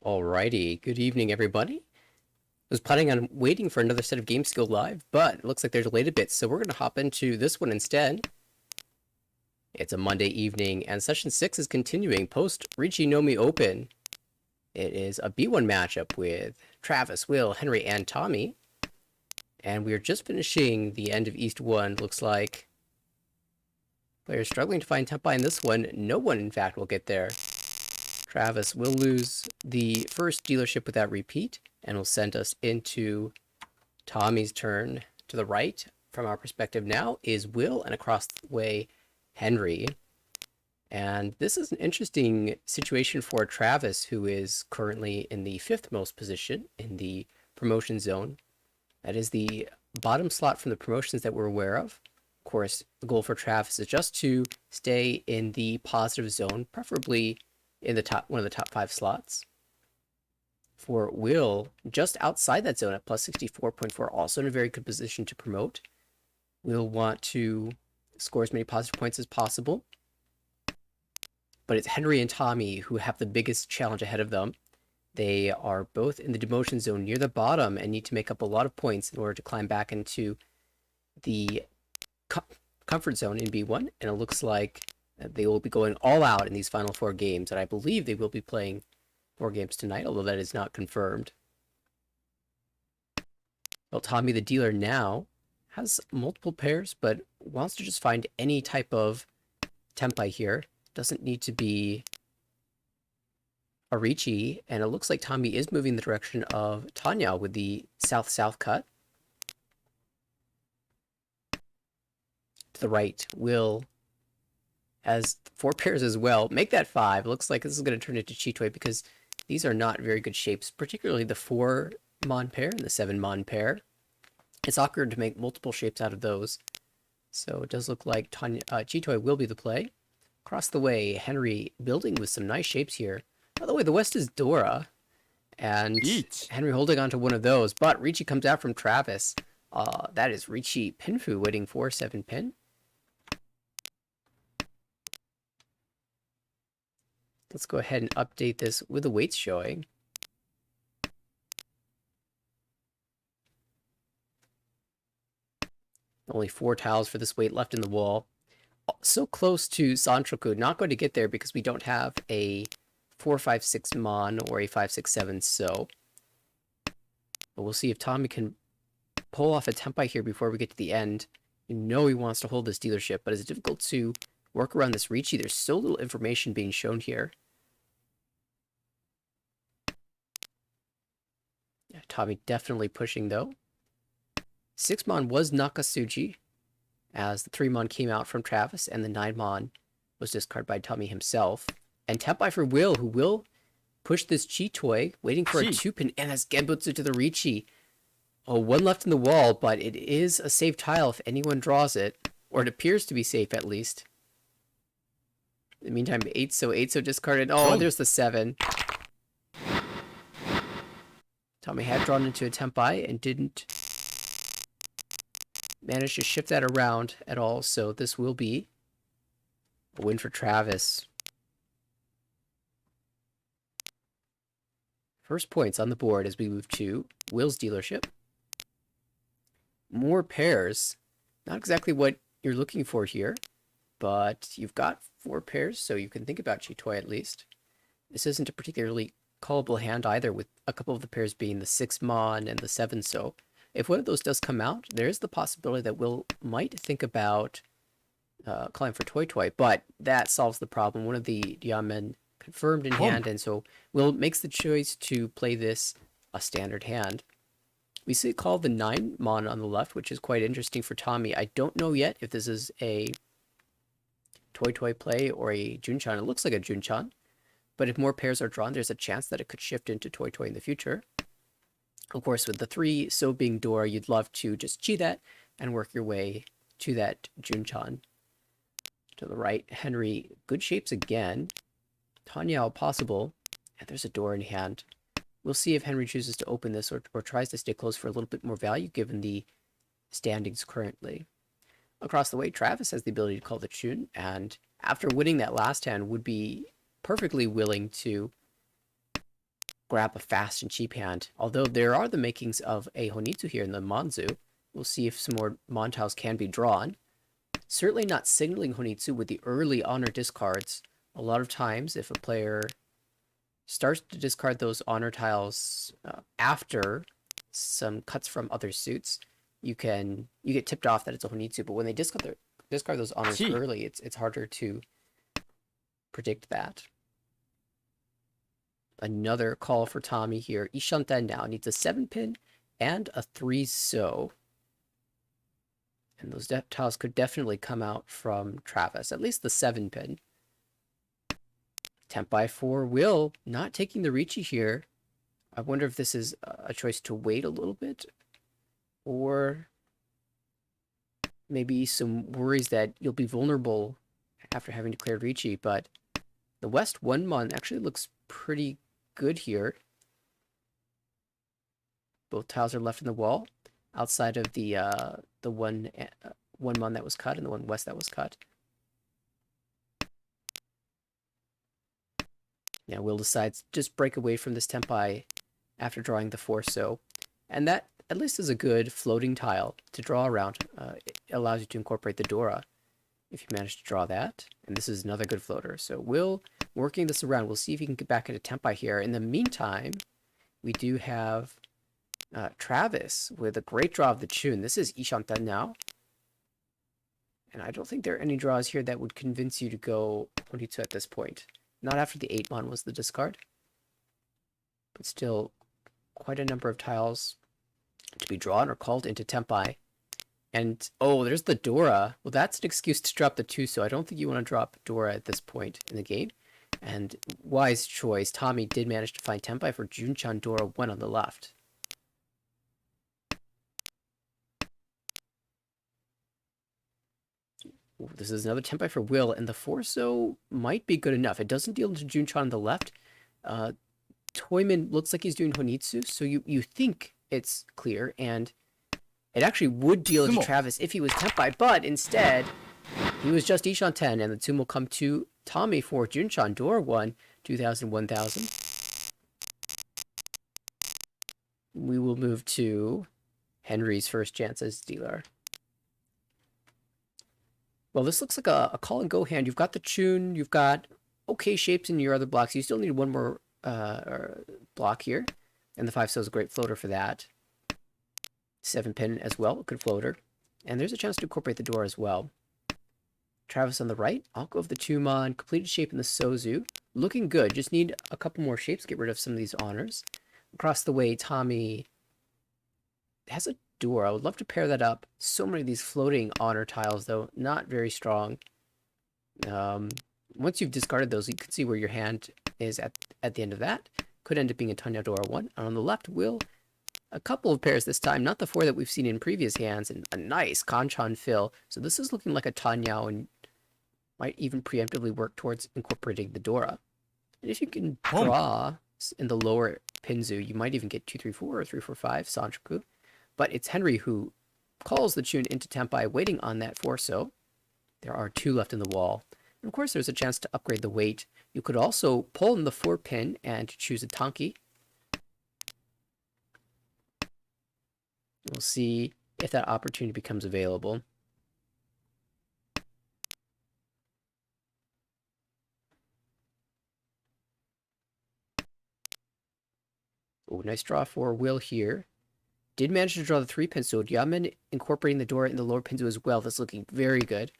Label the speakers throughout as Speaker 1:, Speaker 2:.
Speaker 1: Alrighty, good evening everybody. I was planning on waiting for another set of games to go live, but it looks like they're delayed a bit, so we're going to hop into this one instead. It's a Monday evening, and Session 6 is continuing post Richie Nomi Open. It is a B1 matchup with Travis, Will, Henry, and Tommy. And we are just finishing the end of East 1. Looks like players struggling to find Tempai in this one. No one, in fact, will get there. Travis will lose the first dealership with that repeat, and will send us into Tommy's turn. To the right, from our perspective now, is Will, and across the way, Henry. And this is an interesting situation for Travis, who is currently in the fifth most position in the promotion zone. That is the bottom slot from the promotions that we're aware of. Of course, the goal for Travis is just to stay in the positive zone, preferably in the one of the top 5 slots. For Will, just outside that zone at plus 64.4, also in a very good position to promote. Will want to score as many positive points as possible. But it's Henry and Tommy who have the biggest challenge ahead of them. They are both in the demotion zone near the bottom and need to make up a lot of points in order to climb back into the comfort zone in B1. And it looks like they will be going all out in these final 4 games. And I believe they will be playing 4 games tonight, although that is not confirmed. Well, Tommy the dealer now has multiple pairs, but wants to just find any type of tempai here. Doesn't need to be a Ricci, and it looks like Tommy is moving in the direction of Tanya with the south-south cut. To the right, Will has 4 pairs as well. Make that 5. Looks like this is going to turn into Chitoy because these are not very good shapes, particularly the 4 Mon pair and the 7 Mon pair. It's awkward to make multiple shapes out of those. So it does look like Chitoy will be the play. Across the way, Henry building with some nice shapes here. By the way, the west is Dora, and Henry holding on to one of those, but Ricci comes out from Travis. That is Ricci Pinfu waiting for 7 pin. Let's go ahead and update this with the weights showing. Only 4 tiles for this weight left in the wall. So close to Sanchoku, not going to get there because we don't have a 4-5-6 Mon or a 5-6-7 So. But we'll see if Tommy can pull off a tempai here before we get to the end. You know he wants to hold this dealership, but it's difficult to work around this Ricci. There's so little information being shown here. Yeah, Tommy definitely pushing though. 6 Mon was Nakasuji, as the 3 Mon came out from Travis, and the 9 Mon was discarded by Tommy himself. And tempai for Will, who will push this Chitoy, waiting for a 2-pin, and has Genbutsu to the Ricci. Oh, 1 left in the wall, but it is a safe tile if anyone draws it, or it appears to be safe at least. In the meantime, 8-so discarded. Oh, there's the 7. Tommy had drawn into a tempai and didn't manage to shift that around at all, so this will be a win for Travis. First points on the board as we move to Will's dealership. More pairs. Not exactly what you're looking for here, but you've got 4 pairs, so you can think about Chitoy at least. This isn't a particularly callable hand either, with a couple of the pairs being the 6 Mon and the 7 So. If one of those does come out, there is the possibility that Will might think about calling for Toy Toy, but that solves the problem. One of the Diamen confirmed in hand, and so Will makes the choice to play this a standard hand. We see it called the 9 Mon on the left, which is quite interesting for Tommy. I don't know yet if this is a Toy Toy play or a Junchan. It looks like a Junchan, but if more pairs are drawn, there's a chance that it could shift into Toy Toy in the future. Of course, with the 3 So being Dora, you'd love to just chi that and work your way to that Junchan. To the right, Henry, good shapes again. Tanya, all possible. And there's a door in hand. We'll see if Henry chooses to open this or tries to stay close for a little bit more value given the standings currently. Across the way, Travis has the ability to call the Chun, and after winning that last hand would be perfectly willing to grab a fast and cheap hand. Although there are the makings of a Honitsu here in the Manzu. We'll see if some more Mon tiles can be drawn. Certainly not signaling Honitsu with the early honor discards. A lot of times, if a player starts to discard those honor tiles after some cuts from other suits, you get tipped off that it's a Honitsu. But when they discard those honors early, it's harder to predict that. Another call for Tommy here. Ishanten now needs a 7-pin and a 3-so. And those tiles could definitely come out from Travis, at least the 7-pin. Tempai for Will, not taking the Ricci here. I wonder if this is a choice to wait a little bit, or maybe some worries that you'll be vulnerable after having declared Ricci, but the West 1-mon actually looks pretty good here. Both tiles are left in the wall, outside of the one mon that was cut and the one West that was cut. Now Will decides to just break away from this Tempai after drawing the 4-so, and that at least is a good floating tile to draw around. It allows you to incorporate the Dora if you manage to draw that, and this is another good floater. So Will working this around. We'll see if he can get back into Tempai here. In the meantime, we do have Travis with a great draw of the Chun. This is Ishanten now. And I don't think there are any draws here that would convince you to go Honitsu at this point. Not after the 8-mon was the discard. But still, quite a number of tiles to be drawn or called into Tempai. And, oh, there's the Dora. Well, that's an excuse to drop the 2-so. I don't think you want to drop Dora at this point in the game. And wise choice. Tommy did manage to find Tempai for Junchan Dora 1 on the left. Ooh, this is another Tempai for Will, and the 4-so might be good enough. It doesn't deal into Junchan on the left. Toyman looks like he's doing Honitsu, so you think it's clear, and it actually would deal into Travis if he was Tempai, but instead, he was just Ishanten, and the Tsum will come to Tommy for Junchan Dora 1, 2000, 1000. We will move to Henry's first chance as dealer. Well, this looks like a call and go hand. You've got the Chun, you've got okay shapes in your other blocks. You still need one more block here, and the 5-so is a great floater for that. 7-pin as well, good floater. And there's a chance to incorporate the door as well. Travis on the right. I'll go with the 2-mon, completed shape in the Sozu. Looking good, just need a couple more shapes, get rid of some of these honors. Across the way, Tommy has a door. I would love to pair that up. So many of these floating honor tiles, though, not very strong. Once you've discarded those, you can see where your hand is at the end of that. Could end up being a Tanya Dora 1. And on the left, Will, a couple of pairs this time, not the 4 that we've seen in previous hands, and a nice Kanchan fill. So this is looking like a Tanya and might even preemptively work towards incorporating the Dora. And if you can draw in the lower Pinzu, you might even get 2-3-4 or 3-4-5 Sanchoku. But it's Henry who calls the Chun into Tempai, waiting on that 4-so. There are 2 left in the wall. And of course, there's a chance to upgrade the weight. You could also pull in the 4-pin and choose a Tanki. We'll see if that opportunity becomes available. Oh, nice draw for Will here. Did manage to draw the 3-pin, so Yamen incorporating the Dora in the lower Pinzu as well. That's looking very good.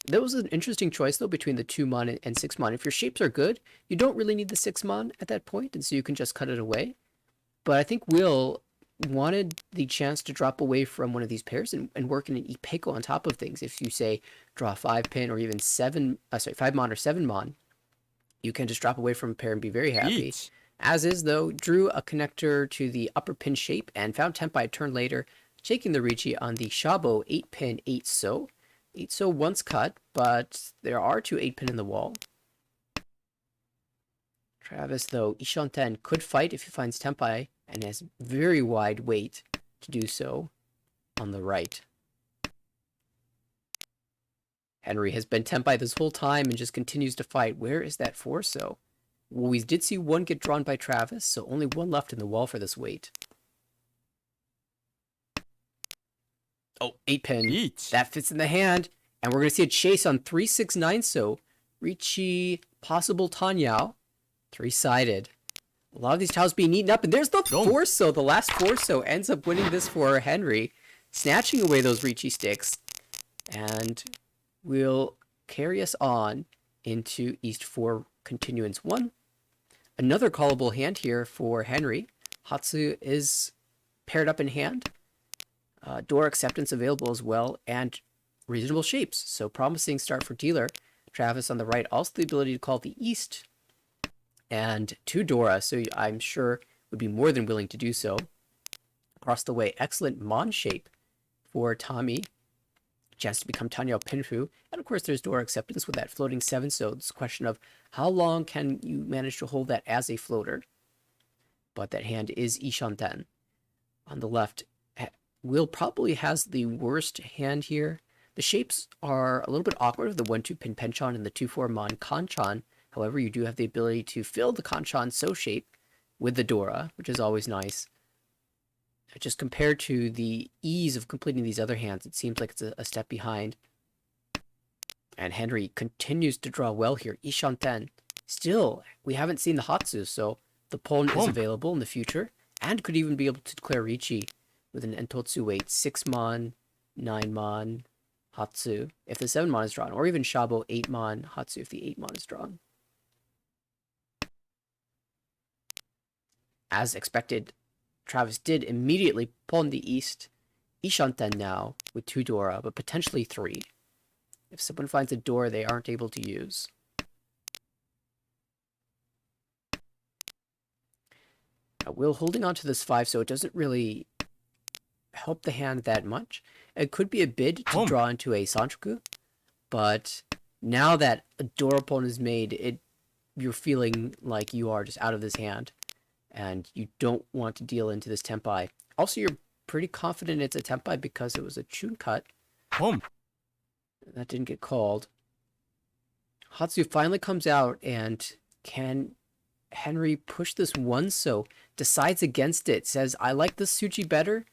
Speaker 1: That was an interesting choice, though, between the 2-mon and 6-mon. If your shapes are good, you don't really need the 6-mon at that point, and so you can just cut it away. But I think Will wanted the chance to drop away from one of these pairs and work in an Ipeko on top of things. If you say draw 5-pin or even 5-mon or 7-mon, you can just drop away from a pair and be very happy. As is, though, drew a connector to the upper pin shape and found Tempai a turn later, taking the Ricci on the Shabo 8-pin 8-so. 8-so once cut, but there are 2 8-pin in the wall. Travis, though, Ishanten could fight if he finds Tempai and has very wide weight to do so on the right. Henry has been Tenpai this whole time and just continues to fight. Where is that Forso? Well, we did see one get drawn by Travis, so only one left in the wall for this weight. Oh, 8-pin. That fits in the hand. And we're going to see a chase on 369, so Ricci, possible Tanyao. 3-sided. A lot of these tiles being eaten up, and there's the Forso. The last Forso ends up winning this for Henry, snatching away those Ricci sticks, and will carry us on into East 4 Continuance 1. Another callable hand here for Henry. Hatsu is paired up in hand. Door acceptance available as well, and reasonable shapes. So promising start for dealer. Travis on the right, also the ability to call the East. And 2 Dora, so I'm sure would be more than willing to do so. Across the way, excellent Mon shape for Tommy. Chance to become Tanya Pinfu. And of course, there's Dora acceptance with that floating 7. So it's a question of how long can you manage to hold that as a floater. But that hand is Ishanten. On the left, Will probably has the worst hand here. The shapes are a little bit awkward with the 1-2 Pin Penchon and the 2-4 Mon Kanchan. However, you do have the ability to fill the Kanchan So shape with the Dora, which is always nice. Just compared to the ease of completing these other hands, it seems like it's a step behind. And Henry continues to draw well here. Ishanten. Still, we haven't seen the Hatsu, so the Pon is available in the future, and could even be able to declare Ricci with an Entotsu weight 6 Mon, 9 Mon, Hatsu, if the 7 Mon is drawn, or even Shabo 8 Mon, Hatsu if the 8 Mon is drawn. As expected, Travis did immediately pawn the East. Ishanten now with 2 Dora, but potentially 3. If someone finds a door they aren't able to use. Will holding on to this 5, so it doesn't really help the hand that much. It could be a bid to draw into a Sanchoku, but now that a door pawn is made, you're feeling like you are just out of this hand, and you don't want to deal into this Tenpai. Also, you're pretty confident it's a Tenpai because it was a Chun cut. That didn't get called. Hatsu finally comes out, and can Henry push this 1? So decides against it, says, I like this Tsuchi better.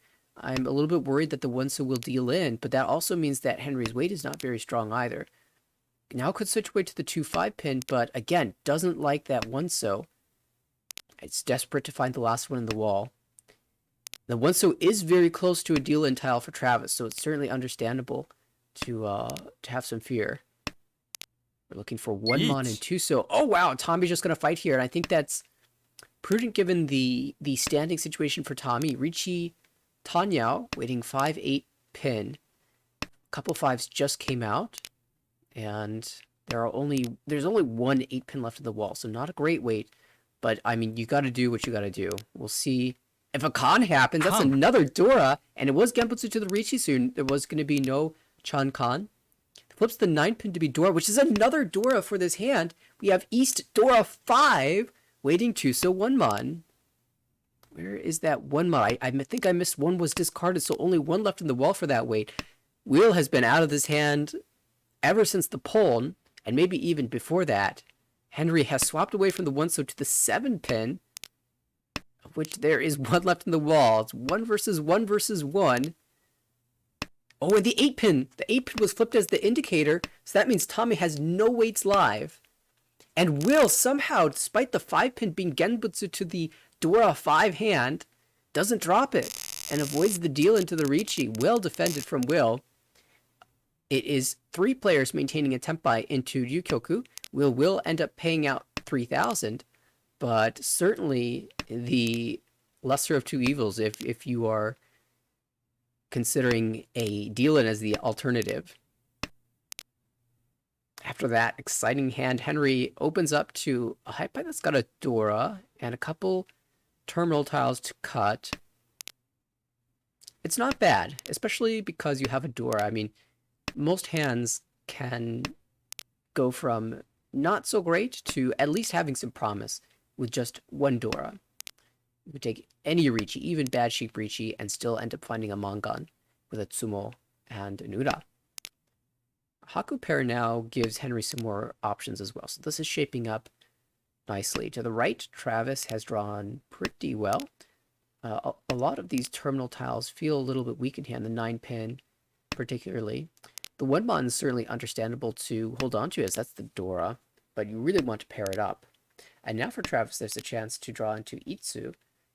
Speaker 1: I'm a little bit worried that the 1-so will deal in, but that also means that Henry's weight is not very strong either. Now could switch weight to the 2-5 pin, but again, doesn't like that 1-so. It's desperate to find the last one in the wall. The 1-so is very close to a deal-in tile for Travis, so it's certainly understandable to have some fear. We're looking for 1 Mon and 2-so. Oh wow, Tommy's just going to fight here, and I think that's prudent given the standing situation for Tommy. Ricci Tanyao waiting 5-8 pin. A couple 5s just came out, and there's only 1 8-pin left in the wall, so not a great weight. But I mean, you got to do what you got to do. We'll see if a con happens. That's another Dora, and it was Genbutsu to the Ricci soon. There was going to be no Chan Kan. Flips the 9-pin to be Dora, which is another Dora for this hand. We have East Dora 5 waiting 2-so 1 Mon. Where is that 1 Mon? I think I missed 1 was discarded, so only 1 left in the wall for that weight. Will has been out of this hand ever since the Pon, and maybe even before that. Henry has swapped away from the 1-so to the 7-pin, of which there is 1 left in the wall. It's 1 versus 1 versus 1. Oh, and the 8-pin. The 8-pin was flipped as the indicator, so that means Tommy has no weights live. And Will somehow, despite the 5-pin being Genbutsu to the Dora 5 hand, doesn't drop it and avoids the deal into the Ricci. Well defended from Will. It is 3 players maintaining a Tenpai into Ryukyoku. Will end up paying out 3,000, but certainly the lesser of 2 evils if you are considering a deal-in as the alternative. After that exciting hand, Henry opens up to a Hypai that's got a Dora and a couple terminal tiles to cut. It's not bad, especially because you have a Dora. I mean, most hands can go from not so great to at least having some promise with just 1 Dora. You could take any Ricci, even bad shape Ricci, and still end up finding a Mangan with a Tsumo and an Ura. Haku pair now gives Henry some more options as well. So this is shaping up nicely. To the right, Travis has drawn pretty well. A lot of these terminal tiles feel a little bit weak in hand, the 9-pin particularly. The 1-mon is certainly understandable to hold on to, as that's the Dora, but you really want to pair it up. And now for Travis, there's a chance to draw into Itsu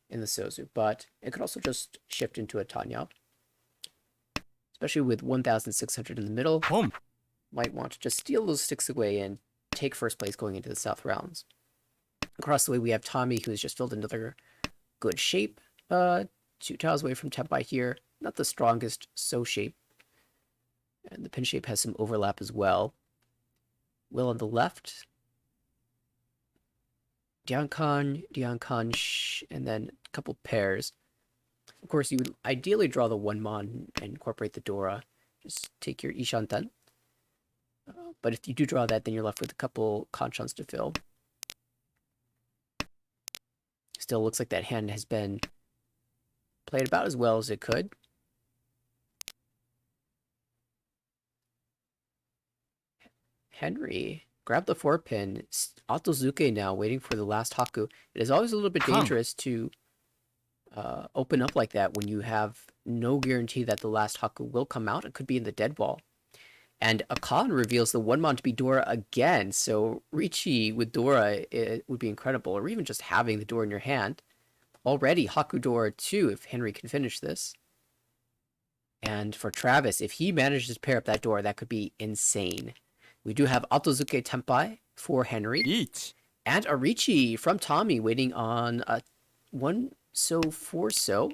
Speaker 1: in the Sozu, but it could also just shift into a Tanya. Especially with 1,600 in the middle. Might want to just steal those sticks away and take first place going into the South rounds. Across the way, we have Tommy, who has just filled another good shape. 2 tiles away from Tempai here. Not the strongest So shape. And the pin shape has some overlap as well. Will on the left. Diankon, and then a couple pairs. Of course, you would ideally draw the 1-mon and incorporate the Dora. Just take your Ishanten. But if you do draw that, then you're left with a couple Kanchans to fill. Still looks like that hand has been played about as well as it could. Henry, grab the 4-pin. Otozuke now, waiting for the last Haku. It is always a little bit dangerous to open up like that when you have no guarantee that the last Haku will come out. It could be in the dead wall. And Akan reveals the 1-mon to be Dora again, so Ricci with Dora, it would be incredible, or even just having the Dora in your hand. Already Haku Dora 2 if Henry can finish this. And for Travis, if he manages to pair up that Dora, that could be insane. We do have Otozuke Tempai for Henry. And a Ricci from Tommy waiting on a 1-so 4-so.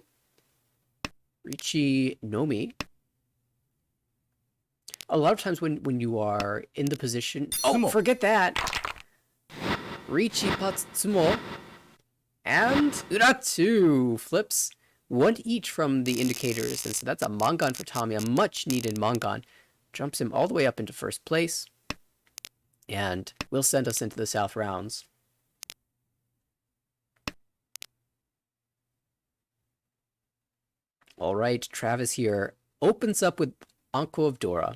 Speaker 1: Ricci Nomi. A lot of times when you are in the position... Oh, forget that! Ricci Patsumo. And Uratu flips 1 each from the indicators. And so that's a Mangan for Tommy, a much-needed Mangan. Jumps him all the way up into first place. And will send us into the South rounds. All right, Travis here opens up with Anko of Dora.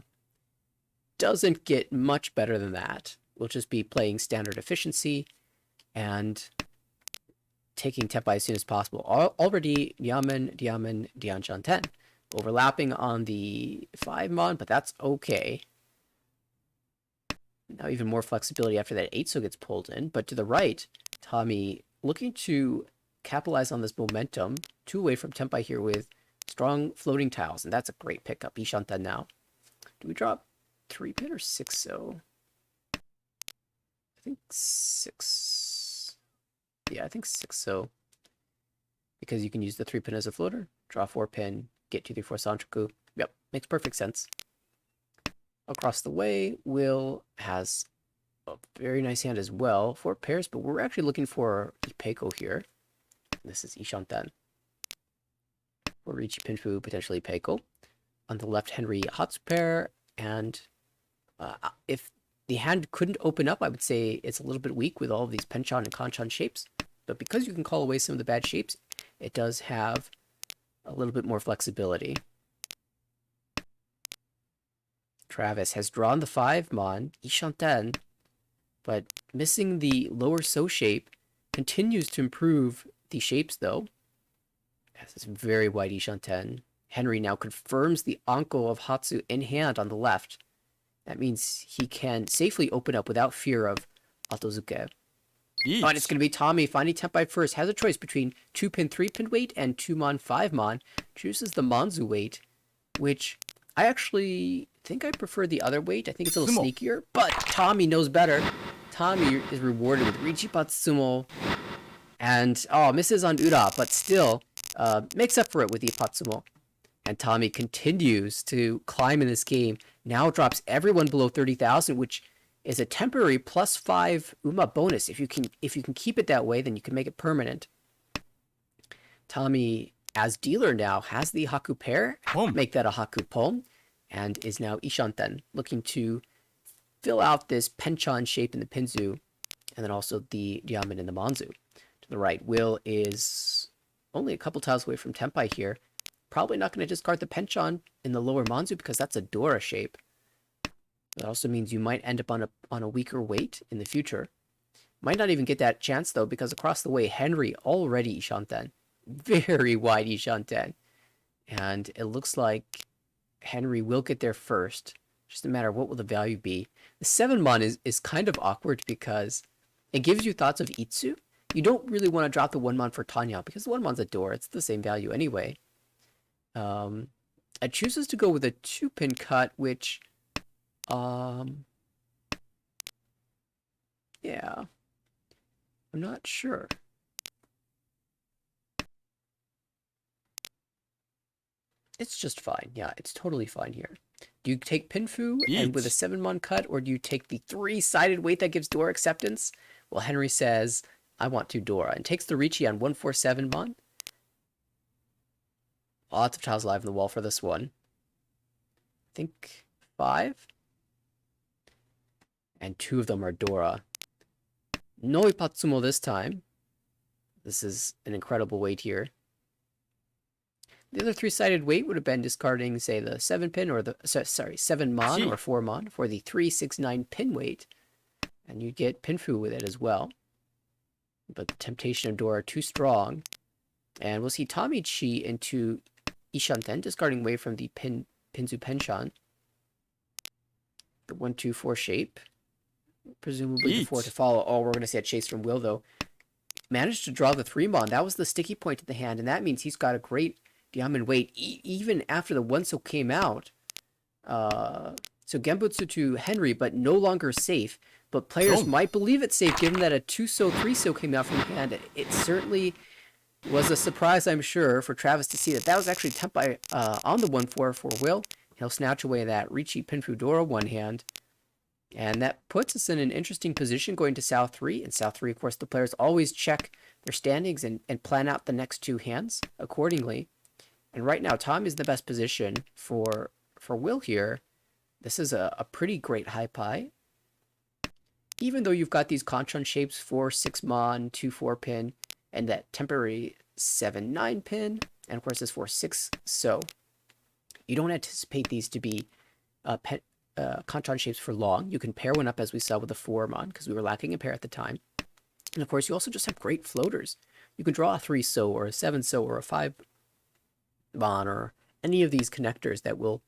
Speaker 1: Doesn't get much better than that. We'll just be playing standard efficiency and taking Tempai as soon as possible. Already Diamen, Dianchan 10. Overlapping on the 5-mon, but that's okay. Now even more flexibility after that 8-so gets pulled in. But to the right, Tommy looking to capitalize on this momentum. 2 away from Tempai here with strong floating tiles, and that's a great pickup. Ishanten now. Do we drop 3-pin or 6-so? I think 6. Yeah, I think 6-so. Because you can use the 3-pin as a floater. Draw 4-pin, get 2-3-4 Sanchoku. Yep, makes perfect sense. Across the way, Will has a very nice hand as well. 4 pairs, but we're actually looking for Ipeiko here. This is Ishanten. For Ricci Pinfu, potentially Ipeiko. On the left, Henry Hatsu pair. And if the hand couldn't open up, I would say it's a little bit weak with all of these Penchan and Kanchan shapes. But because you can call away some of the bad shapes, it does have a little bit more flexibility. Travis has drawn the 5-mon, Ishanten, but missing the lower So shape, continues to improve the shapes though. Has this very wide Ishanten. Henry now confirms the Anko of Hatsu in hand on the left. That means he can safely open up without fear of Otozuke. But it's going to be Tommy finding Tempai first. Has a choice between 2-pin, 3-pin weight and 2-mon, 5-mon. Chooses the Manzu weight, which I actually think I prefer the other weight. I think it's a little sneakier, but Tommy knows better. Tommy is rewarded with Ricci Patsumo. And, misses on Ura, but still makes up for it with the Patsumo. And Tommy continues to climb in this game. Now drops everyone below 30,000, which is a temporary +5 Uma bonus. If you can keep it that way, then you can make it permanent. Tommy, as dealer now, has the Haku pair. Make that a Haku Pom. And is now Ishanten, looking to fill out this Penchan shape in the Pinzu. And then also the Diamond and the Manzu. To the right, Will is only a couple tiles away from Tempai here. Probably not going to discard the Penchan in the lower Manzu because that's a Dora shape. That also means you might end up on a weaker weight in the future. Might not even get that chance though, because across the way, Henry already Ishanten. Very wide Ishanten. And it looks like Henry will get there first. Just a matter of what will the value be. The 7-mon is kind of awkward because it gives you thoughts of Itsu. You don't really want to drop the 1-mon for Tanya because the 1-mon's a door. It's the same value anyway. It chooses to go with a 2-pin cut, which, yeah, I'm not sure. It's just fine. Yeah, it's totally fine here. Do you take Pinfu and with a 7-mon cut, or do you take the 3-sided weight that gives Dora acceptance? Well, Henry says, I want to Dora, and takes the Ricci on 147-mon. Lots of tiles live on the wall for this one. I think 5. And 2 of them are Dora. No Ipatsumo this time. This is an incredible weight here. The other 3-sided weight would have been discarding, say, the 7-pin or the 7-mon or 4-mon for the 3, 6, 9 pin weight, and you'd get Pinfu with it as well. But the temptation of Dora too strong, and we'll see Tamichi into Ishanten, discarding away from the Pinzu Penshan. The 1, 2, 4 shape, presumably the 4 to follow. Oh, we're going to see a chase from Will though. Managed to draw the 3-mon. That was the sticky point in the hand, and that means he's got a great diamond weight even after the 1-so came out. So Genbutsu to Henry, but no longer safe. But players might believe it's safe given that a 2-so, 3-so came out from the hand. It certainly was a surprise, I'm sure, for Travis to see that that was actually Tempai on the 1-4 for Will. He'll snatch away that Ricci Pinfu Dora one hand. And that puts us in an interesting position going to South 3. In South 3, of course, the players always check their standings and plan out the next 2 hands accordingly. And right now, Tom is in the best position for Will here. This is a pretty great high pie. Even though you've got these Conchon shapes, 4, 6-mon, 2, 4-pin, and that temporary 7, 9-pin, and of course this 4, 6, so you don't anticipate these to be Conchon shapes for long. You can pair one up as we saw with the 4-mon, because we were lacking a pair at the time. And of course, you also just have great floaters. You can draw a 3-so or a 7-so or a 5-mon or any of these connectors that will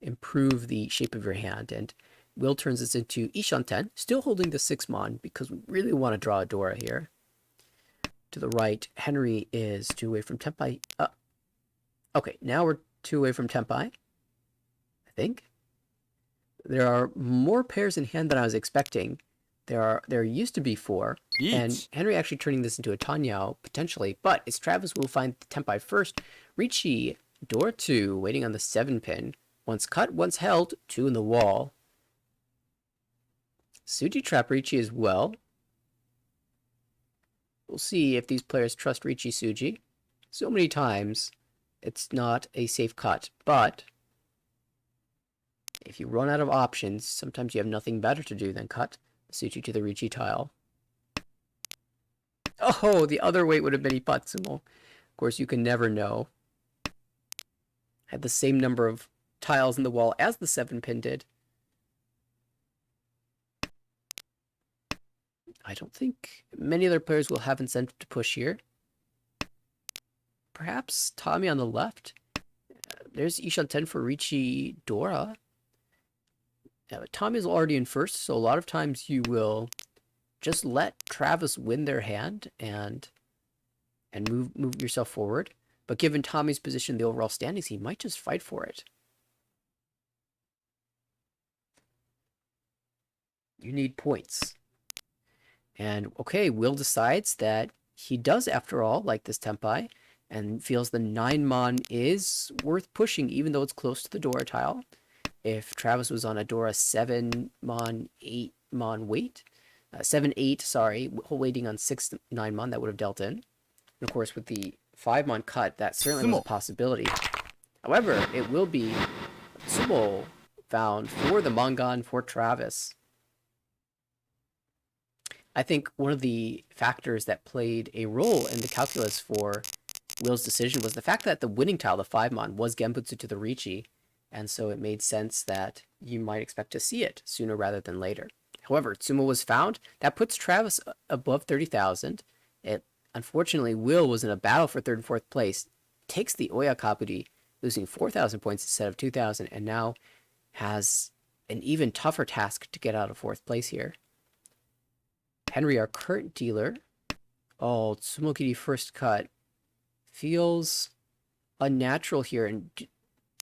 Speaker 1: improve the shape of your hand. And Will turns this into Ishanten, still holding the 6-mon because we really want to draw a Dora here. To the right, Henry is 2 away from Tempai. Okay, now we're 2 away from Tempai, I think. There are more pairs in hand than I was expecting. There used to be 4, and Henry actually turning this into a Tanyao, potentially, but it's Travis will find the Tempai first. Ricci, Dora 2, waiting on the 7-pin. Once cut, once held, 2 in the wall. Tsuji trap Ricci as well. We'll see if these players trust Ricci Tsuji. So many times, it's not a safe cut, but if you run out of options, sometimes you have nothing better to do than cut Tsuji to the Ricci tile. Oh, the other weight would have been Ipatsumo. Of course, you can never know. Had the same number of tiles in the wall as the 7-pin did. I don't think many other players will have incentive to push here. Perhaps Tommy on the left. There's Ishanten for Ricci Dora. Yeah, but Tommy's already in first, so a lot of times you will just let Travis win their hand and move yourself forward. But given Tommy's position in the overall standings, he might just fight for it. You need points. And okay, Will decides that he does, after all, like this Tempai, and feels the 9-mon is worth pushing, even though it's close to the Dora tile. If Travis was on a Dora 7-mon, 8-mon weight, 7, 8, sorry, waiting on 6, 9-mon, that would have dealt in. And of course, with the 5-mon cut, that certainly was a possibility. However, it will be Sumo found for the Mangan for Travis. I think one of the factors that played a role in the calculus for Will's decision was the fact that the winning tile, the 5-mon, was Genbutsu to the Ricci, and so it made sense that you might expect to see it sooner rather than later. However, Tsumo was found. That puts Travis above 30,000. It unfortunately, Will was in a battle for third and fourth place. Takes the Oyakaburi, losing 4,000 points instead of 2,000, and now has an even tougher task to get out of fourth place here. Henry, our current dealer. Oh, Tsumokiri first cut. Feels unnatural here, and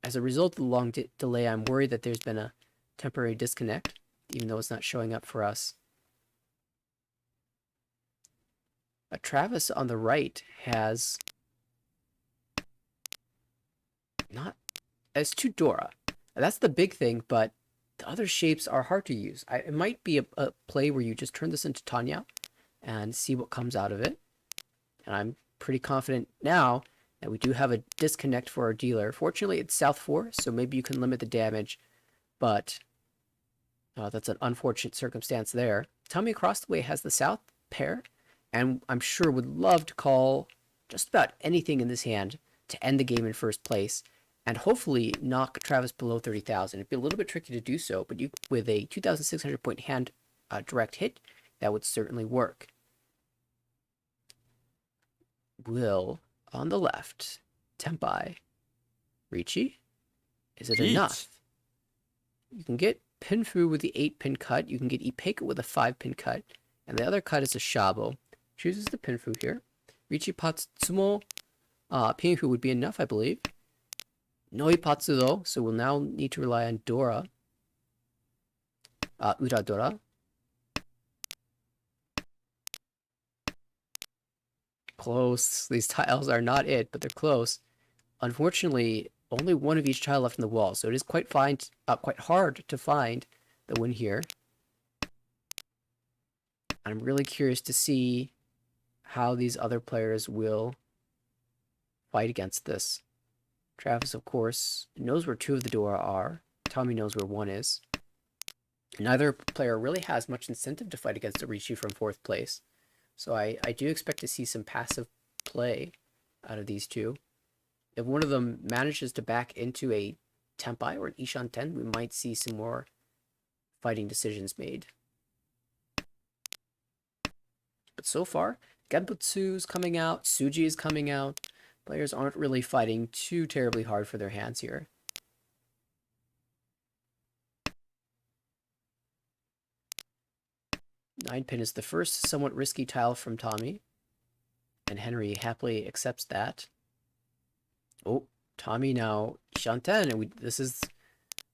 Speaker 1: as a result of the long delay, I'm worried that there's been a temporary disconnect, even though it's not showing up for us. Travis on the right has it's two Dora. That's the big thing, but the other shapes are hard to use. It might be a play where you just turn this into Tanya and see what comes out of it. And I'm pretty confident now that we do have a disconnect for our dealer. Fortunately, it's South 4, so maybe you can limit the damage, but that's an unfortunate circumstance there. Tommy across the way has the South pair, and I'm sure would love to call just about anything in this hand to end the game in first place, and hopefully knock Travis below 30,000. It'd be a little bit tricky to do so, but with a 2,600 point hand direct hit, that would certainly work. Will on the left, Tempai, Ricci. Is it enough? You can get Pinfu with the 8-pin cut. You can get Ipeka with a 5-pin cut, and the other cut is a Shabo. Chooses the Pinfu here. Ricci Patsumo Pinfu would be enough, I believe. Noipatsu though, so we'll now need to rely on Dora. Ura Dora. Close. These tiles are not it, but they're close. Unfortunately, only one of each tile left in the wall, so it is quite hard to find the win here. I'm really curious to see how these other players will fight against this. Travis, of course, knows where 2 of the Dora are. Tommy knows where 1 is. Neither player really has much incentive to fight against Arichi from 4th place. So I do expect to see some passive play out of these two. If one of them manages to back into a Tempai or an Ishan 10, we might see some more fighting decisions made. But so far, Genbutsu's coming out, Suji is coming out. Players aren't really fighting too terribly hard for their hands here. Nine pin is the first somewhat risky tile from Tommy, and Henry happily accepts that. Oh, Tommy now Shanten, and this is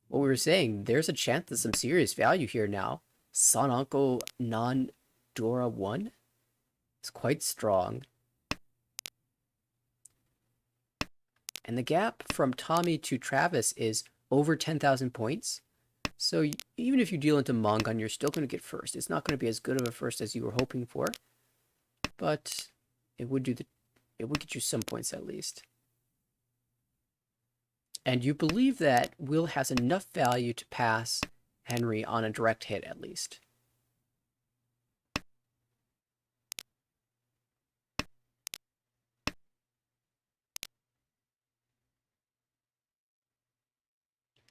Speaker 1: what we were saying. There's a chance there's some serious value here now. Sananko non-Dora 1 is quite strong. And the gap from Tommy to Travis is over 10,000 points. So even if you deal into Mangan, you're still going to get first. It's not going to be as good of a first as you were hoping for, but it would get you some points at least. And you believe that Will has enough value to pass Henry on a direct hit at least.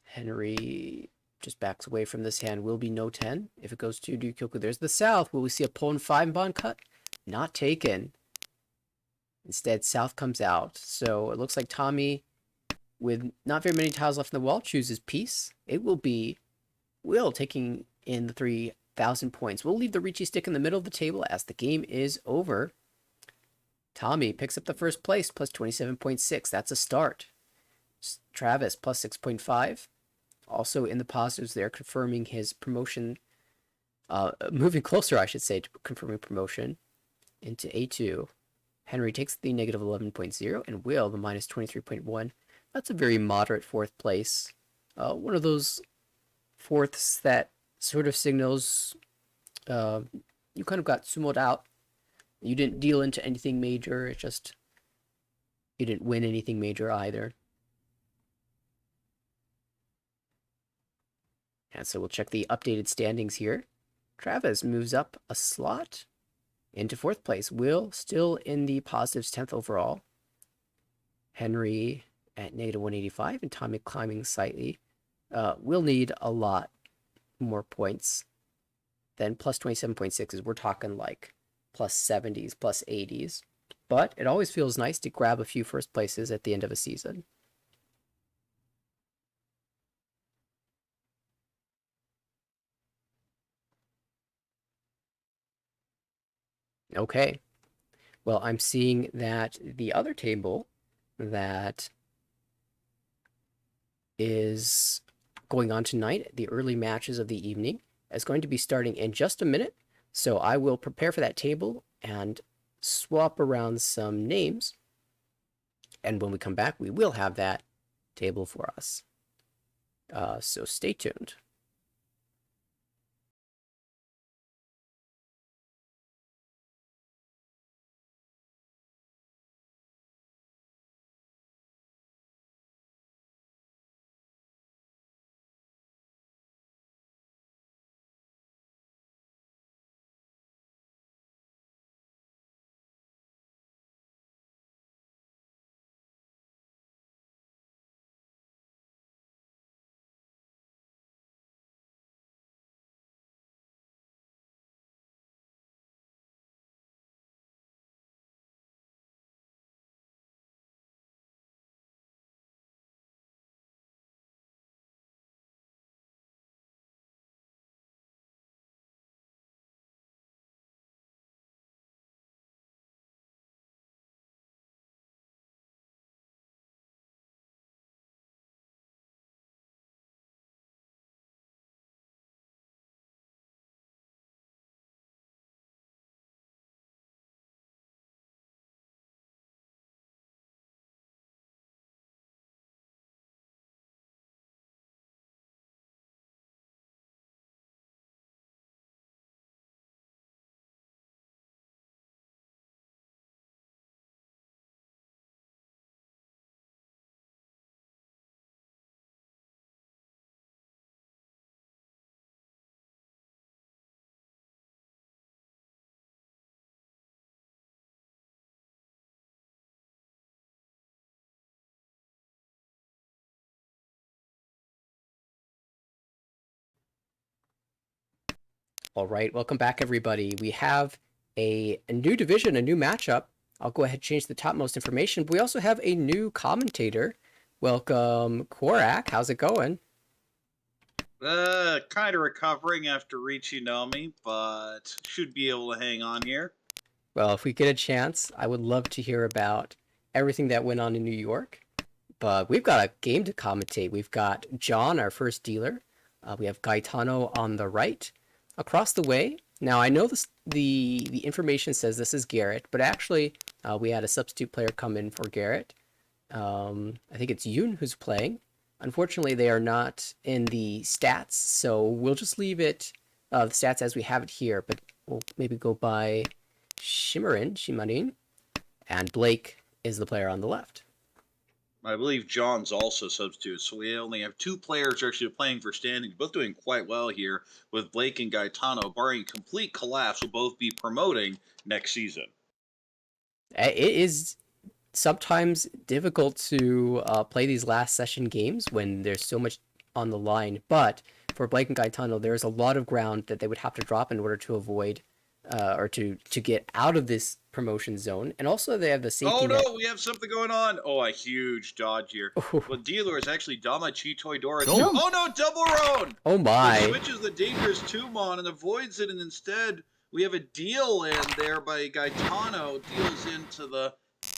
Speaker 1: Henry just backs away from this hand. Will be no 10. If it goes to Ryukyoku, there's the South. Will we see a Pon 5 bond cut? Not taken. Instead, South comes out. So it looks like Tommy, with not very many tiles left in the wall, chooses Peace. It will be Will taking in the 3,000 points. We'll leave the Ricci stick in the middle of the table as the game is over. Tommy picks up the first place, plus 27.6. That's a start. Travis, plus 6.5. Also in the positives there, confirming his promotion, moving closer, I should say, to confirming promotion into A2. Henry takes the negative 11.0, and Will, the minus 23.1. That's a very moderate 4th place. One of those fourths that sort of signals you kind of got sumoed out. You didn't deal into anything major. It just, you didn't win anything major either. And so we'll check the updated standings here. Travis moves up a slot into 4th place. Will still in the positives 10th overall. Henry at negative 185, and Tommy climbing slightly We'll need a lot more points than plus 27.6s. We're talking like plus 70s, plus 80s. But it always feels nice to grab a few first places at the end of a season. Okay. Well, I'm seeing that the other table that is going on tonight, the early matches of the evening, is going to be starting in just a minute. So I will prepare for that table and swap around some names. And when we come back, we will have that table for us. So stay tuned. All right, welcome back, everybody. We have a new division, a new matchup. I'll go ahead and change the topmost information. But we also have a new commentator. Welcome, Korak. How's it going?
Speaker 2: Kind of recovering after Richinomi, but should be able to hang on here.
Speaker 1: Well, if we get a chance, I would love to hear about everything that went on in New York. But we've got a game to commentate. We've got John, our first dealer. We have Gaetano on the right. Across the way, now I know the information says this is Garrett, but actually we had a substitute player come in for Garrett. I think it's Yoon who's playing. Unfortunately, they are not in the stats, so we'll just leave it the stats as we have it here. But we'll maybe go by Shimarin, and Blake is the player on the left.
Speaker 2: I believe John's also substitute, so we only have two players actually playing for standing, both doing quite well here, with Blake and Gaetano, barring complete collapse, will both be promoting next season.
Speaker 1: It is sometimes difficult to play these last session games when there's so much on the line, but for Blake and Gaetano, there's a lot of ground that they would have to drop in order to avoid or to get out of this promotion zone. And also they have the safety
Speaker 2: Oh no,
Speaker 1: net.
Speaker 2: we have something going on. Oh, a huge dodge here.
Speaker 1: Oh,
Speaker 2: Well, dealer is actually Dama Chitoi Dora 2.
Speaker 1: no.
Speaker 2: Oh no, double roan!
Speaker 1: Oh
Speaker 2: But
Speaker 1: my.
Speaker 2: switches the dangerous Tumon and avoids it, and instead we have a deal in there by Gaetano. Deals into the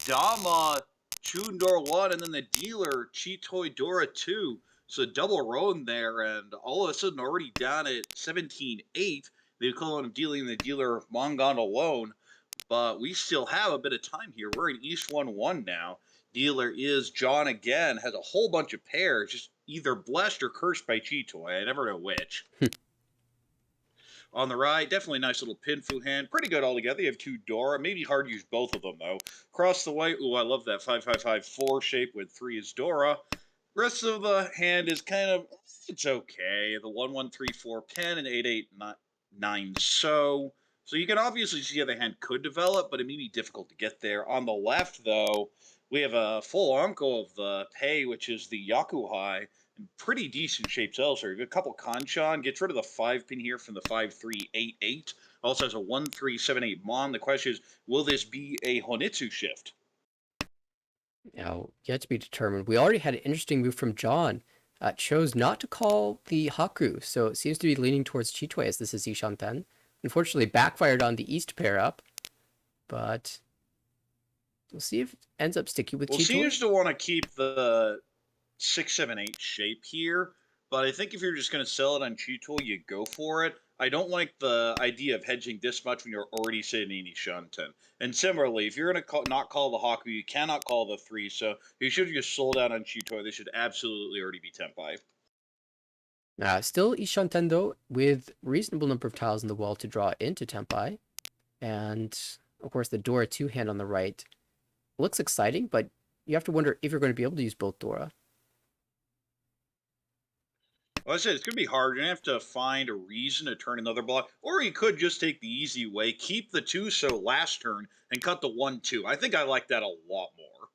Speaker 2: Dama Chundor 1, and then the dealer Chitoi Dora 2. So double roan there, and all of a sudden already down at 17-8. The equivalent of dealing the dealer Mangan alone. But we still have a bit of time here. We're in East 1-1 now. Dealer is John again, has a whole bunch of pairs, just either blessed or cursed by Chitoy. I never know which. On the right, definitely nice little Pinfu hand. Pretty good altogether. You have two Dora. Maybe hard to use both of them, though. Across the white, ooh, I love that 5-5-5-4 shape with 3 is Dora. Rest of the hand is kind of, it's okay. The 1-1-3-4 pen and 8-8-9 so you can obviously see how the hand could develop, but it may be difficult to get there. On the left, though, We have a full uncle of the pay, which is the Yakuhai, in pretty decent shapes elsewhere. You have a couple Kanchan, gets rid of the 5 pin here from the 5388. Also has a 1378 Mon. The question is, will this be a Honitsu shift?
Speaker 1: Now, yet to be determined. We already had an interesting move from John. Chose not to call the Haku, so it seems to be leaning towards Chitoi as this is Ishanten. Unfortunately, backfired on the East pair up, but we'll see if it ends up sticky with
Speaker 2: Well,
Speaker 1: Chitoi.
Speaker 2: seems to want to keep the 678 shape here, but I think if you're just going to sell it on Cheetool, you go for it. I don't like the idea of hedging this much when you're already sitting in Ishanten. And similarly, if you're going to not call the Haku, you cannot call the 3, so you should have just sold out on Cheetoy. This should absolutely already be Tenpai.
Speaker 1: Still Ishanten though, with reasonable number of tiles in the wall to draw into Tenpai. And, of course, the Dora 2-hand on the right looks exciting, but you have to wonder if you're going to be able to use both Dora.
Speaker 2: Well, I said it's going to be hard. You're going to have to find a reason to turn another block, or you could just take the easy way, keep the 2 so last turn, and cut the 1-2. I think I like that a lot more.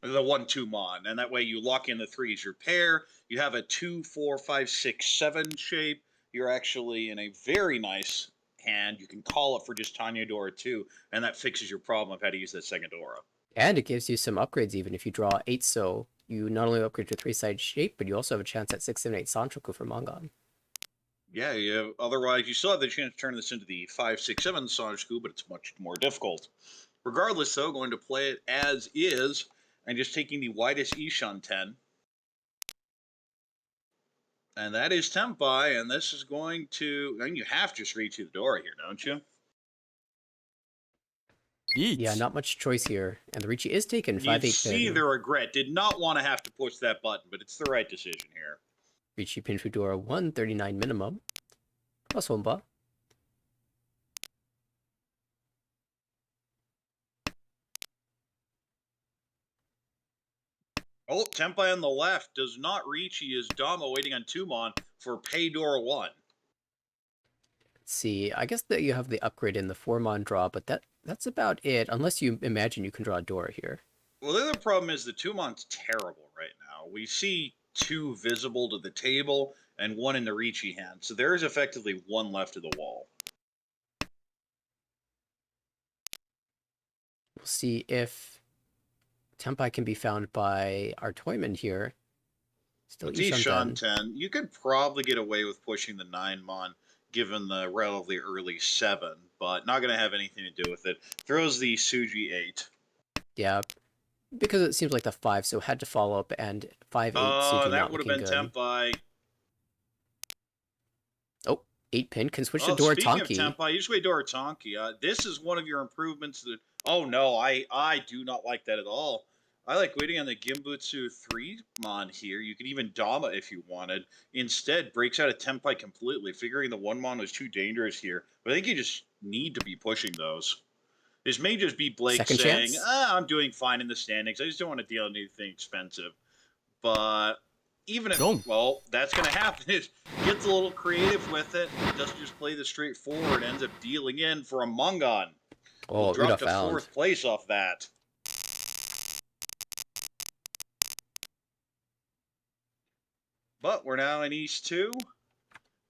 Speaker 2: The 1-2 Mon, and that way you lock in the 3 as your pair. You have a 2, 4, 5, 6, 7 shape. You're actually in a very nice hand. You can call it for just Tanya Dora 2, and that fixes your problem of how to use that second Dora.
Speaker 1: And it gives you some upgrades even if you draw 8 so. You not only upgrade to 3-side shape, but you also have a chance at 6, 7, 8 Sanchoku for Mangan.
Speaker 2: Yeah, otherwise you still have the chance to turn this into the 5, 6, 7 Sanchoku, but it's much more difficult. Regardless, though, going to play it as is, and just taking the widest Ishanten. And that is Tenpai, and this is going to... I mean, you have to just reach the Dora here, don't you?
Speaker 1: Yeah, not much choice here. And the Ricci is taken, 5-8
Speaker 2: You see
Speaker 1: pin.
Speaker 2: the regret. Did not want to have to push that button, but it's the right decision here.
Speaker 1: Ricci pin Fudora 139 minimum. Plus Honba.
Speaker 2: Oh, Tenpai on the left does not reach. He is Dama waiting on Tumon for Pay Dora 1.
Speaker 1: Let's see. I guess that you have the upgrade in the 4-mon draw, but that's about it. Unless you imagine you can draw a Dora here.
Speaker 2: Well, the other problem is the Tumon's terrible right now. We see 2 visible to the table and 1 in the Ricci hand. So there is effectively 1 left of the wall.
Speaker 1: We'll see if Tenpai can be found by our Toyman here. Still Ishanten.
Speaker 2: T-Shanten, you could probably get away with pushing the 9-mon given the relatively early 7, but not going to have anything to do with it. Throws the Suji 8.
Speaker 1: Yeah, because it seems like the 5, so had to follow up, and 5-8 Suji
Speaker 2: That
Speaker 1: not
Speaker 2: would have
Speaker 1: looking
Speaker 2: been
Speaker 1: good.
Speaker 2: Tenpai.
Speaker 1: Oh, 8 pin can switch to Dora
Speaker 2: Speaking
Speaker 1: Tonki.
Speaker 2: of Tenpai, you just wait Dora Tonki. This is one of your improvements. That oh no, I do not like that at all. I like waiting on the Gimbutsu 3-mon here. You could even Dama if you wanted. Instead, breaks out of Tenpai completely, figuring the 1-mon was too dangerous here. But I think you just need to be pushing those. This may just be Blake
Speaker 1: Second
Speaker 2: saying,
Speaker 1: chance?
Speaker 2: I'm doing fine in the standings. I just don't want to deal with anything expensive. But even if, well, that's going to happen. It gets a little creative with it. It doesn't just play the straightforward. It ends up dealing in for a Mangan.
Speaker 1: Oh,
Speaker 2: We'll drop
Speaker 1: Uda
Speaker 2: to
Speaker 1: found.
Speaker 2: 4th place off that. But we're now in East 2.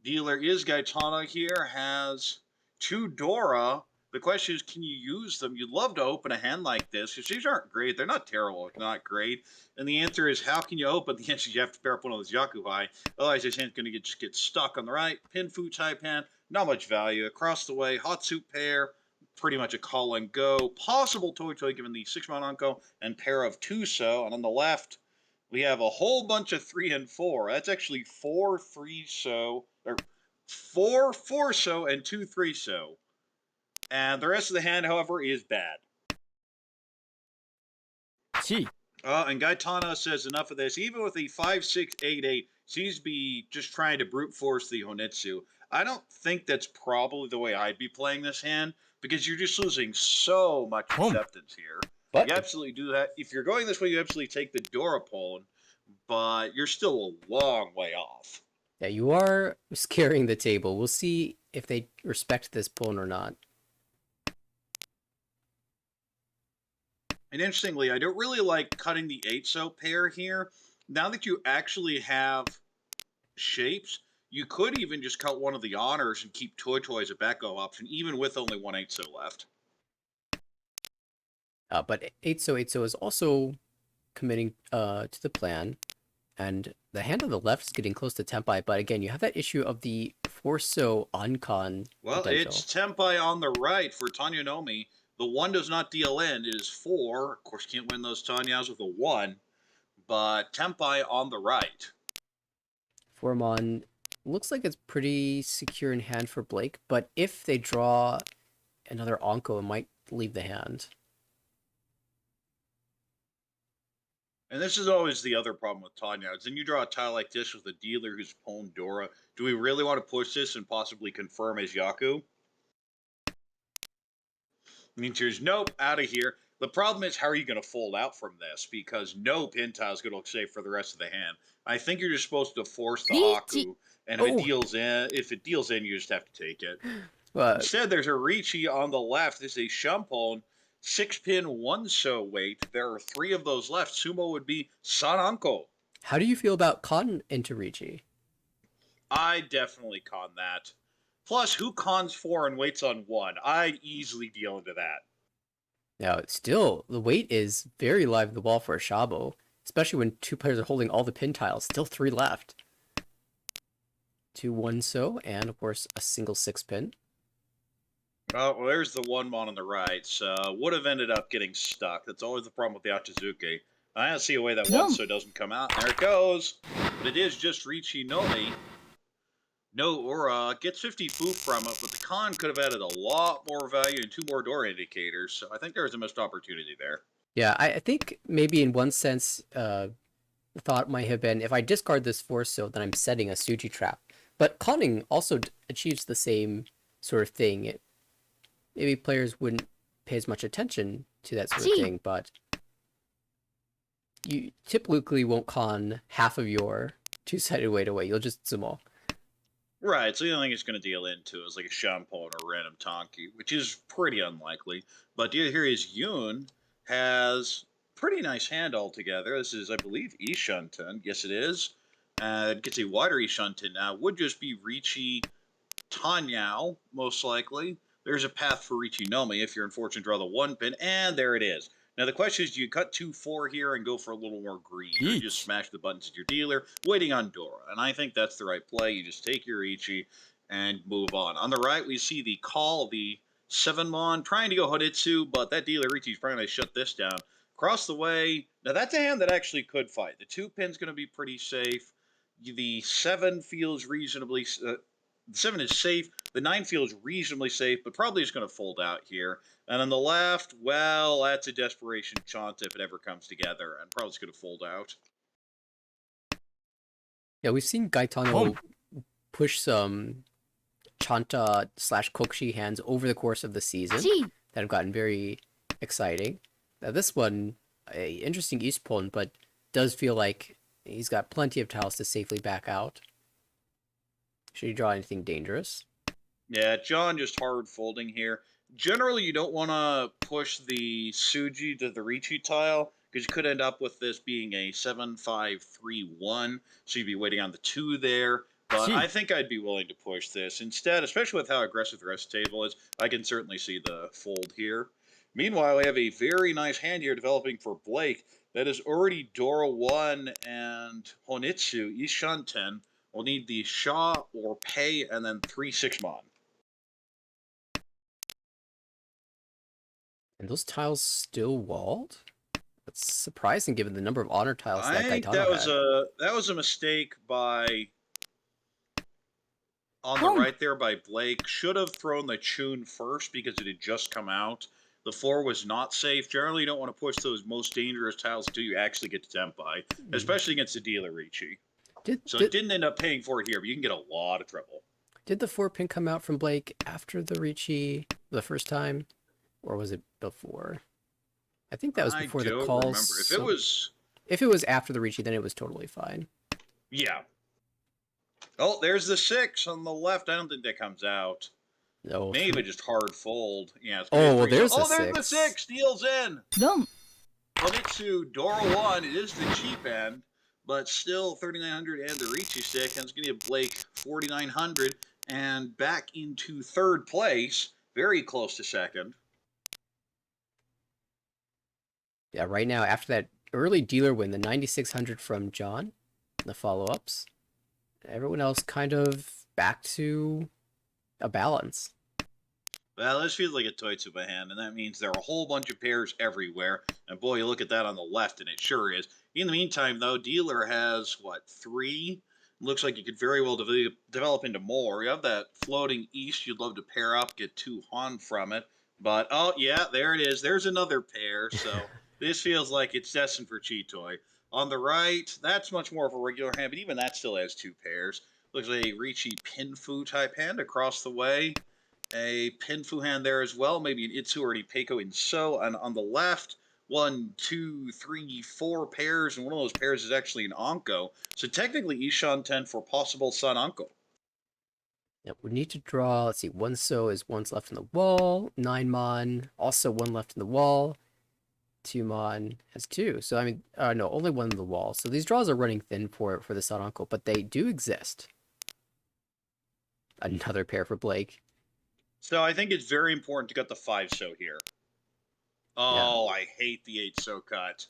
Speaker 2: Dealer is Gaetano here, has 2 Dora. The question is, can you use them? You'd love to open a hand like this, because these aren't great. They're not terrible, not great. And the answer is, how can you open? The answer is you have to pair up one of those Yakuhai. Otherwise, this hand's going to just get stuck on the right. Pinfu type hand, not much value. Across the way, hot soup pair, pretty much a call and go. Possible Toy Toy given the 6-mon Anko and pair of 2 so. And on the left, we have a whole bunch of 3 and 4. That's actually 4 3 so, or 4 4 so and 2 3 so. And the rest of the hand, however, is bad. And Gaetano says enough of this. Even with the 5 6 8 8, seems to be just trying to brute force the Honitsu. I don't think that's probably the way I'd be playing this hand, because you're just losing so much acceptance here.
Speaker 1: But
Speaker 2: you absolutely do that. If you're going this way, you absolutely take the Dorapone, but you're still a long way off.
Speaker 1: yeah, you are scaring the table. We'll see if they respect this pawn or not.
Speaker 2: And interestingly, I don't really like cutting the 8-so pair here. Now that you actually have shapes, you could even just cut one of the honors and keep Toy as a backup option, even with only one 8-so left.
Speaker 1: But 8-so is also committing to the plan, and the hand on the left is getting close to Tempai, but again, you have that issue of the 4-so on-con
Speaker 2: Well, it's
Speaker 1: potential.
Speaker 2: Tempai on the right for Tanya Nomi. The 1 does not deal in. It is 4. Of course, can't win those Tanyas with a 1, but Tempai on the right.
Speaker 1: Formon looks like it's pretty secure in hand for Blake, but if they draw another Onko, it might leave the hand.
Speaker 2: And this is always the other problem with Tanya. Is then you draw a tile like this with a dealer who's pwned Dora. Do we really want to push this and possibly confirm as Yaku? Means there's nope, out of here. The problem is, how are you going to fold out from this? Because no pin tile is going to look safe for the rest of the hand. I think you're just supposed to force the Haku, and if it deals in, you just have to take it. Instead, there's a Ricci on the left. This is a Shumpon, 6-pin, 1-so weight. There are 3 of those left. Sumo would be Sananko.
Speaker 1: How do you feel about Con into Ricci?
Speaker 2: I definitely con that. Plus, who cons 4 and waits on 1? I'd easily deal into that.
Speaker 1: Now, still, the weight is very live in the wall for a Shabo, especially when 2 players are holding all the pin tiles. Still 3 left. 2 1-so, and of course, a single 6-pin.
Speaker 2: Oh, well, there's the 1 mon on the right, so would have ended up getting stuck. That's always the problem with the Achizuki. I don't see a way that 1-so doesn't come out. There it goes. But it is just Ricci Nomi. No Aura gets 50 food from it, but the con could have added a lot more value and 2 more door indicators, so I think there was a missed opportunity there.
Speaker 1: Yeah, I think maybe in one sense, the thought might have been, if I discard this 4-so, then I'm setting a Suji trap. But conning also achieves the same sort of thing. Maybe players wouldn't pay as much attention to that sort of thing, but you typically won't con half of your 2-sided weight away. You'll just sumo.
Speaker 2: Right, so the only thing it's going to deal into is like a Shampoo or a random Tonki, which is pretty unlikely. But here is Yoon has pretty nice hand altogether. This is, I believe, Ishunten. Yes, it is. It gets a wider Ishunten now. Would just be Ricci Tanyao, most likely. There's a path for Ricci Nomi if you're unfortunate to draw the 1 pin, and there it is. Now, the question is, do you cut 2-4 here and go for a little more greed? Or you just smash the buttons at your dealer, waiting on Dora. And I think that's the right play. You just take your Ichi and move on. On the right, we see the call, the 7-mon, trying to go Hoditsu, but that dealer, Ichi's probably going to shut this down. Across the way, now that's a hand that actually could fight. The 2 pin's going to be pretty safe. The 7 feels reasonably... the 7 is safe. The 9 feels reasonably safe, but probably is going to fold out here. And on the left, well, that's a desperation chant if it ever comes together, and probably going to fold out.
Speaker 1: Yeah, we've seen Gaetano push some Chanta / Kokshi hands over the course of the season that have gotten very exciting. Now this one, a interesting East Pon, but does feel like he's got plenty of tiles to safely back out. Should he draw anything dangerous?
Speaker 2: Yeah, John just hard folding here. Generally, you don't want to push the Suji to the Ricci tile, because you could end up with this being a 7-5-3-1, so you'd be waiting on the 2 there. But I think I'd be willing to push this. Instead, especially with how aggressive the rest of the table is, I can certainly see the fold here. Meanwhile, we have a very nice hand here developing for Blake that is already Dora 1 and Honitsu, Ishunten. We'll need the Sha or Pei and then 3 6-mon.
Speaker 1: And those tiles still walled? That's surprising given the number of honor tiles that
Speaker 2: I think
Speaker 1: Gaetano
Speaker 2: that was a mistake by on the right there by Blake. Should have thrown the Chun first because it had just come out. The 4 was not safe. Generally, you don't want to push those most dangerous tiles until you actually get to Tempai, especially against the dealer Ricci. So it didn't end up paying for it here, but you can get a lot of trouble.
Speaker 1: Did the 4 pin come out from Blake after the Ricci the first time? Or was it before? I think that was before the calls.
Speaker 2: I don't remember.
Speaker 1: If it was after the Ricci, then it was totally fine.
Speaker 2: Yeah. Oh, there's the 6 on the left. I don't think that comes out.
Speaker 1: No.
Speaker 2: Maybe just hard fold. Yeah.
Speaker 1: Oh, well, there's
Speaker 2: the 6. Deals in.
Speaker 3: Dum.
Speaker 2: put it to Dora 1. It is the cheap end, but still 3,900 and the Ricci stick. And it's going to give Blake 4,900 and back into third place. Very close to second.
Speaker 1: Yeah, right now, after that early dealer win, the 9,600 from John, the follow-ups, everyone else kind of back to a balance.
Speaker 2: Well, this feels like a Toitsuba hand, and that means there are a whole bunch of pairs everywhere. And boy, you look at that on the left, and it sure is. In the meantime, though, dealer has, what, 3? Looks like you could very well develop into more. You have that floating east you'd love to pair up, get 2 Han from it. But, oh, yeah, there it is. There's another pair, so this feels like it's destined for Chitoy. On the right, that's much more of a regular hand, but even that still has 2 pairs. Looks like a Ricci Pinfu type hand across the way. A Pinfu hand there as well, maybe an Itsu or an Ipeco in So. And on the left, 1, 2, 3, 4 pairs, and one of those pairs is actually an Anko. So technically Ishan 10 for possible Sun Anko.
Speaker 1: Now, we need to draw, let's see, 1 So is 1's left in the wall, 9 Mon, also 1 left in the wall, 2 Mon has 2. So, I mean, no, only 1 in the wall. So these draws are running thin for the Sun Uncle, but they do exist. Another pair for Blake.
Speaker 2: So I think it's very important to get the 5 So here. Oh, yeah. I hate the 8 So cut.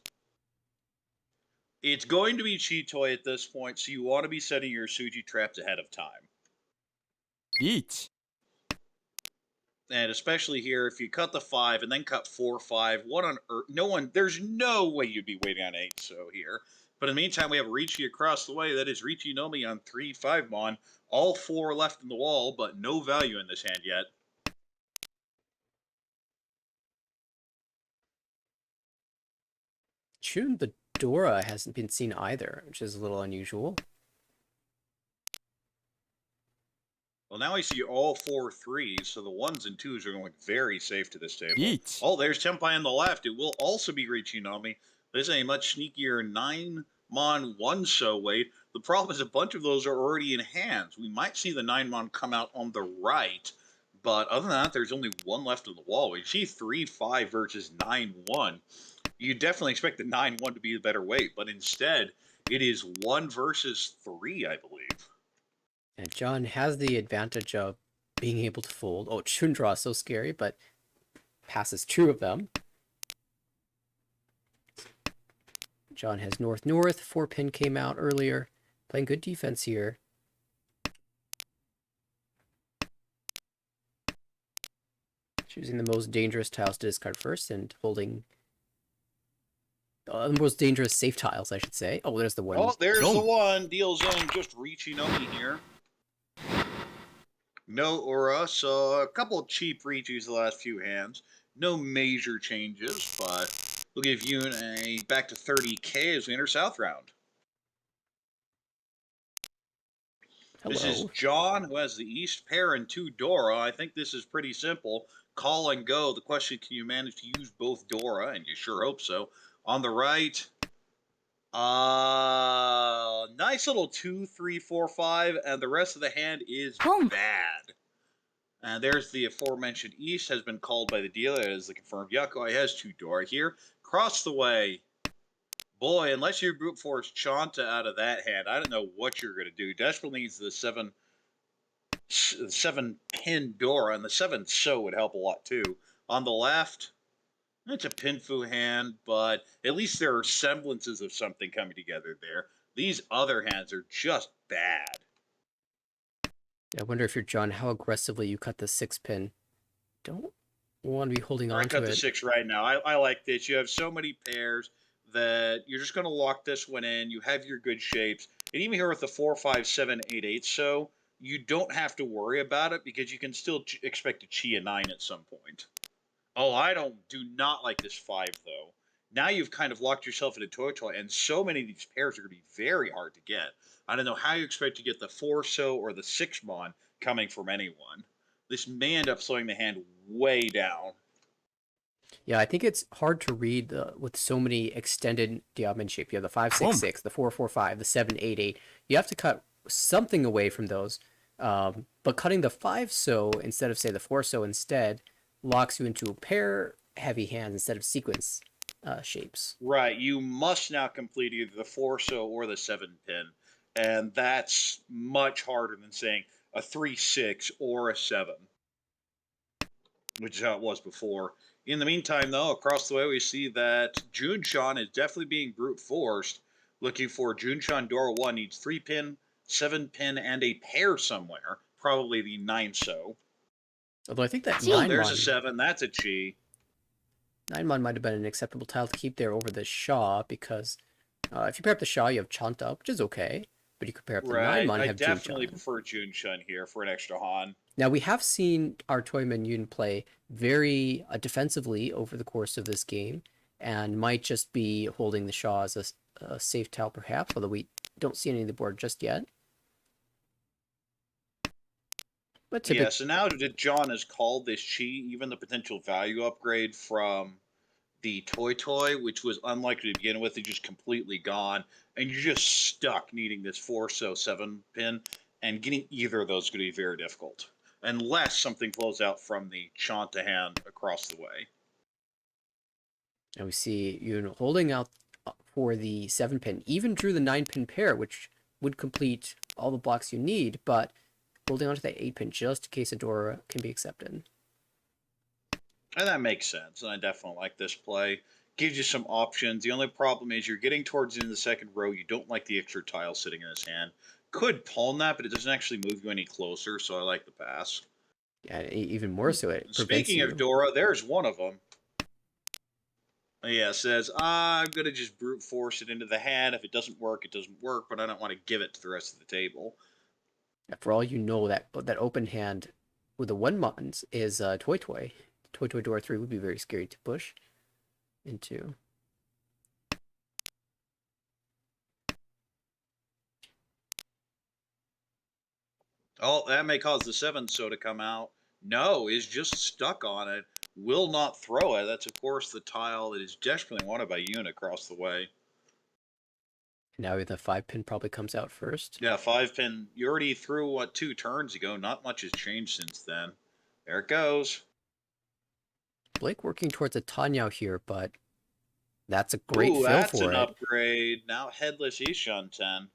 Speaker 2: It's going to be Chitoy at this point, so you want to be setting your Suji traps ahead of time.
Speaker 3: Each.
Speaker 2: And especially here, if you cut the 5 and then cut 4, 5, what on earth? There's no way you'd be waiting on 8 So here. But in the meantime, we have Ricci across the way. That is Ricci Nomi on 3, 5 Mon. All 4 left in the wall, but no value in this hand yet.
Speaker 1: Chun, the Dora hasn't been seen either, which is a little unusual.
Speaker 2: Well, now I see all 4 3s, so the 1s and 2s are going very safe to this table.
Speaker 3: Each.
Speaker 2: Oh, there's Tenpai on the left. It will also be Ricci Nomi. This is a much sneakier 9 Mon 1 So weight. The problem is a bunch of those are already in hands. We might see the 9 Mon come out on the right, but other than that, there's only 1 left on the wall. We see 3 5 versus 9 1. You definitely expect the 9 1 to be the better weight, but instead, it is 1 versus 3, I believe.
Speaker 1: And John has the advantage of being able to fold. Oh, Chundra is so scary, but passes 2 of them. John has north-north. 4 pin came out earlier. Playing good defense here. Choosing the most dangerous tiles to discard first and holding the most dangerous safe tiles, I should say. Oh, there's the one.
Speaker 2: Oh, there's the one. Deals in just Ricci Nomi here. No Aura, so a couple of cheap Richis the last few hands. No major changes, but we'll give you a back to 30K as we enter South round.
Speaker 1: Hello.
Speaker 2: This is John, who has the East pair and 2 Dora. I think this is pretty simple. Call and go. The question, can you manage to use both Dora? And you sure hope so. On the right, nice little 2, 3, 4, 5, and the rest of the hand is bad. And there's the aforementioned East, has been called by the dealer as the confirmed Yakoi. Has 2 Dora here. Cross the way. Boy, unless you brute force Chanta out of that hand, I don't know what you're going to do. Desperately needs the 7 pin Dora, and the 7 So would help a lot too. On the left, it's a Pinfu hand, but at least there are semblances of something coming together there. These other hands are just bad.
Speaker 1: I wonder if you're John, how aggressively you cut the 6 pin. Don't want to be holding on to it.
Speaker 2: I cut the 6 right now. I like this. You have so many pairs that you're just going to lock this one in. You have your good shapes. And even here with the 4, 5, 7, 8, 8 So, you don't have to worry about it because you can still expect a Chi a 9 at some point. Oh, I do not like this 5, though. Now you've kind of locked yourself into Toy, and so many of these pairs are going to be very hard to get. I don't know how you expect to get the 4 So or the 6 Mon coming from anyone. This may end up slowing the hand way down.
Speaker 1: Yeah, I think it's hard to read with so many extended diamond shape. You have the 5, 6, 6, the 4, 4, 5, the 7, 8, 8. You have to cut something away from those. But cutting the 5 So instead of, say, the 4 So instead locks you into a pair heavy hands instead of sequence shapes.
Speaker 2: Right. You must now complete either the 4-so or the 7-pin. And that's much harder than saying a 3-6 or a 7, which is how it was before. In the meantime, though, across the way, we see that Junshan is definitely being brute forced. Looking for Junshan Dora 1 needs 3-pin, 7-pin, and a pair somewhere. Probably the 9-so.
Speaker 1: Although I think that
Speaker 2: Oh,
Speaker 1: nine
Speaker 2: there's a
Speaker 1: mon
Speaker 2: 7. That's a chi.
Speaker 1: might have been an acceptable tile to keep there over the Shaw because if you pair up the Shaw, you have Chanta, which is okay. But you could pair up the nine
Speaker 2: Right.
Speaker 1: mon,
Speaker 2: I
Speaker 1: you have
Speaker 2: definitely
Speaker 1: Junchan.
Speaker 2: prefer Junshan here for an extra Han.
Speaker 1: Now we have seen our Toyman Yun play very defensively over the course of this game, and might just be holding the Shaw as a safe tile perhaps, although we don't see any of the board just yet. But
Speaker 2: Yeah,
Speaker 1: typically,
Speaker 2: so now that John has called this chi, even the potential value upgrade from the Toy, which was unlikely to begin with, is just completely gone. And you're just stuck needing this 4-so 7-pin, and getting either of those is going to be very difficult. Unless something flows out from the Chanta hand across the way.
Speaker 1: and we see Yun holding out for the 7-pin, even drew the 9-pin pair, which would complete all the blocks you need, but holding onto that 8-pin just in case a Dora can be accepted.
Speaker 2: And that makes sense, and I definitely like this play. Gives you some options. The only problem is you're getting towards the end of the second row. You don't like the extra tile sitting in his hand. Could pawn that, but it doesn't actually move you any closer, so I like the pass.
Speaker 1: Yeah, even more so, it prevents
Speaker 2: Speaking
Speaker 1: you.
Speaker 2: of Dora, there's one of them. Yeah, says, I'm going to just brute force it into the hand. If it doesn't work, it doesn't work, but I don't want to give it to the rest of the table.
Speaker 1: For all you know, that open hand with the 1-mons is Toy. Toy Dora 3 would be very scary to push into.
Speaker 2: Oh, that may cause the 7-so to come out. No, is just stuck on it. Will not throw it. That's, of course, the tile that is desperately wanted by Yoon across the way.
Speaker 1: Now the 5-pin probably comes out first.
Speaker 2: Yeah, 5-pin. You already threw, what, 2 turns ago. Not much has changed since then. There it goes.
Speaker 1: Blake working towards a Tanyao here, but that's a great
Speaker 2: Ooh,
Speaker 1: fill
Speaker 2: that's
Speaker 1: for
Speaker 2: an
Speaker 1: it.
Speaker 2: upgrade. Now headless Ishanten.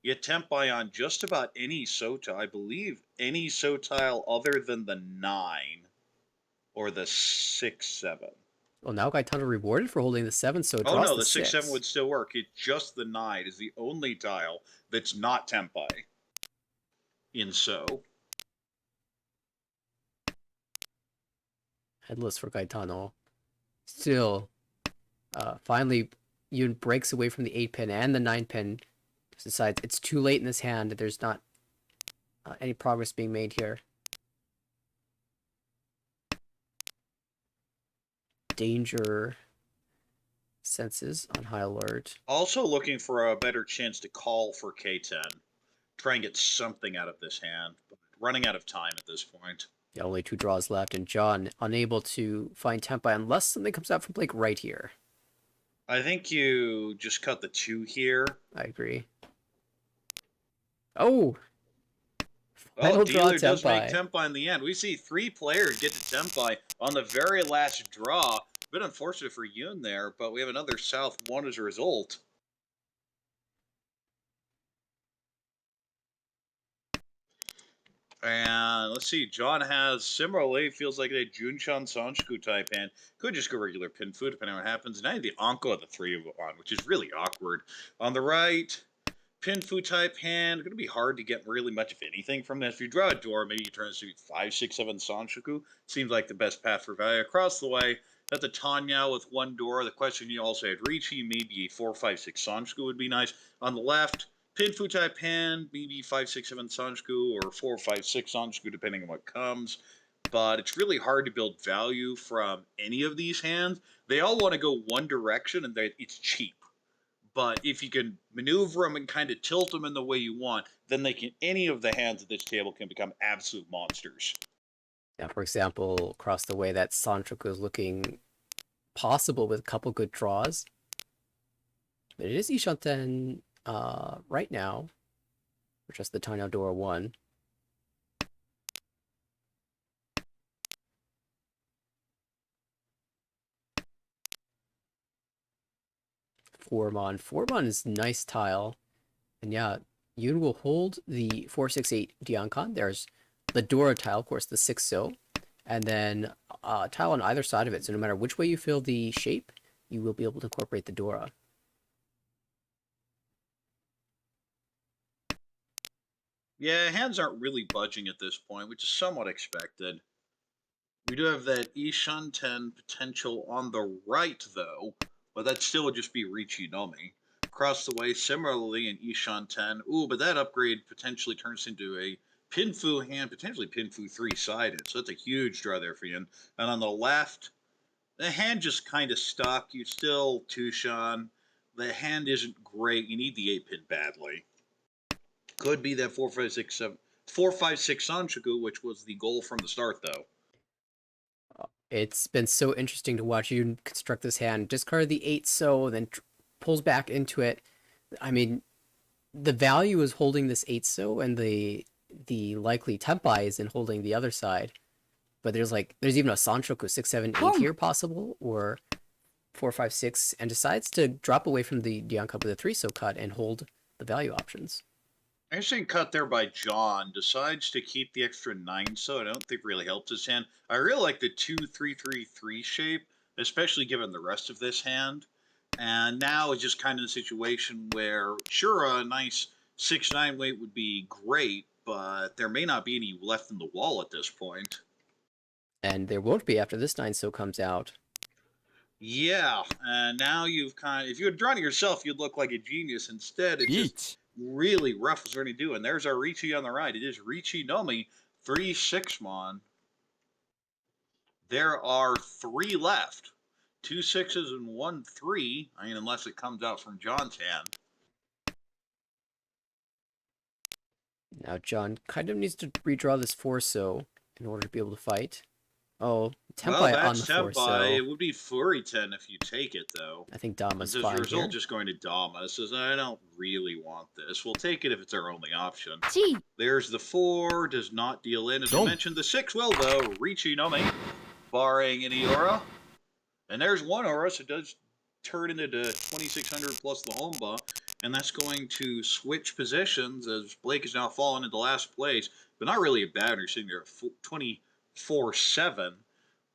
Speaker 2: You Tempai on just about any Sota. I believe any Sotile other than the 9 or the 6-7.
Speaker 1: Well, now Gaetano rewarded for holding the 7, so it
Speaker 2: Oh
Speaker 1: draws
Speaker 2: no,
Speaker 1: the
Speaker 2: the 6-7
Speaker 1: 6.
Speaker 2: would still work. It's just the 9 is the only tile that's not Tempai in So.
Speaker 1: Headless for Gaetano. Still, finally, Yoon breaks away from the 8-pin and the 9-pin. Decides it's too late in this hand. There's not any progress being made here. Danger senses on high alert.
Speaker 2: Also looking for a better chance to call for K10. Try and get something out of this hand, but running out of time at this point.
Speaker 1: Yeah, only 2 draws left, and John unable to find Tempai unless something comes out from Blake right here.
Speaker 2: I think you just cut the 2 here.
Speaker 1: I agree. Oh!
Speaker 2: Oh,
Speaker 1: Final draw
Speaker 2: dealer does make
Speaker 1: Tempai.
Speaker 2: Tempai in the end. We see 3 players get to Tempai on the very last draw. A bit unfortunate for Yoon there, but we have another South 1 as a result. And let's see, John has similarly, feels like a Junshan Sanshku type hand. Could just go regular pin food depending on what happens. Now the Anko of the 3 of 1, which is really awkward. On the right, Pinfu type hand. Going to be hard to get really much of anything from this. If you draw a door, maybe you turn it to 5, 6, 7 Sanshoku. Seems like the best path for value. Across the way, that's a Tanya with 1 door. The question you also had Ricci, maybe a 4, 5, 6 Sanshoku would be nice. On the left, Pinfu type hand, maybe 5, 6, 7 Sanshoku or 4, 5, 6 Sanshoku, depending on what comes. But it's really hard to build value from any of these hands. They all want to go one direction, and it's cheap. But if you can maneuver them and kind of tilt them in the way you want, then any of the hands at this table can become absolute monsters.
Speaker 1: Now, for example, across the way, that Sanchoku is looking possible with a couple good draws. But it is Ishanten right now, for just the Tanya Dora 1. 4 mon. 4 mon is nice tile. And yeah, Yoon will hold the 468 Diancon. There's the Dora tile, of course, the 6-so, and then tile on either side of it. So no matter which way you fill the shape, you will be able to incorporate the Dora.
Speaker 2: Yeah, hands aren't really budging at this point, which is somewhat expected. We do have that Ishan 10 potential on the right, though, but that still would just be Richinomi. Across the way, similarly in Ishan 10. Ooh, but that upgrade potentially turns into a Pinfu hand, potentially Pinfu 3-sided. So that's a huge draw there for you. And on the left, the hand just kind of stuck. You still Tushan. The hand isn't great. You need the 8-pin badly. Could be that 4-5-6 Sanchoku, which was the goal from the start, though.
Speaker 1: It's been so interesting to watch you construct this hand. Discard the 8-so, then pulls back into it. I mean, the value is holding this 8-so, and the likely tempai is in holding the other side. But there's even a Sanchoku 6-7-8 here possible, or 4-5-6, and decides to drop away from the Dianka with a 3-so cut and hold the value options.
Speaker 2: Interesting cut there by John. Decides to keep the extra 9-so. I don't think really helps his hand. I really like the 2-3-3-3 shape, especially given the rest of this hand. And now it's just kind of a situation where, sure, a nice 6-9 weight would be great, but there may not be any left in the wall at this point.
Speaker 1: And there won't be after this 9-so comes out.
Speaker 2: Yeah, and now you've if you had drawn it yourself, you'd look like a genius. Instead, it's just really rough as we're going to do. And there's our Richi on the right. It is Richinomi 3-6mon. There are 3 left. 2 6s and 1 3. I mean, unless it comes out from John's hand.
Speaker 1: Now John kind of needs to redraw this 4-so in order to be able to fight. Oh, Tempai on the 4-so.
Speaker 2: It would be Fury 10 if you take it, though.
Speaker 1: I think Dama's
Speaker 2: As
Speaker 1: fine
Speaker 2: a result,
Speaker 1: here.
Speaker 2: just going to Dama. Says, I don't really want this. We'll take it if it's our only option.
Speaker 4: Gee.
Speaker 2: There's the 4. Does not deal in. As I mentioned, the 6 will, though. Richinomi. Barring any aura. And there's 1 aura, so it does turn into the 2600 plus the Homba. And that's going to switch positions as Blake has now fallen into last place. But not really a bad when you're sitting there at 24-7.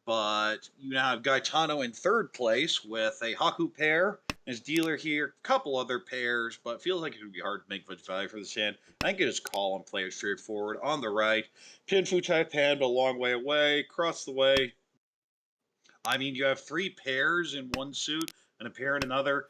Speaker 2: But you now have Gaetano in 3rd place with a Haku pair. His dealer here, a couple other pairs, but feels like it would be hard to make much value for this hand. I think it is call and play it straightforward. On the right, Pinfu type hand, but a long way away. Across the way, I mean, you have 3 pairs in one suit and a pair in another.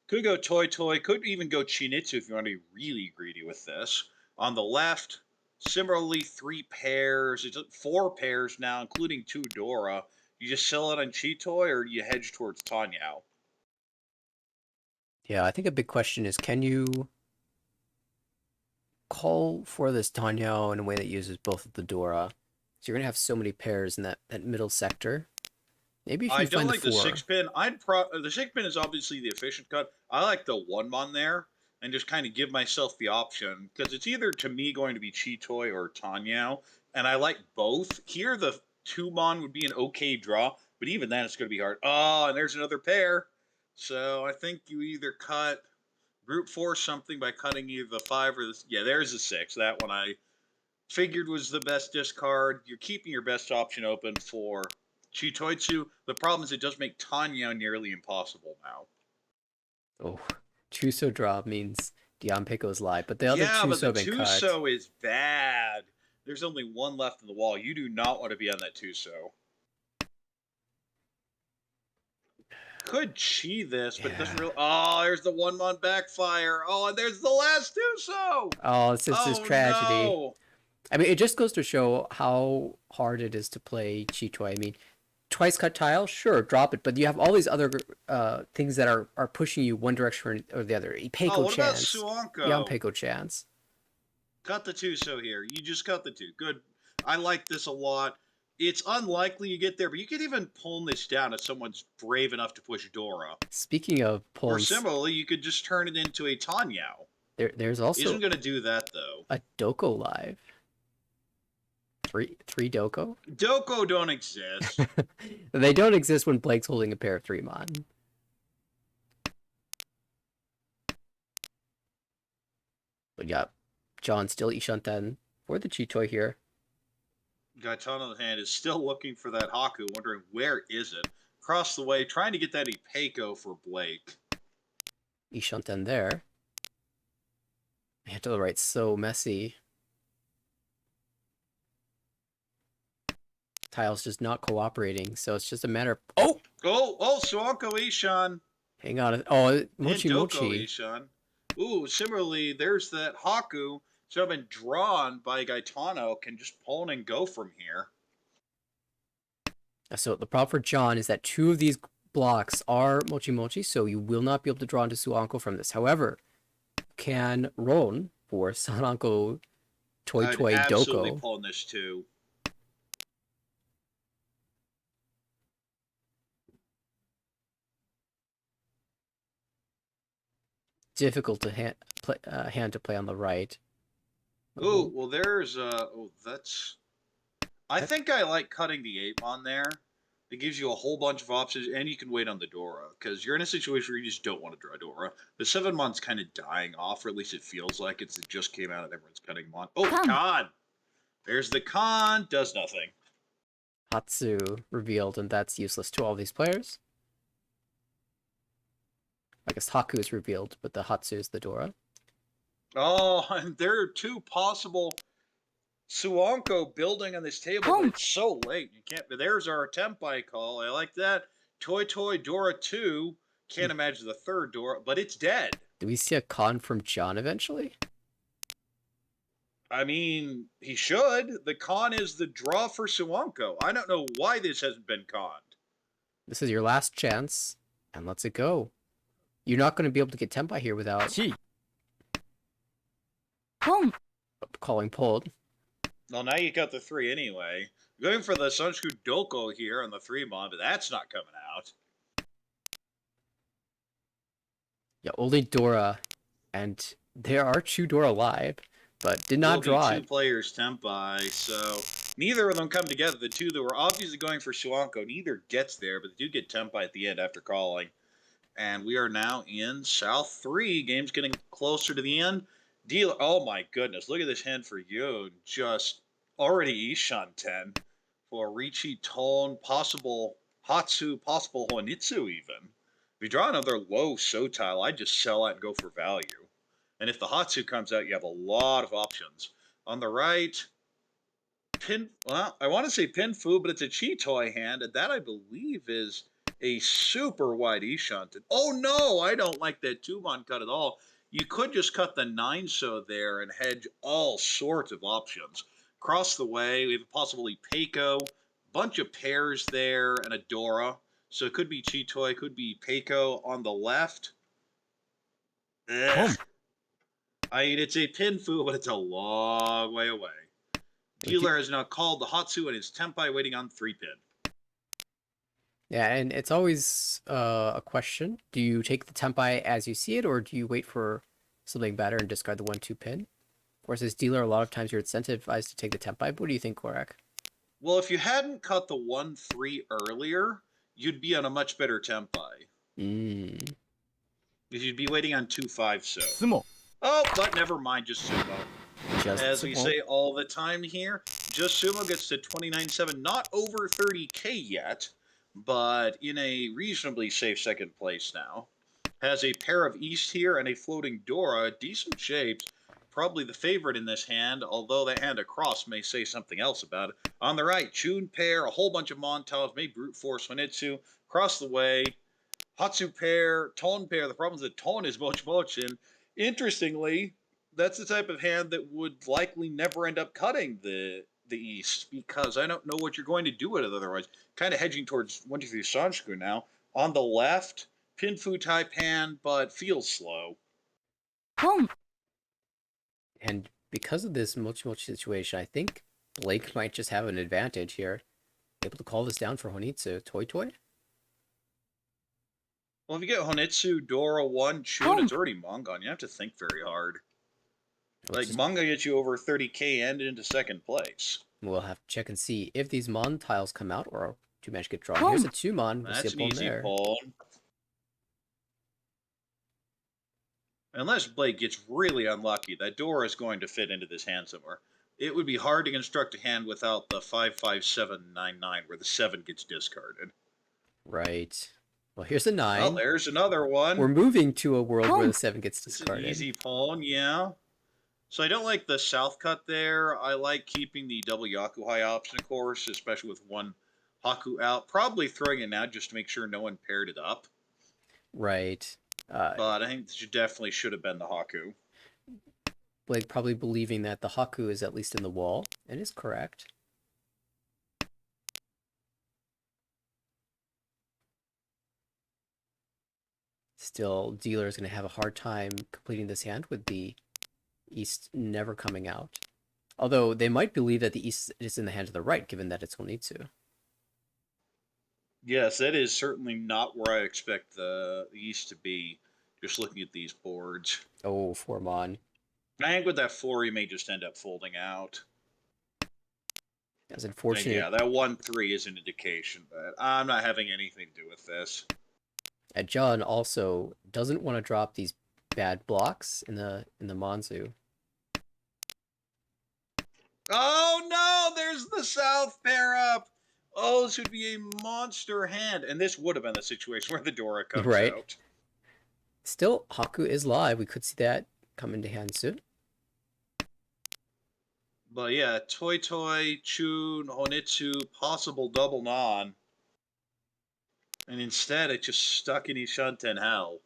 Speaker 2: Could go Toy, could even go Chinitsu if you want to be really greedy with this. On the left, similarly, 3 pairs. It's 4 pairs now, including 2 Dora. You just sell it on Chitoy, or you hedge towards Tanyao?
Speaker 1: Yeah, I think a big question is, can you call for this Tanyao in a way that uses both of the Dora? So you're going to have so many pairs in that middle sector. Maybe if you
Speaker 2: I
Speaker 1: find
Speaker 2: don't like
Speaker 1: the 4.
Speaker 2: the 6-pin. The 6-pin is obviously the efficient cut. I like the 1-mon there and just kind of give myself the option because it's either to me going to be Chitoy or Tanyao, and I like both. Here, the 2-mon would be an okay draw, but even then it's going to be hard. Oh, and there's another pair. So I think you either cut brute force something by cutting either the 5 or the... Yeah, there's the 6. That one I figured was the best discard. You're keeping your best option open for Chitoitsu. The problem is it does make Tanya nearly impossible now.
Speaker 1: Oh, Chuso draw means Dianpeiko's live, but the other
Speaker 2: yeah,
Speaker 1: Chuso
Speaker 2: but the
Speaker 1: been cut.
Speaker 2: Tuso is bad. There's only 1 left in the wall. You do not want to be on that Tuso. Could chi this, but it doesn't really... Oh, there's the 1-mon backfire. Oh, and there's the last Tuso!
Speaker 1: Oh, it's just tragedy.
Speaker 2: No.
Speaker 1: I mean, it just goes to show how hard it is to play Chitoy. I mean, twice cut tile, sure, drop it, but you have all these other things that are pushing you one direction or the other. Ipeiko chance, Yanpeiko chance.
Speaker 2: Cut the Tuso here. You just cut the 2. Good. I like this a lot. It's unlikely you get there, but you could even pull this down if someone's brave enough to push Dora.
Speaker 1: Speaking of pulls...
Speaker 2: Or similarly, you could just turn it into a Tanyao.
Speaker 1: There's also...
Speaker 2: Isn't going to do that, though.
Speaker 1: A Doko live. Three Doko?
Speaker 2: Doko don't exist.
Speaker 1: They don't exist when Blake's holding a pair of 3-mon. But yeah, John still Ishanten for the Chitoy here.
Speaker 2: Gaetano's hand is still looking for that Haku, wondering where is it. Across the way, trying to get that Ipeiko for Blake.
Speaker 1: Ishanten there. Hand to the right, so messy. Tiles just not cooperating, so it's just a matter of... Oh!
Speaker 2: Suanko Ishan.
Speaker 1: Hang on. Oh, Mochi
Speaker 2: And Doko
Speaker 1: Mochi.
Speaker 2: Ishan. Ooh, similarly, there's that Haku. So I've been drawn by Gaetano, can just pull in and go from here.
Speaker 1: So the problem for John is that 2 of these blocks are Mochi Mochi, so you will not be able to draw into Suanko from this. However, can Ron for Sananko Toy
Speaker 2: I'd
Speaker 1: Toy
Speaker 2: absolutely
Speaker 1: Doko.
Speaker 2: pull in this too.
Speaker 1: Difficult to hand to play on the right.
Speaker 2: Ooh, well, there's that's. I think I like cutting the ape on there. It gives you a whole bunch of options, and you can wait on the Dora because you're in a situation where you just don't want to draw Dora. The 7-month's kind of dying off, or at least it feels like it just came out and everyone's cutting them on. Oh, Khan! There's the Khan. Does nothing.
Speaker 1: Hatsu revealed, and that's useless to all these players. I guess Haku is revealed, but the Hatsu is the Dora.
Speaker 2: Oh, and there are 2 possible Suanko building on this table, but it's so late. You can't. There's our Tempai call. I like that. Toy Toy Dora 2. Can't imagine the 3rd Dora, but it's dead.
Speaker 1: Do we see a con from John eventually?
Speaker 2: I mean, he should. The con is the draw for Suanko. I don't know why this hasn't been conned.
Speaker 1: This is your last chance, and let's it go. You're not going to be able to get Tempai here without calling pulled.
Speaker 2: Well, now you got the 3 anyway. Going for the Sunshu Doko here on the 3-mon, but that's not coming out.
Speaker 1: Yeah, only Dora, and there are 2 Dora live, but did not draw it.
Speaker 2: 2 players Tempai, so neither of them come together. The 2 that were obviously going for Suanko, neither gets there, but they do get Tempai at the end after calling. And we are now in South 3. Game's getting closer to the end. Dealer, oh my goodness, look at this hand for you. Just already Ishan 10 for Richi, Tone, possible Hatsu, possible Honitsu even. If you draw another low Sotile, I'd just sell out and go for value. And if the Hatsu comes out, you have a lot of options. On the right, I want to say Pinfu, but it's a Chitoy hand, and that I believe is a super wide Ishanten. Oh no, I don't like that 2-mon cut at all. You could just cut the 9-so there and hedge all sorts of options. Across the way, we have possibly Peiko, bunch of pairs there, and a Dora. So it could be Chitoy, could be Peiko on the left. Ugh. I mean, it's a Pinfu, but it's a long way away. Dealer has now called the Hatsu and his Tempai waiting on 3-pin.
Speaker 1: Yeah, and it's always a question. Do you take the Tempai as you see it, or do you wait for something better and discard the 1-2 pin? Of course, as dealer, a lot of times you're incentivized to take the Tempai. What do you think, Korak?
Speaker 2: Well, if you hadn't cut the 1-3 earlier, you'd be on a much better Tempai.
Speaker 1: Because
Speaker 2: you'd be waiting on 2-5 so. Sumo. Oh, but never mind, just Sumo. As we say all the time here, just Sumo gets to 29.7, not over 30k yet, but in a reasonably safe 2nd place now. Has a pair of East here and a floating Dora, decent shapes. Probably the favorite in this hand, although that hand across may say something else about it. On the right, Chun pair, a whole bunch of Montaus, may brute force Honitsu. Across the way, Hatsu pair, Tone pair. The problem is that Tone is Moch Moch, and interestingly, that's the type of hand that would likely never end up cutting the East, because I don't know what you're going to do with it otherwise. Kind of hedging towards 1-2-3 Sanshku now. On the left, Pinfu type hand, but feels slow.
Speaker 1: And because of this Mochi Mochi situation, I think Blake might just have an advantage here. Able to call this down for Honitsu. Toy Toy?
Speaker 2: Well, if you get Honitsu, Dora, 1, Chun, it's already Mangan. You have to think very hard. Like, Mangan gets you over 30k and into 2nd place.
Speaker 1: We'll have to check and see if these Mon tiles come out or do manage to get drawn. Here's a 2-mon.
Speaker 2: That's an easy pull. Unless Blake gets really unlucky, that door is going to fit into this hand somewhere. It would be hard to construct a hand without the 55799, where the 7 gets discarded.
Speaker 1: Right. Well, here's a
Speaker 2: Well,
Speaker 1: 9.
Speaker 2: there's another
Speaker 1: We're
Speaker 2: one.
Speaker 1: moving to a world where the
Speaker 3: Pong.
Speaker 1: 7 gets
Speaker 2: It's an
Speaker 1: discarded.
Speaker 2: easy pawn, yeah. So I don't like the south cut there. I like keeping the double Yakuhai option, of course, especially with one Haku out. Probably throwing it now just to make sure no one paired it up.
Speaker 1: Right.
Speaker 2: But I think you definitely should have been the Haku.
Speaker 1: Blake probably believing that the Haku is at least in the wall, and is correct. Still, dealer is going to have a hard time completing this hand with the East never coming out. Although they might believe that the East is in the hand of the right, given that it's will need to.
Speaker 2: Yes, that is certainly not where I expect the East to be, just looking at these boards.
Speaker 1: Oh, 4 Mon.
Speaker 2: I think with that 4, he may just end up folding out.
Speaker 1: That's
Speaker 2: And
Speaker 1: unfortunate.
Speaker 2: yeah, that 1-3 is an indication, but I'm not having anything to do with this.
Speaker 1: John also doesn't want to drop these bad blocks in the Monzu.
Speaker 2: Oh no, there's the South pair up. Oh, this would be a monster hand. And this would have been the situation where the Dora comes
Speaker 1: Right.
Speaker 2: out.
Speaker 1: Still, Haku is live. We could see that come into hand soon.
Speaker 2: But yeah, Toy Toy, Chun, Honitsu, possible double non. And instead, it just stuck in Ishanten hell.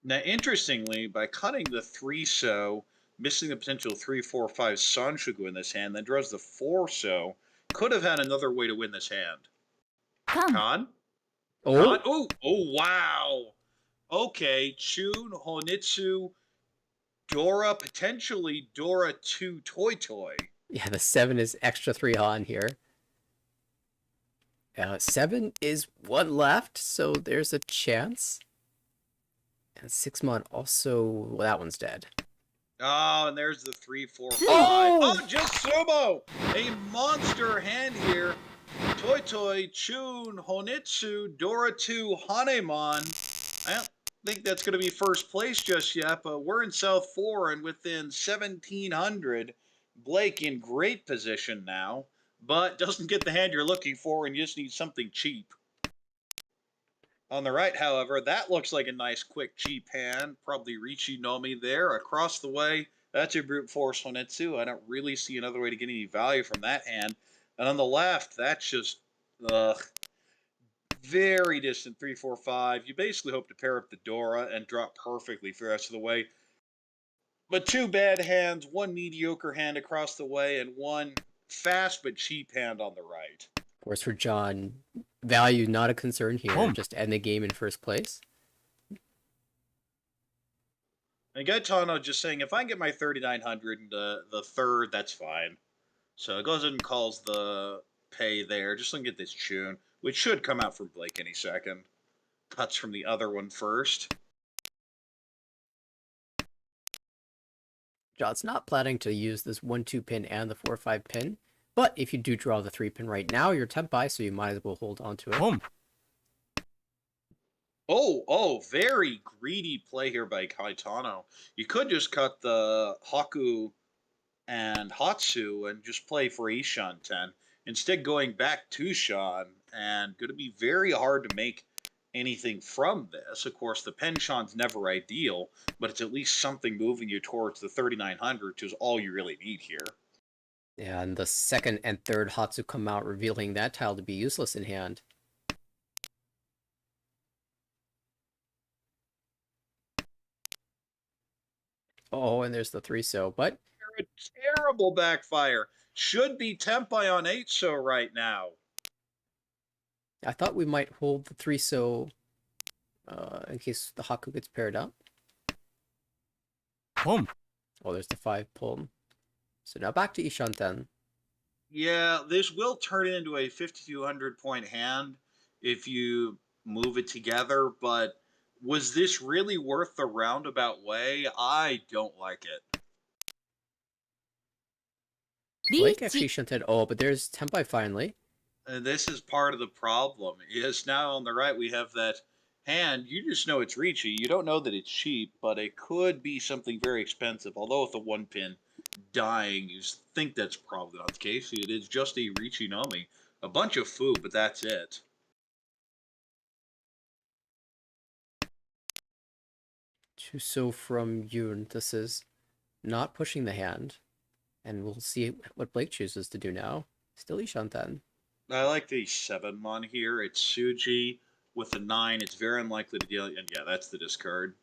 Speaker 2: Now, interestingly, by cutting the 3-so, missing the potential 3-4-5 Sanshugu in this hand, then draws the 4-so, could have had another way to win this hand.
Speaker 3: Come.
Speaker 2: Con?
Speaker 1: Oh,
Speaker 2: Oh, wow. Okay, Chun, Honitsu, Dora, potentially Dora 2 Toy Toy.
Speaker 1: yeah, the 7 is extra 3 on here. 7 is 1 left, so there's a chance. And 6 Mon also, well, that one's dead.
Speaker 2: Oh, and there's the 3-4-5.
Speaker 1: Oh!
Speaker 2: Oh, just Sumo! A monster hand here. Toy Toy, Chun, Honitsu, Dora 2, Hanemon. I don't think that's going to be first place just yet, but we're in South 4 and within 1,700. Blake in great position now, but doesn't get the hand you're looking for and you just need something cheap. On the right, however, that looks like a nice, quick, cheap hand. Probably Richi Nomi there. Across the way, that's your Brute Force Honitsu. I don't really see another way to get any value from that hand. And on the left, that's just, very distant 3-4-5. You basically hope to pair up the Dora and drop perfectly for the rest of the way. But 2 bad hands, 1 mediocre hand across the way, and 1 fast but cheap hand on the right.
Speaker 1: Of course, for John, value not a concern here.
Speaker 3: Boom.
Speaker 1: Just end the game in first place.
Speaker 2: And Gaetano just saying, if I can get my 3,900 into the third, that's fine. So it goes ahead and calls the pay there. Just looking at this tune, which should come out from Blake any second. Cuts from the other one first.
Speaker 1: John's not planning to use this 1-2 pin and the 4-5 pin. But if you do draw the 3 pin right now, you're tempai, so you might as well hold on to it.
Speaker 3: Home.
Speaker 2: Oh, very greedy play here by Kaitano. You could just cut the Haku and Hatsu and just play for Ishan 10. Instead, going back to Shan, and going to be very hard to make anything from this. Of course, the Penshan's never ideal, but it's at least something moving you towards the 3,900, which is all you really need here.
Speaker 1: Yeah, and the second and third Hatsu come out, revealing that tile to be useless in hand. Oh, and there's the 3-so, but
Speaker 2: A terrible backfire. Should be Tempai on 8-so right now.
Speaker 1: I thought we might hold the 3-so in case the Haku gets paired up.
Speaker 3: Home.
Speaker 1: Oh, there's the 5 pull. So now back to Ishanten.
Speaker 2: Yeah, this will turn into a 5,200 point hand if you move it together, but was this really worth the roundabout way? I don't like it.
Speaker 1: Blake actually
Speaker 3: Reach.
Speaker 1: shunted. Oh, but there's Tempai finally.
Speaker 2: And this is part of the problem. Is now on the right we have that hand. You just know it's Ricci. You don't know that it's cheap, but it could be something very expensive. Although with the one pin dying, you think that's probably not the case. It is just a Ricci Nami. A bunch of food, but that's it.
Speaker 1: So from Yoon, this is not pushing the hand, and we'll see what Blake chooses to do now. Still Ishan then.
Speaker 2: I like the 7 mon here. It's Suji with a 9. It's very unlikely to deal. And yeah, that's the discard.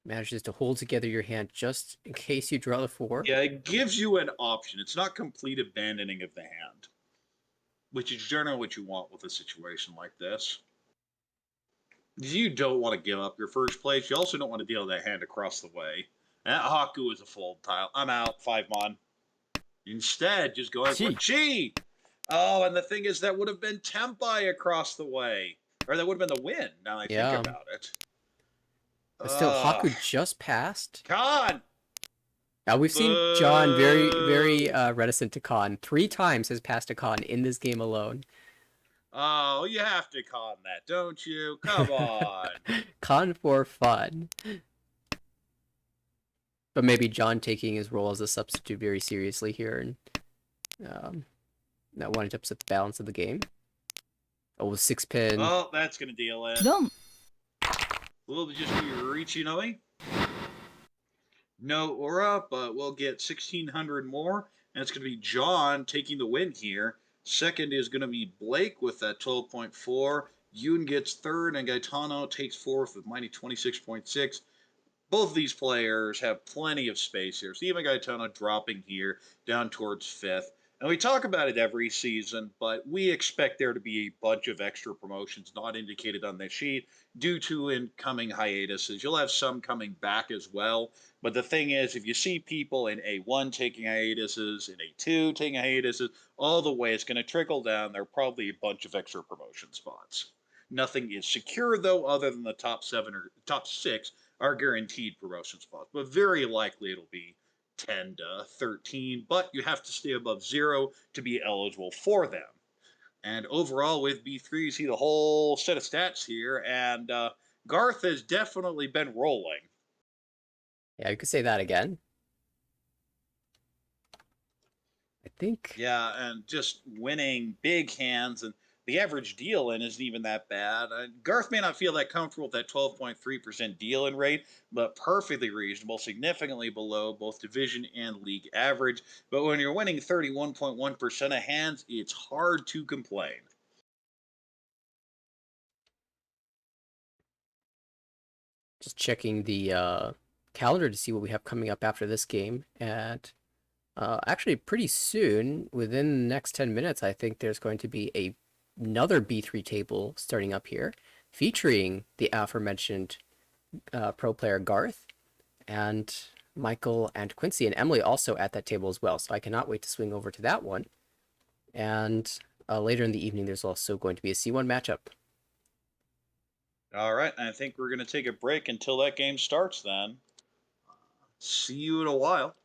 Speaker 1: Manages to hold together your hand just in case you draw the 4.
Speaker 2: Yeah, it gives you an option. It's not complete abandoning of the hand, which is generally what you want with a situation like this. You don't want to give up your first place. You also don't want to deal that hand across the way. That Haku is a fold tile. I'm out. 5 mon. Instead, just going for Chi. Oh, and the thing is, that would have been Tempai across the way. Or that would have been the win, now that I think about it.
Speaker 1: But still, Haku just passed.
Speaker 2: Khan!
Speaker 1: Now we've seen John very reticent to Khan. 3 times has passed a Khan in this game alone.
Speaker 2: Oh, you have to con that, don't you? Come on.
Speaker 1: Khan for fun. But maybe John taking his role as a substitute very seriously here and not wanting to upset the balance of the game. Oh, 6 pin.
Speaker 2: Oh, that's going to deal in.
Speaker 3: Done.
Speaker 2: Will it just be Ricci Noe? No aura, but we'll get 1,600 more. And it's going to be John taking the win here. Second is going to be Blake with that 12.4. Yoon gets third, and Gaetano takes fourth with mighty 26.6. Both of these players have plenty of space here. So even Gaetano dropping here down towards fifth. And we talk about it every season, but we expect there to be a bunch of extra promotions not indicated on this sheet due to incoming hiatuses. You'll have some coming back as well. But the thing is, if you see people in A1 taking hiatuses, in A2 taking hiatuses, all the way it's going to trickle down. There are probably a bunch of extra promotion spots. Nothing is secure, though, other than the top 7 or top 6 are guaranteed promotion spots, but very likely it'll be 10 to 13, but you have to stay above 0 to be eligible for them. And overall, with B3, you see the whole set of stats here, and Garth has definitely been rolling.
Speaker 1: Yeah, you could say that again. I think.
Speaker 2: Yeah, and just winning big hands, and the average deal in isn't even that bad. Garth may not feel that comfortable with that 12.3% deal in rate, but perfectly reasonable, significantly below both division and league average. But when you're winning 31.1% of hands, it's hard to complain.
Speaker 1: Just checking the calendar to see what we have coming up after this game. And actually, pretty soon, within the next 10 minutes, I think there's going to be another B3 table starting up here, featuring the aforementioned pro player Garth, and Michael and Quincy and Emily also at that table as well. So I cannot wait to swing over to that one. And later in the evening, there's also going to be a C1 matchup.
Speaker 2: All right, I think we're going to take a break until that game starts then. See you in a while.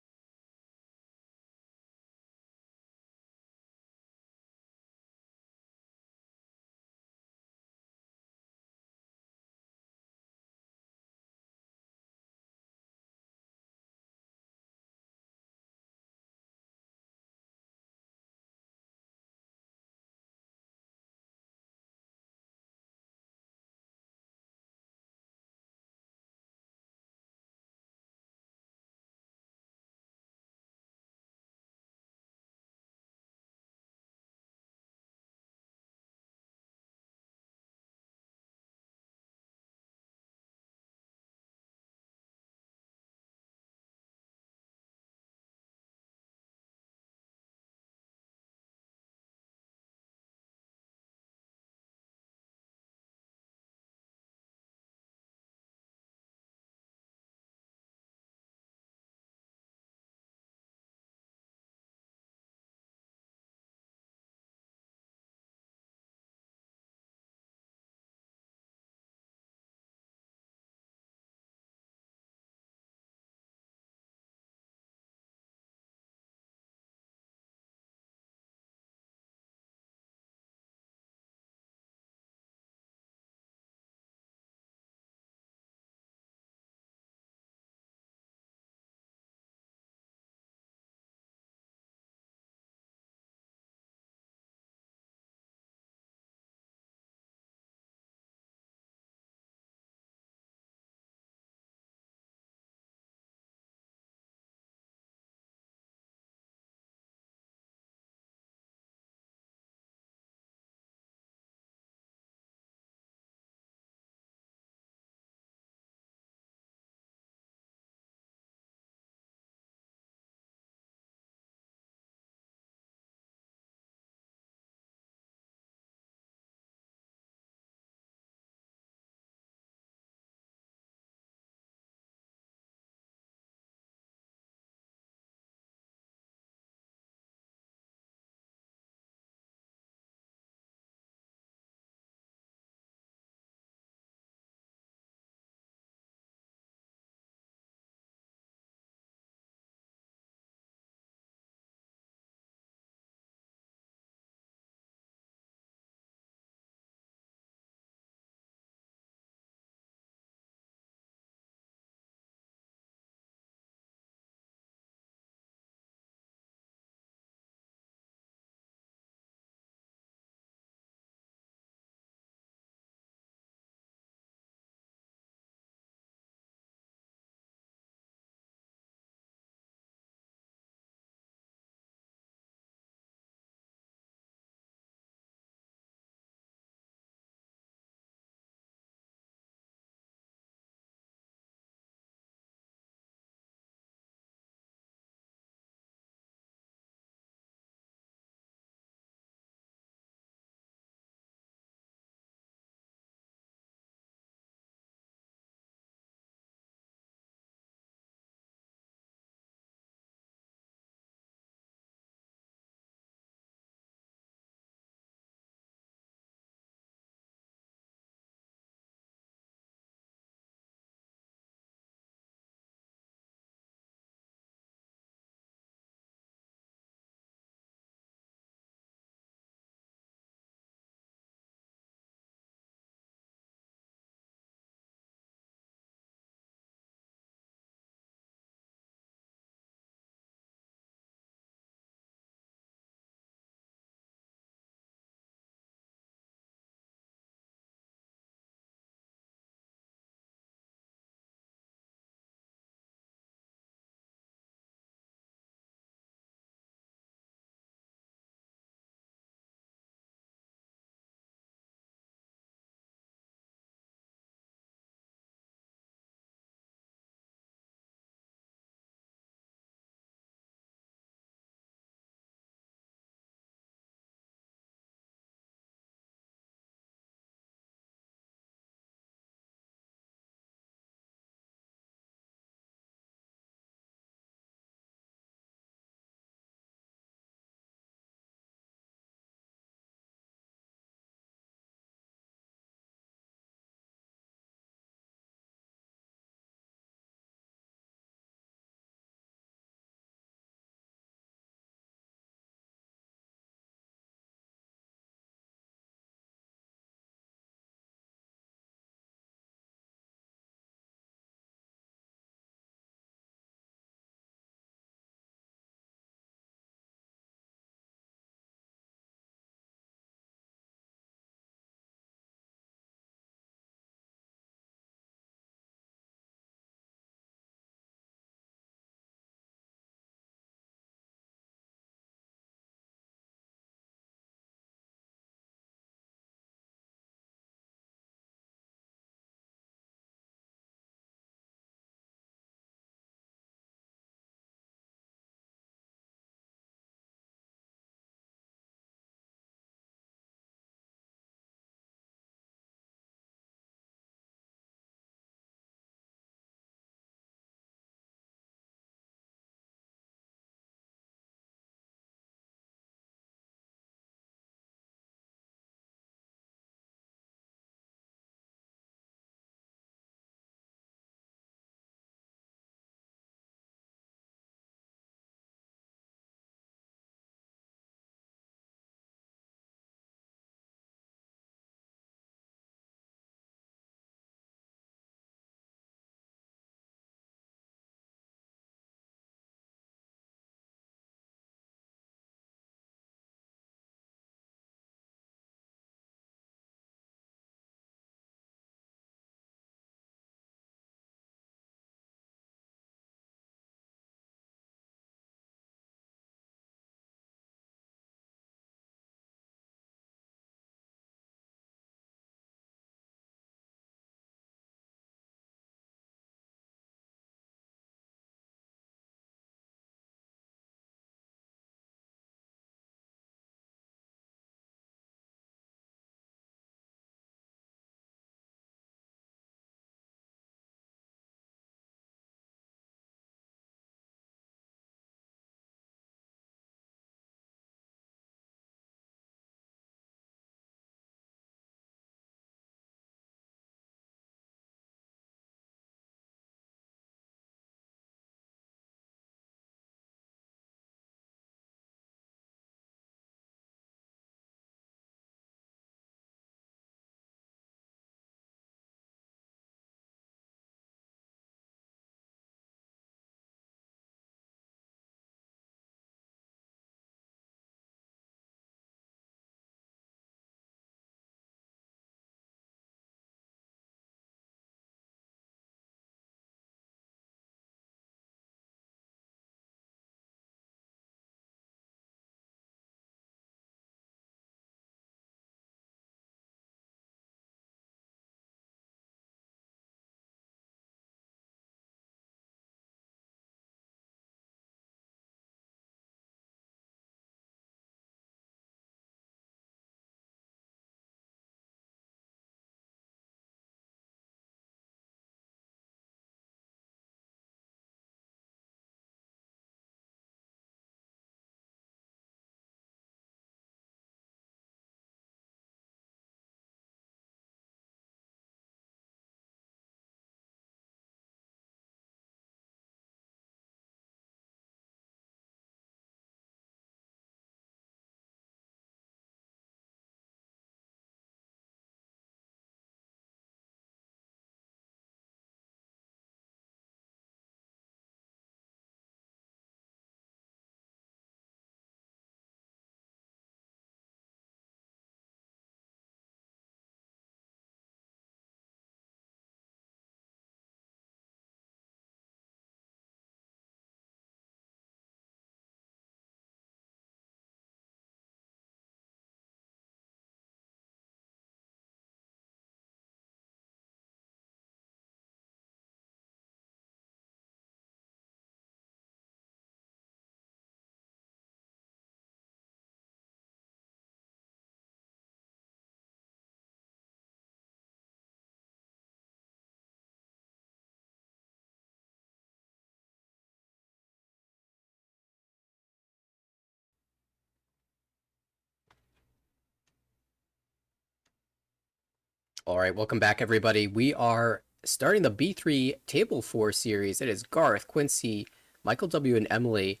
Speaker 1: All right, welcome back, everybody. We are starting the B3 Table 4 series. It is Garth, Quincy, Michael W., and Emily.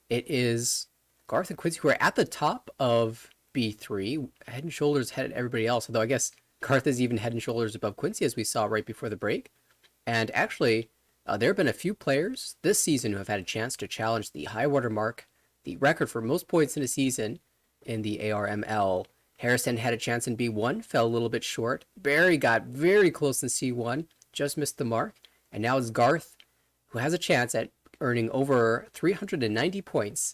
Speaker 1: It is Garth and Quincy who are at the top of B3, head and shoulders ahead of everybody else. Although I guess Garth is even head and shoulders above Quincy, as we saw right before the break. And actually, there have been a few players this season who have had a chance to challenge the high water mark, the record for most points in a season in the ARML. Harrison had a chance in B1, fell a little bit short. Barry got very close in C1, just missed the mark. And now it's Garth, who has a chance at earning over 390 points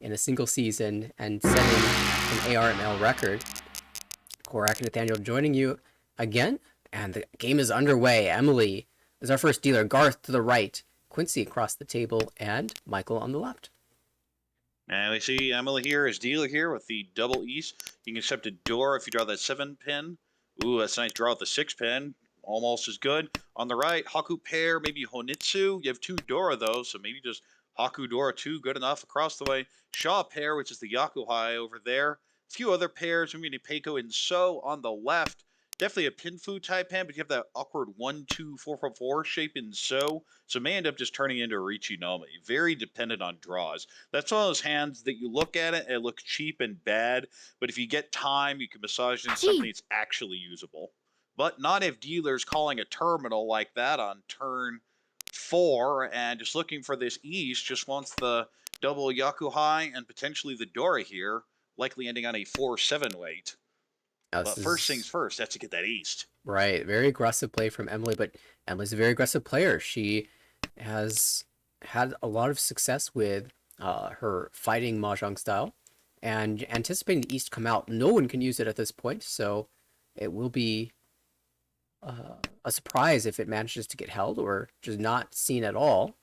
Speaker 1: in a single season and setting an ARML record. Korak and Nathaniel joining you again, and the game is underway. Emily is our first dealer, Garth to the right, Quincy across the table, and Michael on the left.
Speaker 2: And we see Emily here as dealer here with the double East. You can accept a door if you draw that 7-pin. Ooh, that's a nice draw with the 6-pin. Almost as good. On the right, Haku pair, maybe Honitsu. You have 2 Dora, though, so maybe just Haku Dora 2, good enough. Across the way, Shaw pair, which is the Yakuhai over there. A few other pairs, maybe Peiko and So on the left. Definitely a Pinfu type hand, but you have that awkward 1-2-4-4-4 shape in So may end up just turning into a Richinomi. Very dependent on draws. That's one of those hands that you look at it and it looks cheap and bad, but if you get time, you can massage it into something that's actually usable. But not if dealers calling a terminal like that on turn 4 and just looking for this East, just wants the double Yakuhai and potentially the Dora here, likely ending on a 4-7 weight. But first things first, that's to get that East.
Speaker 1: Right, very aggressive play from Emily, but Emily's a very aggressive player. She has had a lot of success with her fighting mahjong style, and anticipating the East come out. No one can use it at this point, so it will be a surprise if it manages to get held or just not seen at all.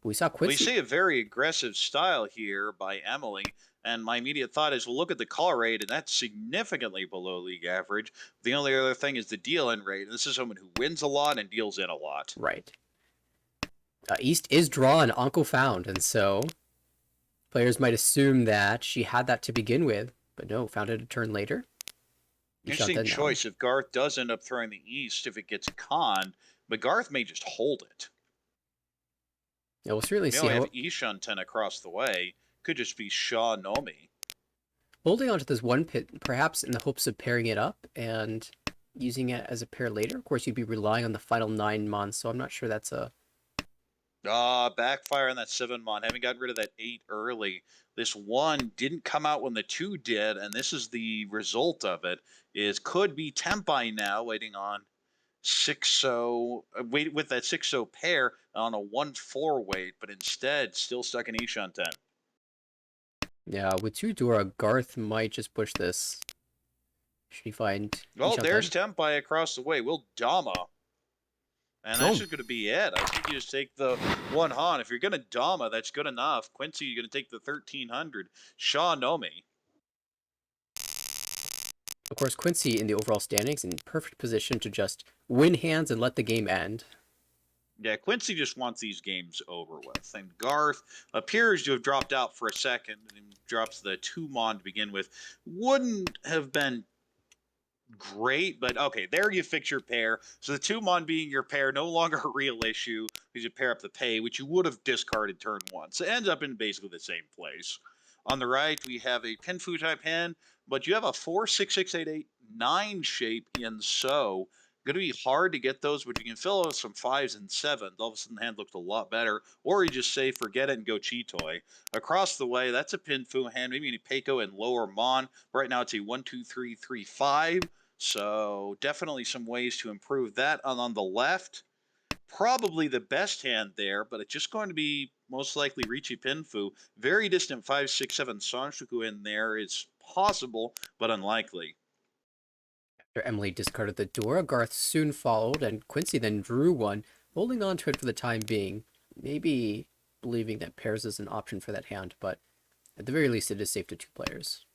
Speaker 1: We saw Quincy.
Speaker 2: We see a very aggressive style here by Emily, and my immediate thought is, well, look at the call rate, and that's significantly below league average. The only other thing is the deal-in rate, and this is someone who wins a lot and deals in a lot.
Speaker 1: Right. East is drawn, Uncle found, and so players might assume that she had that to begin with, but no, found it a turn later.
Speaker 2: Interesting choice. If Garth does end up throwing the East, if it gets conned, but Garth may just hold it.
Speaker 1: Yeah, we'll certainly see.
Speaker 2: We only have Ishan 10 across the way. Could just be Shaw Nomi.
Speaker 1: Holding onto this one pit, perhaps in the hopes of pairing it up and using it as a pair later. Of course, you'd be relying on the final 9 mon, so I'm not sure that's a...
Speaker 2: Backfire on that 7 mon. Having gotten rid of that 8 early. This 1 didn't come out when the 2 did, and this is the result of it. Could be Tempai now, waiting on 6-0, wait with that 6-0 pair on a 1-4 weight, but instead still stuck in Ishan 10.
Speaker 1: Yeah, with 2 Dora, Garth might just push this. Should he find...
Speaker 2: Well, there's Tempai across the way. We'll Dama. And that's just going to be it. I think you just take the 1 Han. If you're going to Dama, that's good enough. Quincy, you're going to take the 1300. Shaw Nomi.
Speaker 1: Of course, Quincy in the overall standings in perfect position to just win hands and let the game end.
Speaker 2: Yeah, Quincy just wants these games over with. And Garth appears to have dropped out for a second and drops the 2 mon to begin with. Wouldn't have been great, but okay, there you fix your pair. So the 2 mon being your pair, no longer a real issue because you pair up the pay, which you would have discarded turn 1. So it ends up in basically the same place. On the right, we have a Pinfu type hand, but you have a 4, 6, 6, 8, 8, 9 shape in So. Going to be hard to get those, but you can fill with some 5s and 7s. All of a sudden, the hand looks a lot better. Or you just say, forget it and go Chitoy. Across the way, that's a Pinfu hand. Maybe any Peiko and lower Mon. Right now, it's a 1, 2, 3, 3, 5. So definitely some ways to improve that. On the left, probably the best hand there, but it's just going to be most likely Richi Pinfu. Very distant 5, 6, 7 Sanshuku in there is possible, but unlikely.
Speaker 1: After Emily discarded the Dora, Garth soon followed, and Quincy then drew one, holding on to it for the time being. Maybe believing that pairs is an option for that hand, but at the very least it is safe to 2 players.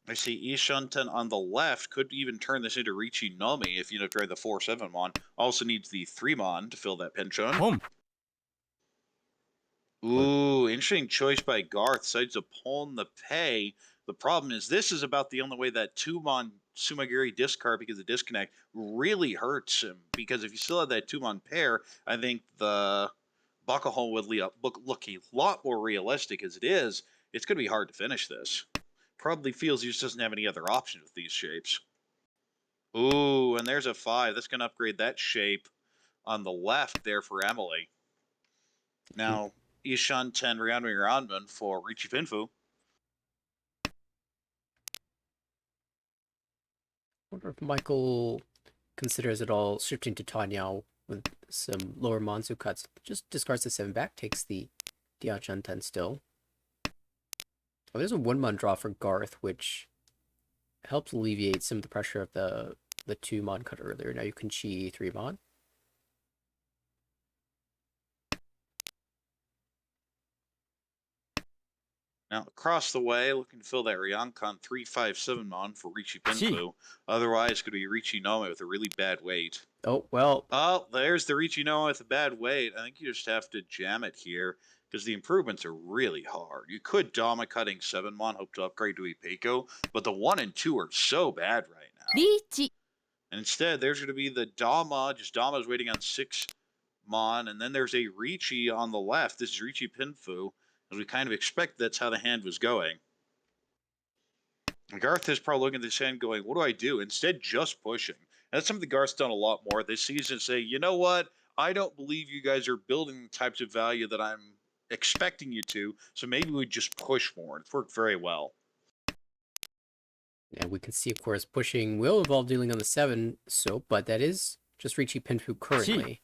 Speaker 2: I see Ishunten on the left could even turn this into Richi Nomi if you don't try the 4-7 mon. Also needs the 3 mon to fill that pension. Ooh, interesting choice by Garth. Decides to pawn the pay. The problem is this is about the only way that 2 mon Sumagiri discard because the disconnect really hurts him. Because if you still have that 2-mon pair, I think the Bakahol would look a lot more realistic as it is. It's going to be hard to finish this. Probably feels he just doesn't have any other option with these shapes. Ooh, and there's a 5. That's going to upgrade that shape on the left there for Emily. Now, Ishan 10 Ranman for Richie Pinfu.
Speaker 1: Wonder if Michael considers it all shifting to Tanyao with some lower Monzu cuts. Just discards the 7 back, takes the Diachan 10 still. Oh, there's a 1-mon draw for Garth, which helps alleviate some of the pressure of the 2-mon cut earlier. Now you can chi 3-mon.
Speaker 2: Now, across the way, looking to fill that Ryankan 357-mon for Richie Pinfu. Otherwise, it's going to be Richie Nome with a really bad weight.
Speaker 1: Oh, well.
Speaker 2: Oh, there's the Richie Nome with a bad weight. I think you just have to jam it here because the improvements are really hard. You could Dama cutting 7-mon, hope to upgrade to Ipeko, but the 1 and 2 are so bad right now. And instead, there's going to be the Dama, just Dama's waiting on 6-mon, and then there's a Richie on the left. This is Richie Pinfu. As we kind of expect that's how the hand was going. Garth is probably looking at this hand going, what do I do? Instead, just pushing. And that's something Garth's done a lot more this season. Say, you know what? I don't believe you guys are building the types of value that I'm expecting you to, so maybe we just push more. It's worked very well.
Speaker 1: And we can see, of course, pushing will involve dealing on the 7, but that is just Richie Pinfu currently.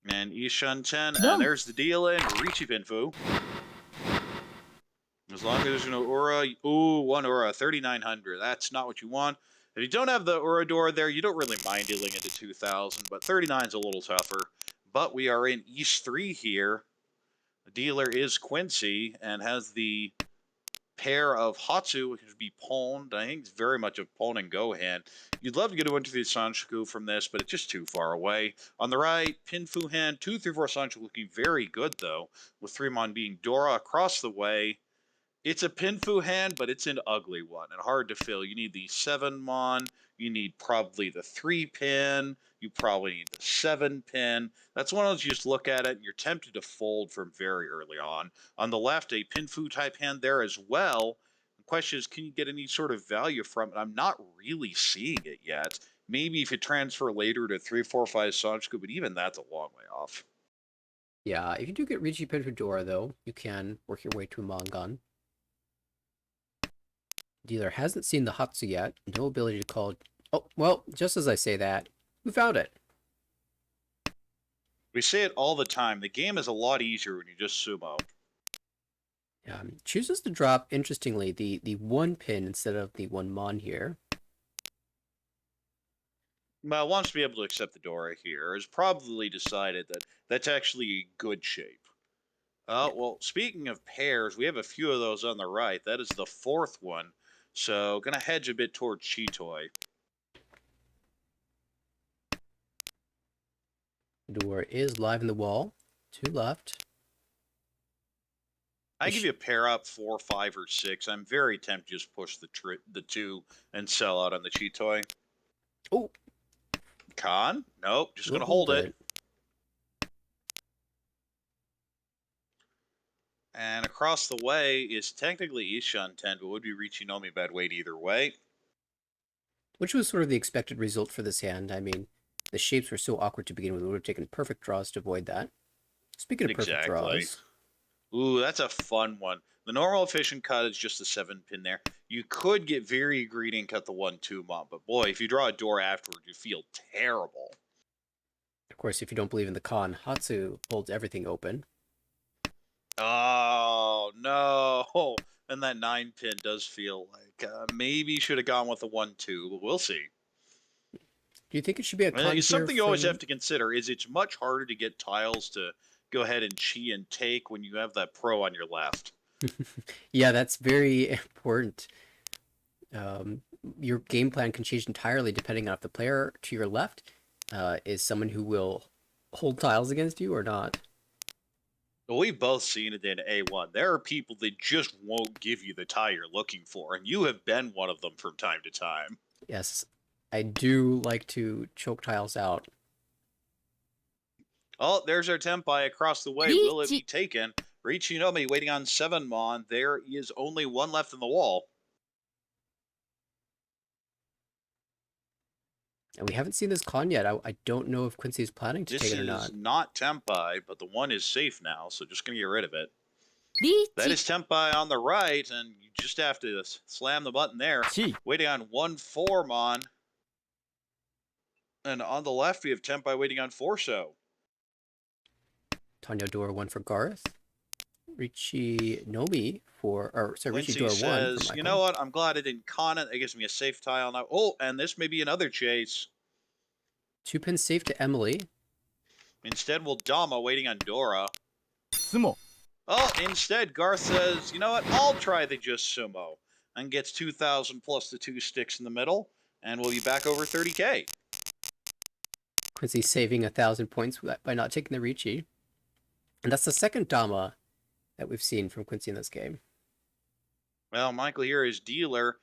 Speaker 2: And Ishan 10, and there's the deal in Richie Pinfu. As long as there's no aura, ooh, 1 aura, 3,900. That's not what you want. If you don't have the aura door there, you don't really mind dealing into 2,000, but 39 is a little tougher. But we are in East 3 here. The dealer is Quincy and has the pair of Hatsu, which would be pawned. I think it's very much a pawn and go hand. You'd love to get into the Sanchoku from this, but it's just too far away. On the right, Pinfu hand, 2, 3, 4 Sancho looking very good, though, with 3-mon being Dora across the way. It's a Pinfu hand, but it's an ugly one and hard to fill. You need the 7-mon. You need probably the 3-pin. You probably need the 7-pin. That's one of those you just look at it and you're tempted to fold from very early on. On the left, a Pinfu type hand there as well. The question is, can you get any sort of value from it? I'm not really seeing it yet. Maybe if you transfer later to 3, 4, 5 Sancho, but even that's a long way off.
Speaker 1: Yeah, if you do get Richie Pinfu Dora, though, you can work your way to a Mangan. Dealer hasn't seen the Hatsu yet. No ability to call. Oh, well, just as I say that, we found it.
Speaker 2: We say it all the time. The game is a lot easier when you just sumo.
Speaker 1: Chooses to drop, interestingly, the 1-pin instead of the 1-mon here.
Speaker 2: Well, wants to be able to accept the Dora here. Has probably decided that that's actually a good shape. Well, speaking of pairs, we have a few of those on the right. That is the 4th one. So, gonna hedge a bit toward Chitoy.
Speaker 1: Door is live in the wall. 2 left.
Speaker 2: I give you a pair up 4, 5, or 6. I'm very tempted to just push the 2 and sell out on the Chitoy.
Speaker 1: Oh,
Speaker 2: Con? Nope, just gonna hold it. And across the way is technically Ishan 10, but would be Richinomi bad weight either way.
Speaker 1: Which was sort of the expected result for this hand. I mean, the shapes were so awkward to begin with. We would have taken perfect draws to avoid that. Speaking of perfect draws.
Speaker 2: Ooh, that's a fun one. The normal efficient cut is just the 7-pin there. You could get very greedy and cut the 1-2-mon, but boy, if you draw a door afterward, you feel terrible.
Speaker 1: Of course, if you don't believe in the con, Hatsu holds everything open.
Speaker 2: Oh, no. And that 9-pin does feel like maybe should have gone with the 1-2, but we'll see.
Speaker 1: Do you think it should be a con?
Speaker 2: It's something you always have to consider is it's much harder to get tiles to go ahead and chi and take when you have that pro on your left.
Speaker 1: Yeah, that's very important. Your game plan can change entirely depending on if the player to your left is someone who will hold tiles against you or not.
Speaker 2: Well, we've both seen it in A1. There are people that just won't give you the tile you're looking for, and you have been one of them from time to time.
Speaker 1: Yes, I do like to choke tiles out.
Speaker 2: Oh, there's our Tempai across the way. Will it be taken? Richinomi waiting on 7 Mon. There is only one left in the wall.
Speaker 1: And we haven't seen this con yet. I don't know if Quincy is planning to
Speaker 2: This
Speaker 1: take it or
Speaker 2: is
Speaker 1: not.
Speaker 2: not Tempai, but the one is safe now, so just going to get rid of it. That
Speaker 3: リー
Speaker 2: is Tempai on the right, and you just have to slam the button there.
Speaker 3: チ
Speaker 2: Waiting on 1-4 Mon. And on the left, we have Tempai waiting on Forso.
Speaker 1: Tanya Dora 1 for Garth. Richie Nomi for, or sorry, Richie
Speaker 2: Quincy
Speaker 1: Dora 1 for
Speaker 2: says,
Speaker 1: Michael.
Speaker 2: you know what? I'm glad I didn't con it. That gives me a safe tile now. Oh, and this may be another chase.
Speaker 1: 2 pins safe to Emily.
Speaker 2: Instead, we'll Dama waiting on Dora.
Speaker 3: スモ
Speaker 2: Oh, instead, Garth says, you know what? I'll try the just sumo. And gets 2,000 plus the 2 sticks in the middle. And we'll be back over 30K.
Speaker 1: Quincy saving 1,000 points by not taking the Richie. And that's the second Dama that we've seen from Quincy in this game.
Speaker 2: Well, Michael here is dealer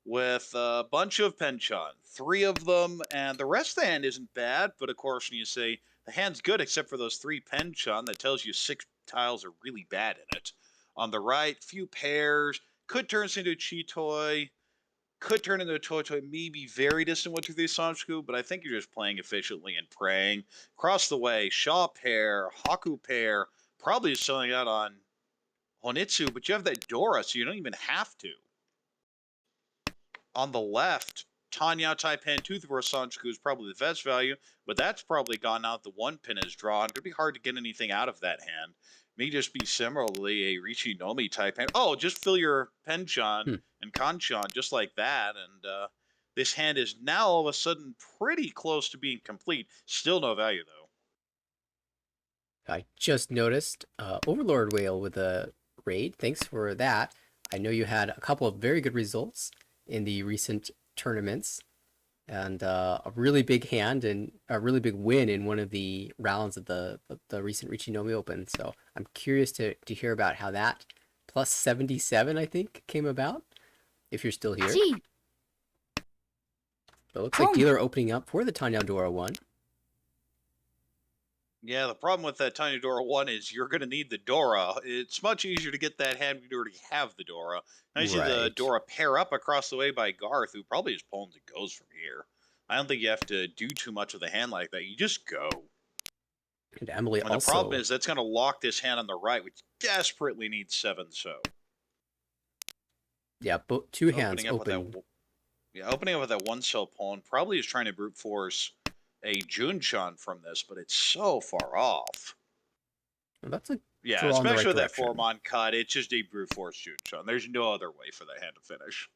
Speaker 2: with a bunch of penchant. 3 of them, and the rest of the hand isn't bad. But of course, when you say the hand's good except for those 3 penchant, that tells you 6 tiles are really bad in it. On the right, few pairs. Could turn into a Chitoy. Could turn into a Toy, maybe very distant 1-2-3 Sanshku, but I think you're just playing efficiently and praying. Across the way, Shaw pair, Haku pair, probably is selling out on Honitsu, but you have that Dora, so you don't even have to. On the left, Tanya Taipan 2-4 Sanshku is probably the best value, but that's probably gone out. The 1 pin is drawn. It'd be hard to get anything out of that hand. May just be similarly a Richi Nomi type hand. Oh, just fill your Penchant and Kanchan just like that, and this hand is now all of a sudden pretty close to being complete. Still no value, though.
Speaker 1: I just noticed Overlord Whale with a raid. Thanks for that. I know you had a couple of very good results in the recent tournaments, and a really big hand and a really big win in one of the rounds of the recent Richinomi Open. So I'm curious to hear about how that plus 77, I think, came about, if you're still here.
Speaker 3: チ
Speaker 1: But it looks like dealer opening up for the Tanya Dora 1.
Speaker 2: Yeah, the problem with that Tiny Dora 1 is you're going to need the Dora. It's much easier to get that hand when you already have the Dora. Now you see the
Speaker 1: Right.
Speaker 2: Dora pair up across the way by Garth, who probably just pawns and goes from here. I don't think you have to do too much with a hand like that. You just go.
Speaker 1: And Emily
Speaker 2: And
Speaker 1: also.
Speaker 2: the problem is that's going to lock this hand on the right, which desperately needs 7-so.
Speaker 1: Yeah, two hands open.
Speaker 2: Opening up with that 1-so pawn probably is trying to brute force a Junchan from this, but it's so far off.
Speaker 1: Well, that's a
Speaker 2: Yeah,
Speaker 1: draw in the
Speaker 2: especially
Speaker 1: right
Speaker 2: with that
Speaker 1: direction.
Speaker 2: 4-mon cut, it's just a brute force Junchan. There's no other way for that hand to finish.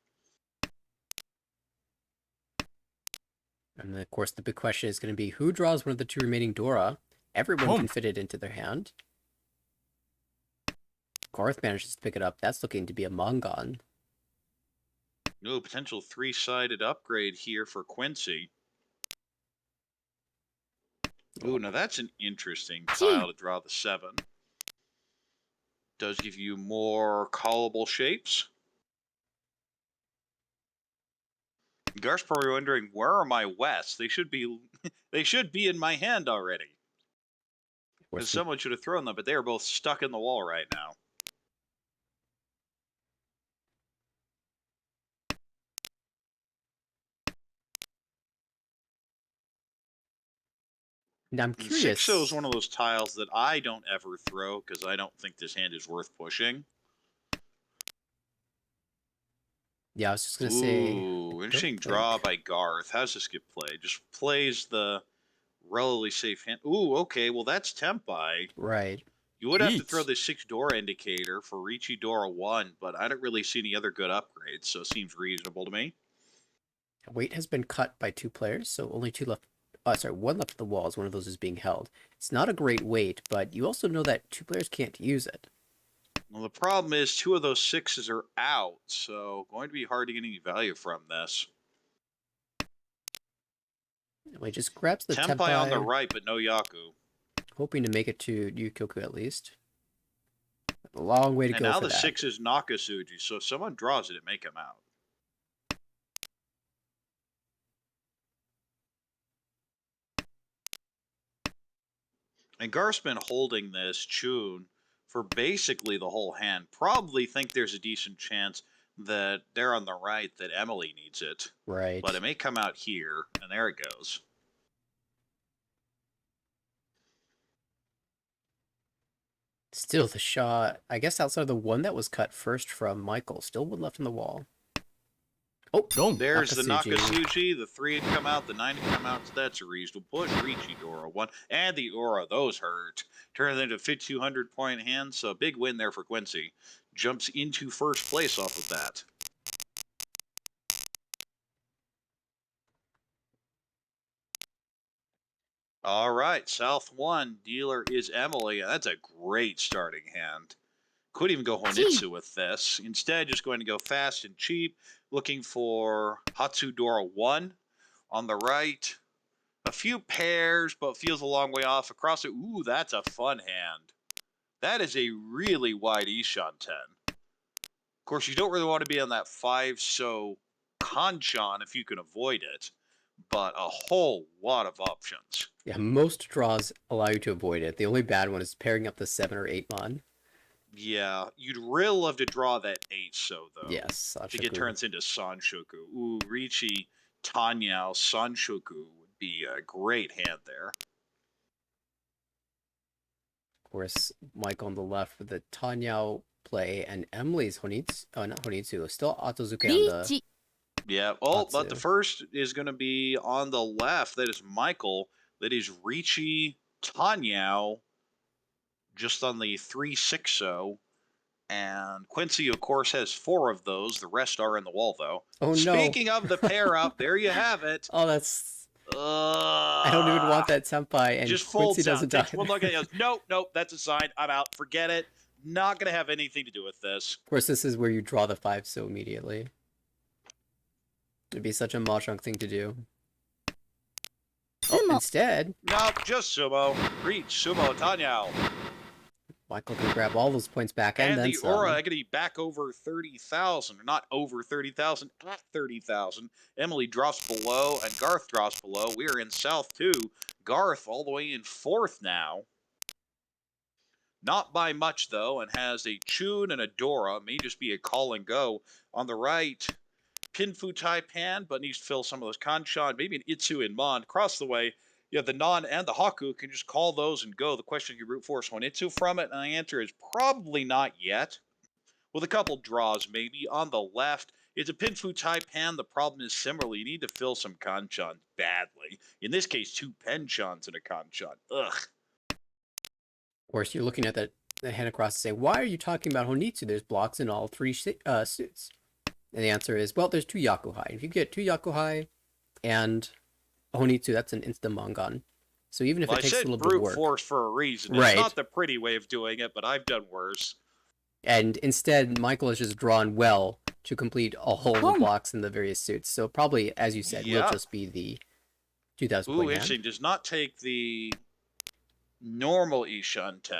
Speaker 1: And then, of course, the big question is going to be who draws one of the 2 remaining Dora? Everyone can fit it into their hand. Garth manages to pick it up. That's looking to be a Mangan.
Speaker 2: No potential 3-sided upgrade here for Quincy. Ooh, now that's an interesting tile to draw the 7. Does give you more callable shapes. Garth's probably wondering, where are my Wests? They should be they should be in my hand already. Because someone should have thrown them, but they are both stuck in the wall right now.
Speaker 1: Now I'm curious.
Speaker 2: 6-0 is one of those tiles that I don't ever throw because I don't think this hand is worth pushing.
Speaker 1: Yeah, I was just going to say.
Speaker 2: Ooh, interesting draw by Garth. How does this get played? Just plays the relatively safe hand. Ooh, okay, well that's Tempai.
Speaker 1: Right.
Speaker 2: You would have to throw the 6 Dora indicator for Richie Dora 1, but I don't really see any other good upgrades, so it seems reasonable to me.
Speaker 1: Weight has been cut by 2 players, so only 2 left. Sorry, 1 left of the walls. One of those is being held. It's not a great weight, but you also know that 2 players can't use it.
Speaker 2: Well, the problem is 2 of those 6s are out, so going to be hard to get any value from this.
Speaker 1: He just grabs the
Speaker 2: Tempai on the right, but no Yaku.
Speaker 1: Hoping to make it to Yukioku at least. A long way to
Speaker 2: and
Speaker 1: go
Speaker 2: now
Speaker 1: for
Speaker 2: the
Speaker 1: that.
Speaker 2: 6 is Nakasuji, so if someone draws it, it may come out. And Garth's been holding this tune for basically the whole hand. Probably think there's a decent chance that they're on the right, that Emily needs it.
Speaker 1: Right.
Speaker 2: But it may come out here, and there it goes.
Speaker 1: Still the shot, I guess outside of the one that was cut first from Michael, still one left on the wall. Oh,
Speaker 3: Long.
Speaker 2: There's the
Speaker 1: Nakasuji.
Speaker 2: Nakasuji, the 3 had come out, the 9 had come out, so that's a reasonable push. Ricci Dora 1, and the Aura, those hurt. Turns into a 5,200 point hand, so big win there for Quincy. Jumps into first place off of that. All right, South 1, dealer is Emily, and that's a great starting hand. Could even go Honitsu with this. Instead, just going to go fast and cheap, looking for Hatsudora 1 on the right. A few pairs, but feels a long way off. Across it, ooh, that's a fun hand. That is a really wide Ishan 10. Of course, you don't really want to be on that 5, so Kanchan if you can avoid it, but a whole lot of options.
Speaker 1: Yeah, most draws allow you to avoid it. The only bad one is pairing up the 7 or 8 mon.
Speaker 2: Yeah, you'd really love to draw that 8 so, though.
Speaker 1: Yes,
Speaker 2: I think it turns into Sanshoku. Ooh, Ricci, Tanyao, Sanshoku would be a great hand there.
Speaker 1: Of course, Mike on the left with the Tanyao play, and Emily's Honitsu, not Honitsu, still Otozuke on the...
Speaker 2: Yeah, oh,
Speaker 1: Atsu.
Speaker 2: but the first is going to be on the left. That is Michael. That is Ricci, Tanyao, just on the 360. And Quincy, of course, has 4 of those. The rest are in the wall, though.
Speaker 1: Oh, no.
Speaker 2: Speaking of the pair up, there you have it.
Speaker 1: Oh, that's... I don't even want that senpai, and
Speaker 2: just
Speaker 1: Quincy
Speaker 2: folds out.
Speaker 1: doesn't die.
Speaker 2: Takes one look at it. Nope, nope, that's a sign. I'm out. Forget it. Not going to have anything to do with this.
Speaker 1: Of course, this is where you draw the 5 so immediately. It'd be such a Mahjong thing to do. Oh, instead...
Speaker 2: Nope, just Sumo. Reach, Sumo, Tanyao.
Speaker 1: Michael can grab all those points back and then
Speaker 2: the
Speaker 1: some.
Speaker 2: Aura going to be back over 30,000. Not over 30,000, at 30,000. Emily drops below, and Garth drops below. We are in South 2. Garth all the way in 4th now. Not by much, though, and has a Chun and a Dora. May just be a call and go. On the right, Pinfu Taipan, but needs to fill some of those Kanchan. Maybe an Itsu and Mon. Across the way, yeah, the Non and the Haku can just call those and go. The question you root for is Honitsu from it, and the answer is probably not yet. With a couple draws, maybe. On the left, it's a Pinfu Taipan. The problem is similarly, you need to fill some Kanchan badly. In this case, 2 Penchans and a Kanchan. Ugh.
Speaker 1: Of course, you're looking at that hand across and saying, why are you talking about Honitsu? There's blocks in all 3 suits. And the answer is, well, there's 2 Yakuhai. If you get 2 Yakuhai and Honitsu, that's an instant Mangan. So even if it takes a little bit of work...
Speaker 2: brute force for a reason.
Speaker 1: Right.
Speaker 2: It's not the pretty way of doing it, but I've done worse.
Speaker 1: And instead, Michael has just drawn well to complete all the blocks in the various suits. So probably, as you said, will just be the 2,000 point hand.
Speaker 2: Interesting. Does not take the normal Ishan 10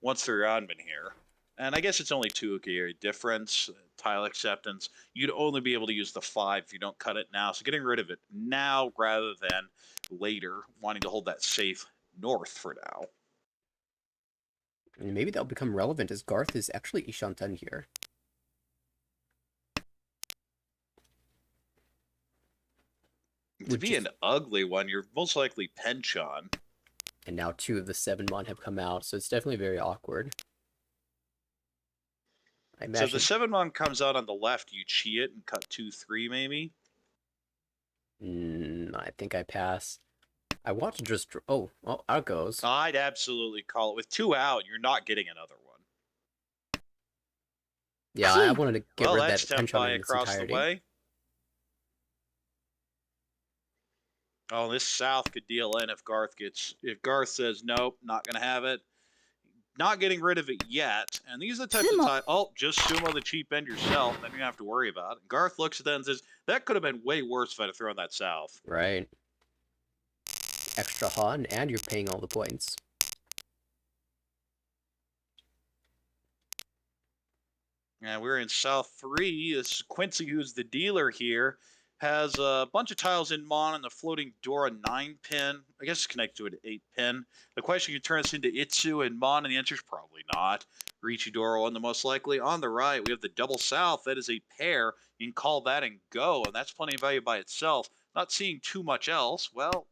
Speaker 2: once they're on here. And I guess it's only 2 okay difference. Tile acceptance. You'd only be able to use the 5 if you don't cut it now. So getting rid of it now rather than later, wanting to hold that safe north for now.
Speaker 1: And maybe that'll become relevant as Garth is actually Ishan 10 here.
Speaker 2: To be an ugly one, you're most likely Penchon.
Speaker 1: And now 2 of the 7 mon have come out, so it's definitely very awkward.
Speaker 2: So if the 7 mon comes out on the left, you cheat it and cut 2-3 maybe?
Speaker 1: I think I pass. I want to just... Oh, well, out it goes.
Speaker 2: I'd absolutely call it. With 2 out, you're not getting another one.
Speaker 1: Yeah, I wanted to get rid of that Penchon in its
Speaker 2: across
Speaker 1: entirety.
Speaker 2: The way. Oh, this South could deal in if Garth says nope, not gonna have it. Not getting rid of it yet. And these are the types of time. Oh, just sumo the cheap end yourself. Then you don't have to worry about it. Garth looks at that and says, that could have been way worse if I'd have thrown that South.
Speaker 1: Right. Extra Han, and you're paying all the points.
Speaker 2: And we're in South 3. This is Quincy, who's the dealer here, Has a bunch of tiles in Mon and the floating Dora 9-pin. I guess it's connected to an 8-pin. The question, can you turn this into Itsu and Mon? And the answer is probably not. Riichi Dora 1, the most likely. On the right, we have the double south. That is a pair. You can call that and go, and that's plenty of value by itself. Not seeing too much else. Well,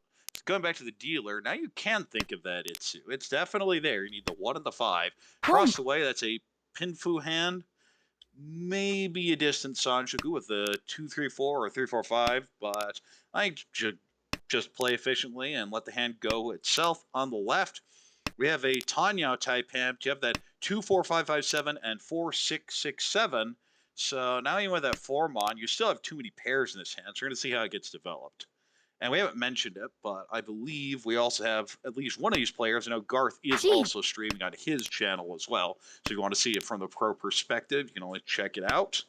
Speaker 2: going back to the dealer, now you can think of that Itsu. It's definitely there. You need the 1 and the 5. Across the way, that's a Pinfu hand. Maybe a distant Sanjuku with a 2-3-4 or 3-4-5, but I should just play efficiently and let the hand go itself. On the left, we have a Tanyao type hand. You have that 2-4-5-5-7 and 4-6-6-7. So now even with that 4-mon, you still have too many pairs in this hand, so we're going to see how it gets developed. And we haven't mentioned it, but I believe we also have at least one of these players. I know Garth is also streaming on his channel as well. So if you want to see it from the pro perspective, you can only check it out.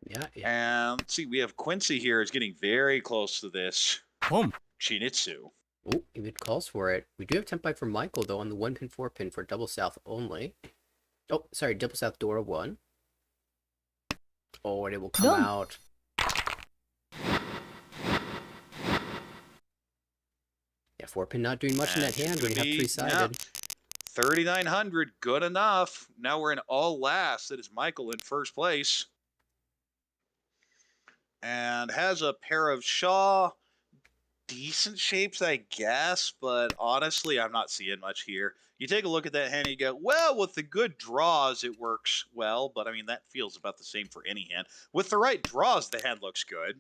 Speaker 1: Yeah.
Speaker 2: And let's see, we have Quincy here is getting very close to this Shinitsu.
Speaker 1: Oh, even calls for it. We do have Tempai for Michael, though, on the 1-pin, 4-pin for double south only. Oh, sorry, double south Dora 1. Oh, and it will come out. Yeah, 4-pin not doing much in that hand when you have 3-sided.
Speaker 2: 3,900, good enough. Now we're in all last. That is Michael in first place. And has a pair of Shaw. Decent shapes, I guess, but honestly, I'm not seeing much here. You take a look at that hand and you go, well, with the good draws, it works well, but I mean, that feels about the same for any hand. With the right draws, the hand looks good.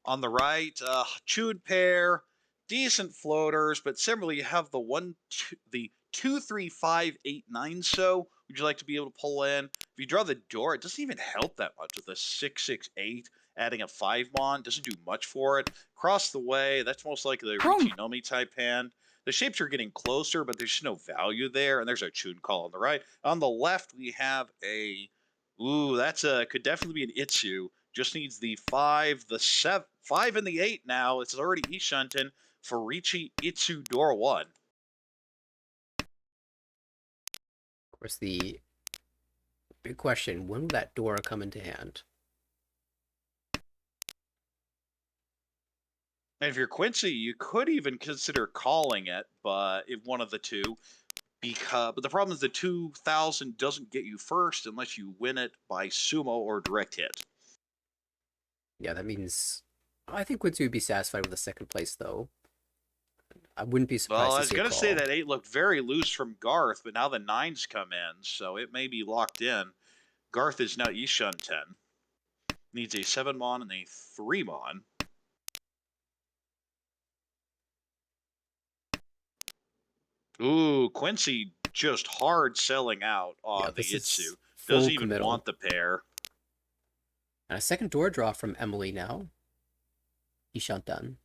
Speaker 2: On the right, chewed pair, decent floaters, but similarly, you have the 2-3-5-8-9. So would you like to be able to pull in? If you draw the door, it doesn't even help that much with a 6-6-8. Adding a 5-mon doesn't do much for it. Across the way, that's most likely a Richinomi type hand. The shapes are getting closer, but there's no value there. And there's a Chun call on the right. On the left, we have a... Ooh, that's could definitely be an Itsu. Just needs the 5, the 7, 5, and the 8 now. It's already Ishunten for Riichi Itsu Dora 1.
Speaker 1: Of course, the big question, when will that Dora come into hand?
Speaker 2: And if you're Quincy, you could even consider calling it, but if one of the two, but the problem is the 2,000 doesn't get you first unless you win it by sumo or direct hit.
Speaker 1: Yeah, that means I think Quincy would be satisfied with the second place, though. I wouldn't be surprised.
Speaker 2: Well, I
Speaker 1: to
Speaker 2: was
Speaker 1: see
Speaker 2: going
Speaker 1: a
Speaker 2: to
Speaker 1: call.
Speaker 2: say that 8 looked very loose from Garth, but now the 9's come in, so it may be locked in. Garth is now Ishunten. Needs a 7-mon and a 3-mon. Ooh, Quincy just hard selling out on the Itsu. Doesn't even want the pair.
Speaker 1: And a second door draw from Emily now. Ishunten.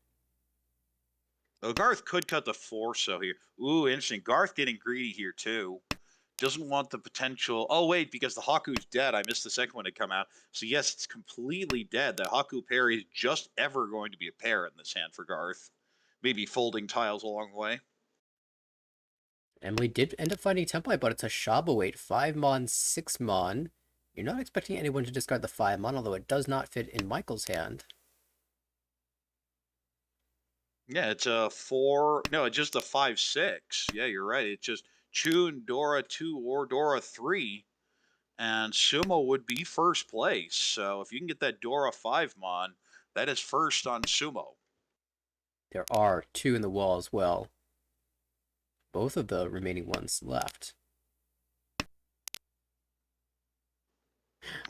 Speaker 2: Oh, Garth could cut the 4 so here. Ooh, interesting. Garth getting greedy here too. Doesn't want the potential. Oh, wait, because the Haku's dead. I missed the second one to come out. So, yes, it's completely dead. The Haku pair is just ever going to be a pair in this hand for Garth. Maybe folding tiles along the way.
Speaker 1: Emily did end up finding Tempai, but it's a Shabo 8, 5-mon, 6-mon. You're not expecting anyone to discard the 5-mon, although it does not fit in Michael's hand.
Speaker 2: Yeah, it's a 4. No, it's just a 5-6. Yeah, you're right. It's just Chun, Dora 2, or Dora 3. And Sumo would be first place. So if you can get that Dora 5-mon, that is first on Sumo.
Speaker 1: There are 2 in the wall as well. Both of the remaining ones left.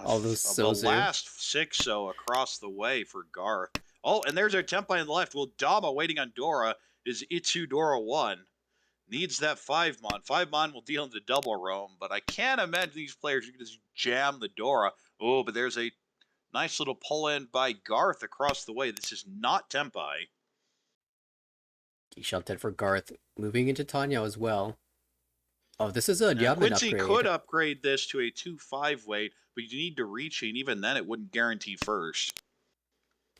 Speaker 1: All those Sozu.
Speaker 2: The last 6-0 across the way for Garth. Oh, and there's our Tempai on the left. Well, Dama waiting on Dora is Itsu Dora 1. Needs that 5-mon. 5-mon will deal into double roam, but I can't imagine these players are going to just jam the Dora. Oh, but there's a nice little pull-in by Garth across the way. This is not Tempai.
Speaker 1: Ishunten for Garth, moving into Tanya as well. Oh, this is a Yaman
Speaker 2: Quincy
Speaker 1: upgrade.
Speaker 2: could upgrade this to a 2-5 weight, but you need to reach it, and even then it wouldn't guarantee first.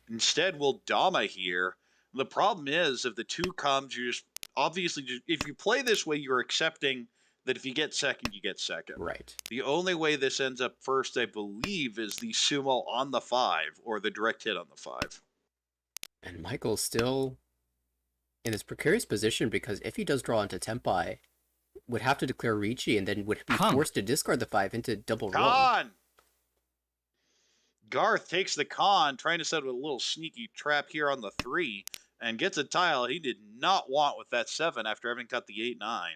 Speaker 2: Instead, we'll Dama here. The problem is, if the 2 comes, you just, obviously, if you play this way, you're accepting that if you get second, you get second.
Speaker 1: Right.
Speaker 2: The only way this ends up first, I believe, is the sumo on the 5 or the direct hit on the 5.
Speaker 1: And Michael's still in this precarious position because if he does draw into Tempai, would have to declare Ricci and then would be
Speaker 3: Con.
Speaker 1: forced to discard the 5 into double roll.
Speaker 2: Con! Garth takes the con, trying to set up a little sneaky trap here on the 3, and gets a tile he did not want with that 7 after having cut the 8-9.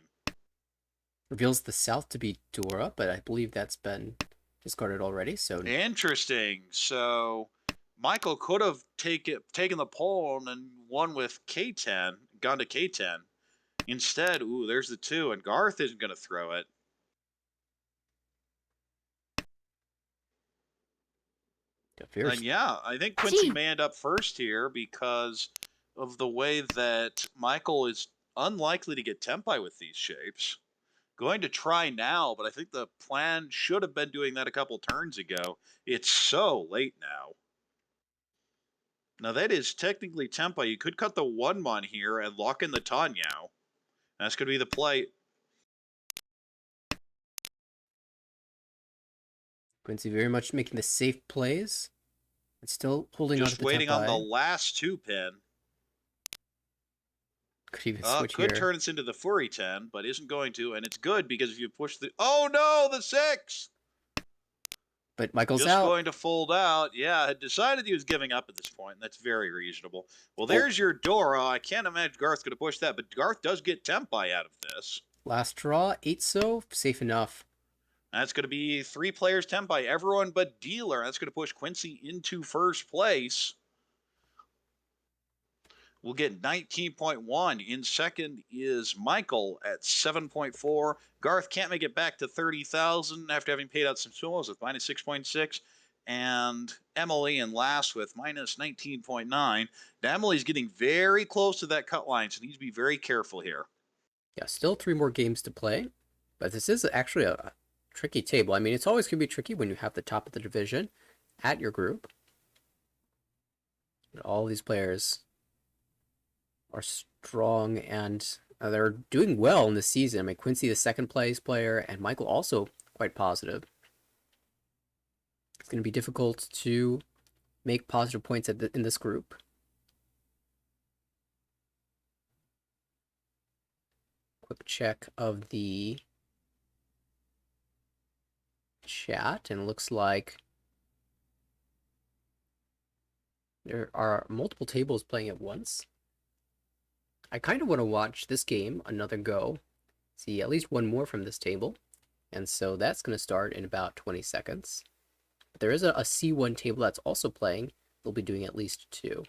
Speaker 1: Reveals the south to be Dora, but I believe that's been discarded already, so...
Speaker 2: Interesting. So Michael could have taken the pawn and won with K10, gone to K10. Instead, ooh, there's the 2, and Garth isn't going to throw it. And yeah, I think Quincy may end up first here because of the way that Michael is unlikely to get Tempai with these shapes. Going to try now, but I think the plan should have been doing that a couple turns ago. It's so late now. Now that is technically Tempai. You could cut the 1-mon here and lock in the Tanyao. That's going to be the play.
Speaker 1: Quincy very much making the safe plays. It's still holding on to
Speaker 2: Just
Speaker 1: the
Speaker 2: waiting on the
Speaker 1: Tempai.
Speaker 2: last 2 pin.
Speaker 1: Could even switch
Speaker 2: could
Speaker 1: here.
Speaker 2: turn this into the Furry 10, but isn't going to, and it's good because if you push the... Oh no, the 6!
Speaker 1: But Michael's
Speaker 2: Just
Speaker 1: out.
Speaker 2: going to fold out. Yeah, had decided he was giving up at this point, and that's very reasonable. Well, there's your Dora. I can't imagine Garth's going to push that, but Garth does get Tempai out of this.
Speaker 1: Last draw, 8 so, safe enough.
Speaker 2: That's going to be 3 players Tempai, everyone but Dealer. That's going to push Quincy into first place. We'll get 19.1. In second is Michael at 7.4. Garth can't make it back to 30,000 after having paid out some sumos with minus 6.6. And Emily in last with minus 19.9. Now Emily's getting very close to that cut line, so needs to be very careful here.
Speaker 1: Yeah, still 3 more games to play. But this is actually a tricky table. I mean, it's always going to be tricky when you have the top of the division at your group. And all these players are strong and they're doing well in this season. I mean, Quincy, the second place player, and Michael also quite positive. It's going to be difficult to make positive points in this group. Quick check of the chat, and it looks like there are multiple tables playing at once. I kind of want to watch this game another go, see at least one more from this table, and so that's going to start in about 20 seconds. But there is a C1 table that's also playing. They'll be doing at least 2.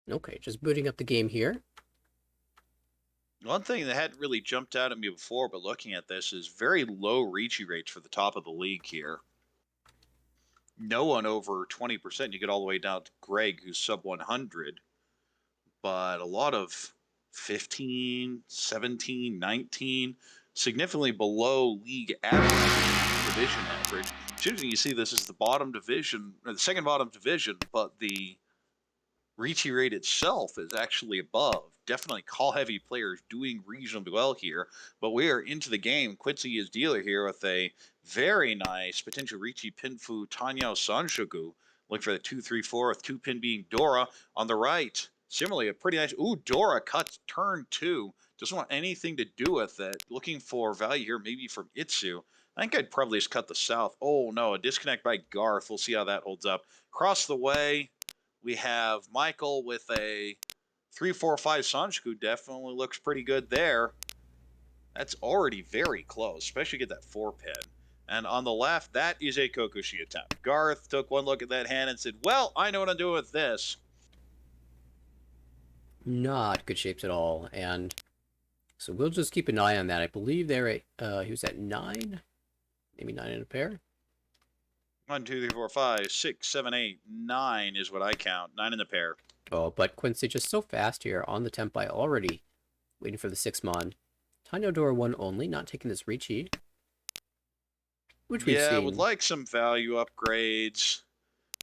Speaker 1: Okay, just booting up the game here.
Speaker 2: One thing that hadn't really jumped out at me before, but looking at this, is very low Ricci rates for the top of the league here. No one over 20%. You get all the way down to Greg, who's sub 100. But a lot of 15, 17, 19, significantly below league average, division average. It's interesting you see this is the bottom division, or the second bottom division, but the Ricci rate itself is actually above. Definitely call-heavy players doing reasonably well here, but we are into the game. Quincy is dealer here with a very nice potential Ricci Pinfu Tanyao Sanshoku. Look for the 2-3-4 with 2 pin being Dora on the right. Similarly, a pretty nice, ooh, Dora cuts turn 2. Doesn't want anything to do with it. Looking for value here, maybe from Itsu. I think I'd probably just cut the south. Oh no, a disconnect by Garth. We'll see how that holds up. Across the way, we have Michael with a 3-4-5 Sanjiku. Definitely looks pretty good there. That's already very close, especially get that 4 pin. And on the left, that is a Kokushi attempt. Garth took one look at that hand and said, well, I know what I'm doing with this.
Speaker 1: Not good shapes at all, and so we'll just keep an eye on that. I believe they're at, he was at 9. Maybe 9 in a pair.
Speaker 2: 1, 2, 3, 4, 5, 6, 7, 8, 9 is what I count. 9 in the pair.
Speaker 1: Oh, but Quincy just so fast here on the Tempai already. Waiting for the 6-mon. Tanya Dora 1 only, not taking this Ricci. Which we've
Speaker 2: Yeah,
Speaker 1: seen.
Speaker 2: would like some value upgrades.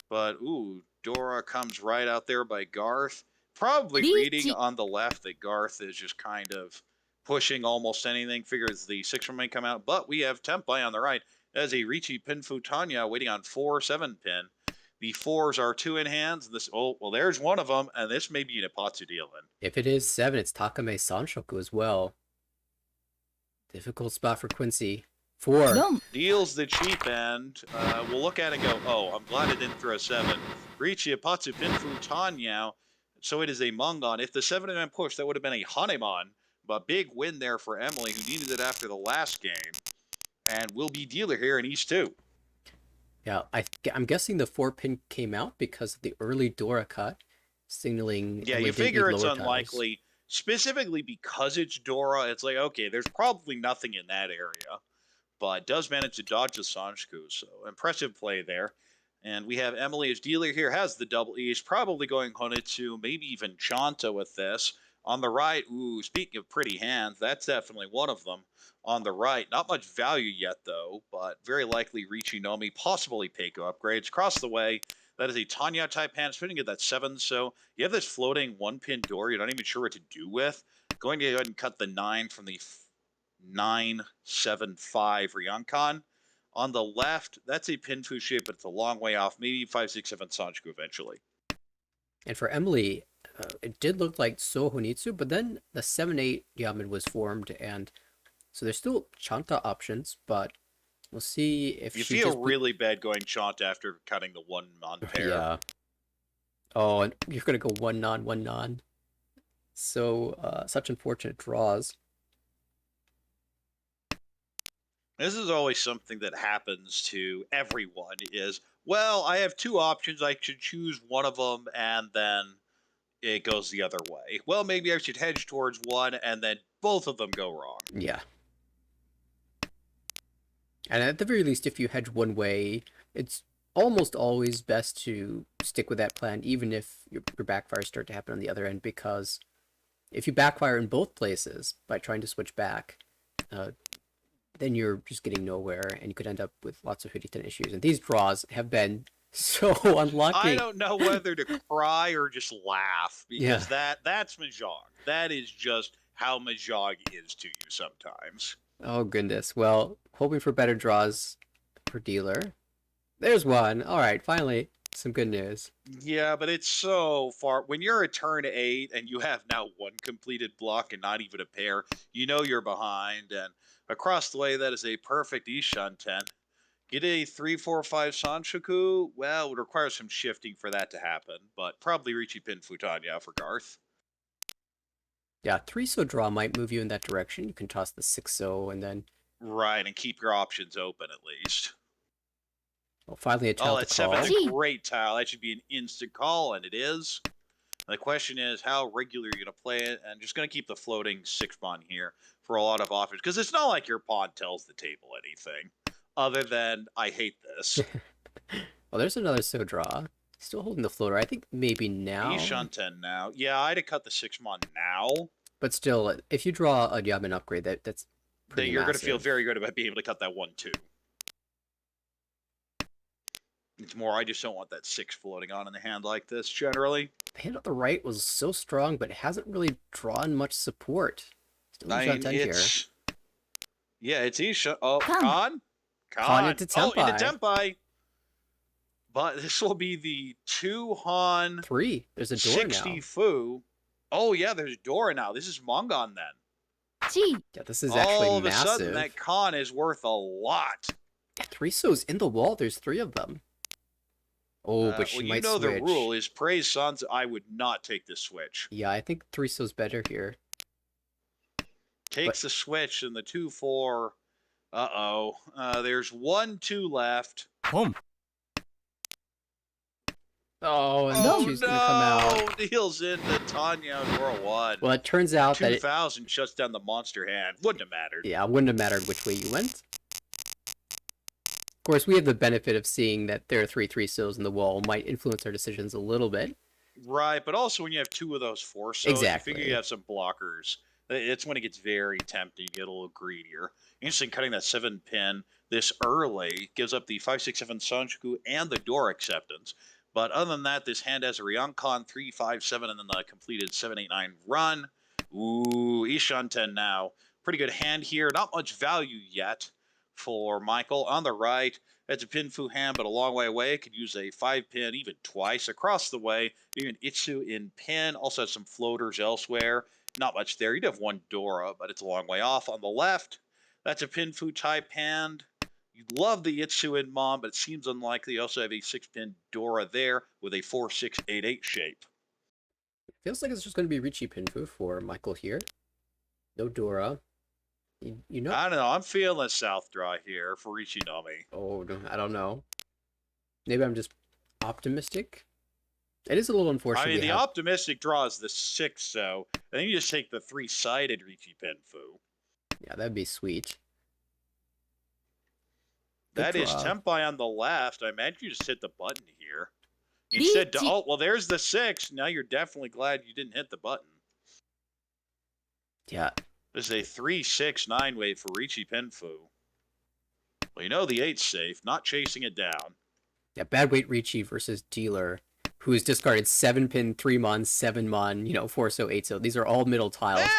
Speaker 2: But, ooh, Dora comes right out there by Garth. Probably reading on the left that Garth is just kind of pushing almost anything. Figures the 6 may come out. But we have Tempai on the right. As a Ricci Pinfu Tanya waiting on 4-7 pin. The 4s are 2 in hands. This well, there's one of them, and this may be an Ipatsu deal in.
Speaker 1: If it is 7, it's Takame Sanshoku as well. Difficult spot for Quincy. 4.
Speaker 2: Deals the cheap end. We'll look at it and go, oh, I'm glad I didn't throw a 7. Ricci Ipatsu Pinfu Tanya. So it is a Mangan. If the 7-man push, that would have been a Hanemon. But big win there for Emily, who needed it after the last game. And will be dealer here in East 2.
Speaker 1: Yeah, I'm guessing the 4-pin came out because of the early Dora cut, signaling.
Speaker 2: Yeah, you figure it's unlikely. Specifically because it's Dora, it's like, okay, there's probably nothing in that area. But does manage to dodge the Sanshku, so impressive play there. And we have Emily as dealer here, has the double E. He's probably going Honitsu, maybe even Chanta with this. On the right, ooh, speaking of pretty hands, that's definitely one of them. On the right, not much value yet, though, but very likely Richinomi, possibly Peiko upgrades. Across the way, that is a Tanya type hand, spinning at that 7, so you have this floating 1-pin door you're not even sure what to do with. Going to go ahead and cut the 9 from the 9-7-5 Ryokan. On the left, that's a Pinfu shape, but it's a long way off. Maybe 5-6-7 Sanchiku eventually.
Speaker 1: And for Emily, it did look like So Honitsu, but then the 7-8 Yamen was formed, and so there's still Chanta options, but we'll see if
Speaker 2: you
Speaker 1: she
Speaker 2: feel really bad going Chanta after cutting the 1-non pair.
Speaker 1: Yeah. Oh, and you're gonna go 1 non, 1 non. So such unfortunate draws.
Speaker 2: This is always something that happens to everyone is, well, I have 2 options. I should choose one of them, and then it goes the other way. Well, maybe I should hedge towards one, and then both of them go wrong.
Speaker 1: Yeah. And at the very least, if you hedge one way, it's almost always best to stick with that plan, even if your backfires start to happen on the other end, because if you backfire in both places by trying to switch back, then you're just getting nowhere, and you could end up with lots of Hurricane issues. And these draws have been so unlucky.
Speaker 2: I don't know whether to cry or just laugh, because that's Mahjong. That is just how Mahjong is to you sometimes.
Speaker 1: Oh, goodness. Well, hoping for better draws for dealer. There's one. All right, finally, some good news.
Speaker 2: Yeah, but it's so far. When you're at turn 8 and you have now 1 completed block and not even a pair, you know you're behind. And across the way, that is a perfect Ishan 10. Get a 3-4-5 Sanshoku. Well, it would require some shifting for that to happen, but probably Ricci Pin Futanya for Garth.
Speaker 1: Yeah, 3-so draw might move you in that direction. You can toss the 6-so and then...
Speaker 2: Right, and keep your options open at least.
Speaker 1: Well, finally a tile
Speaker 2: that
Speaker 1: to call.
Speaker 2: 7's a great tile. That should be an instant call, and it is. The question is, how regular are you going to play it? And just going to keep the floating 6-pawn here for a lot of offers. Because it's not like your pawn tells the table anything. Other than, I hate this.
Speaker 1: Well, there's another so draw. Still holding the floater. I think maybe now.
Speaker 2: He's Shunten now. Yeah, I'd have cut the 6-mon now.
Speaker 1: But still, if you draw a Yamen upgrade, that's pretty
Speaker 2: you're going
Speaker 1: to
Speaker 2: feel very good about being able to cut that 1 too. It's more, I just don't want that 6 floating on in the hand like this, generally.
Speaker 1: The hand on the right was so strong, but it hasn't really drawn much support. Still Shunten here.
Speaker 2: Yeah, it's Isha. Oh, Khan
Speaker 1: into Tempai.
Speaker 2: Oh, into Tempai. But this will be the 2 Han
Speaker 1: 3. There's a door
Speaker 2: 60
Speaker 1: now.
Speaker 2: Fu. Oh yeah, there's Dora now. This is Mangan then.
Speaker 1: Yeah, this is actually
Speaker 2: all of
Speaker 1: massive.
Speaker 2: a sudden, that Khan is worth a lot.
Speaker 1: Yeah, 3-sos in the wall. There's 3 of them. Oh, but she might switch.
Speaker 2: The rule is praise Sans. I would not take this switch.
Speaker 1: Yeah, I think 3-so's better here.
Speaker 2: Takes the switch and the 2-4. Uh-oh. There's 1-2 left.
Speaker 3: Boom.
Speaker 1: Oh, and she's going to come out.
Speaker 2: Deals into Tanya Dora 1.
Speaker 1: Well, it turns out
Speaker 2: 2000 shuts down the monster hand. Wouldn't have mattered.
Speaker 1: Yeah, it wouldn't have mattered which way you went. Of course, we have the benefit of seeing that there are 3/3 sills in the wall might influence our decisions a little bit.
Speaker 2: Right, but also when you have two of those four cells, you figure you
Speaker 1: Exactly.
Speaker 2: have some blockers. It's when it gets very tempting. You get a little greedier. Interesting, cutting that 7 pin this early gives up the 5/6/7 Sanjuku and the door acceptance. But other than that, this hand has a Ryoncon 3/5/7 and then the completed 7/8/9 run. Ooh, Ishan 10 now. Pretty good hand here. Not much value yet for Michael. On the right, that's a Pinfu hand, but a long way away. Could use a 5 pin even twice across the way. Even Itsu in pin. Also has some floaters elsewhere. Not much there. You'd have one Dora, but it's a long way off. On the left, that's a Pinfu type hand. You'd love the Itsu in Mom, but it seems unlikely. You also have a 6-pin Dora there with a 4/6/8/8 shape.
Speaker 1: Feels like it's just going to be Richie Pinfu for Michael here. No Dora. You know.
Speaker 2: I don't know. I'm feeling a South draw here for Ichinami.
Speaker 1: Oh, I don't know. Maybe I'm just optimistic. It is a little unfortunate.
Speaker 2: I mean,
Speaker 1: we
Speaker 2: the
Speaker 1: have...
Speaker 2: optimistic draw is the 6, so I think you just take the 3-sided Richi Penfu.
Speaker 1: Yeah, that'd be sweet.
Speaker 2: That is Tempai on the left. I imagine you just hit the button here. You
Speaker 4: Richi.
Speaker 2: said, oh, well, there's the 6. Now you're definitely glad you didn't hit the button.
Speaker 1: Yeah.
Speaker 2: This is a 3/6/9 wave for Richi Penfu. Well, you know the 8's safe, not chasing it down.
Speaker 1: Yeah, bad weight Richie versus Dealer, who's discarded 7-pin, 3-mon, 7-mon, 4-so, 8-so. These are all middle tiles.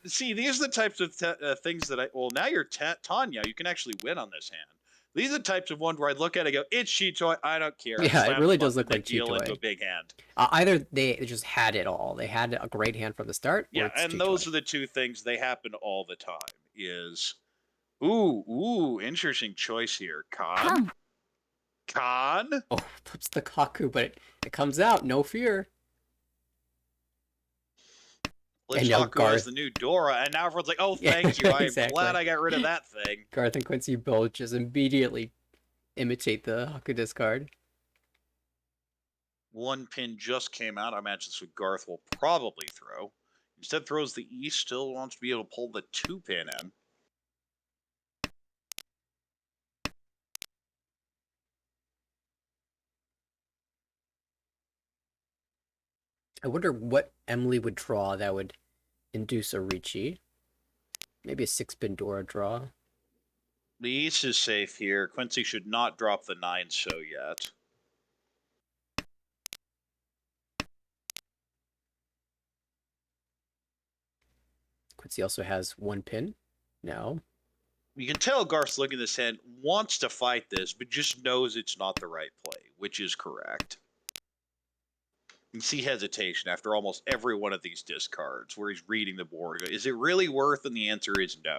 Speaker 2: See, these are the types of things that well, now you're Tanya. You can actually win on this hand. These are the types of ones where I look at it and go, it's Chitoy, I don't care.
Speaker 1: Yeah, it really does look like
Speaker 2: deal
Speaker 1: Chitoy.
Speaker 2: into a big hand.
Speaker 1: Either they just had it all. They had a great hand from the start.
Speaker 2: Yeah, and those are the two things. They happen all the time. Interesting choice here. Khan?
Speaker 1: Oh, flips the Kaku, but it comes out. No fear.
Speaker 2: And now Garth has the new Dora, and now everyone's like, oh, thank you. I'm glad I got rid of that thing.
Speaker 1: Garth and Quincy both just immediately imitate the Haku discard.
Speaker 2: 1 pin just came out. I imagine this what Garth will probably throw. Instead throws the E, still wants to be able to pull the 2 pin in.
Speaker 1: I wonder what Emily would draw that would induce a Ricci. Maybe a 6-pin Dora draw.
Speaker 2: The East is safe here. Quincy should not drop the 9-so yet.
Speaker 1: Quincy also has 1 pin. No.
Speaker 2: You can tell Garth's looking at this hand, wants to fight this, but just knows it's not the right play, which is correct. You can see hesitation after almost every one of these discards, where he's reading the board. Is it really worth? And the answer is no.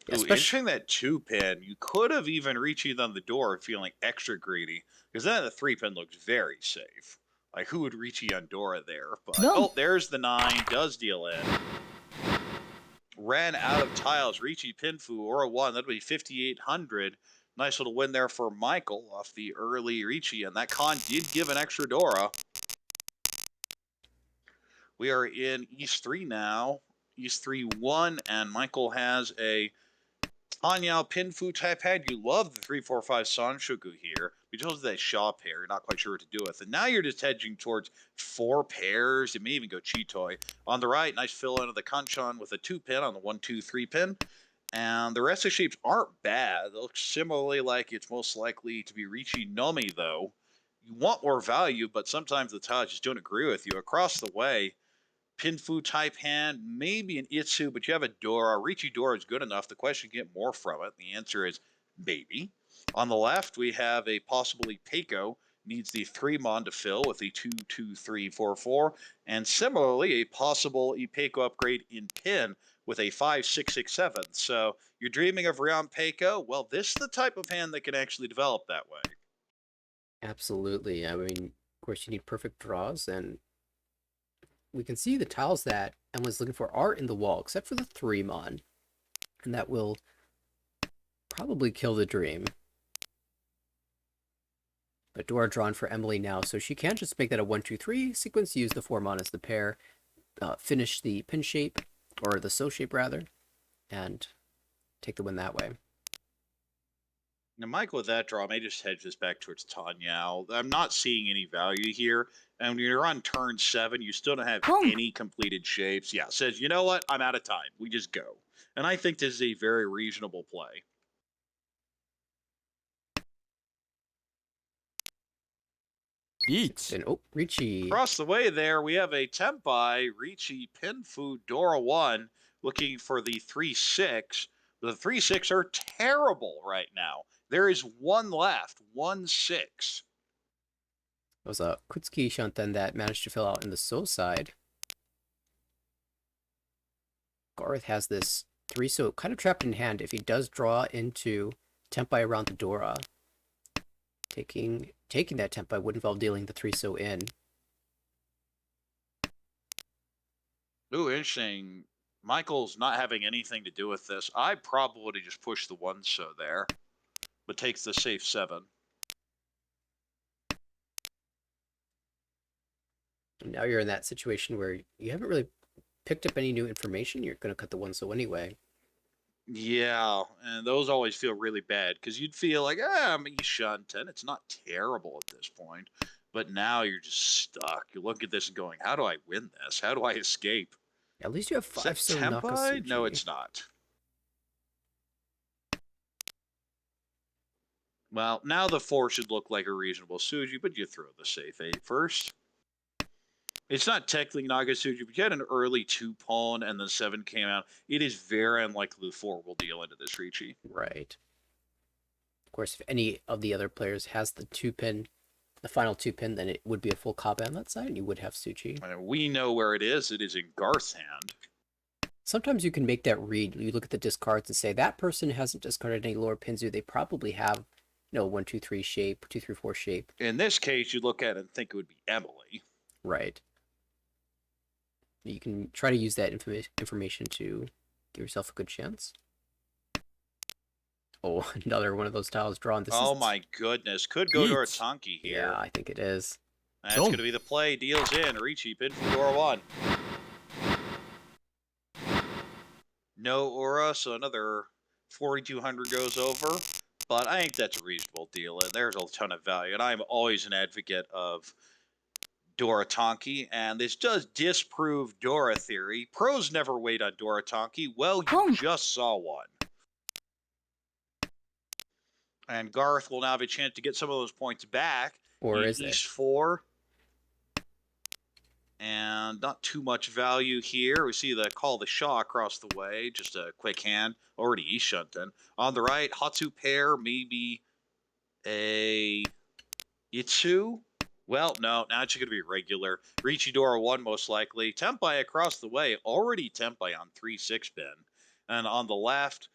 Speaker 2: Ooh, interesting that 2-pin. You could have even reached on the door feeling extra greedy, because then the 3-pin looks very safe. Like, who would reach on Dora there? But oh, there's the 9. Does deal in. Ran out of tiles. Richi Pinfu or a 1. That'd be 5,800. Nice little win there for Michael off the early Richi, and that con did give an extra Dora. We are in East 3 now. East 3-1, and Michael has a Tanyao Pinfu type hand. You love the 3/4/5 Sanshoku here. We chose that Shaw pair. You're not quite sure what to do with. And now you're just hedging towards 4 pairs. It may even go Chitoy. On the right, nice fill into the Kanchan with a 2-pin on the 1-2-3 pin. And the rest of the shapes aren't bad. They look similarly like it's most likely to be Richi Nomi, though. You want more value, but sometimes the tiles just don't agree with you. Across the way, Pinfu type hand, maybe an Itsu, but you have a Dora. Richi Dora is good enough. The question is get more from it. The answer is maybe. On the left, we have a possibly Peiko. Needs the 3-mon to fill with the 2-2-3-4-4. And similarly, a possible Ipeiko upgrade in pin with a 5-6-6-7. So you're dreaming of Ryan Peiko? Well, this is the type of hand that can actually develop that way.
Speaker 1: Absolutely. I mean, of course, you need perfect draws, and we can see the tiles that Emily's looking for are in the wall, except for the 3-mon. And that will probably kill the dream. But Dora drawn for Emily now, so she can just make that a 1-2-3 sequence, use the 4-mon as the pair, finish the pin shape, or the so shape rather, and take the win that way.
Speaker 2: Now, Mike, with that draw, I may just hedge this back towards Tanyao. I'm not seeing any value here. And when you're on turn 7, you still don't have any completed shapes. Yeah, says, you know what? I'm out of time. We just go. And I think this is a very reasonable play.
Speaker 3: Each.
Speaker 1: And oh, Ricci.
Speaker 2: Across the way there, we have a Tempai, Ricci, Pinfu, Dora 1 looking for the 3-6. The 3-6 are terrible right now. There is one left, 1-6.
Speaker 1: It was a Kutsuki Shanten that managed to fill out in the So side. Garth has this 3 so kind of trapped in hand if he does draw into Tempai around the Dora. Taking that Tempai would involve dealing the 3 so in.
Speaker 2: Ooh, interesting. Michael's not having anything to do with this. I probably would have just pushed the 1 so there, but takes the safe 7.
Speaker 1: And now you're in that situation where you haven't really picked up any new information. You're going to cut the 1 so anyway.
Speaker 2: Yeah, and those always feel really bad because you'd feel like, I'm Shanten. It's not terrible at this point. But now you're just stuck. You look at this and going, how do I win this? How do I escape?
Speaker 1: At least you have
Speaker 2: Is
Speaker 1: 5
Speaker 2: that
Speaker 1: so
Speaker 2: Tempai?
Speaker 1: Nakasuji.
Speaker 2: No, it's not. Well, now the 4 should look like a reasonable Suji, but you throw the safe 8 first. It's not technically Nagasuji, but you had an early 2 pawn and the 7 came out. It is very unlikely the 4 will deal into this Ricci.
Speaker 1: Right. Of course, if any of the other players has the 2-pin, the final 2-pin, then it would be a full Kabe on that side, and you would have Suchi.
Speaker 2: And we know where it is. It is in Garth's hand.
Speaker 1: Sometimes you can make that read. You look at the discards and say, that person hasn't discarded any lower pins. They probably have, 1, 2, 3 shape, 2, 3, 4 shape.
Speaker 2: In this case, you look at it and think it would be Emily.
Speaker 1: Right. You can try to use that information to give yourself a good chance. Oh, another one of those tiles drawn.
Speaker 2: My goodness. Could go to Artanki here.
Speaker 1: Yeah, I think it is.
Speaker 2: That's going to be the play. Deals in. Ricci, pin for Dora 1. No aura, so another 4,200 goes over. But I think that's a reasonable deal, and there's a ton of value. And I'm always an advocate of Dora Tonki, and this does disprove Dora theory. Pros never wait on Dora Tonki. Well, you just saw one. And Garth will now have a chance to get some of those points back.
Speaker 1: Or is
Speaker 2: East
Speaker 1: it?
Speaker 2: 4. And not too much value here. We see the Call the Shaw across the way. Just a quick hand. Already East Shunton. On the right, Hatsu pair, maybe a Itsu. Well, no, now it's going to be regular. Richidora 1 most likely. Tempai across the way. Already Tempai on 3-6 pin. And on the left,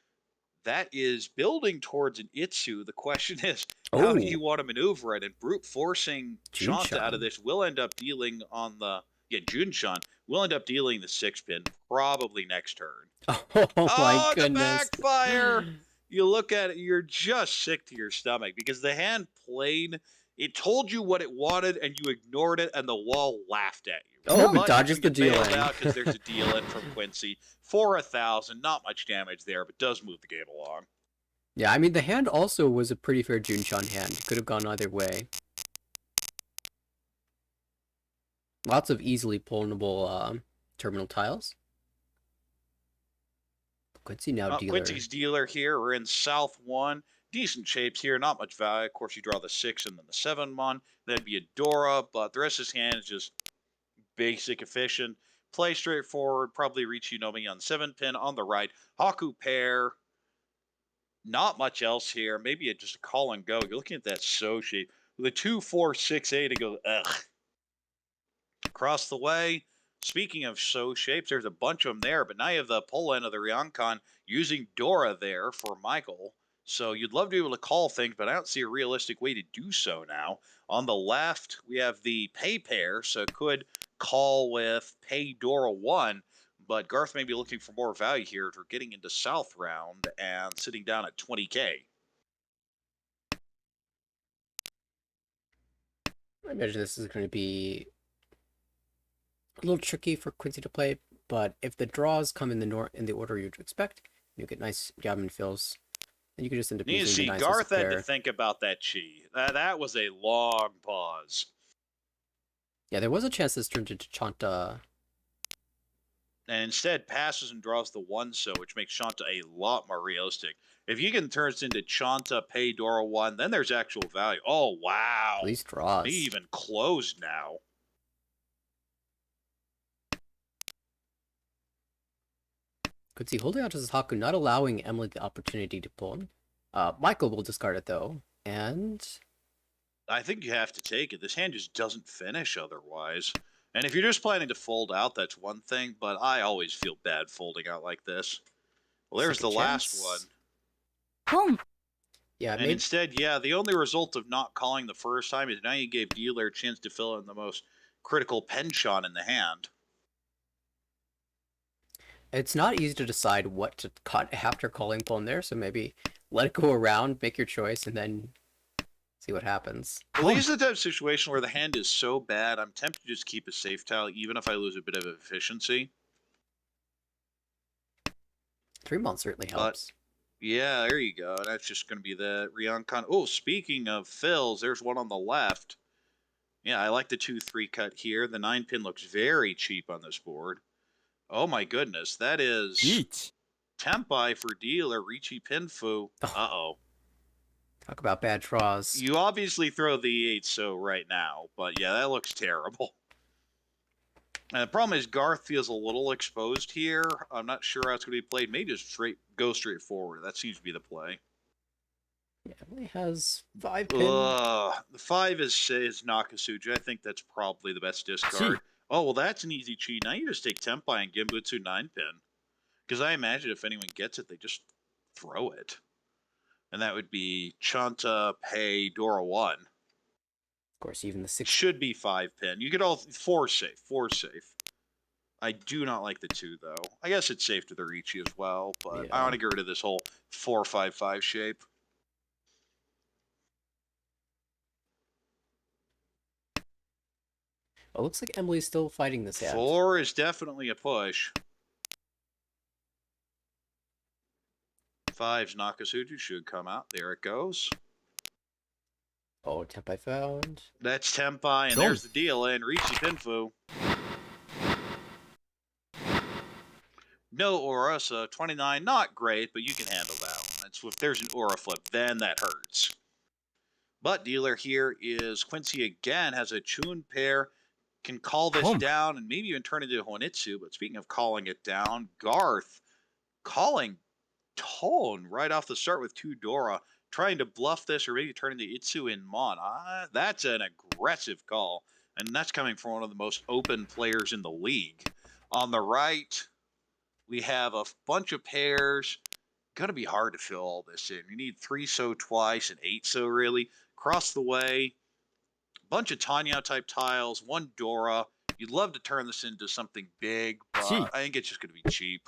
Speaker 2: that is building towards an Itsu. The question is, how do you want to maneuver it? And brute forcing Shanta out of this will end up dealing on the... Yeah, Junshan will end up dealing the 6 pin probably next turn.
Speaker 1: Oh my goodness.
Speaker 2: The backfire! You look at it, you're just sick to your stomach because the hand played... It told you what it wanted, and you ignored it, and the wall laughed at you.
Speaker 1: Oh, it dodges the deal in.
Speaker 2: Because there's a deal in from Quincy for 1,000. Not much damage there, but does move the game along.
Speaker 1: Yeah, I mean, the hand also was a pretty fair Junchan hand. It could have gone either way. Lots of easily pullable terminal tiles. Quincy now dealer.
Speaker 2: Quincy's dealer here. We're in South 1. Decent shapes here, not much value. Of course, you draw the 6 and then the 7 mon. That'd be a Dora, but the rest of his hand is just basic, efficient. Play straightforward. Probably reach Unomi on 7 pin on the right. Haku pair. Not much else here. Maybe just a call and go. You're looking at that so shape. With a 2, 4, 6, 8, it goes, ugh. Across the way. Speaking of so shapes, there's a bunch of them there, but now you have the pull end of the Ryoncon using Dora there for Michael. So you'd love to be able to call things, but I don't see a realistic way to do so now. On the left, we have the pay pair, so it could call with pay Dora 1, but Garth may be looking for more value here as we're getting into South round and sitting down at 20K.
Speaker 1: I imagine this is going to be a little tricky for Quincy to play, but if the draws come in the order you'd expect, you get nice Yaman fills. And you could just end up
Speaker 2: You
Speaker 1: using the
Speaker 2: see,
Speaker 1: 9
Speaker 2: Garth had to
Speaker 1: pair.
Speaker 2: think about that chi. That was a long pause.
Speaker 1: Yeah, there was a chance this turned into Chanta.
Speaker 2: And instead passes and draws the 1-so, which makes Shanta a lot more realistic. If you can turn this into Chanta, pay Dora 1, then there's actual value. Oh, wow.
Speaker 1: At least draws.
Speaker 2: He even closed now.
Speaker 1: Quincy holding on to his Haku, not allowing Emily the opportunity to pull him. Michael will discard it, though. And
Speaker 2: I think you have to take it. This hand just doesn't finish otherwise. And if you're just planning to fold out, that's one thing, but I always feel bad folding out like this. Well, there's
Speaker 1: second
Speaker 2: the
Speaker 1: chance.
Speaker 2: last one.
Speaker 3: Home.
Speaker 1: Yeah,
Speaker 2: And instead, yeah, the only result of not calling the first time is now you gave dealer a chance to fill in the most critical penchant in the hand.
Speaker 1: it's not easy to decide what to cut after calling pawn there, so maybe let it go around, make your choice, and then see what happens.
Speaker 2: Well, these are the type of situation where the hand is so bad, I'm tempted to just keep a safe tile, even if I lose a bit of efficiency.
Speaker 1: 3 months certainly helps.
Speaker 2: Yeah, there you go. That's just going to be the Ryokan. Oh, speaking of fills, there's one on the left. Yeah, I like the 2-3 cut here. The 9-pin looks very cheap on this board. Oh my goodness, that is
Speaker 3: 1.
Speaker 2: Tempai for dealer, Richi Pinfu. Uh-oh.
Speaker 1: Talk about bad draws.
Speaker 2: You obviously throw the 8-so right now, but yeah, that looks terrible. And the problem is Garth feels a little exposed here. I'm not sure how it's going to be played. Maybe just go straight forward. That seems to be the play.
Speaker 1: Yeah, Emily has 5-pin.
Speaker 2: The 5 is Nakasuji. I think that's probably the best discard. Oh, well, that's an easy cheat. Now you just take Tempai and Gimbutsu 9-pin. Because I imagine if anyone gets it, they just throw it. And that would be Chanta, Pei, Dora 1.
Speaker 1: Of course, even the 6
Speaker 2: should be 5-pin. You get all 4 safe. 4 safe. I do not like the 2, though. I guess it's safe to the Ricci as well, but
Speaker 1: Yeah.
Speaker 2: I want to get rid of this whole 4-5-5 shape.
Speaker 1: It looks like Emily's still fighting this hand.
Speaker 2: 4 is definitely a push. 5's Nakasuju should come out. There it goes.
Speaker 1: Oh, Tempai found.
Speaker 2: That's Tempai, and there's the deal in. Ricci Pinfu. No aura, so 29, not great, but you can handle that. That's if there's an aura flip, then that hurts. But dealer here is Quincy again, has a Chun pair, can call this down and maybe even turn it into Honitsu. But speaking of calling it down, Garth calling Tone right off the start with 2 Dora, trying to bluff this or maybe turn into Itsu in Mon. That's an aggressive call, and that's coming from one of the most open players in the league. On the right, we have a bunch of pairs. Going to be hard to fill all this in. You need 3-so twice and 8-so really. Across the way, bunch of Tanya type tiles, 1 Dora. You'd love to turn this into something big, but I think it's just going to be cheap.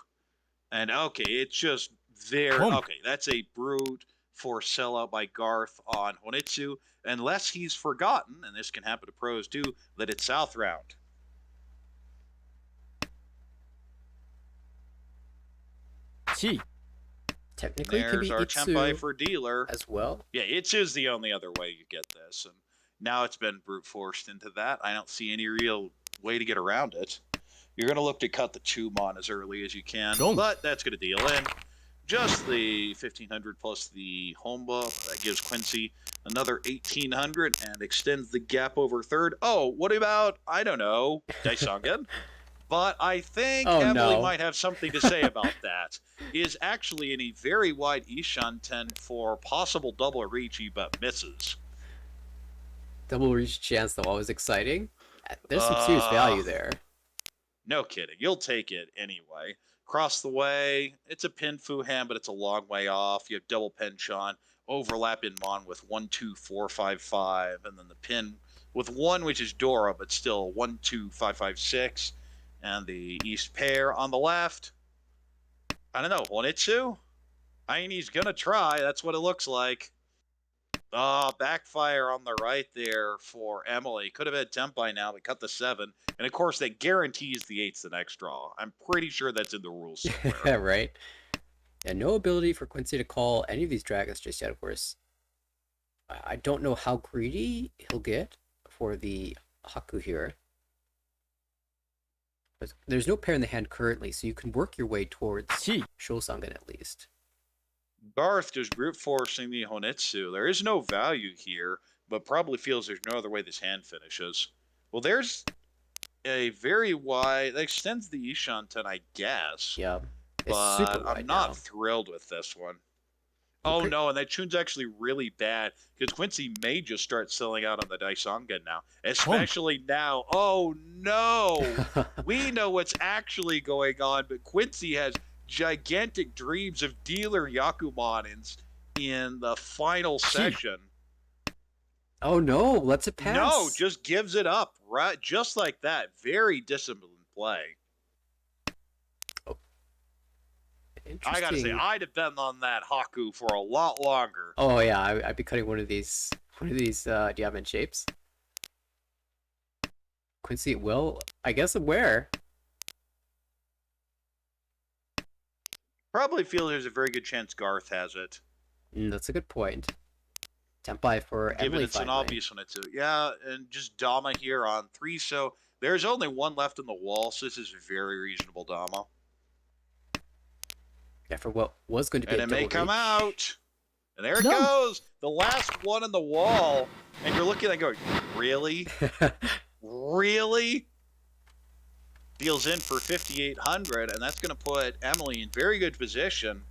Speaker 2: And okay, it's just there. Okay, that's a brute for sellout by Garth on Honitsu. Unless he's forgotten, and this can happen to pros too, that it's South round.
Speaker 1: Technically,
Speaker 2: there's
Speaker 1: could be
Speaker 2: our
Speaker 1: Itsu
Speaker 2: Tempai for dealer
Speaker 1: as well.
Speaker 2: Yeah, Itsu's the only other way you get this, and now it's been brute forced into that. I don't see any real way to get around it. You're going to look to cut the Chumon as early as you can, but that's going to deal in. Just the 1,500 plus the home buff. That gives Quincy another 1,800 and extends the gap over third. Oh, what about, I don't know, Daisangan? But I think Emily might have something to say about that. Is actually in a very wide Ishan 10 for possible double Ricci, but misses.
Speaker 1: Double reach chance, though, always exciting. There's some serious value there.
Speaker 2: No kidding. You'll take it anyway. Across the way, it's a Pinfu hand, but it's a long way off. You have double penchant, overlap in Mon with 1, 2, 4, 5, 5, and then the pin with 1, which is Dora, but still 1, 2, 5, 5, 6. And the East pair on the left. I don't know, Honitsu? I mean, he's gonna try. That's what it looks like. Backfire on the right there for Emily. Could have had Tempai now, but cut the 7. And of course, that guarantees the 8's the next draw. I'm pretty sure that's in the rules somewhere.
Speaker 1: Right. And no ability for Quincy to call any of these dragons just yet, of course. I don't know how greedy he'll get for the Haku here. But there's no pair in the hand currently, so you can work your way towards
Speaker 3: 1
Speaker 1: Shosangan at least.
Speaker 2: Garth just brute forcing the Honitsu. There is no value here, but probably feels there's no other way this hand finishes. Well, there's a very wide that extends the Ishanten, I guess.
Speaker 1: Yeah, it's super
Speaker 2: But I'm
Speaker 1: wide
Speaker 2: not
Speaker 1: now.
Speaker 2: thrilled with this one.
Speaker 1: We're
Speaker 2: Oh
Speaker 1: pretty,
Speaker 2: no, and that tune's actually really bad because Quincy may just start selling out on the Daisonga now. Especially now. Oh no! We know what's actually going on, but Quincy has gigantic dreams of dealer Yakumonins in the final session.
Speaker 1: Oh no, let's it
Speaker 2: No,
Speaker 1: pass.
Speaker 2: just gives it up, right? Just like that. Very disciplined play.
Speaker 1: Oh,
Speaker 2: I gotta say,
Speaker 1: interesting.
Speaker 2: I'd have been on that Haku for a lot longer.
Speaker 1: Oh yeah, I'd be cutting one of these diamond shapes. Quincy, well, I guess where?
Speaker 2: Probably feel there's a very good chance Garth has it.
Speaker 1: That's a good point. Tempai for
Speaker 2: Given
Speaker 1: Emily
Speaker 2: it's an
Speaker 1: finally.
Speaker 2: obvious one, yeah, and just Dama here on 3, so there's only one left in the wall, so this is very reasonable Dama.
Speaker 1: Yeah, for what was going to be
Speaker 2: And
Speaker 1: a
Speaker 2: it may
Speaker 1: double
Speaker 2: come
Speaker 1: reach.
Speaker 2: out. And there it
Speaker 1: No.
Speaker 2: goes. The last one in the wall. And you're looking at it going, really? Really? Deals in for 5,800, and that's going to put Emily in very good position.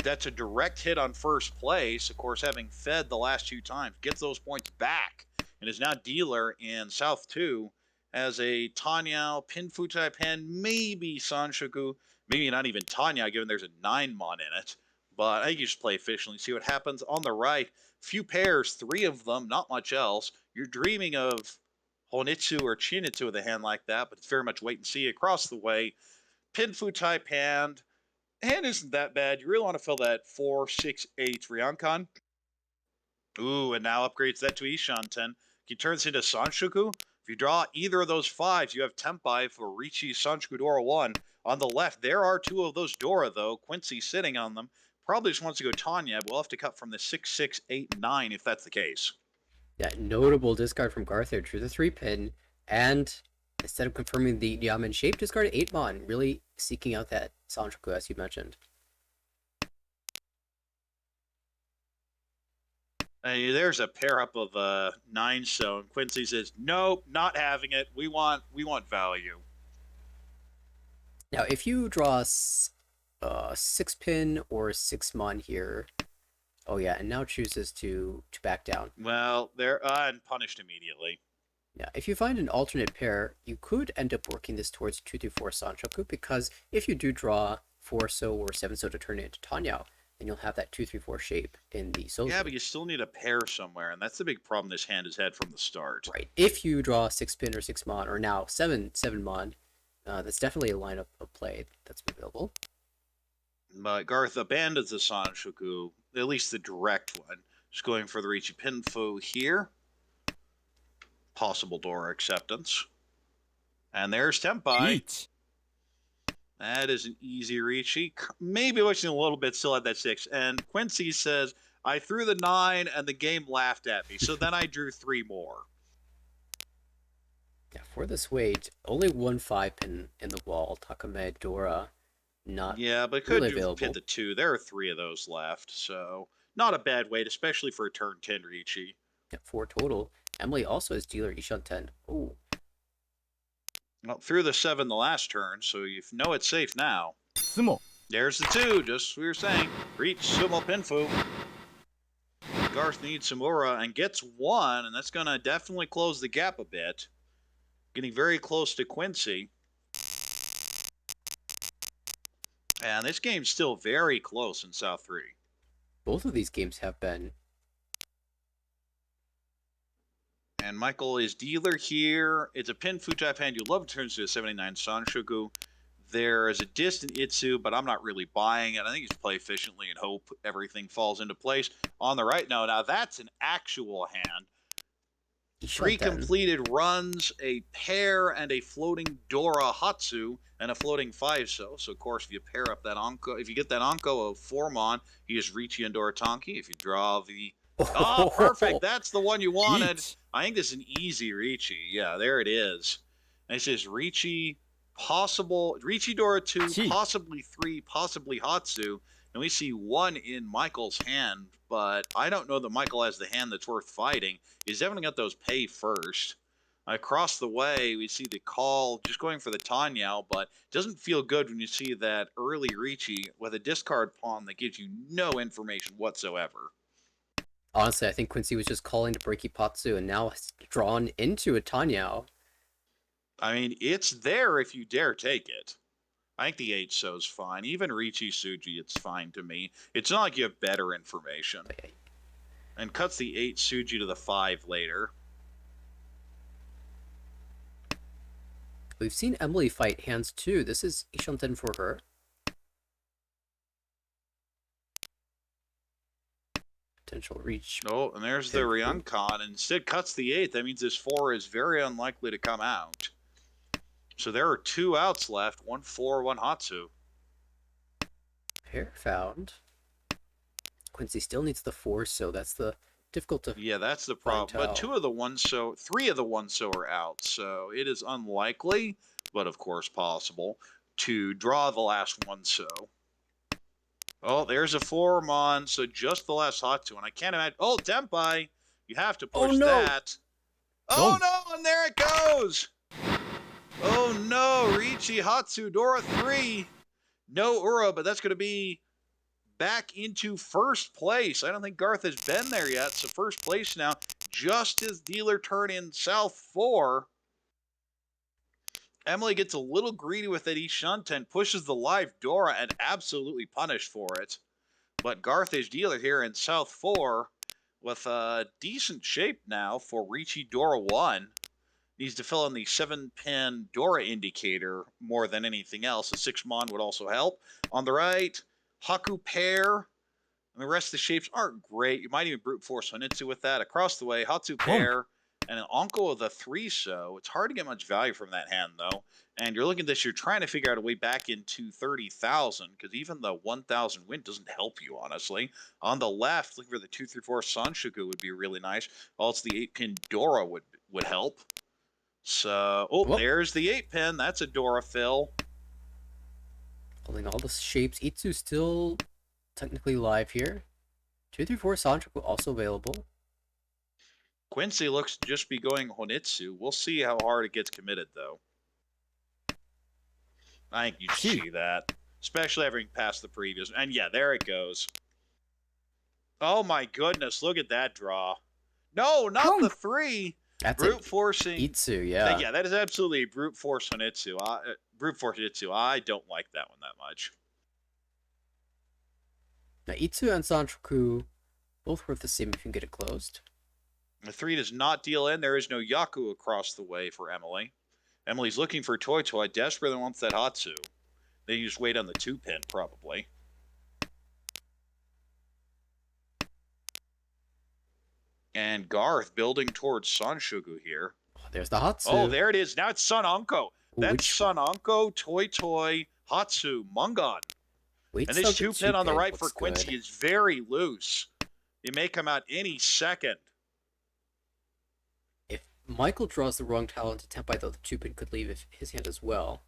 Speaker 2: That's a direct hit on first place. Of course, having fed the last 2 times, gets those points back, and is now dealer in South 2 as a Tanya, Pinfu Taipan, maybe Sanshoku, maybe not even Tanya, given there's a 9-mon in it. But I think you just play efficiently, see what happens. On the right, few pairs, 3 of them, not much else. You're dreaming of Honitsu or Chinitsu with a hand like that, but it's very much wait and see across the way. Pinfu Taipan, hand isn't that bad. You really want to fill that 4, 6, 8 Ryokan. Ooh, and now upgrades that to Ishanten. He turns into Sanshoku. If you draw either of those 5s, you have Tempai for Richi Sanshoku Dora 1. On the left, there are 2 of those Dora, though. Quincy sitting on them. Probably just wants to go Tanya, but we'll have to cut from the 6, 6, 8, 9 if that's the case.
Speaker 1: Yeah, notable discard from Garth there. Drew the 3-pin, and instead of confirming the diamond shape, discarded 8-mon, really seeking out that Sanchoku, as you mentioned.
Speaker 2: There's a pair up of 9 stone. Quincy says, nope, not having it. We want value.
Speaker 1: Now, if you draw a 6-pin or 6-mon here, oh yeah, and now chooses to back down.
Speaker 2: Well, they're and punished immediately.
Speaker 1: Yeah, if you find an alternate pair, you could end up working this towards 2-4 Sanchoku, because if you do draw 4-so or 7-so to turn it into Tanya, then you'll have that 2-3-4 shape in the Sozu.
Speaker 2: Yeah, but you still need a pair somewhere, and that's the big problem this hand has had from the start.
Speaker 1: Right. If you draw 6-pin or 6-mon, or now 7-mon, that's definitely a lineup of play that's available.
Speaker 2: But Garth abandons the Sanshoku, at least the direct one. Just going for the Richi Pinfu here. Possible Dora acceptance. And there's Tempai.
Speaker 3: 1
Speaker 2: That is an easy Richi. Maybe wishing a little bit, still at that 6. And Quincy says, I threw the 9 and the game laughed at me. So then I drew 3 more.
Speaker 1: Yeah, for this weight, only one 5-pin in the wall. Takame, Dora, not
Speaker 2: Yeah, but could
Speaker 1: really
Speaker 2: you
Speaker 1: available.
Speaker 2: hit the 2? There are 3 of those left. So not a bad weight, especially for a turn 10 Richi.
Speaker 1: Yeah, 4 total. Emily also has dealer Ishanten. Oh,
Speaker 2: Well, threw the 7 the last turn, so you know it's safe now.
Speaker 3: 相撲
Speaker 2: There's the 2, just as we were saying. Reach Sumo Pinfu. Garth needs Samura and gets 1, and that's going to definitely close the gap a bit. Getting very close to Quincy. And this game's still very close in South 3.
Speaker 1: both of these games have been.
Speaker 2: And Michael is dealer here. It's a Pinfu type hand. You love turns to a 79 Sanshoku. There is a distant Itsu, but I'm not really buying it. I think you just play efficiently and hope everything falls into place. On the right, no, now that's an actual hand. 3
Speaker 1: Ishanten.
Speaker 2: completed runs, a pair, and a floating Dora Hatsu, and a floating 5-so. So, of course, if you pair up that Anko, if you get that Anko of 4-mon, you just Ricci and Dora Tonki. If you draw the... Oh, perfect. That's the one you wanted.
Speaker 3: 1
Speaker 2: I think this is an easy Ricci. Yeah, there it is. And it says Ricci, possible... Ricci Dora 2,
Speaker 3: Chi.
Speaker 2: possibly 3, possibly Hatsu. And we see 1 in Michael's hand, but I don't know that Michael has the hand that's worth fighting. He's definitely got those pay first. Across the way, we see the call just going for the Tanyao, but it doesn't feel good when you see that early Ricci with a discard pawn that gives you no information whatsoever.
Speaker 1: Honestly, I think Quincy was just calling to break Ipatsu and now has drawn into a Tanyao.
Speaker 2: I mean, it's there if you dare take it. I think the 8-so's fine. Even Ricci Suji, it's fine to me. It's not like you have better information. And cuts the 8 Suji to the 5 later.
Speaker 1: We've seen Emily fight hands too. This is Ishanten for her. Potential reach.
Speaker 2: Oh, and there's the Ryunkan. Instead cuts the 8. That means this 4 is very unlikely to come out. So there are 2 outs left. 1 4, 1 Hatsu.
Speaker 1: Pair found. Quincy still needs the 4, so that's the difficult to...
Speaker 2: Yeah, that's the problem. But 2 of the 1-so, 3 of the 1-so are out. So it is unlikely, but of course possible, to draw the last 1-so. Oh, there's a 4-mon, so just the last Hatsu. And I can't imagine... Oh, Tempai! You have to push that. Oh, no! And there it goes! Oh, no! Ricci, Hatsu, Dora 3. No Ura, but that's going to be back into first place. I don't think Garth has been there yet, so first place now. Just as dealer turn in South 4. Emily gets a little greedy with that Ishanten, pushes the live Dora, and absolutely punished for it. But Garth is dealer here in South 4 with a decent shape now for Ricci Dora 1. Needs to fill in the 7-pin Dora indicator more than anything else. A 6-mon would also help. On the right, Haku pair. And the rest of the shapes aren't great. You might even brute force Honitsu with that. Across the way, Hatsu pair and an Onko of the 3-so. It's hard to get much value from that hand, though. And you're looking at this, you're trying to figure out a way back into 30,000, because even the 1,000 win doesn't help you, honestly. On the left, looking for the 2-3-4 Sanshuku would be really nice. Also, the 8-pin Dora would help. So, there's the 8-pin. That's a Dora fill.
Speaker 1: Holding all the shapes. Itsu still technically live here. 2-3-4 Santraku also available.
Speaker 2: Quincy looks to just be going Honitsu. We'll see how hard it gets committed, though. I think you see that. Especially having passed the previous. And yeah, there it goes. Oh my goodness, look at that draw. No, not the 3.
Speaker 1: That's
Speaker 2: brute forcing
Speaker 1: Itsu, yeah.
Speaker 2: Yeah, that is absolutely brute force Honitsu. Brute force Honitsu. I don't like that one that much.
Speaker 1: Now, Itsu and Santraku, both worth the same if you can get it closed.
Speaker 2: The 3 does not deal in. There is no Yaku across the way for Emily. Emily's looking for Toy Toy. Desperately wants that Hatsu. Then you just wait on the 2-pin, probably. And Garth building towards Sanshuku here.
Speaker 1: Oh, there's the Hatsu.
Speaker 2: Oh, there it is. Now it's Sun Anko. That's Sun Anko, Toy Toy, Hatsu, Mangan. And this 2-pin on the right for Quincy is very loose. It may come out any second.
Speaker 1: If Michael draws the wrong tile into Tempai, though, the 2-pin could leave his hand as well.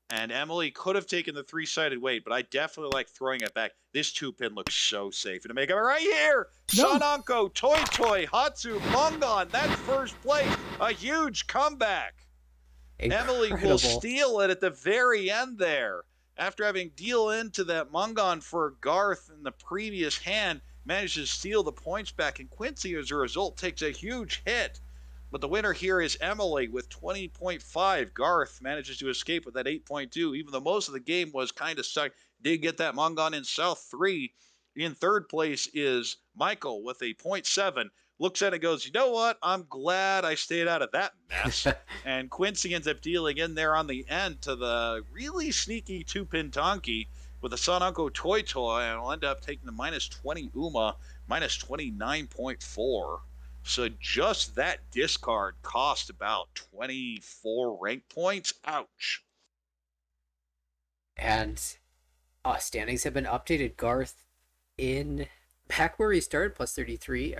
Speaker 2: And Emily could have taken the 3-sided weight, but I definitely like throwing it back. This 2-pin looks so safe. And to make it right here, Sun Anko, Toy Toy, Hatsu, Mangan. That's first place. A huge comeback.
Speaker 1: Incredible.
Speaker 2: Emily will steal it at the very end there. After having deal into that Mangan for Garth in the previous hand, manages to steal the points back, and Quincy, as a result, takes a huge hit. But the winner here is Emily with 20.5. Garth manages to escape with that 8.2, even though most of the game was kind of stuck. Did get that Mangan in South 3. In third place is Michael with a 0.7. Looks at it and goes, you know what? I'm glad I stayed out of that mess. And Quincy ends up dealing in there on the end to the really sneaky 2-pin Tonki with a Sun Anko Toy Toy, and will end up taking the -20 Uma, -29.4. So just that discard cost about 24 rank points. Ouch.
Speaker 1: And standings have been updated. Garth in back where he started, plus 33,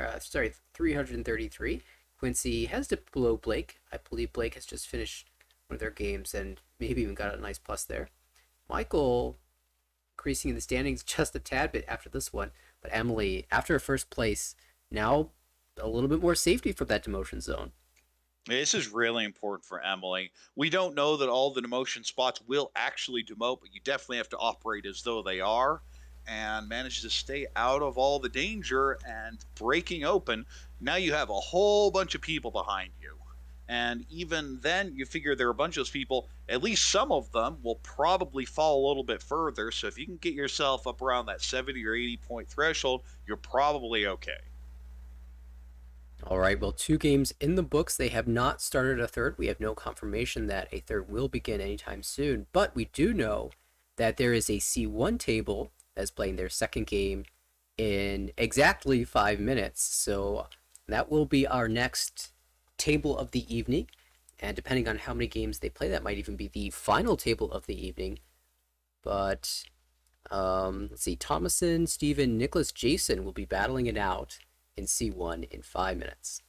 Speaker 1: 333. Quincy has dipped below Blake. I believe Blake has just finished one of their games and maybe even got a nice plus there. Michael increasing in the standings just a tad bit after this one, but Emily, after first place, now a little bit more safety from that demotion zone.
Speaker 2: This is really important for Emily. We don't know that all the demotion spots will actually demote, but you definitely have to operate as though they are and manage to stay out of all the danger and breaking open. Now you have a whole bunch of people behind you. And even then, you figure there are a bunch of those people, at least some of them will probably fall a little bit further. So if you can get yourself up around that 70 or 80 point threshold, you're probably okay.
Speaker 1: All right, well, 2 games in the books. They have not started a third. We have no confirmation that a third will begin anytime soon, but we do know that there is a C1 table that's playing their second game in exactly 5 minutes. So that will be our next table of the evening. And depending on how many games they play, that might even be the final table of the evening. But let's see, Thomason, Steven, Nicholas, Jason will be battling it out in C1 in 5 minutes.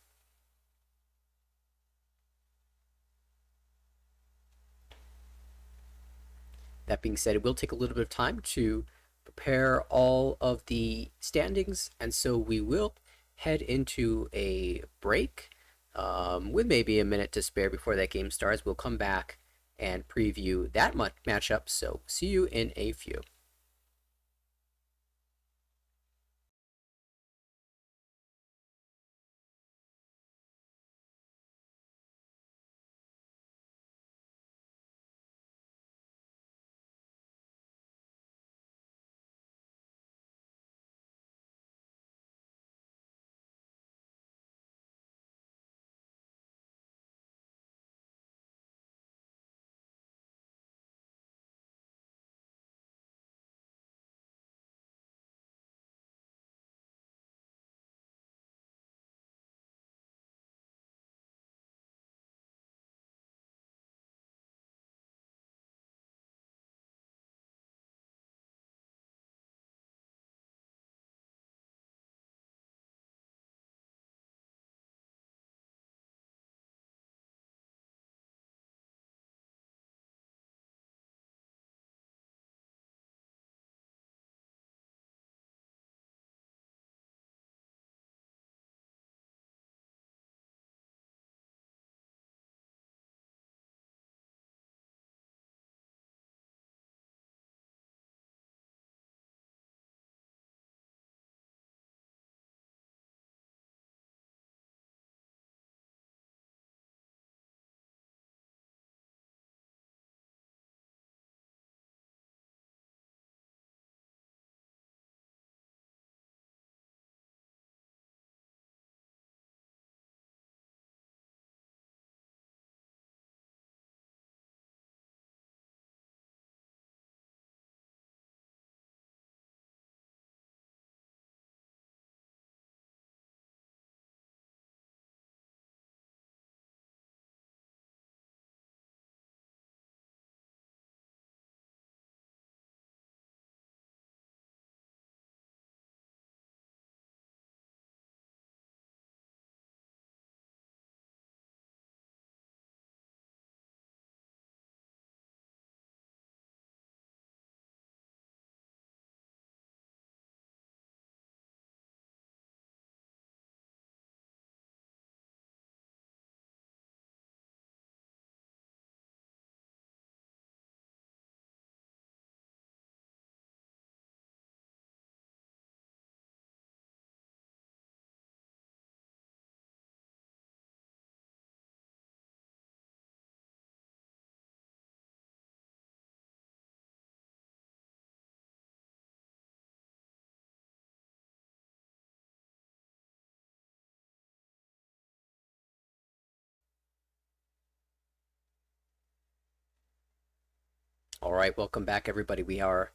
Speaker 1: That being said, it will take a little bit of time to prepare all of the standings, and so we will head into a break with maybe a minute to spare before that game starts. We'll come back and preview that matchup, so see you in a few. All right, welcome back, everybody. We are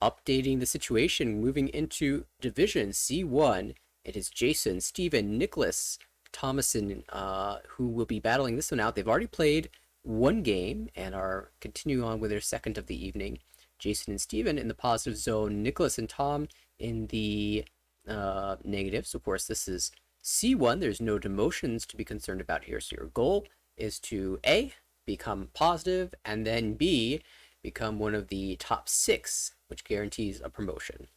Speaker 1: updating the situation, moving into Division C1. It is Jason, Steven, Nicholas, Thomason, who will be battling this one out. They've already played one game and are continuing on with their second of the evening. Jason and Steven in the positive zone, Nicholas and Tom in the negatives. Of course, this is C1. There's no demotions to be concerned about here. So your goal is to A, become positive, and then B, become one of the top 6, which guarantees a promotion.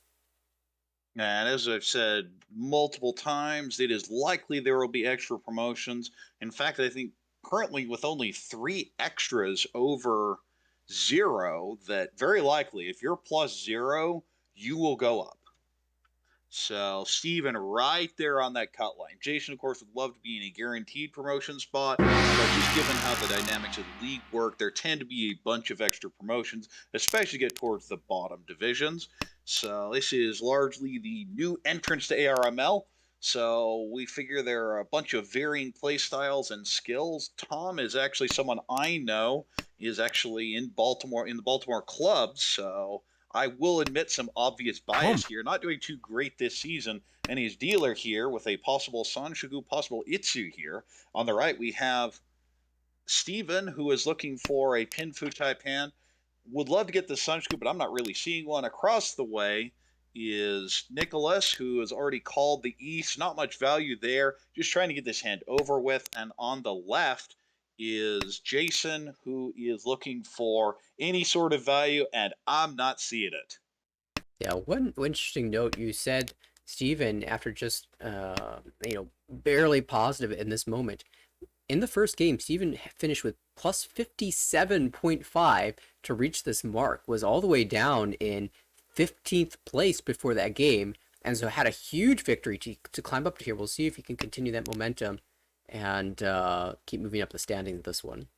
Speaker 2: And as I've said multiple times, it is likely there will be extra promotions. In fact, I think currently with only 3 extras over 0, that very likely if you're +0, you will go up. So Steven right there on that cut line. Jason, of course, would love to be in a guaranteed promotion spot, but just given how the dynamics of the league work, there tend to be a bunch of extra promotions, especially get towards the bottom divisions. So this is largely the new entrance to ARML. So we figure there are a bunch of varying play styles and skills. Tom is actually someone I know is actually in Baltimore, in the Baltimore club. So I will admit some obvious bias here. Not doing too great this season. And his dealer here with a possible Sanshugu, possible Itsu here. On the right, we have Steven, who is looking for a Pinfu Taipan. Would love to get the Sanshugu, but I'm not really seeing one. Across the way is Nicholas, who has already called the East. Not much value there. Just trying to get this hand over with. And on the left is Jason, who is looking for any sort of value, and I'm not seeing it.
Speaker 1: Yeah, one interesting note you said, Steven, after just barely positive in this moment. In the first game, Steven finished with plus 57.5 to reach this mark, was all the way down in 15th place before that game, and so had a huge victory to climb up to here. We'll see if he can continue that momentum and keep moving up the standings this one.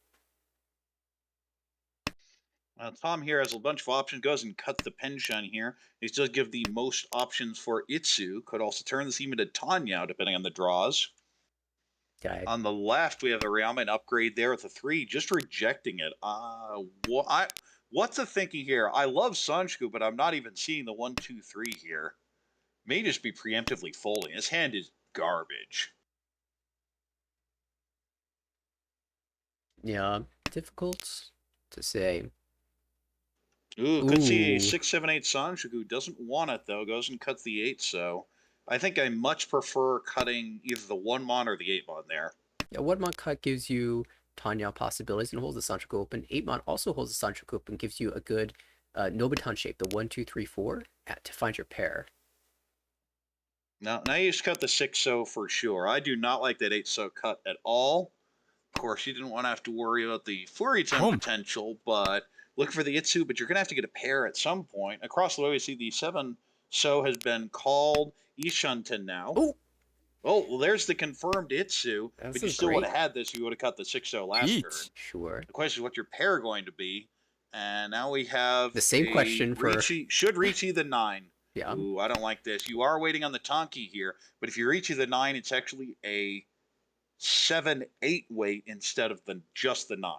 Speaker 2: Tom here has a bunch of options, goes and cuts the pension here. He does give the most options for Itsu. Could also turn this even to Tanya, depending on the draws.
Speaker 1: Yeah,
Speaker 2: On the left, we have the Ramen upgrade there with a 3, just rejecting it. What's the thinking here? I love Sanshku, but I'm not even seeing the 1, 2, 3 here. May just be preemptively folding. His hand is garbage.
Speaker 1: yeah, difficult to say.
Speaker 2: Ooh, could see a
Speaker 1: Ooh,
Speaker 2: 6, 7, 8 Sanshku. Doesn't want it, though. Goes and cuts the 8, so I think I much prefer cutting either the 1 mon or the 8 mon there.
Speaker 1: yeah, one mon cut gives you Tanya possibilities and holds the Sanchoku open. 8 mon also holds the Sanchoku open, gives you a good Nobutan shape, the 1, 2, 3, 4, to find your pair.
Speaker 2: Now you just cut the 6 so for sure. I do not like that 8 so cut at all. Of course, you didn't want to have to worry about the Flurry Time potential, but look for the Itsu, but you're going to have to get a pair at some point. Across the way, we see the 7 so has been called Ishanten now.
Speaker 1: Oh,
Speaker 2: well, there's the confirmed Itsu,
Speaker 1: this
Speaker 2: but you
Speaker 1: is
Speaker 2: still would
Speaker 1: great.
Speaker 2: have had this. You would have cut the 6 so last turn.
Speaker 1: Sure.
Speaker 2: The question is what your pair going to be. And now we have
Speaker 1: The same question for
Speaker 2: Ricci. Should Ricci the 9?
Speaker 1: yeah.
Speaker 2: Ooh, I don't like this. You are waiting on the Tonki here, but if you Ricci the 9, it's actually a 7-8 weight instead of just the 9.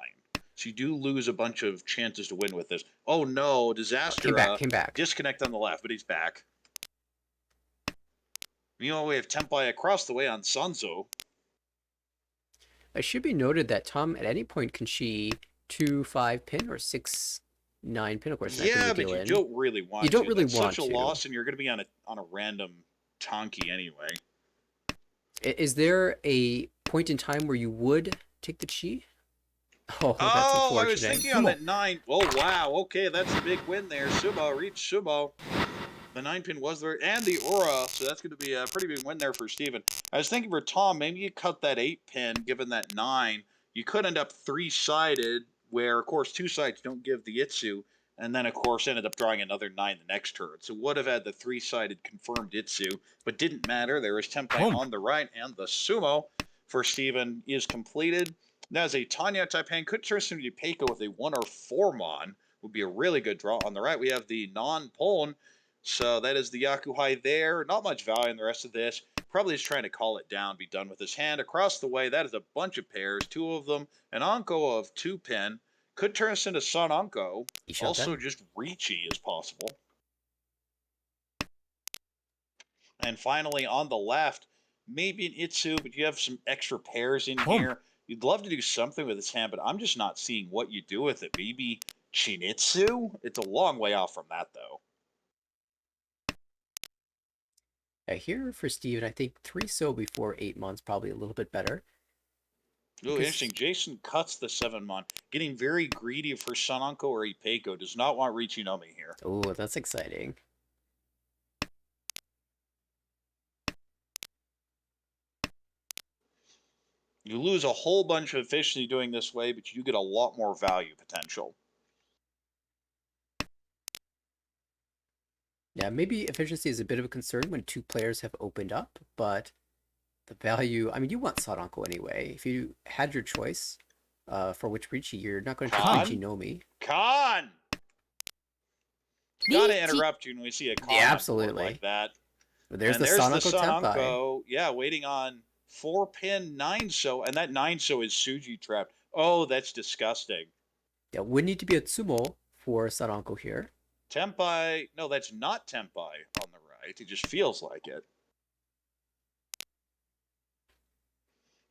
Speaker 2: So you do lose a bunch of chances to win with this. Oh no, disaster.
Speaker 1: Came back.
Speaker 2: Disconnect on the left, but he's back. Meanwhile, we have Tempai across the way on Sanzo.
Speaker 1: It should be noted that Tom at any point can she 2-5 pin or 6-9 pin, of course.
Speaker 2: Yeah, but you don't really want to.
Speaker 1: You don't really
Speaker 2: That's
Speaker 1: want
Speaker 2: such a
Speaker 1: to.
Speaker 2: loss, and you're going to be on a random Tonki anyway.
Speaker 1: Is there a point in time where you would take the chi? Oh, that's unfortunate.
Speaker 2: I was thinking on that 9. Oh, wow. Okay, that's a big win there. Sumo, reach Sumo. The 9 pin was there, and the Aura, so that's going to be a pretty big win there for Steven. I was thinking for Tom, maybe you cut that 8 pin, given that 9. You could end up 3-sided, where, of course, 2 sides don't give the Itsu, and then, of course, ended up drawing another 9 the next turn. So would have had the 3-sided confirmed Itsu, but didn't matter. There was Tempai on the right, and the Sumo for Steven is completed. Now, as a Tanya Taipan could turn into Peiko with a 1 or 4 mon, would be a really good draw. On the right, we have the non-Pon. So that is the Yakuhai there. Not much value in the rest of this. Probably just trying to call it down, be done with his hand. Across the way, that is a bunch of pairs, 2 of them. An Anko of 2 pin. Could turn us into Sun Anko. Also, just Ricci is possible. And finally, on the left, maybe an Itsu, but you have some extra pairs in
Speaker 3: Home.
Speaker 2: here. You'd love to do something with this hand, but I'm just not seeing what you do with it. Maybe Chinitsu? It's a long way off from that, though.
Speaker 1: Here for Steven, I think 3 so before 8 months, probably a little bit better.
Speaker 2: Oh,
Speaker 1: Because,
Speaker 2: interesting. Jason cuts the 7-mon. Getting very greedy for Sananko or Ipeiko. Does not want Richinomi here.
Speaker 1: oh, that's exciting.
Speaker 2: You lose a whole bunch of efficiency doing this way, but you get a lot more value potential.
Speaker 1: Yeah, maybe efficiency is a bit of a concern when 2 players have opened up, but the value, I mean, you want Saranko anyway. If you had your choice for which Ricci, you're not going to take
Speaker 2: Khan?
Speaker 1: Ricci Nomi.
Speaker 2: Khan! Gotta interrupt you when we see a Khan
Speaker 1: Yeah,
Speaker 2: on board
Speaker 1: absolutely.
Speaker 2: like that.
Speaker 1: But there's
Speaker 2: And
Speaker 1: the
Speaker 2: there's
Speaker 1: Sanako
Speaker 2: the
Speaker 1: Tenpai.
Speaker 2: Sananko. Yeah, waiting on 4-pin 9-so, and that 9-so is Suji trapped. Oh, that's disgusting.
Speaker 1: Yeah, would need to be a Tsumo for Saranko here.
Speaker 2: Tenpai, no, that's not Tenpai on the right. It just feels like it.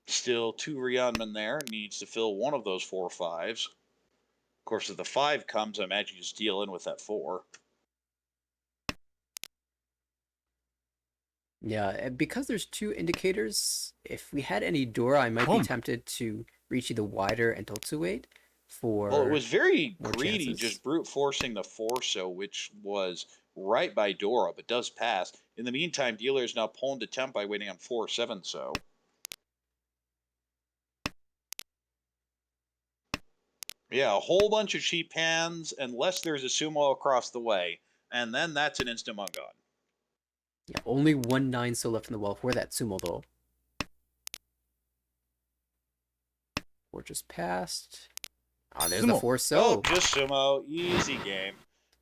Speaker 2: Still 2 Ryanman there. Needs to fill one of those 4-5s. Of course, if the 5 comes, I imagine you just deal in with that 4.
Speaker 1: Yeah, because there's 2 indicators, if we had any Dora, I might be tempted to Ricci the wider and Totsuweight for
Speaker 2: Well, it was very
Speaker 1: more
Speaker 2: greedy,
Speaker 1: chances.
Speaker 2: just brute forcing the 4-so, which was right by Dora, but does pass. In the meantime, dealer is now pulling to Tenpai, waiting on 4-7-so. Yeah, a whole bunch of cheap hands, unless there's a sumo across the way. And then that's an instant Mangan.
Speaker 1: Yeah, only 1 9 so left in the well for that Sumo, though. Or just passed. Ah, there's the 4 so.
Speaker 2: Oh, just sumo. Easy game.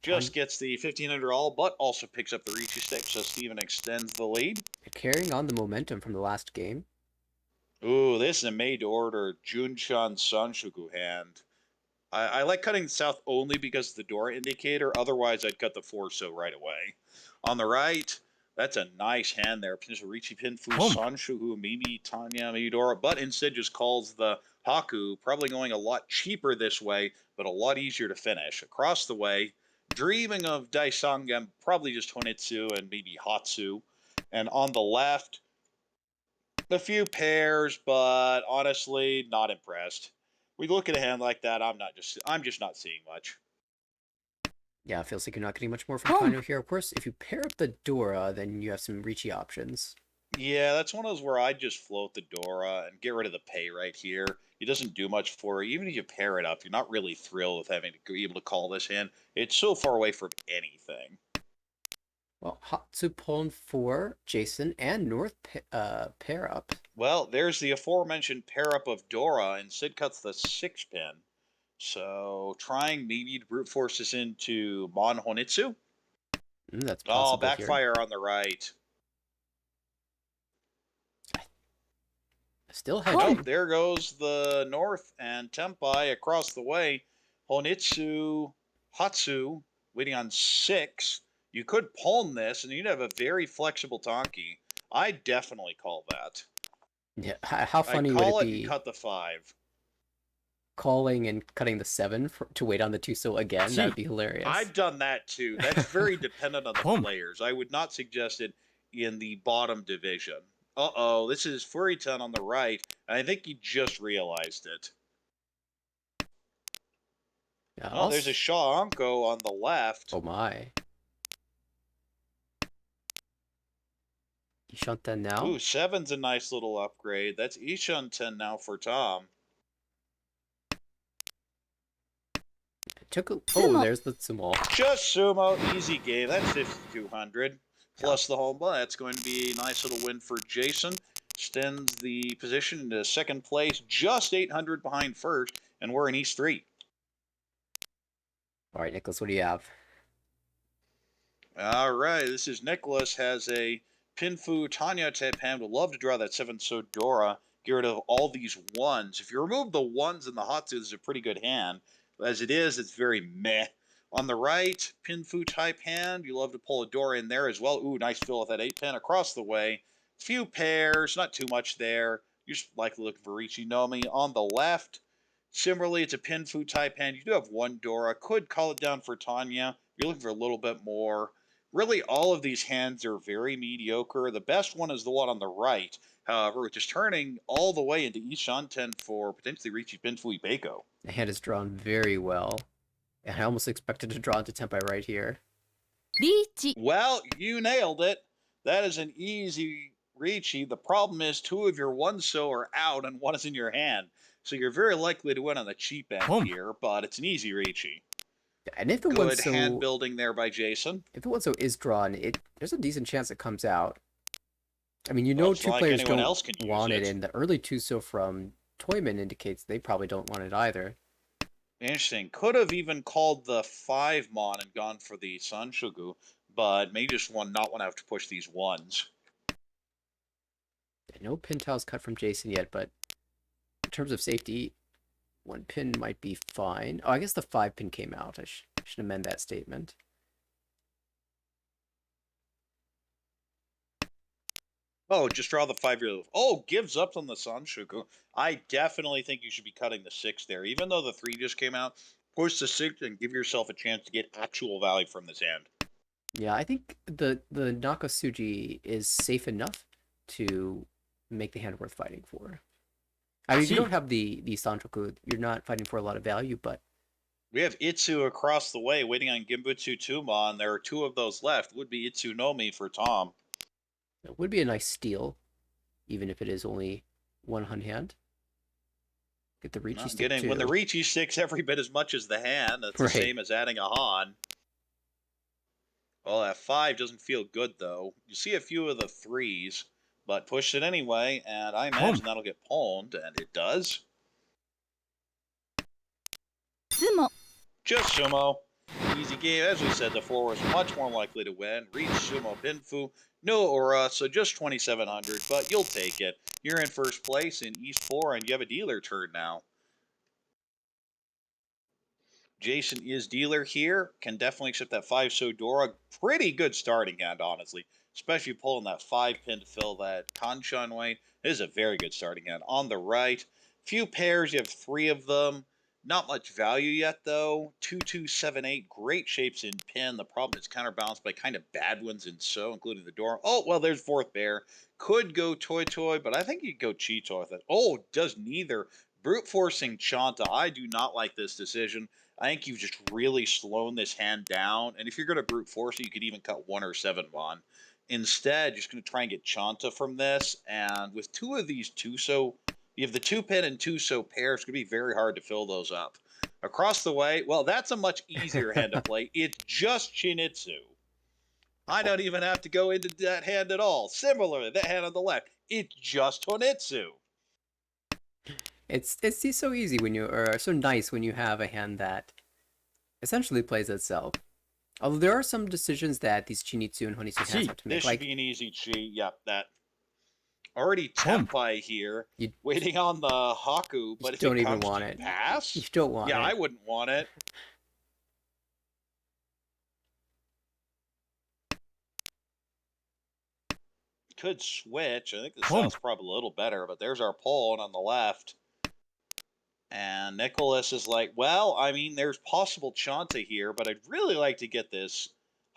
Speaker 2: Just gets the 1500 all, but also picks up the Ricci stick, so Steven extends the lead.
Speaker 1: Carrying on the momentum from the last game.
Speaker 2: Ooh, this is a made-to-order Junshan Sanshuku hand. I like cutting south only because of the Dora indicator. Otherwise, I'd cut the 4-so right away. On the right, that's a nice hand there. Potential Ricci Pinfu, Sanshuku, maybe Tanya, maybe Dora, but instead just calls the Haku. Probably going a lot cheaper this way, but a lot easier to finish. Across the way, dreaming of Daisangam, probably just Honitsu and maybe Hatsu. And on the left, a few pairs, but honestly, not impressed. We look at a hand like that, I'm just not seeing much.
Speaker 1: Yeah, it feels like you're not getting much more from Kanyo here. Of course, if you pair up the Dora, then you have some Ricci options.
Speaker 2: Yeah, that's one of those where I'd just float the Dora and get rid of the pay right here. It doesn't do much for you. Even if you pair it up, you're not really thrilled with having to be able to call this hand. It's so far away from anything.
Speaker 1: Well, Hatsupon for Jason and North pair up.
Speaker 2: Well, there's the aforementioned pair up of Dora, and Sid cuts the 6-pin. So trying maybe to brute force this into Mon Honitsu.
Speaker 1: That's possible.
Speaker 2: Oh, backfire
Speaker 1: here.
Speaker 2: on the right.
Speaker 1: Still hedging.
Speaker 2: Oh, there goes the North and Tenpai across the way. Honitsu, Hatsu, waiting on 6. You could palm this, and you'd have a very flexible Tonki. I definitely call that.
Speaker 1: Yeah, how funny
Speaker 2: I'd
Speaker 1: would
Speaker 2: call
Speaker 1: it
Speaker 2: it
Speaker 1: be?
Speaker 2: And cut the 5.
Speaker 1: Calling and cutting the 7 to wait on the 2 so again. That'd be hilarious.
Speaker 2: I've done that too. That's very dependent on the players. I would not suggest it in the bottom division. Uh-oh, this is Furiton on the right, and I think he just realized it.
Speaker 1: Yeah,
Speaker 2: Oh, there's a Shaw Anko on the left.
Speaker 1: Oh my. Ishunten now?
Speaker 2: Ooh, 7's a nice little upgrade. That's Ishunten now for Tom.
Speaker 1: Oh, there's the Sumo.
Speaker 2: Just Sumo, easy game. That's 5,200. Plus the home. Well, that's going to be a nice little win for Jason. Extends the position into second place, just 800 behind first, and we're in East 3.
Speaker 1: All right, Nicholas, what do you have?
Speaker 2: All right, this is Nicholas, has a Pinfu Tanya type hand. Would love to draw that 7-so Dora. Get rid of all these 1s. If you remove the 1s in the Hatsu, this is a pretty good hand. But as it is, it's very meh. On the right, Pinfu type hand. You love to pull a Dora in there as well. Ooh, nice fill with that 8-pin across the way. Few pairs, not too much there. You're just likely looking for Ichinomi. On the left, similarly, it's a Pinfu type hand. You do have one Dora. Could call it down for Tanya. You're looking for a little bit more. Really, all of these hands are very mediocre. The best one is the one on the right, however, which is turning all the way into Ishanten for potentially reaching Pinfu Ibeko.
Speaker 1: The hand is drawn very well. And I almost expected to draw into Tempai right here.
Speaker 4: リーチ
Speaker 2: Well, you nailed it. That is an easy Ricci. The problem is two of your one so are out and one is in your hand. So you're very likely to win on the cheap end
Speaker 3: Boom.
Speaker 2: here, but it's an easy Ricci.
Speaker 1: And if the one
Speaker 2: Good hand
Speaker 1: so
Speaker 2: building there by Jason.
Speaker 1: if the one so is drawn, there's a decent chance it comes out. I mean, you
Speaker 2: Well,
Speaker 1: know,
Speaker 2: it's
Speaker 1: two
Speaker 2: like
Speaker 1: players
Speaker 2: anyone
Speaker 1: don't
Speaker 2: else can use
Speaker 1: want it,
Speaker 2: it.
Speaker 1: and the early two so from Toyman indicates they probably don't want it either.
Speaker 2: Interesting. Could have even called the 5 Mon and gone for the Sanshogu, but may just not want to have to push these ones.
Speaker 1: No pin tiles cut from Jason yet, but in terms of safety, one pin might be fine. Oh, I guess the 5 pin came out. I should amend that statement.
Speaker 2: Oh, just draw the 5-year. Oh, gives up on the Sanshoku. I definitely think you should be cutting the 6 there. Even though the 3 just came out, push the 6 and give yourself a chance to get actual value from this hand.
Speaker 1: Yeah, I think the Nakasuji is safe enough to make the hand worth fighting for. I mean, if you don't have the Sanchoku, you're not fighting for a lot of value, but
Speaker 2: We have Itsu across the way waiting on Gimbutsu Tumon. There are 2 of those left. Would be Itsu Nomi for Tom.
Speaker 1: it would be a nice steal, even if it is only one Hun hand. Get the Ricci stick too.
Speaker 2: When the Ricci stick's every bit as much as the hand, that's the same as adding a Han. Well, that 5 doesn't feel good, though. You see a few of the 3s, but push it anyway, and I imagine that'll get pawned, and it does.
Speaker 4: スモ
Speaker 2: Just sumo. Easy game. As we said, the 4 was much more likely to win. Reach sumo pinfu. No aura, so just 2,700, but you'll take it. You're in first place in East 4, and you have a dealer turn now. Jason is dealer here. Can definitely accept that 5 Sodora. Pretty good starting hand, honestly. Especially pulling that 5 pin to fill that Kanchan weight. It is a very good starting hand. On the right, few pairs. You have 3 of them. Not much value yet, though. 2-2-7-8. Great shapes in pin. The problem is counterbalanced by kind of bad ones in so, including the door. Oh, well, there's 4th bear. Could go Toy, but I think you could go Cheeto with it. Oh, does neither. Brute forcing Chanta. I do not like this decision. I think you've just really slowed this hand down. And if you're going to brute force it, you could even cut 1 or 7 Mon. Instead, you're just going to try and get Chanta from this. And with 2 of these Tuso, you have the 2 pin and Tuso pairs. It's going to be very hard to fill those up. Across the way, well, that's a much easier hand to play. It's just Shinitsu. I don't even have to go into that hand at all. Similarly, that hand on the left, it's just Honitsu.
Speaker 1: It's so easy when or so nice when you have a hand that essentially plays itself. Although there are some decisions that these Chinitsu and Honitsu hands have to make.
Speaker 2: This should be an easy chi. Yep, that. Already Tempai here, waiting on the Haku, but if
Speaker 1: don't
Speaker 2: it
Speaker 1: even
Speaker 2: comes
Speaker 1: want
Speaker 2: to
Speaker 1: it.
Speaker 2: pass,
Speaker 1: You don't want it.
Speaker 2: Yeah, I wouldn't want it. Could switch. I think the South's probably a little better, but there's our pawn on the left. And Nicholas is like, well, I mean, there's possible Chanta here, but I'd really like to get this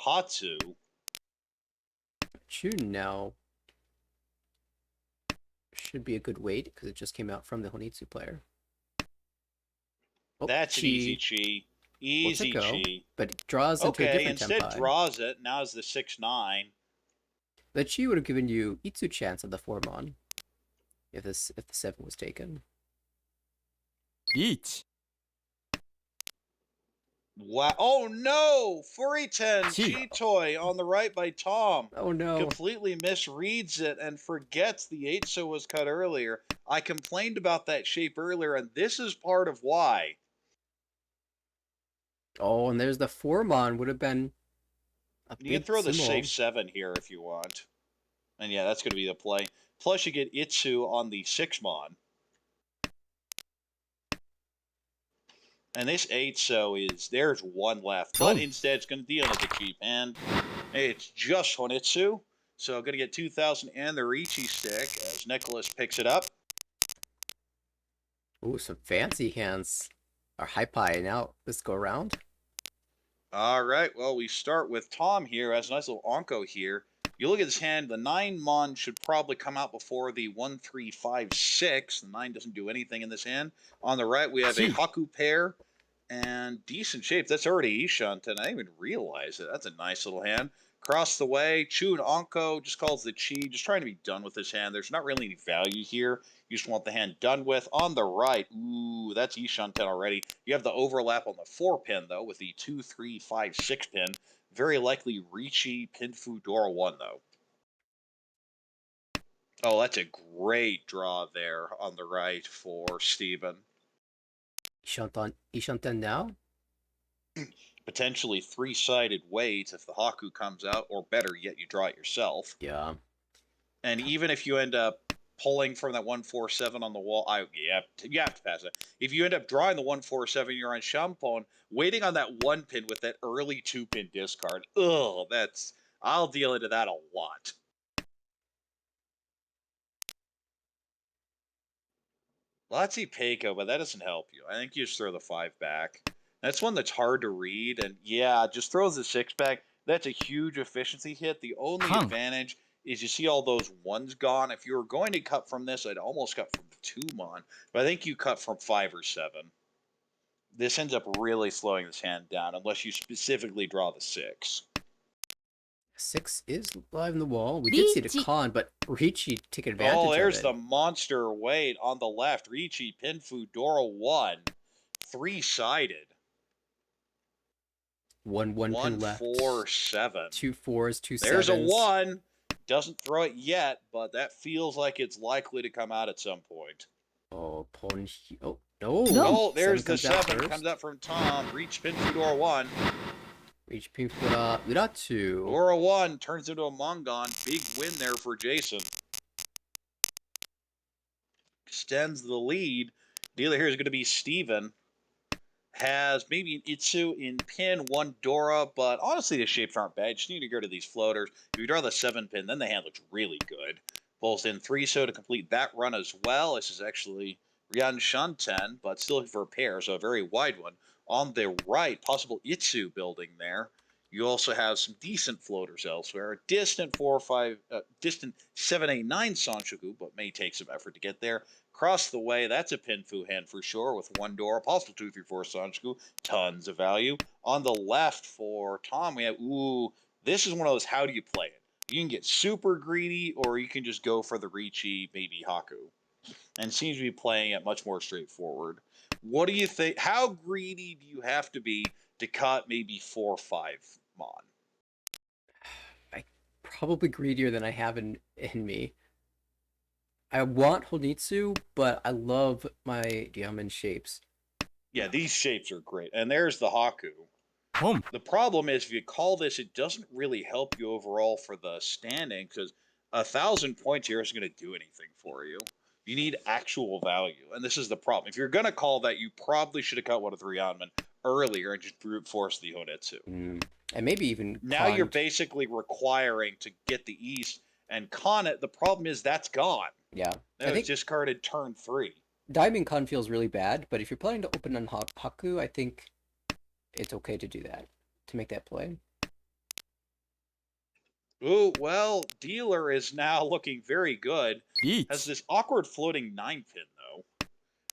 Speaker 2: Hatsu.
Speaker 1: Chun now should be a good weight because it just came out from the Honitsu player. Oh,
Speaker 2: That's an easy chi. Easy chi.
Speaker 1: But it draws into a different
Speaker 2: instead
Speaker 1: tempai.
Speaker 2: Draws it. Now is the 6-9.
Speaker 1: The chi would have given you Itsu chance of the 4-mon if the 7 was taken.
Speaker 3: Each.
Speaker 2: Wow. Oh no! Furiten G-Toy on the right by Tom.
Speaker 1: Oh no.
Speaker 2: Completely misreads it and forgets the 8 so was cut earlier. I complained about that shape earlier, and this is part of why.
Speaker 1: Oh, and there's the 4-mon would have been a
Speaker 2: You can throw the safe 7 here if you want. And yeah, that's going to be the play. Plus you get Itsu on the 6-mon. And this 8 so is, there's 1 left. But instead it's going to deal with the cheap hand. It's just Honitsu. So going to get 2,000 and the Ricci stick as Nicholas picks it up.
Speaker 1: Ooh, some fancy hands are high now this go around.
Speaker 2: All right, well, we start with Tom here. Has a nice little Onko here. You look at his hand, the 9 Mon should probably come out before the 1, 3, 5, 6. The 9 doesn't do anything in this hand. On the right, we have a
Speaker 3: Gee.
Speaker 2: Haku pair and decent shape. That's already Ishanten. I didn't even realize it. That's a nice little hand. Across the way, Chu and Onko just calls the Chi, just trying to be done with this hand. There's not really any value here. You just want the hand done with. On the right, ooh, that's Ishanten already. You have the overlap on the 4-pin, though, with the 2, 3, 5, 6-pin. Very likely Ricci, Pinfu, Dora 1, though. Oh, that's a great draw there on the right for Steven.
Speaker 1: Ishanten now?
Speaker 2: Potentially 3-sided wait if the Haku comes out, or better yet, you draw it yourself.
Speaker 1: Yeah.
Speaker 2: And even if you end up pulling from that 147 on the wall, you have to pass it. If you end up drawing the 147, you're on Champon, waiting on that 1-pin with that early 2-pin discard. Ugh, I'll deal into that a lot. Lazzi Peiko, but that doesn't help you. I think you just throw the 5 back. That's one that's hard to read, and yeah, just throws the 6 back. That's a huge efficiency hit. The only
Speaker 3: Hung.
Speaker 2: advantage is you see all those 1s gone. If you were going to cut from this, I'd almost cut from 2 Mon, but I think you cut from 5 or 7. This ends up really slowing this hand down unless you specifically draw the 6.
Speaker 1: 6 is live in the wall. We did see the
Speaker 4: Ricci.
Speaker 1: con, but Ricci took advantage
Speaker 2: Oh, there's
Speaker 1: of
Speaker 2: the
Speaker 1: it.
Speaker 2: monster weight on the left. Ricci, Pinfu, Dora 1. 3-sided.
Speaker 1: 1 pin
Speaker 2: 1,
Speaker 1: left.
Speaker 2: 4, 7.
Speaker 1: 2 4s, 2
Speaker 2: There's a
Speaker 1: sevens.
Speaker 2: 1. Doesn't throw it yet, but that feels like it's likely to come out at some point.
Speaker 1: Oh, oh, no.
Speaker 2: Oh, there's the
Speaker 1: comes out
Speaker 2: 7.
Speaker 1: first.
Speaker 2: Comes out from Tom. Reach pin for Dora 1.
Speaker 1: Reach Pinfura, Ura 2.
Speaker 2: Dora 1 turns into a Mangan. Big win there for Jason. Extends the lead. Dealer here is going to be Steven. Has maybe an Itsu in pin, 1 Dora, but honestly the shapes aren't bad. You just need to go to these floaters. If you draw the 7-pin, then the hand looks really good. Pulls in 3 so to complete that run as well. This is actually Ryan Shanten, but still looking for a pair, so a very wide one. On the right, possible Itsu building there. You also have some decent floaters elsewhere. A distant 789 Sanchoku, but may take some effort to get there. Across the way, that's a Pinfu hand for sure with 1 Dora, possible 2, 3, 4 Sanchoku. Tons of value. On the left for Tom, we have, ooh, this is one of those, how do you play it? You can get super greedy, or you can just go for the Ricci, maybe Haku. And seems to be playing it much more straightforward. What do you think? How greedy do you have to be to cut maybe 4 or 5 Mon?
Speaker 1: Probably greedier than I have in me. I want Honitsu, but I love my diamond shapes.
Speaker 2: Yeah, these shapes are great. And there's the Haku.
Speaker 3: Home.
Speaker 2: The problem is if you call this, it doesn't really help you overall for the standing because 1,000 points here isn't going to do anything for you. You need actual value, and this is the problem. If you're going to call that, you probably should have cut one of 3 Onman earlier and just brute force the Honetsu.
Speaker 1: And maybe even
Speaker 2: Now you're basically requiring to get the East and con it. The problem is that's gone.
Speaker 1: Yeah.
Speaker 2: That was discarded turn 3.
Speaker 1: Diamond Con feels really bad, but if you're planning to open on Haku, I think it's okay to do that, to make that play.
Speaker 2: Ooh, well, Dealer is now looking very good.
Speaker 3: Each.
Speaker 2: Has this awkward floating 9-pin, though.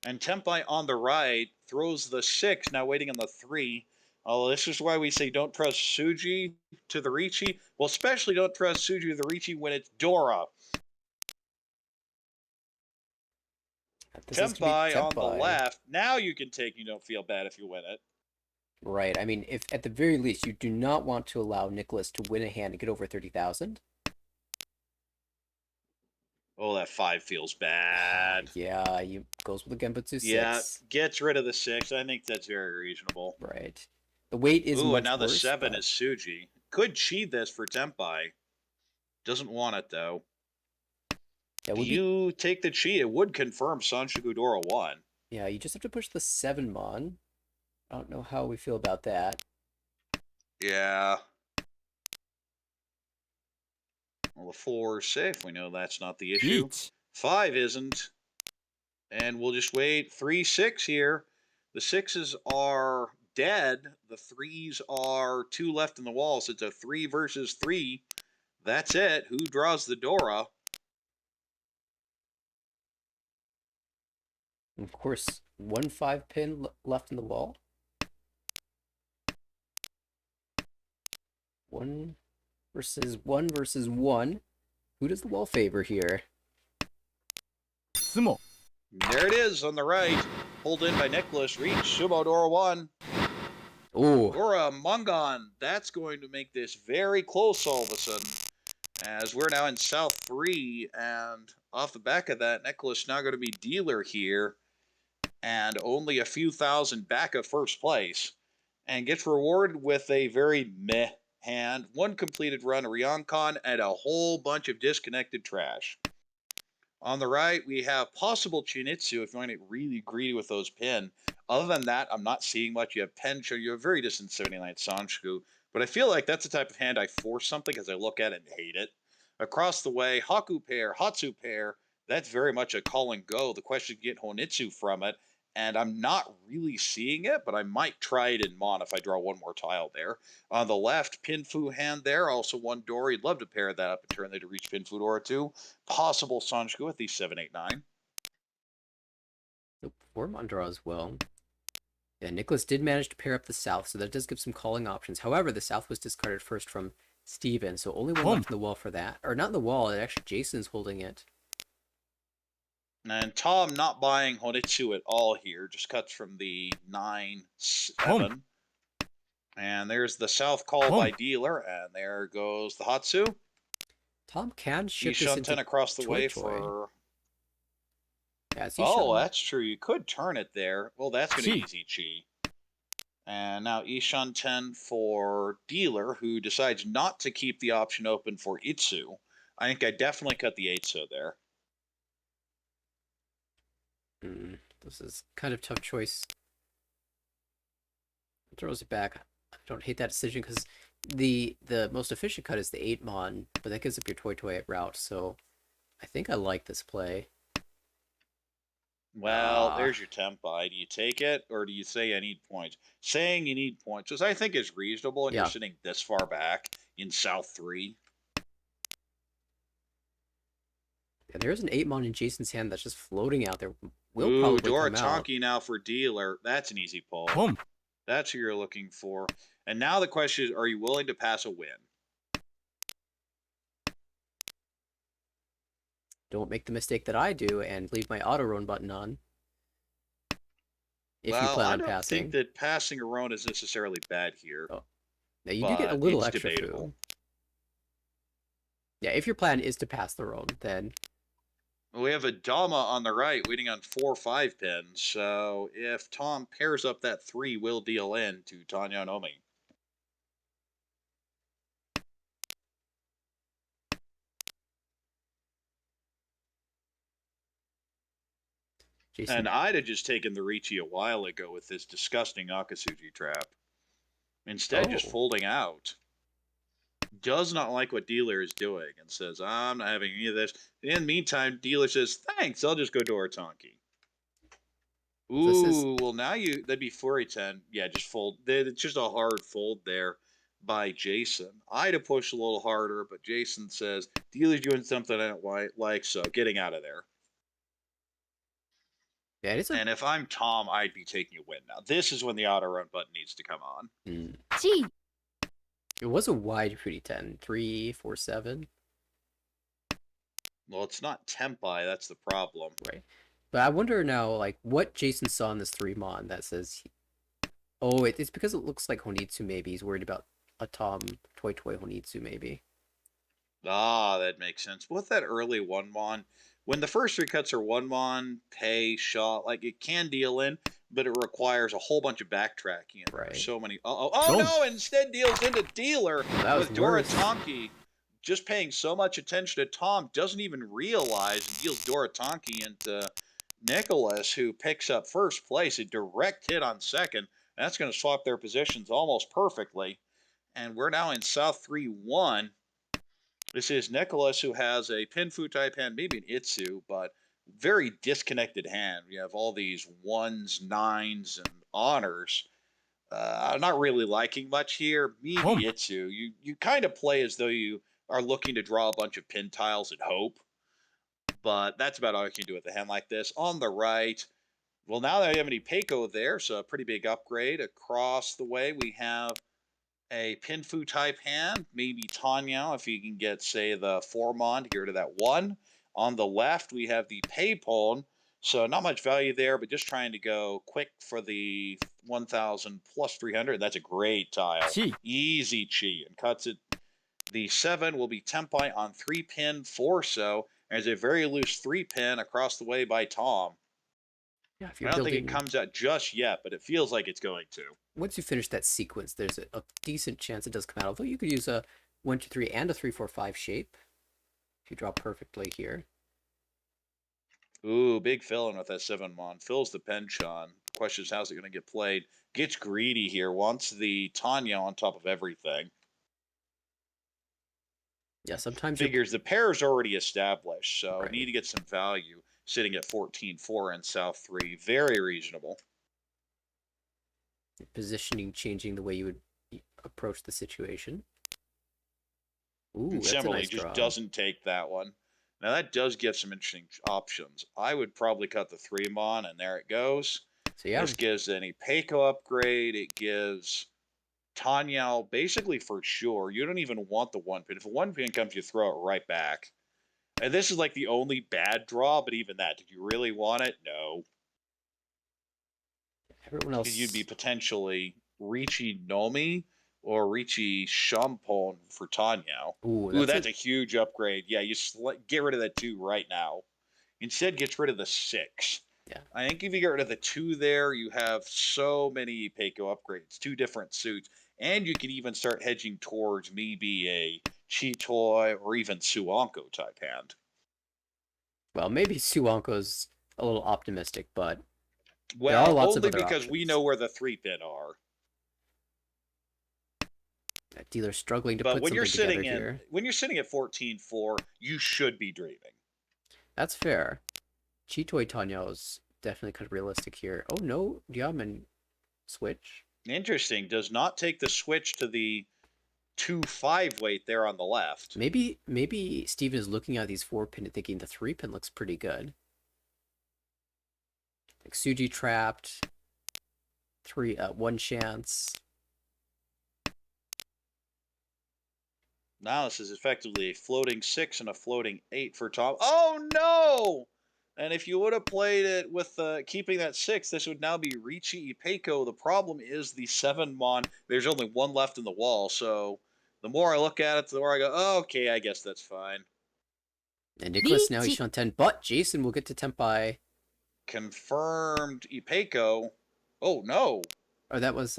Speaker 2: And Tempai on the right throws the 6, now waiting on the 3. Oh, this is why we say don't trust Suji to the Ricci. Well, especially don't trust Suji to the Ricci when it's Dora. Tempai on the left. Now you can take You Don't Feel Bad if you win it.
Speaker 1: Right. I mean, if at the very least you do not want to allow Nicholas to win a hand and get over 30,000.
Speaker 2: Oh, that 5 feels bad.
Speaker 1: Yeah, you goes with the Genbutsu 6.
Speaker 2: Yeah, gets rid of the 6. I think that's very reasonable.
Speaker 1: Right. The weight is much
Speaker 2: and now
Speaker 1: worse,
Speaker 2: the 7
Speaker 1: but...
Speaker 2: is Suji. Could cheat this for Tempai. Doesn't want it, though. You take the cheat, it would confirm Sanchoku Dora 1.
Speaker 1: Yeah, you just have to push the 7 Mon. I don't know how we feel about that.
Speaker 2: Yeah. Well, the 4 is safe. We know that's not the issue.
Speaker 3: 1
Speaker 2: 5 isn't. And we'll just wait. 3, 6 here. The 6s are dead. The 3s are 2 left in the wall. So it's a 3 versus 3. That's it. Who draws the Dora?
Speaker 1: Of course, 1 5 pin left in the wall. 1 versus 1. Who does the wall favor here?
Speaker 3: つも
Speaker 2: There it is on the right. Pulled in by Nicholas. Reach. Sumo Dora 1.
Speaker 1: Oh,
Speaker 2: Dora Mangan. That's going to make this very close all of a sudden. As we're now in South 3. And off the back of that, Nicholas now going to be dealer here. And only a few thousand back of first place. And gets rewarded with a very meh hand. 1 completed run, a Ryoncon, and a whole bunch of disconnected trash. On the right, we have possible Chinitsu if you want to get really greedy with those pin. Other than that, I'm not seeing much. You have Pensho, you have very distant 79 Sanshku. But I feel like that's the type of hand I force something because I look at it and hate it. Across the way, Haku pair, Hatsu pair, that's very much a call and go. The question is get Honitsu from it. And I'm not really seeing it, but I might try it in Mon if I draw 1 more tile there. On the left, Pinfu hand there, also 1 Dora. You'd love to pair that up and turn there to reach Pinfu Dora 2. Possible Sanshku with these 7, 8, 9.
Speaker 1: nope, 4 Mandra as well. Yeah, Nicholas did manage to pair up the South, so that does give some calling options. However, the South was discarded first from Steven, so only 1 left in the wall for that. Or not in the wall, actually Jason's holding it.
Speaker 2: And Tom not buying Honitsu at all here. Just cuts from the 9, 7. And there's the South call by dealer. And there goes the Hatsu.
Speaker 1: Tom can ship this
Speaker 2: Ishan
Speaker 1: into
Speaker 2: 10 across the
Speaker 1: Choi
Speaker 2: way
Speaker 1: Choi.
Speaker 2: for...
Speaker 1: Yeah, it's
Speaker 2: Oh,
Speaker 1: Ishan.
Speaker 2: that's true. You could turn it there. Well, that's going to
Speaker 3: Chi.
Speaker 2: easy Chi. And now Ishan 10 for dealer, who decides not to keep the option open for Itsu. I think I definitely cut the Itsu there.
Speaker 1: This is kind of tough choice. Throws it back. I don't hate that decision because the most efficient cut is the 8 Mon, but that gives up your Toy Toy at route, so I think I like this play.
Speaker 2: Well, there's your Tempai. Do you take it, or do you say I need points? Saying you need points, which I think is reasonable, and
Speaker 1: Yeah.
Speaker 2: you're sitting this far back in South 3.
Speaker 1: Yeah, there's an 8 Mon in Jason's hand that's just floating out there. Will
Speaker 2: Ooh,
Speaker 1: probably
Speaker 2: Dora
Speaker 1: come out.
Speaker 2: Tonki now for dealer. That's an easy pull.
Speaker 3: ポン
Speaker 2: That's who you're looking for. And now the question is, are you willing to pass a win?
Speaker 1: Don't make the mistake that I do and leave my auto run button on. If you
Speaker 2: Well,
Speaker 1: plan
Speaker 2: I
Speaker 1: on
Speaker 2: don't
Speaker 1: passing.
Speaker 2: think that passing a Roan is necessarily bad here.
Speaker 1: Oh, now you do get a
Speaker 2: but
Speaker 1: little
Speaker 2: it's
Speaker 1: extra
Speaker 2: debatable.
Speaker 1: food. Yeah, if your plan is to pass the road, then
Speaker 2: We have a Dama on the right waiting on 4, 5 pins. So if Tom pairs up that 3, will deal in to Tanya Nomi.
Speaker 1: Jason.
Speaker 2: And I'd have just taken the Ricci a while ago with this disgusting Akatsuji trap. Instead, just
Speaker 1: Oh.
Speaker 2: folding out. Does not like what dealer is doing and says, I'm not having any of this. In the meantime, dealer says, thanks, I'll just go Doratonki. Ooh, well now that'd be Flurry 10. Yeah, just fold. It's just a hard fold there by Jason. I'd have pushed a little harder, but Jason says, dealer's doing something I don't like, so getting out of there.
Speaker 1: Yeah, it is
Speaker 2: And if I'm Tom, I'd be taking a win now. This is when the auto run button needs to come on.
Speaker 4: 1
Speaker 1: It was a wide Fruity 10. 3, 4, 7.
Speaker 2: Well, it's not Tempai, that's the problem.
Speaker 1: Right. But I wonder now, like, what Jason saw in this 3 Mon that says... Oh, it's because it looks like Honitsu maybe. He's worried about a Tom Toy Toy Honitsu maybe.
Speaker 2: Ah, that makes sense. With that early 1 Mon, when the first 3 cuts are 1 Mon, pay, shot, like it can deal in, but it requires a whole bunch of backtracking. And
Speaker 1: Right.
Speaker 2: there's so many. Oh no! Instead, deals into dealer with Doratonki. Just paying so much attention to Tom, doesn't even realize and deals Doratonki into Nicholas, who picks up first place. A direct hit on second. That's going to swap their positions almost perfectly. And we're now in South 3-1. This is Nicholas, who has a Pinfu type hand, maybe an Itsu, but very disconnected hand. You have all these ones, nines, and honors. I'm not really liking much here.
Speaker 3: Home.
Speaker 2: Maybe Itsu. You kind of play as though you are looking to draw a bunch of pin tiles and hope, but that's about all you can do with a hand like this. On the right, well, now that we have any Peiko there, so a pretty big upgrade. Across the way, we have a Pinfu type hand, maybe Tanya, if you can get, say, the Formon to get rid of that one. On the left, we have the Paypon, so not much value there, but just trying to go quick for the 1000 plus 300. That's a great tile.
Speaker 3: Chi.
Speaker 2: Easy chi, and cuts it. The 7 will be Tempai on 3-pin 4 so. There's a very loose 3-pin across the way by Tom.
Speaker 1: Yeah, if
Speaker 2: I
Speaker 1: you're
Speaker 2: don't think
Speaker 1: building,
Speaker 2: it comes out just yet, but it feels like it's going to.
Speaker 1: once you finish that sequence, there's a decent chance it does come out. Although you could use a 1, 2, 3, and a 3, 4, 5 shape if you draw perfectly here.
Speaker 2: Ooh, big fill-in with that 7-mon. Fills the penchant. Question is, how's it going to get played? Gets greedy here. Wants the Tanya on top of everything.
Speaker 1: Yeah, sometimes
Speaker 2: Figures the pair's already established, so
Speaker 1: Right.
Speaker 2: need to get some value. Sitting at 14-4 and South 3. Very reasonable.
Speaker 1: you're positioning, changing the way you would approach the situation. Ooh,
Speaker 2: And
Speaker 1: that's a
Speaker 2: Semele
Speaker 1: nice
Speaker 2: just
Speaker 1: draw.
Speaker 2: doesn't take that one. Now that does give some interesting options. I would probably cut the 3-mon, and there it goes.
Speaker 1: So yeah,
Speaker 2: This gives any Peiko upgrade. It gives Tanya basically for sure. You don't even want the 1-pin. If a 1-pin comes, you throw it right back. And this is like the only bad draw, but even that, did you really want it? No.
Speaker 1: everyone else.
Speaker 2: Because you'd be potentially Ricci Nomi or Ricci Shampon for Tanya.
Speaker 1: Ooh,
Speaker 2: Ooh,
Speaker 1: that's
Speaker 2: that's a huge upgrade. Yeah, you get rid of that 2 right now. Instead, gets rid of the 6.
Speaker 1: Yeah.
Speaker 2: I think if you get rid of the 2 there, you have so many Peiko upgrades, 2 different suits, and you can even start hedging towards maybe a Chitoy or even Suanko type hand.
Speaker 1: Well, maybe Suwanko's a little optimistic, but there are
Speaker 2: Well,
Speaker 1: lots of
Speaker 2: only
Speaker 1: other
Speaker 2: because we
Speaker 1: options.
Speaker 2: know where the 3-pin are.
Speaker 1: That dealer's struggling to
Speaker 2: But
Speaker 1: put
Speaker 2: when you're
Speaker 1: something together
Speaker 2: sitting
Speaker 1: here.
Speaker 2: when you're sitting at 14-4, you should be dreaming.
Speaker 1: That's fair. Chitoy Tanyo is definitely kind of realistic here. Oh no, Diamond switch.
Speaker 2: Interesting. Does not take the switch to the 2-5 weight there on the left.
Speaker 1: Maybe Steven is looking at these 4-pin and thinking the 3-pin looks pretty good. Like Suji trapped. 1 chance.
Speaker 2: Now this is effectively a floating 6 and a floating 8 for Tom. Oh no! And if you would have played it with keeping that 6, this would now be Ricci Ipeco. The problem is the 7-mon. There's only 1 left in the wall, so the more I look at it, the more I go, oh, okay, I guess that's fine.
Speaker 1: And Nicholas now he's
Speaker 4: リーチ
Speaker 1: shown 10, but Jason will get to Tempai.
Speaker 2: Confirmed Ipeco. Oh no!
Speaker 1: Or that was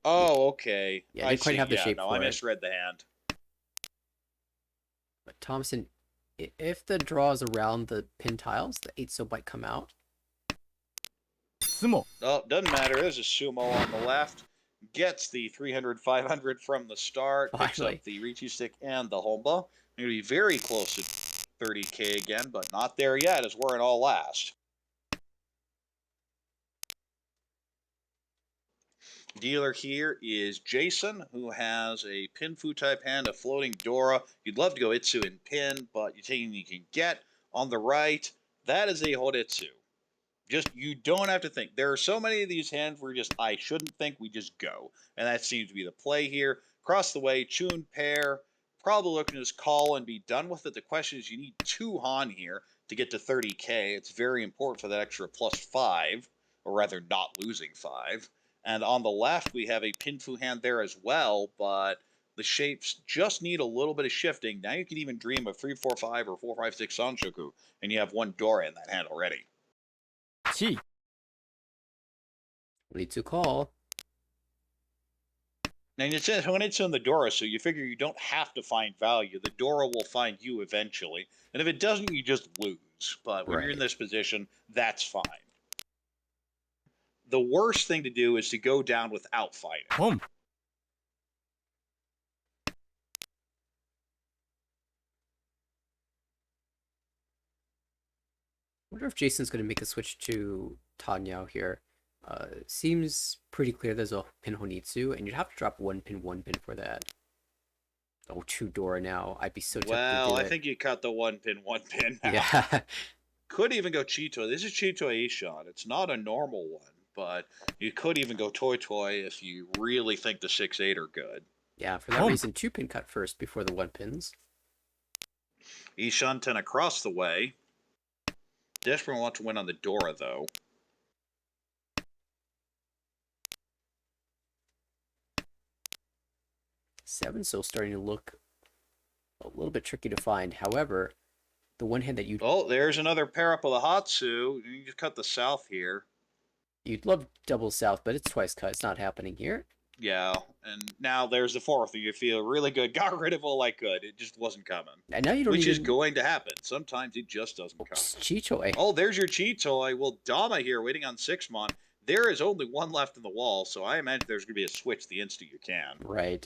Speaker 2: Oh, okay.
Speaker 1: yeah,
Speaker 2: I
Speaker 1: didn't quite
Speaker 2: see.
Speaker 1: have the
Speaker 2: Yeah,
Speaker 1: shape
Speaker 2: no,
Speaker 1: for
Speaker 2: I
Speaker 1: it.
Speaker 2: misread the hand.
Speaker 1: But Thompson, if the draw is around the pin tiles, the 8 so might come out.
Speaker 3: 相撲
Speaker 2: Oh, doesn't matter. There's a sumo on the left. Gets the 300, 500 from the start. Picks
Speaker 1: Finally.
Speaker 2: up the Ricci stick and the Homba. Going to be very close to 30K again, but not there yet as we're in all last. Dealer here is Jason, who has a Pinfu type hand, a floating Dora. You'd love to go Itsu and Pin, but you're taking you can get. On the right, that is a Horitsu. Just, you don't have to think. There are so many of these hands where just, I shouldn't think, we just go. And that seems to be the play here. Across the way, Chun pair, probably looking to just call and be done with it. The question is, you need 2 Han here to get to 30K. It's very important for that extra +5, or rather not losing 5. And on the left, we have a Pinfu hand there as well, but the shapes just need a little bit of shifting. Now you can even dream of 3, 4, 5, or 4, 5, 6 Sanshoku, and you have 1 Dora in that hand already.
Speaker 3: 地
Speaker 1: Need to call.
Speaker 2: And it says when it's in the Dora, so you figure you don't have to find value. The Dora will find you eventually. And if it doesn't, you just lose. But when you're in
Speaker 1: Right.
Speaker 2: this position, that's fine. The worst thing to do is to go down without fighting.
Speaker 3: 本
Speaker 1: wonder if Jason's going to make a switch to Tanyao here. Seems pretty clear there's a pin Honitsu, and you'd have to drop one pin for that. Oh, two Dora now. I'd be so tempted to
Speaker 2: Well,
Speaker 1: do
Speaker 2: I
Speaker 1: it.
Speaker 2: think you cut the one pin now.
Speaker 1: Yeah.
Speaker 2: Could even go Cheeto. This is Cheeto Aishon. It's not a normal one, but you could even go Toy Toy if you really think the 6-8 are good.
Speaker 1: Yeah, for that reason, two pin cut first before the one pins.
Speaker 2: Aishon 10 across the way. Desperate want to win on the Dora, though.
Speaker 1: Seven still starting to look a little bit tricky to find. However, the one hand that
Speaker 2: Oh, there's another pair up of the Hatsu. You just cut the south here.
Speaker 1: you'd love double south, but it's twice cut. It's not happening here.
Speaker 2: Yeah, and now there's the fourth. You feel really good. Got rid of all I could. It just wasn't coming.
Speaker 1: And now you don't
Speaker 2: Which
Speaker 1: even...
Speaker 2: is going to happen. Sometimes it just doesn't come.
Speaker 1: Chichoy.
Speaker 2: Oh, there's your Cheetoy. Well, Dama here waiting on 6-mon. There is only one left in the wall, so I imagine there's going to be a switch the instant you can.
Speaker 1: Right.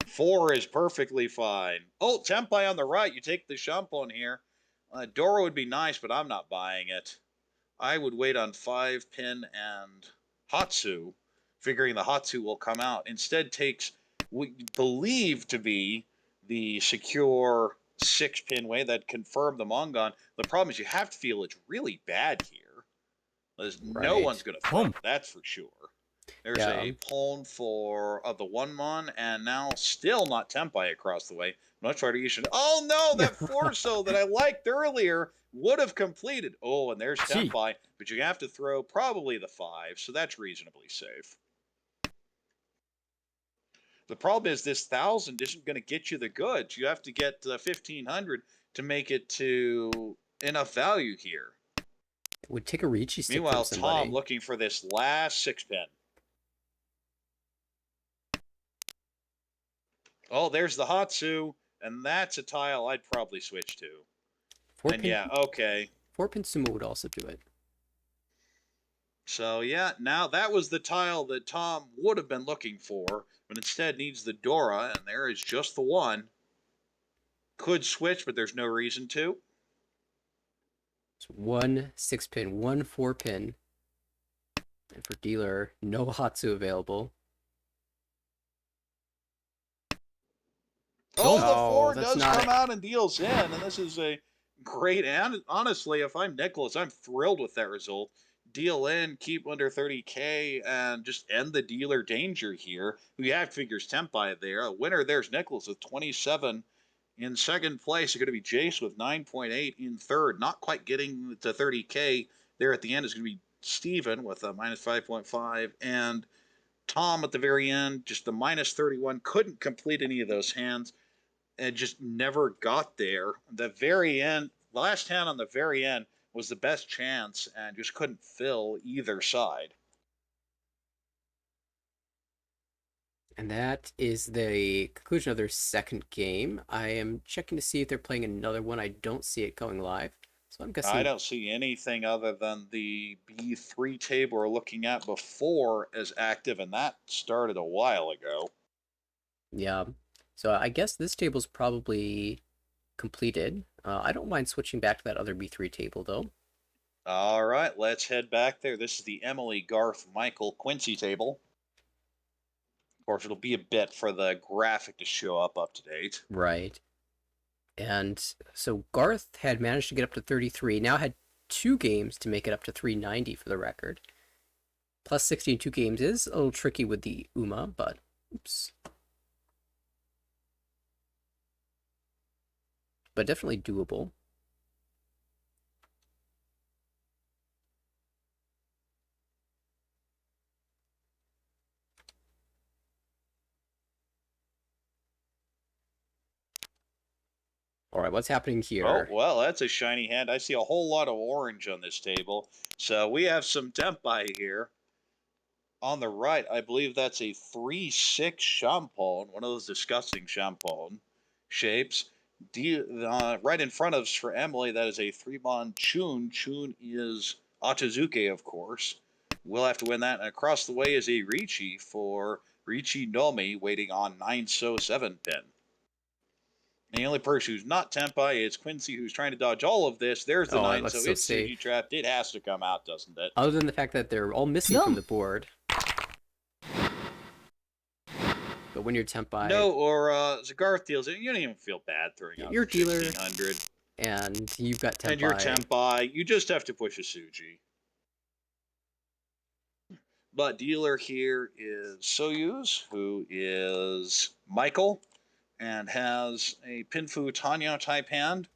Speaker 2: 4 is perfectly fine. Oh, Tempai on the right. You take the Shampon here. Dora would be nice, but I'm not buying it. I would wait on 5-pin and Hatsu, figuring the Hatsu will come out. Instead takes what we believe to be the secure 6-pin way that confirmed the Mangan. The problem is you have to feel it's really bad here. No one's going to throw, that's for sure. There's a pawn for the 1-mon, and now still not Tempai across the way. Much harder you should. Oh no, that Forso that I liked earlier would have completed. Oh, and there's Tempai, but you have to throw probably the 5, so that's reasonably safe. The problem is this 1,000 isn't going to get you the goods. You have to get 1,500 to make it to enough value here.
Speaker 1: It would take a Ricci stick.
Speaker 2: Meanwhile,
Speaker 1: from somebody.
Speaker 2: Tom looking for this last 6-pin. Oh, there's the Hatsu, and that's a tile I'd probably switch to.
Speaker 1: 4-pin,
Speaker 2: yeah, okay.
Speaker 1: 4-pin sumo would also do it.
Speaker 2: So, yeah, now that was the tile that Tom would have been looking for, but instead needs the Dora, and there is just the one. Could switch, but there's no reason to.
Speaker 1: So 1 6-pin, 1 4-pin. And for dealer, no Hatsu available.
Speaker 2: Oh, the 4 does
Speaker 1: come
Speaker 2: out and deals in, and this is a great, and honestly, if I'm Nicholas, I'm thrilled with that result. Deal in, keep under 30K, and just end the dealer danger here. We have figures Tempai there. A winner there's Nicholas with 27. In second place, it's going to be Jace with 9.8. In third, not quite getting to 30K there at the end, is going to be Steven with a minus 5.5. And Tom at the very end, just the minus 31. Couldn't complete any of those hands and just never got there. The very end, last hand on the very end was the best chance and just couldn't fill either side.
Speaker 1: And that is the conclusion of their second game. I am checking to see if they're playing another one. I don't see it going live. So I'm guessing...
Speaker 2: I don't see anything other than the B3 table we're looking at before as active, and that started a while ago.
Speaker 1: Yeah. So I guess this table's probably completed. I don't mind switching back to that other B3 table, though.
Speaker 2: All right, let's head back there. This is the Emily, Garth, Michael, Quincy table. Of course, it'll be a bit for the graphic to show up to date.
Speaker 1: Right. And so Garth had managed to get up to 33, now had 2 games to make it up to 390 for the record. Plus 60 in 2 games is a little tricky with the Uma, but oops. But definitely doable. All right, what's happening here?
Speaker 2: Oh, well, that's a shiny hand. I see a whole lot of orange on this table. So we have some Tempai here. On the right, I believe that's a 3-6 Champon, one of those disgusting Champon shapes. Right in front of us for Emily, that is a 3-mon Chun. Chun is Atazuke, of course. We'll have to win that. And across the way is a Ricci for Ricci Nomi, waiting on 9-so 7-pin. And the only person who's not Tenpai is Quincy, who's trying to dodge all of this. There's the
Speaker 1: Oh, it
Speaker 2: 9,
Speaker 1: looks
Speaker 2: so
Speaker 1: so
Speaker 2: it's
Speaker 1: safe.
Speaker 2: Suji trapped. It has to come out, doesn't it?
Speaker 1: Other than the fact that they're all missing from
Speaker 4: Yum.
Speaker 1: the board. But when you're Tenpai,
Speaker 2: No, or Zagarth deals it. You don't even feel bad throwing out
Speaker 1: Your dealer-
Speaker 2: 1,500.
Speaker 1: and you've got Tenpai.
Speaker 2: And you're Tenpai. You just have to push a Suji. But dealer here is Soyuz, who is Michael, and has a Pinfu Tanya type hand,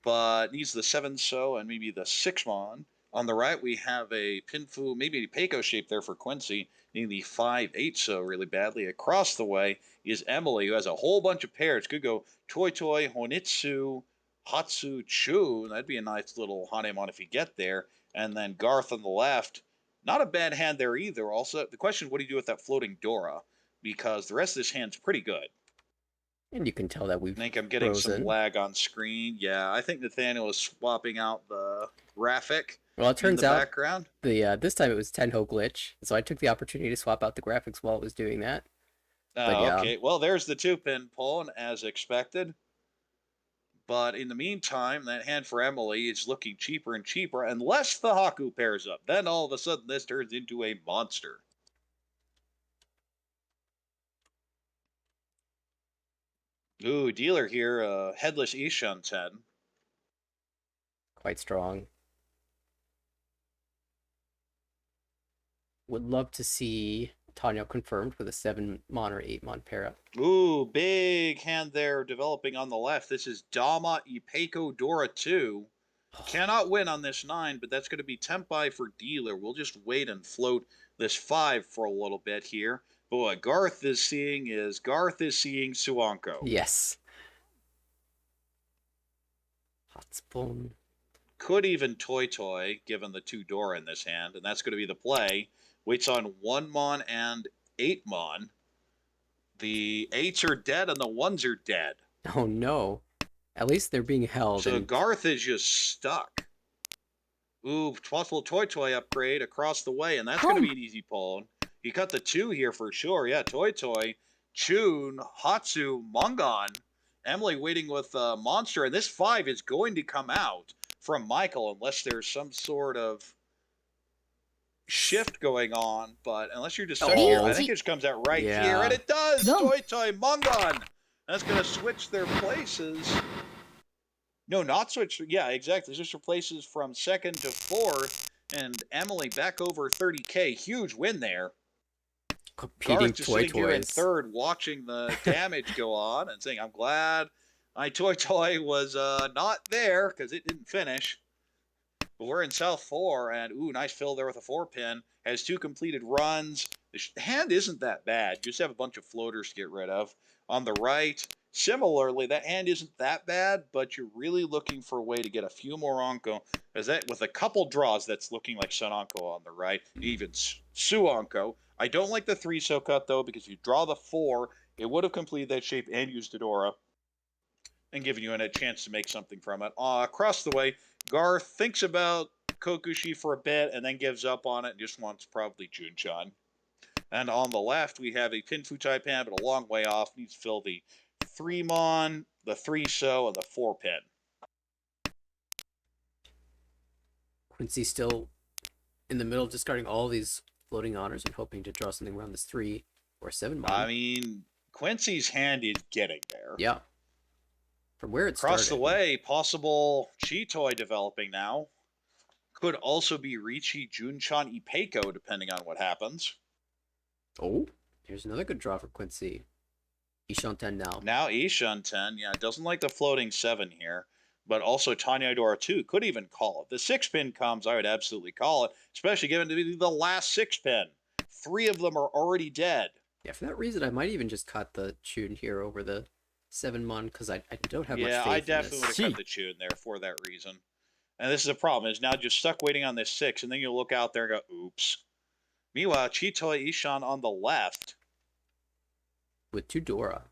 Speaker 2: but needs the 7 So and maybe the 6 Mon. On the right, we have a Pinfu, maybe a Peiko shape there for Quincy, needing the 5-8 So really badly. Across the way is Emily, who has a whole bunch of pairs. Could go Toy Toy, Honitsu, Hatsu, Chu. That'd be a nice little Hanemon if you get there. And then Garth on the left. Not a bad hand there either. Also, the question is, what do you do with that floating Dora? Because the rest of this hand's pretty good.
Speaker 1: And you can tell that we've
Speaker 2: I think I'm getting
Speaker 1: frozen.
Speaker 2: some lag on screen. Yeah, I think Nathaniel is swapping out the graphic
Speaker 1: Well, it
Speaker 2: in
Speaker 1: turns
Speaker 2: the
Speaker 1: out
Speaker 2: background.
Speaker 1: this time it was Tenho glitch, so I took the opportunity to swap out the graphics while it was doing that. But yeah.
Speaker 2: Okay, well, there's the 2-pin pull, as expected. But in the meantime, that hand for Emily is looking cheaper and cheaper unless the Haku pairs up. Then all of a sudden, this turns into a monster. Ooh, dealer here, headless Ishan 10.
Speaker 1: Quite strong. Would love to see Tanya confirmed with a 7 Mon or 8 Mon pair up.
Speaker 2: Ooh, big hand there developing on the left. This is Dama Ipeco Dora 2. Cannot win on this 9, but that's going to be Tenpai for dealer. We'll just wait and float this 5 for a little bit here. But what Garth is seeing Suanko.
Speaker 1: Yes. Hot spoon.
Speaker 2: Could even Toy Toy, given the 2 Dora in this hand, and that's going to be the play. Waits on 1 Mon and 8 Mon. The 8s are dead and the 1s are dead.
Speaker 1: Oh no. At least they're being held.
Speaker 2: So
Speaker 1: and...
Speaker 2: Garth is just stuck. Ooh, possible Toy Toy upgrade across the way, and that's going to be an easy pull. He cut the 2 here for sure. Yeah, Toy Toy, Chun, Hatsu, Mangan. Emily waiting with Monster, and this 5 is going to come out from Michael unless there's some sort of shift going on. But unless you're just stuck here, I think it just comes out right here, and it does! Toy Toy, Mangan! That's going to switch their places. No, not switch. Yeah, exactly. Just replaces from 2nd to 4th, and Emily back over 30K. Huge win there.
Speaker 1: Competing
Speaker 2: Garth just
Speaker 1: Toy
Speaker 2: sitting here in
Speaker 1: Toys.
Speaker 2: 3rd, watching the damage go on, and saying, "I'm glad my Toy Toy was not there because it didn't finish." But we're in South 4, and ooh, nice fill there with a 4-pin. Has 2 completed runs. The hand isn't that bad. You just have a bunch of floaters to get rid of. On the right, similarly, that hand isn't that bad, but you're really looking for a way to get a few more Onko. As that, with a couple draws, that's looking like Sun Onko on the right, even Su Onko. I don't like the 3 So cut, though, because if you draw the 4, it would have completed that shape and used Dodora and given you a chance to make something from it. Across the way, Garth thinks about Kokushi for a bit and then gives up on it and just wants probably Junchan. And on the left, we have a Pinfu type hand, but a long way off. Needs to fill the 3 Mon, the 3 So, and the 4-pin.
Speaker 1: Quincy still in the middle, discarding all these floating honors and hoping to draw something around this 3 or 7 Mon.
Speaker 2: I mean, Quincy's hand is getting there.
Speaker 1: Yeah. From where it
Speaker 2: Across
Speaker 1: started.
Speaker 2: the way, possible Chi-Toy developing now. Could also be Richi, Junchan, Ipeco, depending on what happens.
Speaker 1: Oh, here's another good draw for Quincy. Ishan 10 now.
Speaker 2: Now Ishan 10, yeah, doesn't like the floating 7 here, but also Tanya Dora 2 could even call it. The 6-pin comes, I would absolutely call it, especially given to be the last 6-pin. 3 of them are already dead.
Speaker 1: Yeah, for that reason, I might even just cut the tune here over the 7 Mon, because I don't have much faith
Speaker 2: Yeah, I
Speaker 1: in
Speaker 2: definitely would
Speaker 1: this.
Speaker 2: have cut the tune there for that reason. And this is a problem, is now just stuck waiting on this 6, and then you'll look out there and go, oops. Meanwhile, Chi-Toy Ishan on the left.
Speaker 1: With 2 Dora.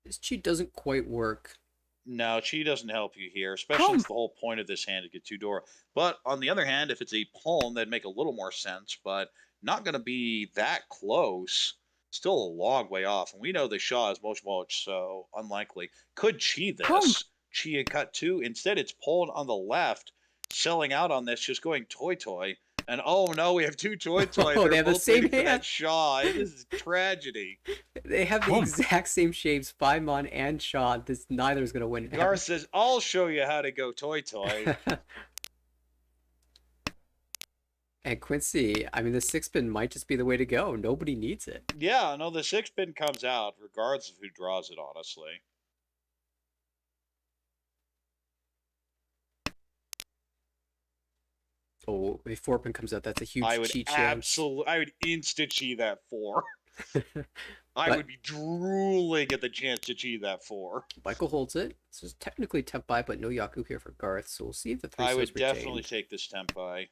Speaker 1: This cheat doesn't quite work.
Speaker 2: No, Chi doesn't help you here, especially since the whole point of this hand to get 2 Dora. But on the other hand, if it's a palm, that'd make a little more sense, but not going to be that close. Still a long way off, and we know the Shaw is much, so unlikely. Could Chi
Speaker 4: Boom.
Speaker 2: this? Chi had cut 2. Instead, it's Poland on the left, selling out on this, just going toy. And oh no, we have 2 toy.
Speaker 1: Oh,
Speaker 2: They're
Speaker 1: they have the
Speaker 2: both
Speaker 1: same
Speaker 2: waiting for that
Speaker 1: hand.
Speaker 2: Shaw. This is tragedy.
Speaker 1: They have the
Speaker 3: Boom.
Speaker 1: exact same shapes, Paimon and Shaw. Neither is going to win.
Speaker 2: Garth says, "I'll show you how to go toy."
Speaker 1: And Quincy, I mean, the 6-pin might just be the way to go. Nobody needs it.
Speaker 2: Yeah, no, the 6-pin comes out regardless of who draws it, honestly.
Speaker 1: Oh, if 4-pin comes out, that's a huge
Speaker 2: I would
Speaker 1: cheat chance.
Speaker 2: I would instant chi that 4. I
Speaker 1: But-
Speaker 2: would be drooling at the chance to chi that 4.
Speaker 1: Michael holds it. This is technically temp by, but no Yaku here for Garth, so we'll see if the 3
Speaker 2: I
Speaker 1: is
Speaker 2: would
Speaker 1: retained.
Speaker 2: definitely take this tempai.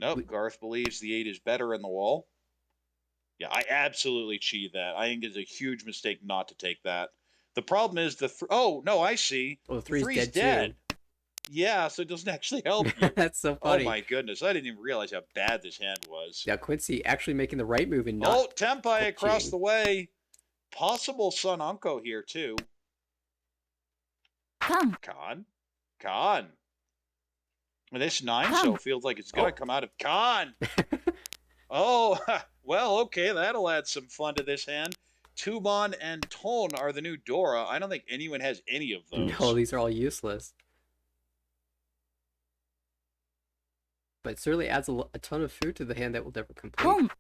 Speaker 2: Nope,
Speaker 1: We-
Speaker 2: Garth believes the 8 is better in the wall. Yeah, I absolutely chi that. I think it's a huge mistake not to take that. The problem is oh, no, I see.
Speaker 1: Oh, the
Speaker 2: The
Speaker 1: 3's
Speaker 2: 3's
Speaker 1: dead too.
Speaker 2: Yeah, so it doesn't actually help you.
Speaker 1: That's so
Speaker 2: Oh
Speaker 1: funny.
Speaker 2: my goodness, I didn't even realize how bad this hand was.
Speaker 1: Yeah, Quincy actually making the right move and not.
Speaker 2: Oh, tempai across
Speaker 1: cheating.
Speaker 2: the way. Possible Sun Unko here too.
Speaker 4: Come.
Speaker 2: Khan. And this 9 show feels like it's gonna come out of Khan. Oh, well, okay, that'll add some fun to this hand. Tumon and Ton are the new Dora. I don't think anyone has any of those.
Speaker 1: No, these are all useless. But it certainly adds a ton of food to the hand that will never complete.
Speaker 4: Boom.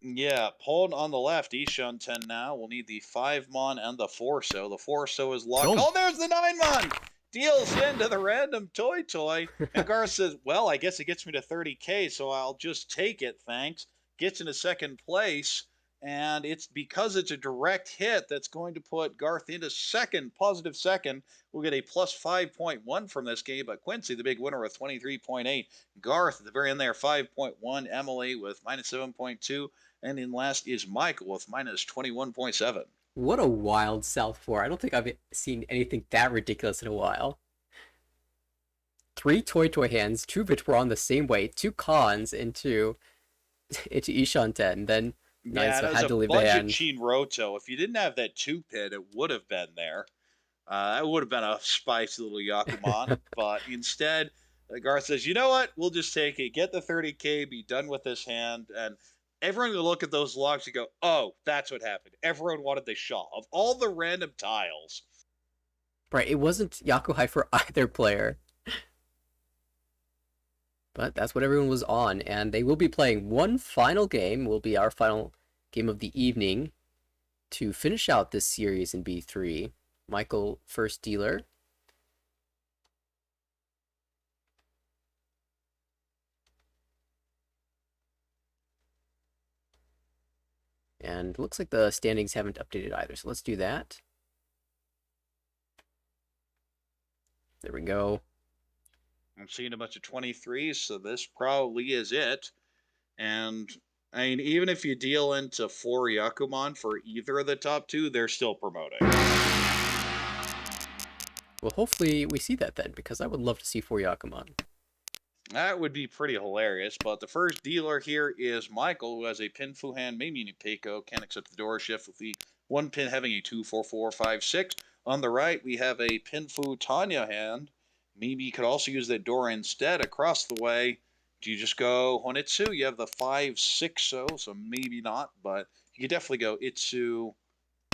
Speaker 2: Yeah, Pon on the left, Ishan 10 now. We'll need the 5 Mon and the 4 so. The 4 so is locked.
Speaker 3: Boom.
Speaker 2: Oh, there's the 9 Mon! Deals into the random toy. And Garth says, well, I guess it gets me to 30K, so I'll just take it, thanks. Gets into second place, and it's because it's a direct hit that's going to put Garth into second, positive second. We'll get a plus 5.1 from this game, but Quincy, the big winner, with 23.8. Garth at the very end there, 5.1. Emily with minus 7.2. And in last is Michael with minus 21.7.
Speaker 1: What a wild South 4. I don't think I've seen anything that ridiculous in a while. 3 toy hands, 2 of which were on the same way, 2 cons into Ishan 10. Then
Speaker 2: Yeah,
Speaker 1: Nice had to leave the
Speaker 2: bunch
Speaker 1: hand.
Speaker 2: of Chin Roto. If you didn't have that 2-pin, it would have been there. That would have been a spicy little Yakuman. But instead, Garth says, you know what? We'll just take it. Get the 30K, be done with this hand. And everyone will look at those logs and go, oh, that's what happened. Everyone wanted the Shaw. Of all the random tiles.
Speaker 1: Right, it wasn't Yakuhai for either player. But that's what everyone was on, and they will be playing one final game, will be our final game of the evening, to finish out this series in B3. Michael, first dealer. And looks like the standings haven't updated either, so let's do that. There we go.
Speaker 2: I'm seeing a bunch of 23s, so this probably is it. And, I mean, even if you deal into 4 Yakuman for either of the top 2, they're still promoting.
Speaker 1: Well, hopefully we see that then, because I would love to see 4 Yakuman.
Speaker 2: That would be pretty hilarious, but the first dealer here is Michael, who has a pin fu hand, maybe a Peiko, can't accept the door shift with the 1 pin having a 2, 4, 4, 5, 6. On the right, we have a pin fu Tanya hand. Maybe you could also use that door instead. Across the way, do you just go Honitsu? You have the 5, 6 so maybe not, but you could definitely go Itsu,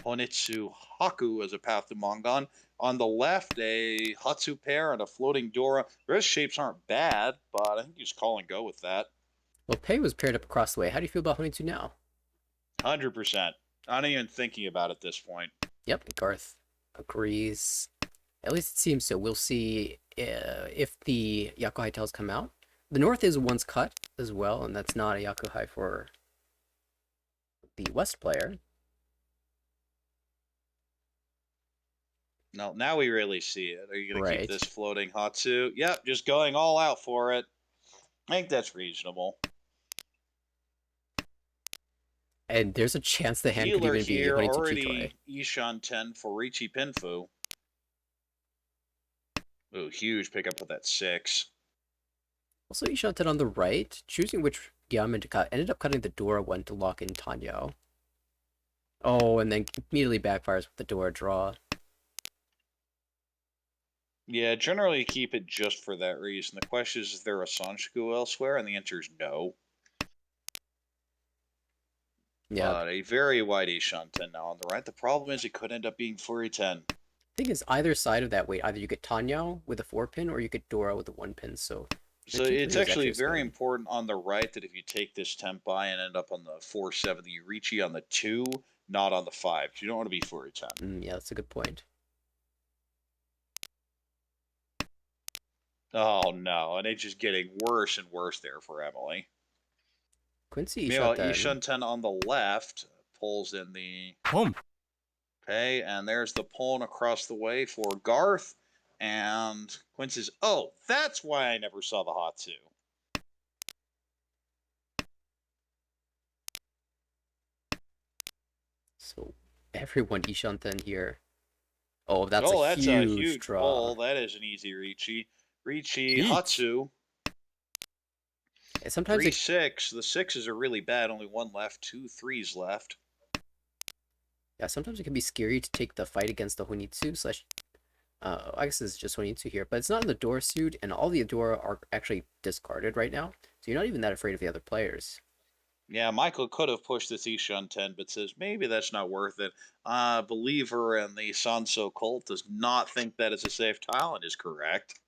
Speaker 2: Honitsu, Haku as a path to Mangan. On the left, a Hatsu pair and a floating Dora. The rest shapes aren't bad, but I think you just call and go with that.
Speaker 1: Well, Pei was paired up across the way. How do you feel about Honitsu now?
Speaker 2: 100%. I'm not even thinking about it at this point.
Speaker 1: Yep, Garth agrees. At least it seems so. We'll see if the Yakuhai tails come out. The north is once cut as well, and that's not a Yakuhai for the west player.
Speaker 2: No, now we really see it. Are you going to
Speaker 1: Right.
Speaker 2: keep this floating Hatsu? Yep, just going all out for it. I think that's reasonable.
Speaker 1: And there's a chance the hand could
Speaker 2: Dealer
Speaker 1: even be
Speaker 2: here
Speaker 1: Honitsu
Speaker 2: already
Speaker 1: Chitoi.
Speaker 2: Ishan 10 for Richi Pinfu. Ooh, huge pickup with that 6.
Speaker 1: Also, Ishanten on the right, choosing which Yamen to cut, ended up cutting the Dora one to lock in Tanyo. Oh, and then immediately backfires with the Dora draw.
Speaker 2: Yeah, generally keep it just for that reason. The question is there a Sanshku elsewhere? And the answer is no.
Speaker 1: Yeah.
Speaker 2: But a very wide Ishan 10 now on the right. The problem is it could end up being Fury 10.
Speaker 1: Thing is, either side of that weight, either you get Tanyao with a 4-pin or you get Dora with a 1-pin. So
Speaker 2: So
Speaker 1: 15-3
Speaker 2: it's
Speaker 1: was
Speaker 2: actually
Speaker 1: actually a
Speaker 2: very
Speaker 1: swing.
Speaker 2: important on the right that if you take this Tempai and end up on the 4-7, you reach on the 2, not on the 5. You don't want to be Fury 10.
Speaker 1: Yeah, that's a good point.
Speaker 2: Oh no, and it's just getting worse and worse there for Emily.
Speaker 1: Quincy
Speaker 2: Meanwhile,
Speaker 1: shot that.
Speaker 2: Ishan 10 on the left pulls in the
Speaker 3: ポン
Speaker 2: okay, and there's the pawn across the way for Garth. And Quincy's, oh, that's why I never saw the Hatsu.
Speaker 1: So everyone Ishanten here. Oh, that's
Speaker 2: Oh,
Speaker 1: a
Speaker 2: that's a
Speaker 1: huge
Speaker 2: huge
Speaker 1: draw.
Speaker 2: pull. That is an easy Ricci. Ricci,
Speaker 3: Each.
Speaker 2: Hatsu.
Speaker 1: And sometimes
Speaker 2: 3
Speaker 1: it
Speaker 2: 6. The 6s are really bad. Only one left, 2 3s left.
Speaker 1: sometimes it can be scary to take the fight against the Honitsu slash I guess it's just Honitsu here, but it's not in the Dora suit, and all the Adora are actually discarded right now, so you're not even that afraid of the other players.
Speaker 2: Yeah, Michael could have pushed this Ishan 10, but says maybe that's not worth it. Believer in the Sanso cult does not think that is a safe tile and is correct.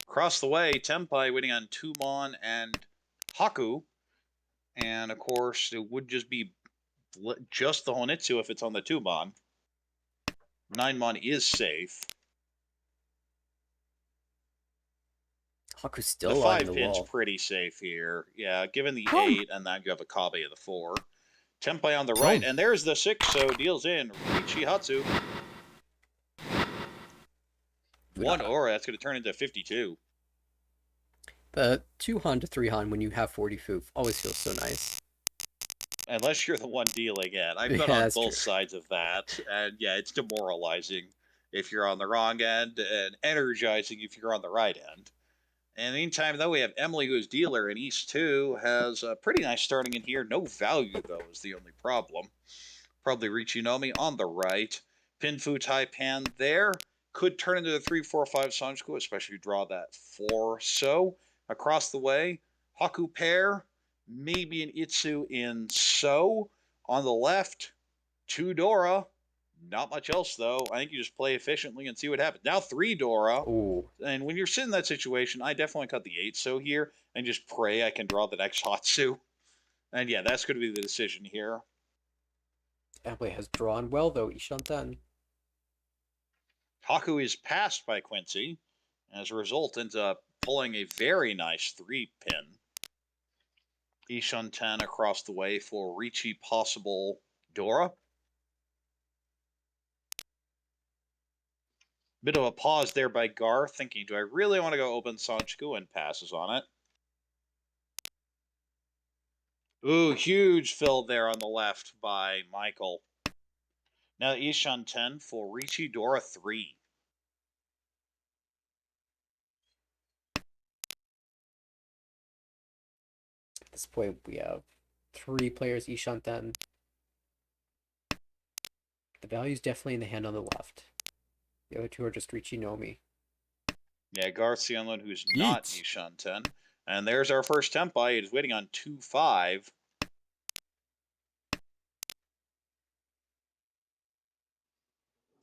Speaker 2: Across the way, Tempai winning on Tumon and Haku. And of course, it would just be just the Honitsu if it's on the Tumon. 9mon is safe.
Speaker 1: Haku's
Speaker 2: The
Speaker 1: still on the
Speaker 2: 5-pin's
Speaker 1: wall.
Speaker 2: pretty safe here. Yeah, given the
Speaker 3: Boom.
Speaker 2: 8, and then you have a Kabe of the 4. Tempai on the right,
Speaker 3: Boom.
Speaker 2: and there's the 6, so deals in. Richi Hatsu. 1 aura, that's going to turn into 52.
Speaker 1: The 2 Han to 3 Han when you have 40 foof always feels so nice.
Speaker 2: Unless you're the one dealing it. I've
Speaker 1: Yeah,
Speaker 2: been on
Speaker 1: that's
Speaker 2: both
Speaker 1: true.
Speaker 2: sides of that, and yeah, it's demoralizing if you're on the wrong end, and energizing if you're on the right end. In the meantime, though, we have Emily, who's dealer in East 2, has a pretty nice starting in here. No value, though, is the only problem. Probably Richinomi on the right. Pinfu Taipan there. Could turn into the 3-4-5 Sanjiku, especially if you draw that 4. So, across the way, Haku pair. Maybe an Itsu in So. On the left, 2 Dora. Not much else, though. I think you just play efficiently and see what happens. Now 3 Dora.
Speaker 1: Ooh.
Speaker 2: And when you're sitting in that situation, I definitely cut the 8 So here and just pray I can draw the next Hatsu. And yeah, that's going to be the decision here.
Speaker 1: Emily has drawn well though, Ishanten.
Speaker 2: Haku is passed by Quincy. As a result, ends up pulling a very nice 3-pin. Ishan 10 across the way for Ricci possible Dora. Bit of a pause there by Gar, thinking, do I really want to go open Sanchiku? And passes on it. Ooh, huge fill there on the left by Michael. Now Ishan 10 for Ricci Dora 3.
Speaker 1: At this point, we have 3 players Ishanten. The value's definitely in the hand on the left. The other 2 are just Richinomi.
Speaker 2: Yeah, Garth Sionlin, who's not
Speaker 3: Each.
Speaker 2: Ishan 10. And there's our first Tempai. It is waiting on 2-5.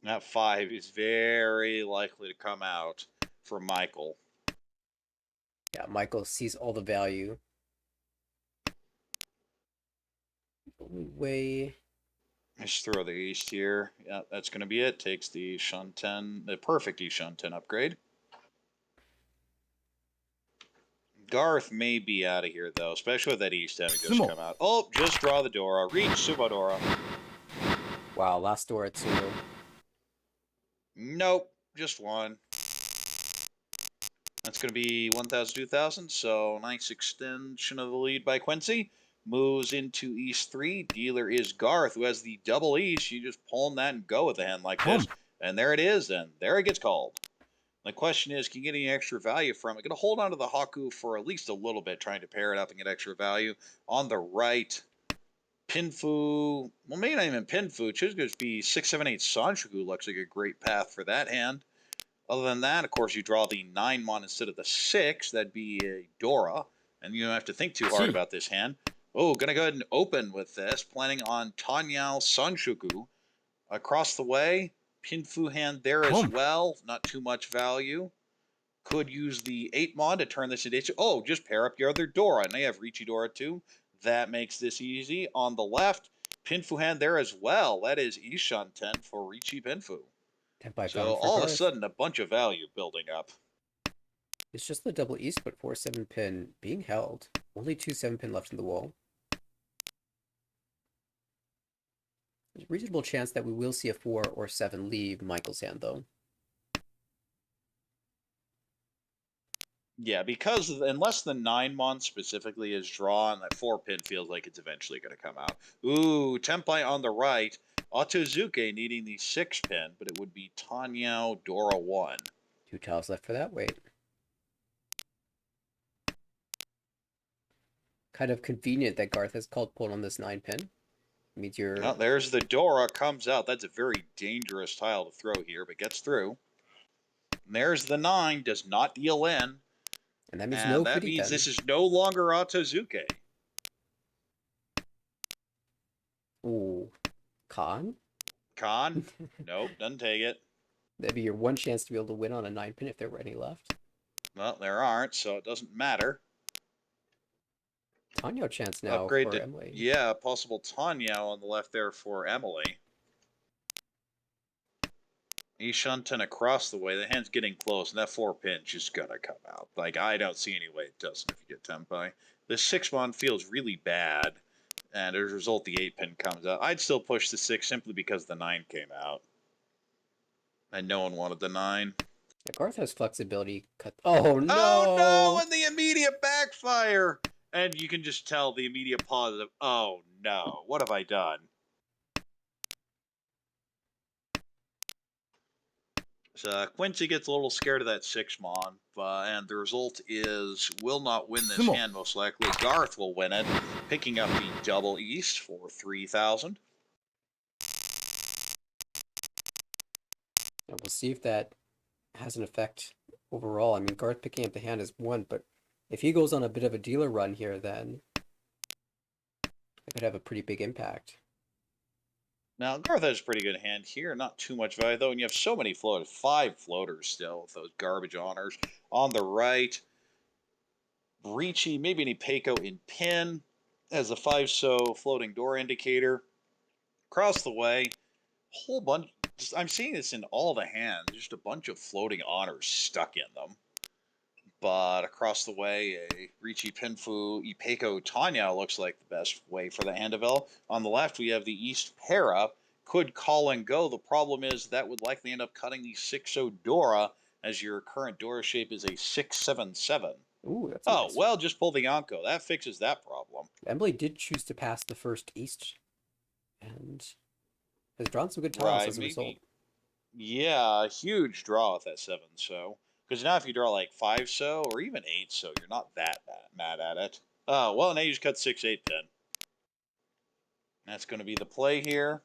Speaker 2: That 5 is very likely to come out for Michael.
Speaker 1: Yeah, Michael sees all the value. The only way.
Speaker 2: Just throw the East here. Yeah, that's going to be it. Takes the Shun 10, the perfect Shun 10 upgrade. Garth may be out of here, though, especially with that East having just
Speaker 3: Sumo.
Speaker 2: come out. Oh, just draw the Dora. Reach Sumo Dora.
Speaker 1: Wow, last door at Sumo.
Speaker 2: Nope, just one. That's going to be 1,000, 2,000, so nice extension of the lead by Quincy. Moves into East 3. Dealer is Garth, who has the double East. You just palm that and go with a hand like this. And there it is, and there it gets called. The question is, can you get any extra value from it? Going to hold on to the Haku for at least a little bit, trying to pair it up and get extra value. On the right, Pinfu, well, maybe not even Pinfu. It should just be 678 Sanshouku. Looks like a great path for that hand. Other than that, of course, you draw the 9-mon instead of the 6. That'd be a Dora, and you don't have to think too hard
Speaker 3: Chi.
Speaker 2: about this hand. Oh, gonna go ahead and open with this, planning on Tanyao Sanshuku. Across the way, Pinfu hand there as
Speaker 3: Pump.
Speaker 2: well. Not too much value. Could use the 8-mon to turn this into... Oh, just pair up your other Dora. Now you have Riichi Dora too. That makes this easy. On the left, Pinfu hand there as well. That is Ishanten for Riichi Pinfu.
Speaker 1: 10-5
Speaker 2: So
Speaker 1: gone for
Speaker 2: all of a
Speaker 1: Garth.
Speaker 2: sudden, a bunch of value building up.
Speaker 1: It's just the double east, but 4 7-pin being held. Only 2 7-pin left in the wall. There's a reasonable chance that we will see a 4 or 7 leave Michael's hand, though.
Speaker 2: Yeah, because unless the 9-mon specifically is drawn, that 4-pin feels like it's eventually going to come out. Ooh, Tempai on the right. Otozuke needing the 6-pin, but it would be Tanyao Dora 1.
Speaker 1: 2 tiles left for that weight. Kind of convenient that Garth has called pull on this 9-pin. It means you're...
Speaker 2: Well, there's the Dora, comes out. That's a very dangerous tile to throw here, but gets through. And there's the 9, does not deal in.
Speaker 1: And that means
Speaker 2: And
Speaker 1: no
Speaker 2: that
Speaker 1: Fitty
Speaker 2: means
Speaker 1: then.
Speaker 2: this is no longer Otozuke.
Speaker 1: Ooh. Khan?
Speaker 2: Khan? Nope, doesn't take it.
Speaker 1: That'd be your one chance to be able to win on a 9-pin if there were any left.
Speaker 2: Well, there aren't, so it doesn't matter.
Speaker 1: Tanyo chance now
Speaker 2: Upgrade
Speaker 1: for
Speaker 2: to,
Speaker 1: Emily.
Speaker 2: yeah, possible Tanyao on the left there for Emily. Ishunten across the way. The hand's getting close, and that 4-pin's just gonna come out. Like, I don't see any way it doesn't if you get Tempai. The 6-mon feels really bad, and as a result, the 8-pin comes out. I'd still push the 6 simply because the 9 came out. And no one wanted the 9.
Speaker 1: Yeah, Garth has flexibility. Oh no!
Speaker 2: Oh no! And the immediate backfire! And you can just tell the immediate positive. Oh no, what have I done? So Quincy gets a little scared of that 6-mon, and the result is will not win this
Speaker 3: Sumo.
Speaker 2: hand most likely. Garth will win it, picking up the double east for 3,000.
Speaker 1: And we'll see if that has an effect overall. I mean, Garth picking up the hand is one, but if he goes on a bit of a dealer run here, then it could have a pretty big impact.
Speaker 2: Now, Garth has a pretty good hand here. Not too much value, though, and you have so many floaters. 5 floaters still with those garbage honors. On the right, Breachy, maybe an Ipeco in pin as a 5-so floating door indicator. Across the way, whole bunch. I'm seeing this in all the hands. Just a bunch of floating honors stuck in them. But across the way, a Ricci Pinfu Ipeco Tanya looks like the best way for the hand develop. On the left, we have the East Para. Could call and go. The problem is that would likely end up cutting the 6-0 Dora, as your current Dora shape is a 6-7-7.
Speaker 1: Ooh, that's
Speaker 2: Oh,
Speaker 1: nice.
Speaker 2: well, just pull the Yonko. That fixes that problem.
Speaker 1: Emily did choose to pass the first east, and has drawn some good tiles
Speaker 2: Right,
Speaker 1: as a result.
Speaker 2: maybe. Yeah, a huge draw with that 7-so. Because now if you draw like 5-so or even 8-so, you're not that mad at it. Oh, well, now you just cut 6-8 pin. That's going to be the play here.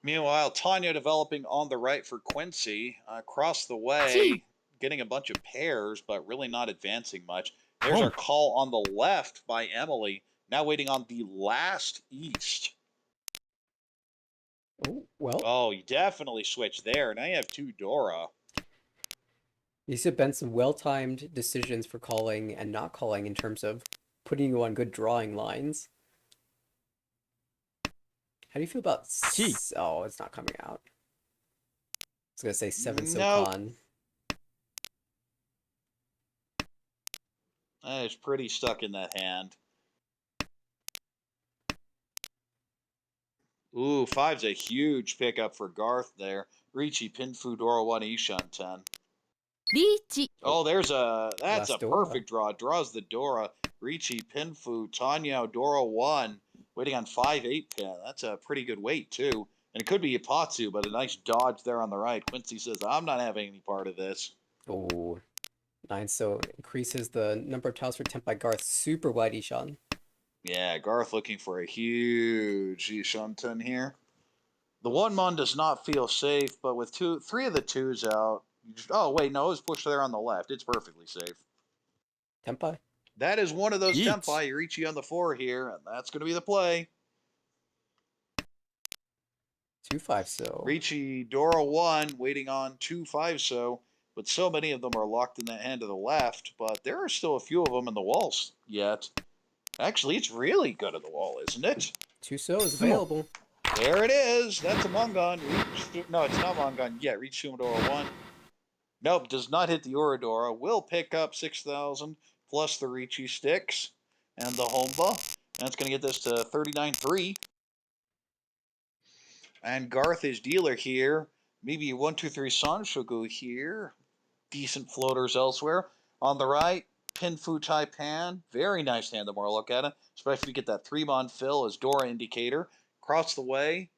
Speaker 2: Meanwhile, Tanya developing on the right for Quincy. Across the way, getting a bunch of pairs, but really not advancing much. There's our call on the left by Emily. Now waiting on the last east.
Speaker 1: Oh, well,
Speaker 2: Oh, you definitely switched there. Now you have 2 Dora.
Speaker 1: these have been some well-timed decisions for calling and not calling in terms of putting you on good drawing lines. How do you feel about... Oh, it's not coming out. I was going to say 7
Speaker 2: Nope.
Speaker 1: SoCon.
Speaker 2: That is pretty stuck in that hand. Ooh, 5's a huge pickup for Garth there. Ricci, Pinfu, Dora 1, Ishan 10.
Speaker 4: リーチ
Speaker 2: Oh, that's
Speaker 1: Last
Speaker 2: a
Speaker 1: Dora.
Speaker 2: perfect draw. Draws the Dora. Ricci, Pinfu, Tanya, Dora 1. Waiting on 5-8 pin. That's a pretty good weight, too. And it could be Ipatsu, but a nice dodge there on the right. Quincy says, I'm not having any part of this.
Speaker 1: Oh, 9 so increases the number of tiles for temp by Garth. Super wide Ishan.
Speaker 2: Yeah, Garth looking for a huge Ishunten here. The one mon does not feel safe, but with three of the twos out, oh wait, no, it was pushed there on the left. It's perfectly safe.
Speaker 1: Tempai.
Speaker 2: That is one of those
Speaker 3: Each.
Speaker 2: tempi. Irichi on the 4 here, and that's going to be the play.
Speaker 1: 2-5 so.
Speaker 2: Ricci, Dora 1, waiting on 2-5 so, but so many of them are locked in that hand to the left, but there are still a few of them in the walls yet. Actually, it's really good at the wall, isn't it?
Speaker 1: 2 so is available.
Speaker 2: There it is. That's a Mangan. No, it's not Mangan yet. Reach Sumadora 1. Nope, does not hit the Oradora. Will pick up 6,000 plus the Ricci sticks and the Homba. And it's going to get this to 39.3. And Garth is dealer here. Maybe 1-2-3 Sanshogu here. Decent floaters elsewhere. On the right, Pinfu Taipan. Very nice hand the more I look at it. Especially if you get that 3-mon fill as Dora indicator. Across the way,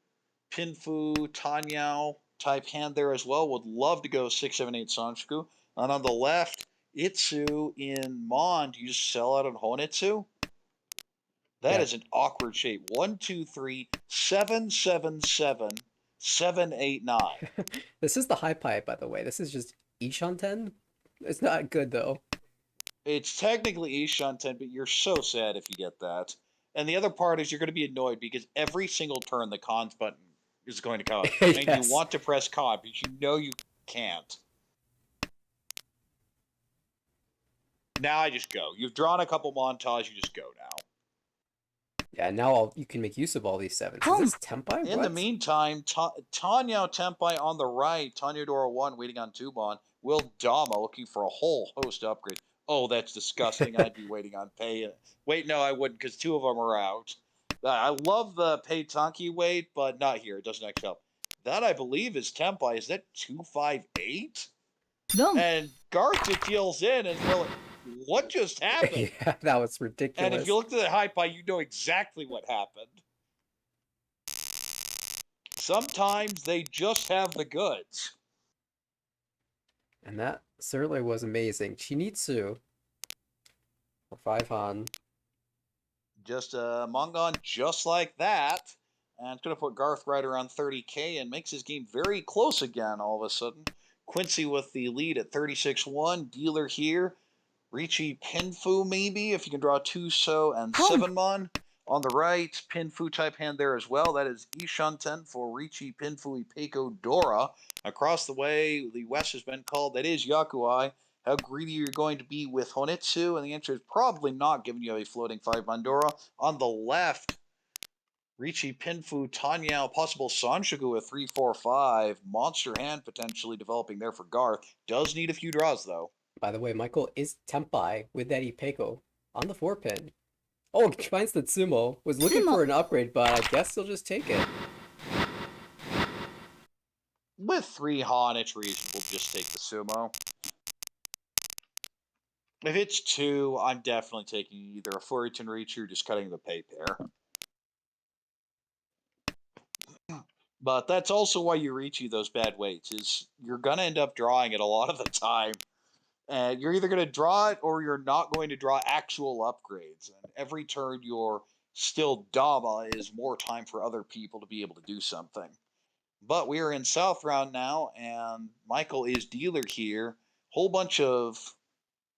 Speaker 2: Pinfu, Tanyao type hand there as well. Would love to go 6-7-8 Sanshogu. And on the left, Itsu in Mon. Do you just sell out on Honitsu? That is an awkward shape. 1, 2, 3, 7, 7, 7, 7, 8, 9.
Speaker 1: This is the high pipe, by the way. This is just Ishanten. It's not good though.
Speaker 2: It's technically Ishunten, but you're so sad if you get that. And the other part is you're going to be annoyed because every single turn the cons button is going to come up. And you
Speaker 1: Yes.
Speaker 2: want to press con, but you know you can't. Now I just go. You've drawn a couple montage, you just go now.
Speaker 1: Yeah, now you can make use of all these sevens. Is this Tempai?
Speaker 2: In the meantime, Tanya Tempai on the right, Tanya Dora 1 waiting on 2-mon. Will Dama looking for a whole host of upgrades. Oh, that's disgusting. I'd be waiting on pay. Wait, no, I wouldn't because 2 of them are out. I love the pay Tanki wait, but not here. It doesn't actually help. That, I believe, is Tempai. Is that 258?
Speaker 4: Long.
Speaker 2: And Garth just deals in and we're like, what just happened?
Speaker 1: Yeah, that was ridiculous.
Speaker 2: And if you looked at the high pie, you know exactly what happened. Sometimes they just have the goods.
Speaker 1: And that certainly was amazing. Chinitsu for 5 Han.
Speaker 2: Just a Mangan just like that. And it's going to put Garth right around 30K and makes his game very close again all of a sudden. Quincy with the lead at 36-1. Dealer here. Ricci Pinfu maybe, if you can draw 2 so and 7-mon. On the right, Pinfu type hand there as well. That is Ishunten for Ricci Pinfu Ipeiko Dora. Across the way, the West has been called. That is Yakuai. How greedy are you going to be with Honitsu? And the answer is probably not, giving you a floating 5-mon Dora. On the left, Ricci Pinfu Tanyao, possible Sanshogu with 3-4-5. Monster hand potentially developing there for Garth. Does need a few draws though.
Speaker 1: By the way, Michael is Tempai with that Ipeiko on the 4-pin. Oh, finds the Tsumo. Was looking for an upgrade, but I guess he'll just take it.
Speaker 2: With 3 Han, it's reasonable to just take the Sumo. If it's 2, I'm definitely taking either a Furiton Reach or just cutting the pay pair. But that's also why you reach those bad weights, is you're going to end up drawing it a lot of the time. And you're either going to draw it or you're not going to draw actual upgrades. And every turn you're still Dama is more time for other people to be able to do something. But we are in South Round now, and Michael is dealer here. Whole bunch of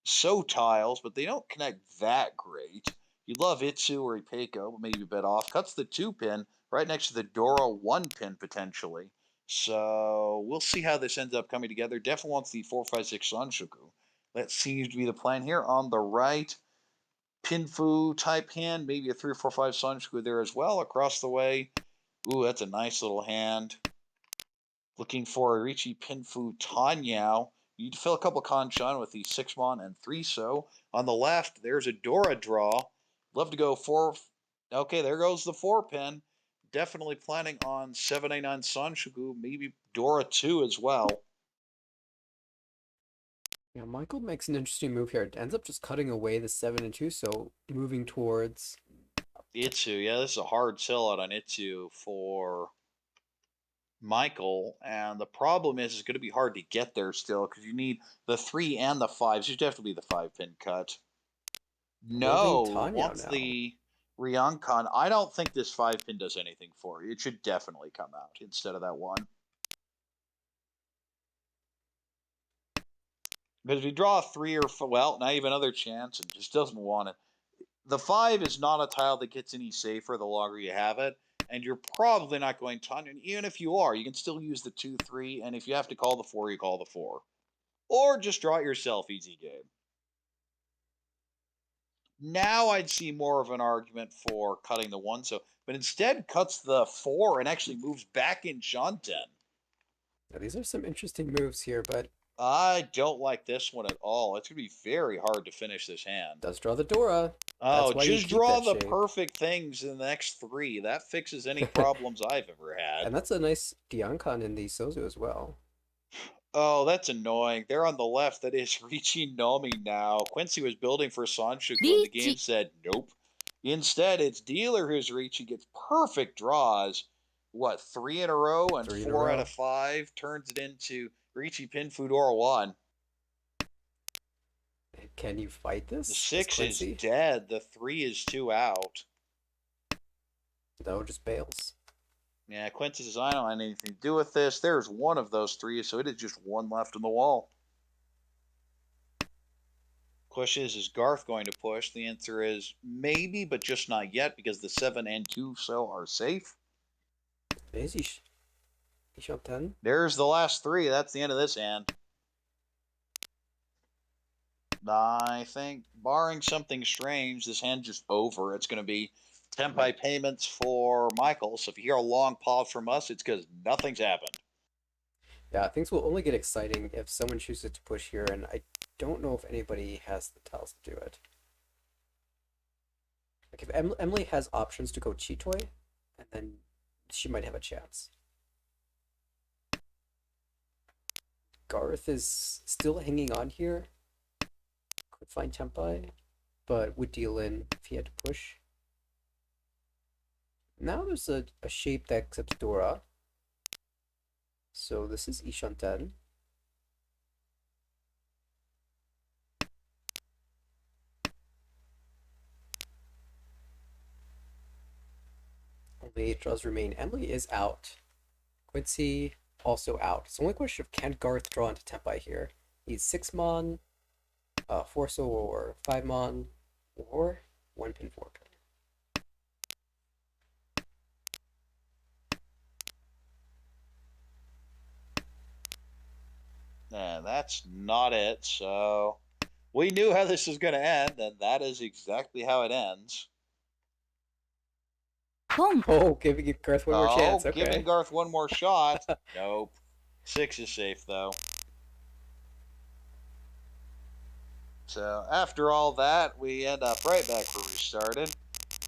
Speaker 2: so tiles, but they don't connect that great. You'd love Itsu or Ipeiko, but maybe a bit off. Cuts the 2-pin right next to the Dora 1-pin potentially. So we'll see how this ends up coming together. Definitely wants the 4-5-6 Sanshoku. That seems to be the plan here. On the right, Pinfu type hand, maybe a 3-4-5 Sanshoku there as well. Across the way, ooh, that's a nice little hand. Looking for a Ricci Pinfu Tanyao. You need to fill a couple Kanchan with the 6-mon and 3 so. On the left, there's a Dora draw. Love to go 4. Okay, there goes the 4-pin. Definitely planning on 789 Sanshoku, maybe Dora 2 as well.
Speaker 1: Yeah, Michael makes an interesting move here. It ends up just cutting away the 7 and 2, so moving towards
Speaker 2: Itsu, yeah, this is a hard sellout on Itsu for Michael, and the problem is it's going to be hard to get there still because you need the 3 and the 5s. You definitely be the 5-pin cut. No,
Speaker 1: Tanya
Speaker 2: wants
Speaker 1: now.
Speaker 2: the Ryankan, I don't think this 5-pin does anything for you. It should definitely come out instead of that 1. Because if you draw a 3 or 4, well, now you have another chance and just doesn't want it. The 5 is not a tile that gets any safer the longer you have it, and you're probably not going to, and even if you are, you can still use the 2, 3, and if you have to call the 4, you call the 4. Or just draw it yourself, easy game. Now I'd see more of an argument for cutting the 1, but instead cuts the 4 and actually moves back in Shanten.
Speaker 1: Now, these are some interesting moves here, but
Speaker 2: I don't like this one at all. It's going to be very hard to finish this hand.
Speaker 1: does draw the Dora.
Speaker 2: Oh,
Speaker 1: That's why you
Speaker 2: just
Speaker 1: keep
Speaker 2: draw
Speaker 1: that
Speaker 2: the
Speaker 1: shape.
Speaker 2: perfect things in the next 3. That fixes any problems I've ever had.
Speaker 1: And that's a nice Diancon in the Sozu as well.
Speaker 2: Oh, that's annoying. They're on the left. That is reaching Nomi now. Quincy was building for Sanshuku, and the game said nope. Instead, it's Dealer who's reaching. Gets perfect draws. What, 3 in a row and
Speaker 1: 3 in a
Speaker 2: 4 out
Speaker 1: row.
Speaker 2: of 5 turns it into Ricci Pin Fudora 1.
Speaker 1: Can you fight this?
Speaker 2: The 6 is
Speaker 1: Quincy?
Speaker 2: dead. The 3 is 2 out.
Speaker 1: No, just bails.
Speaker 2: Yeah, Quincy says, I don't have anything to do with this. There's one of those 3, so it is just 1 left on the wall. Question is Garth going to push? The answer is maybe, but just not yet, because the 7 and 2 so are safe.
Speaker 1: Is he shot 10?
Speaker 2: There's the last 3. That's the end of this hand. I think, barring something strange, this hand just over. It's going to be Tempai payments for Michael. So if you hear a long pause from us, it's because nothing's happened.
Speaker 1: Yeah, things will only get exciting if someone chooses to push here, and I don't know if anybody has the tiles to do it. Like if Emily has options to go Chitoy, and then she might have a chance. Garth is still hanging on here. Could find Tempai, but would deal in if he had to push. Now there's a shape that accepts Dora. So this is Ishanten. Only 8 draws remain. Emily is out. Quincy also out. It's only a question of can Garth draw into Tempai here. He's 6 mon, 4 soul or 5 mon, or 1 pin 4 pin.
Speaker 2: And that's not it. So we knew how this was going to end, and that is exactly how it ends.
Speaker 1: Oh, giving Garth one more chance. Okay.
Speaker 2: Giving Garth one more shot. Nope. 6 is safe, though. So after all that, we end up right back where we started.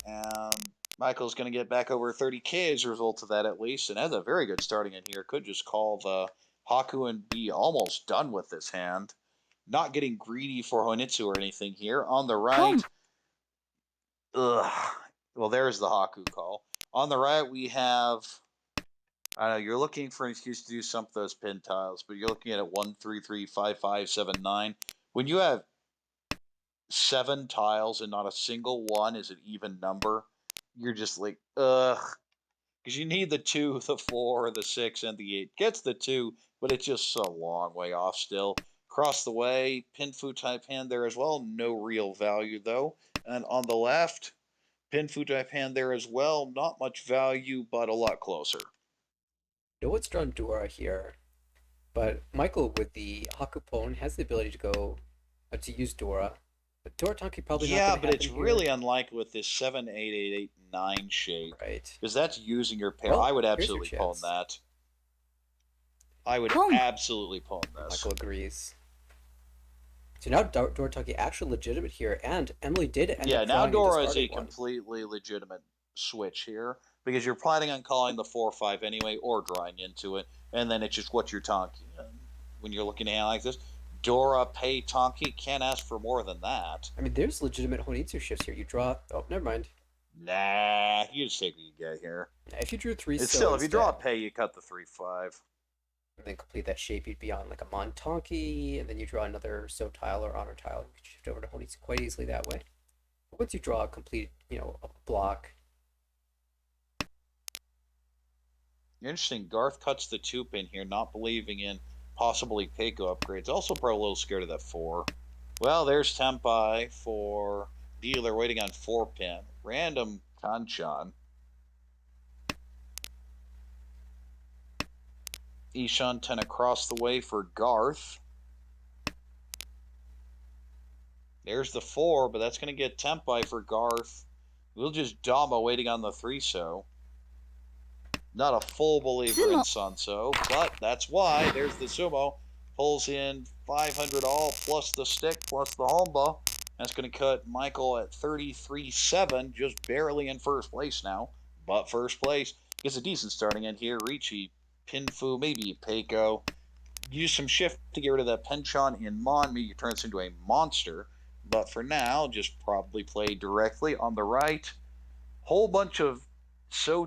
Speaker 2: And Michael's going to get back over 30K as a result of that, at least. And has a very good starting in here. Could just call the Haku and be almost done with this hand. Not getting greedy for Honitsu or anything here. On the right. Ugh. Well, there's the Haku call. On the right, we have. I know you're looking for an excuse to do some of those pin tiles, but you're looking at it 1, 3, 3, 5, 5, 7, 9. When you have 7 tiles and not a single one is an even number, you're just like, ugh. Because you need the 2, the 4, the 6, and the 8. Gets the 2, but it's just a long way off still. Across the way, Pinfu type hand there as well. No real value though. And on the left, Pinfu type hand there as well. Not much value, but a lot closer.
Speaker 1: No one's drawn Dora here, but Michael with the Hakupon has the ability to go to use Dora. But Dora Tanki probably not
Speaker 2: Yeah,
Speaker 1: going to
Speaker 2: but it's
Speaker 1: here.
Speaker 2: really unlikely with this 7, 8, 8, 8, 9 shape.
Speaker 1: Right.
Speaker 2: Because that's using your pair.
Speaker 1: Well,
Speaker 2: I would
Speaker 1: here's
Speaker 2: absolutely
Speaker 1: your
Speaker 2: pawn
Speaker 1: chance.
Speaker 2: that. I would absolutely pawn this.
Speaker 1: Michael agrees. So now Dora Tanki actually legitimate here, and Emily did end up
Speaker 2: now
Speaker 1: drawing
Speaker 2: Dora
Speaker 1: into
Speaker 2: is a
Speaker 1: starting one.
Speaker 2: completely legitimate switch here. Because you're planning on calling the 4 or 5 anyway, or drawing into it. And then it's just what you're tonking. When you're looking at a hand like this, Dora, pay, Tonki, can't ask for more than that.
Speaker 1: I mean, there's legitimate Honitsu shifts here. You draw. Oh, never mind.
Speaker 2: Nah, you just take what you get here.
Speaker 1: If you drew 3
Speaker 2: It's
Speaker 1: so
Speaker 2: still, if you
Speaker 1: instead,
Speaker 2: draw a pay, you cut the 3, 5.
Speaker 1: and then complete that shape, you'd be on like a Montonki, and then you draw another So tile or Honor tile. You could shift over to Honitsu quite easily that way. Once you draw a complete, a block.
Speaker 2: Interesting. Garth cuts the 2-pin here, not believing in possibly Keiko upgrades. Also probably a little scared of that 4. Well, there's Tempai for dealer waiting on 4-pin. Random Kanchan. Ishan 10 across the way for Garth. There's the 4, but that's going to get Tempai for Garth. We'll just Dama waiting on the 3-so. Not a full believer in Sanso, but that's why. There's the Sumo. Pulls in 500 all, plus the stick, plus the Homba. That's going to cut Michael at 33-7, just barely in first place now. But first place gets a decent starting end here. Ricci, Pinfu, maybe Peiko. Use some shift to get rid of that Penchon in Mon. Maybe turn this into a monster. But for now, just probably play directly on the right. Whole bunch of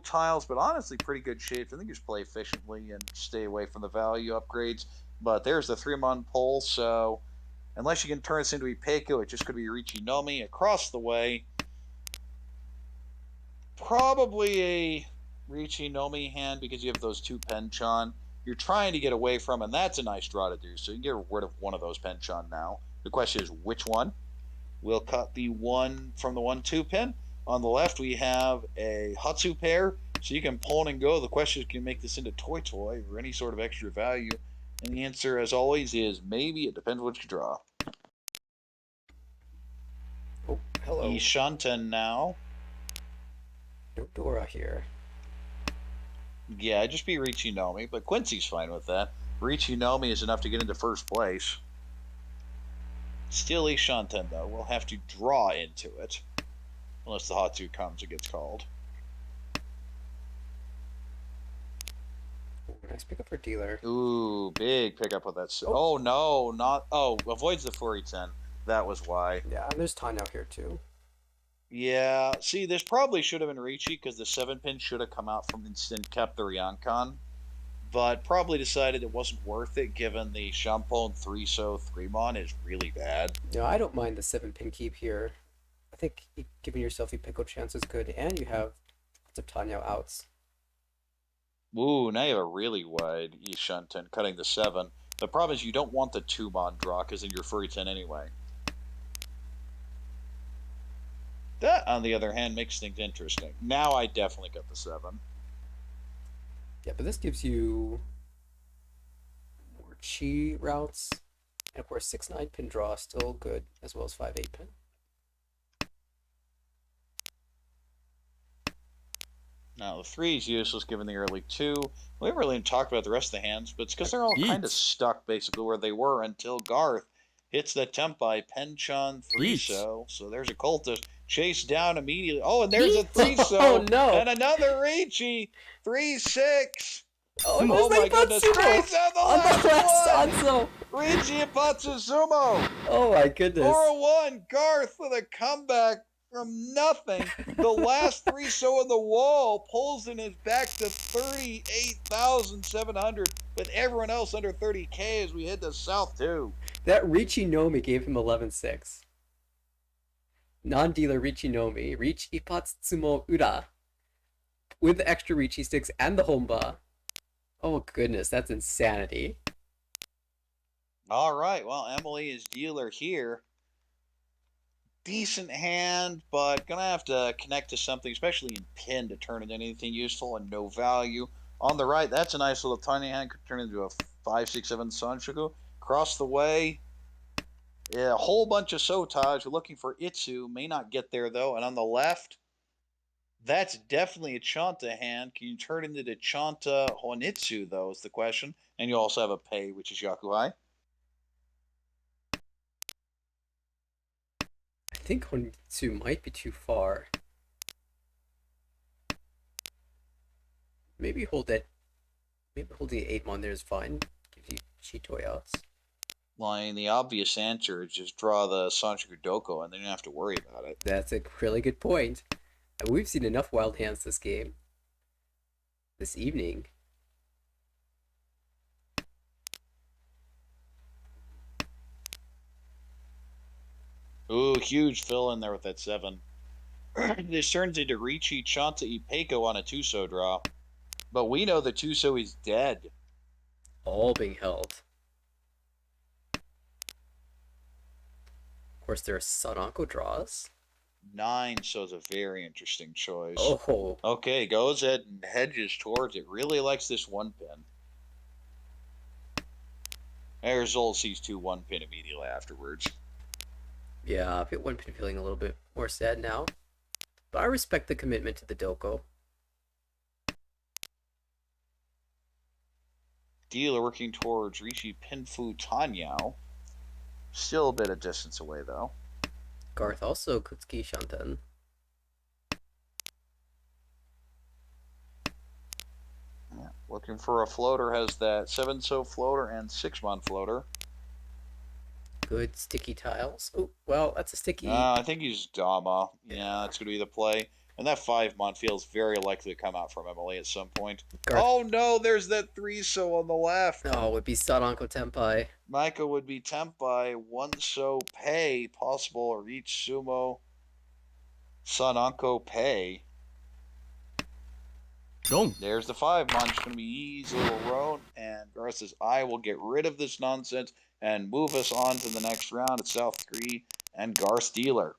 Speaker 2: tiles, but honestly pretty good shapes. I think you just play efficiently and stay away from the value upgrades. But there's the 3-mon pole, so unless you can turn this into a Peiko, it's just going to be Ricci Nomi across the way. Probably a Ricci Nomi hand because you have those 2 Penchon. You're trying to get away from, and that's a nice draw to do, so you can get rid of one of those Penchon now. The question is which one? We'll cut the 1 from the 1-2 pin. On the left, we have a Hatsu pair, so you can pawn and go. The question is, can you make this into Toy Toy or any sort of extra value? And the answer, as always, is maybe. It depends what you draw.
Speaker 1: Oh, hello.
Speaker 2: Ishanten now.
Speaker 1: No Dora here.
Speaker 2: Yeah, just be Ricci Nomi, but Quincy's fine with that. Ricci Nomi is enough to get into first place. Still Ishanten, though. We'll have to draw into it. Unless the Hatsu comes, it gets called.
Speaker 1: Ooh, nice pickup for dealer.
Speaker 2: Ooh, big pickup with that. Oh, no, not. Oh, avoids the 4-10. That was why.
Speaker 1: Yeah, and there's Tanya here too.
Speaker 2: Yeah, see, this probably should have been Ricci because the 7-pin should have come out from instant kept the Ryankan. But probably decided it wasn't worth it given the Shampoo 3-so 3-mon is really bad.
Speaker 1: No, I don't mind the 7-pin keep here. I think giving yourself a pickle chance is good, and you have lots of Tanya outs.
Speaker 2: Ooh, now you have a really wide Ishunten cutting the 7. The problem is you don't want the 2-mon draw because then you're free 10 anyway. That, on the other hand, makes things interesting. Now I definitely got the 7.
Speaker 1: Yeah, but this gives you more chi routes, and of course 6-9 pin draw still good, as well as 5-8 pin.
Speaker 2: Now the 3 is useless given the early 2. We haven't really talked about the rest of the hands, but it's because they're all kind of stuck basically where they were until Garth hits the Tempai Penchon 3-so. So there's a cultist chased down immediately. Oh, and there's a 3-so.
Speaker 1: Oh no!
Speaker 2: And another Ricci 3-6.
Speaker 1: Oh
Speaker 2: my goodness! 3-so, the
Speaker 1: on
Speaker 2: last
Speaker 1: the last
Speaker 2: one.
Speaker 1: Sanso.
Speaker 2: Ricci Ipatsu Sumo.
Speaker 1: Oh my goodness!
Speaker 2: 4-1. Garth with a comeback from nothing. The last 3-so in the wall pulls in his back to 38,700, with everyone else under 30K as we head to South 2.
Speaker 1: That Ricci Nomi gave him 11-6. Non-dealer Ricci Nomi, Reach Ipatsumo Ura, with the extra Ricci sticks and the Homba. Oh goodness, that's insanity.
Speaker 2: All right, well, Emily is dealer here. Decent hand, but gonna have to connect to something, especially in pin, to turn into anything useful and no value. On the right, that's a nice little tiny hand, could turn into a 5-6-7 Sanshoku. Across the way, yeah, a whole bunch of Sotage. We're looking for Itsu, may not get there though. And on the left, that's definitely a Chanta hand. Can you turn it into Chanta Honitsu though, is the question. And you also have a Pei, which is Yakuhai.
Speaker 1: I think Honitsu might be too far. Maybe hold that. Maybe holding 8-mon there is fine. Gives you Chitoi outs.
Speaker 2: Well, I mean, the obvious answer is just draw the Sanshiro Doko and then you don't have to worry about it.
Speaker 1: That's a really good point. We've seen enough wild hands this evening.
Speaker 2: Ooh, huge fill in there with that 7. This turns into Ricci, Chanta, Ipeco on a Tuso draw. But we know the Tuso is dead.
Speaker 1: All being held. Of course, there are Sanako draws.
Speaker 2: 9 shows a very interesting choice.
Speaker 1: Oh,
Speaker 2: Okay, goes ahead and hedges towards it. Really likes this 1-pin. Arizol sees 2 1-pin immediately afterwards.
Speaker 1: yeah, it wouldn't be feeling a little bit more sad now. But I respect the commitment to the Doko.
Speaker 2: Dealer working towards Rishi Pinfu Tanyao. Still a bit of distance away, though.
Speaker 1: Garth also Kutsuki Shanten.
Speaker 2: Yeah, looking for a floater, has that 7-so floater and 6-mon floater.
Speaker 1: Good sticky tiles. Oh, well, that's a sticky.
Speaker 2: I think he's Dama. Yeah, that's going to be the play. And that 5-mon feels very likely to come out from Emily at some point.
Speaker 1: Garth.
Speaker 2: Oh no, there's that 3-so on the left.
Speaker 1: Oh, it would be Sanako Tenpai.
Speaker 2: Maika would be Tempai, 1-so pay, possible, or each sumo. Sananko pay.
Speaker 3: ロン
Speaker 2: There's the 5-mon. Just going to be easy little roan. And Garth says, I will get rid of this nonsense and move us on to the next round at South 3 and Garth Dealer.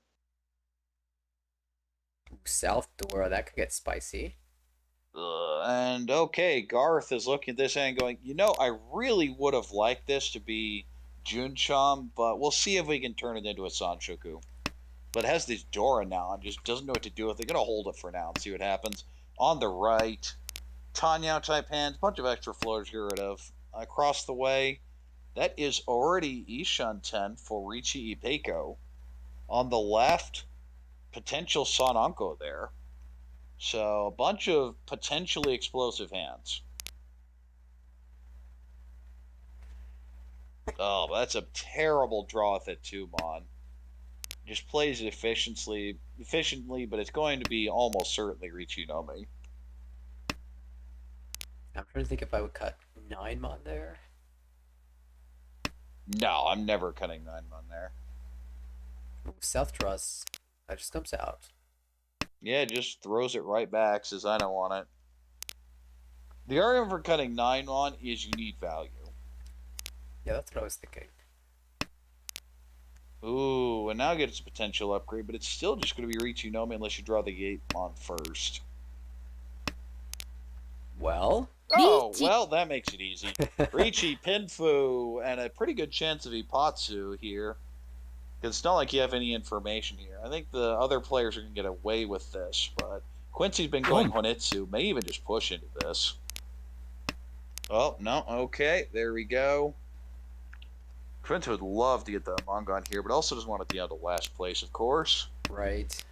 Speaker 1: South Dora, that could get spicy.
Speaker 2: And okay, Garth is looking at this and going, I really would have liked this to be Juncham, but we'll see if we can turn it into a Sanshoku. But it has this Dora now and just doesn't know what to do with it. They're going to hold it for now and see what happens. On the right, Tanyao type hands, bunch of extra floaters to get rid of. Across the way, that is already Ishan 10 for Richi Ipeiko. On the left, potential Sananko there. So a bunch of potentially explosive hands. Oh, that's a terrible draw with it too, Mon. Just plays it efficiently, but it's going to be almost certainly Richinomi.
Speaker 1: I'm trying to think if I would cut 9-mon there.
Speaker 2: No, I'm never cutting 9-mon there.
Speaker 1: Ooh, South Truss. That just comes out.
Speaker 2: Yeah, just throws it right back, says I don't want it. The argument for cutting 9-mon is you need value.
Speaker 1: Yeah, that's what I was thinking.
Speaker 2: Ooh, and now gets a potential upgrade, but it's still just going to be Richinomi unless you draw the 8-mon first.
Speaker 1: Well,
Speaker 2: Oh,
Speaker 4: Richi.
Speaker 2: well, that makes it easy. Richi, Pinfu, and a pretty good chance of Ipatsu here. Because it's not like you have any information here. I think the other players are going to get away with this, but Quincy's been going Honitsu, may even just push into this. Oh, no, okay, there we go. Quincy would love to get the Mangan here, but also doesn't want to be out of last place, of course.
Speaker 1: right.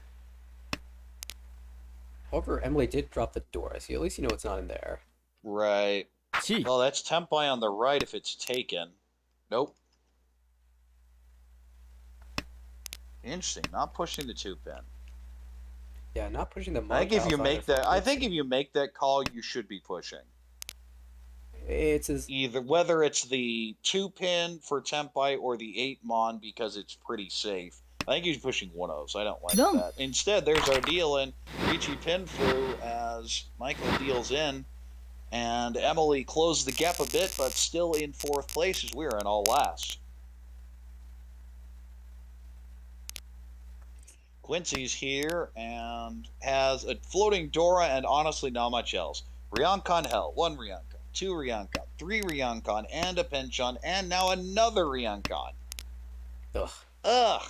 Speaker 1: However, Emily did drop the Dora, so at least you know it's not in there.
Speaker 2: Right.
Speaker 3: チ
Speaker 2: Well, that's Tempai on the right if it's taken. Nope. Interesting. Not pushing the 2-pin.
Speaker 1: Yeah, not pushing the
Speaker 2: I think if you
Speaker 1: Mon
Speaker 2: make
Speaker 1: tiles
Speaker 2: that, I think if you make that call, you should be pushing.
Speaker 1: it's as
Speaker 2: Either whether it's the 2-pin for Tempai or the 8-mon because it's pretty safe. I think he's pushing one of those. I don't like
Speaker 4: No.
Speaker 2: that. Instead, there's our deal in Richi Pinfu as Michael deals in, and Emily closed the gap a bit, but still in 4th place as we're in all last. Quincy's here and has a floating Dora and honestly not much else. Ryankon Hell, 1 Ryankon, 2 Ryankon, 3 Ryankon, and a Penchon, and now another Ryankon.
Speaker 1: ugh.
Speaker 2: Ugh.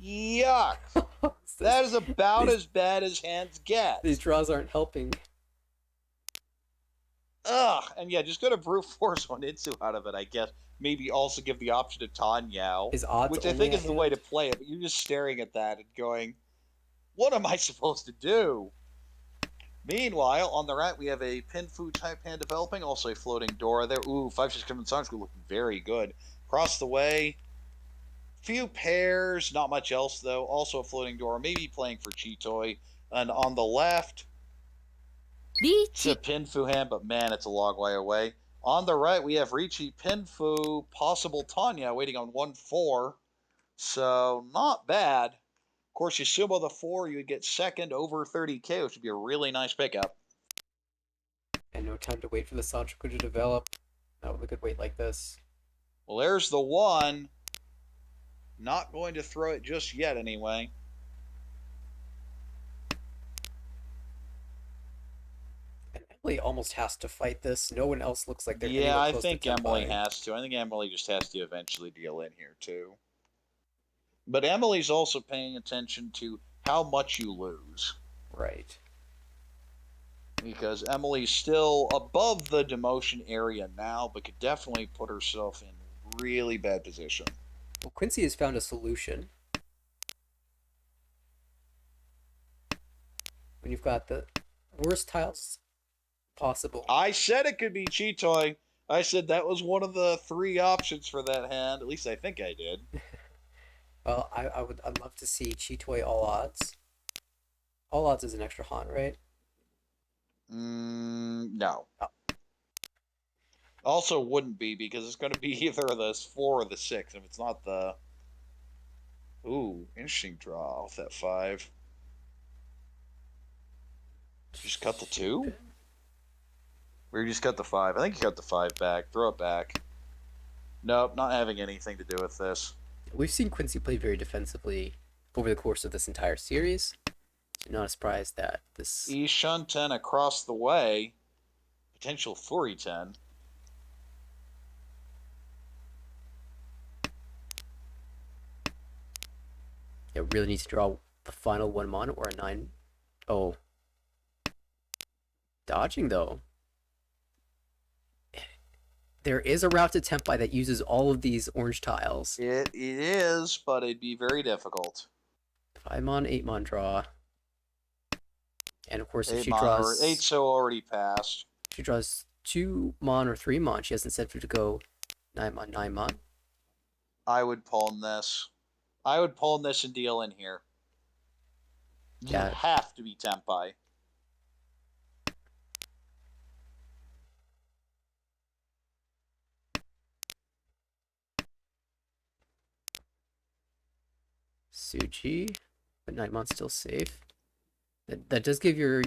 Speaker 2: Yuck. That is about as bad as hands get.
Speaker 1: These draws aren't helping.
Speaker 2: Ugh. And yeah, just go to Brute Force Honitsu out of it, I guess. Maybe also give the option to Tanyao,
Speaker 1: His odds
Speaker 2: which I
Speaker 1: only
Speaker 2: think
Speaker 1: at
Speaker 2: is the way to
Speaker 1: hand?
Speaker 2: play it, but you're just staring at that and going, what am I supposed to do? Meanwhile, on the right, we have a Pinfu type hand developing, also a floating Dora there. Ooh, 5-6 Kevin Songs looking very good. Across the way, few pairs, not much else though. Also a floating Dora, maybe playing for Chitoi. And on the left, it's a
Speaker 4: リーチ
Speaker 2: Pinfu hand, but man, it's a long way away. On the right, we have Richi, Pinfu, possible Tanya waiting on 1-4. So not bad. Of course, you sumo the 4, you would get second over 30k, which would be a really nice pickup.
Speaker 1: And no time to wait for the Sanchoku to develop. Not with a good weight like this.
Speaker 2: Well, there's the 1. Not going to throw it just yet, anyway.
Speaker 1: And Emily almost has to fight this. No one else looks like they're
Speaker 2: Yeah,
Speaker 1: anywhere
Speaker 2: I
Speaker 1: close
Speaker 2: think
Speaker 1: to
Speaker 2: Emily
Speaker 1: Tenpai.
Speaker 2: has to. I think Emily just has to eventually deal in here, too. But Emily's also paying attention to how much you lose.
Speaker 1: Right.
Speaker 2: Because Emily's still above the demotion area now, but could definitely put herself in really bad position.
Speaker 1: Well, Quincy has found a solution. When you've got the worst tiles possible.
Speaker 2: I said it could be Chitoy. I said that was one of the 3 options for that hand. At least I think I did.
Speaker 1: Well, I'd love to see Chitoy all odds. All odds is an extra haunt, right?
Speaker 2: No.
Speaker 1: Oh.
Speaker 2: Also wouldn't be because it's going to be either the 4 or the 6. If it's not the... Ooh, interesting draw with that 5. Just cut the 2? Or you just cut the 5? I think you cut the 5 back. Throw it back. Nope, not having anything to do with this.
Speaker 1: We've seen Quincy play very defensively over the course of this entire series. So not a surprise that this...
Speaker 2: Ishunten across the way. Potential Furiten.
Speaker 1: It really needs to draw the final 1 mana or a 9. Oh. Dodging, though. There is a route to Tempai that uses all of these orange tiles.
Speaker 2: It is, but it'd be very difficult.
Speaker 1: 5 mon, 8 mon draw. And of course, if she
Speaker 2: Eight
Speaker 1: draws...
Speaker 2: 8 so already passed.
Speaker 1: She draws 2 mon or 3 mon. She has incentive to go 9 mon, 9 mon.
Speaker 2: I would pawn this. I would pawn this and deal in here. You
Speaker 1: Yeah.
Speaker 2: have to be Tempai.
Speaker 1: Suji, but 9 mon's still safe. That does give your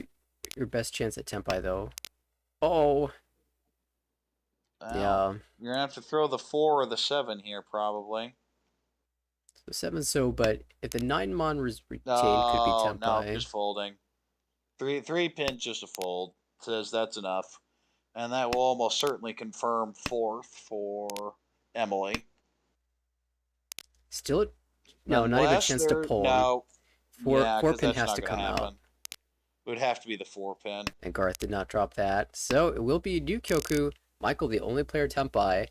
Speaker 1: best chance at Tempai, though. Oh.
Speaker 2: Well,
Speaker 1: Yeah.
Speaker 2: you're gonna have to throw the 4 or the 7 here, probably.
Speaker 1: So 7, so, but if the 9 mon retained could be
Speaker 2: No,
Speaker 1: Tempai.
Speaker 2: just folding. Three pins just a fold. Says that's enough. And that will almost certainly confirm 4th for Emily.
Speaker 1: Still, no, not even a chance to pull.
Speaker 2: No.
Speaker 1: Four
Speaker 2: Yeah,
Speaker 1: pin has to come out.
Speaker 2: It would have to be the 4 pin.
Speaker 1: And Garth did not drop that. So it will be New Kyoku. Michael, the only player Tempai.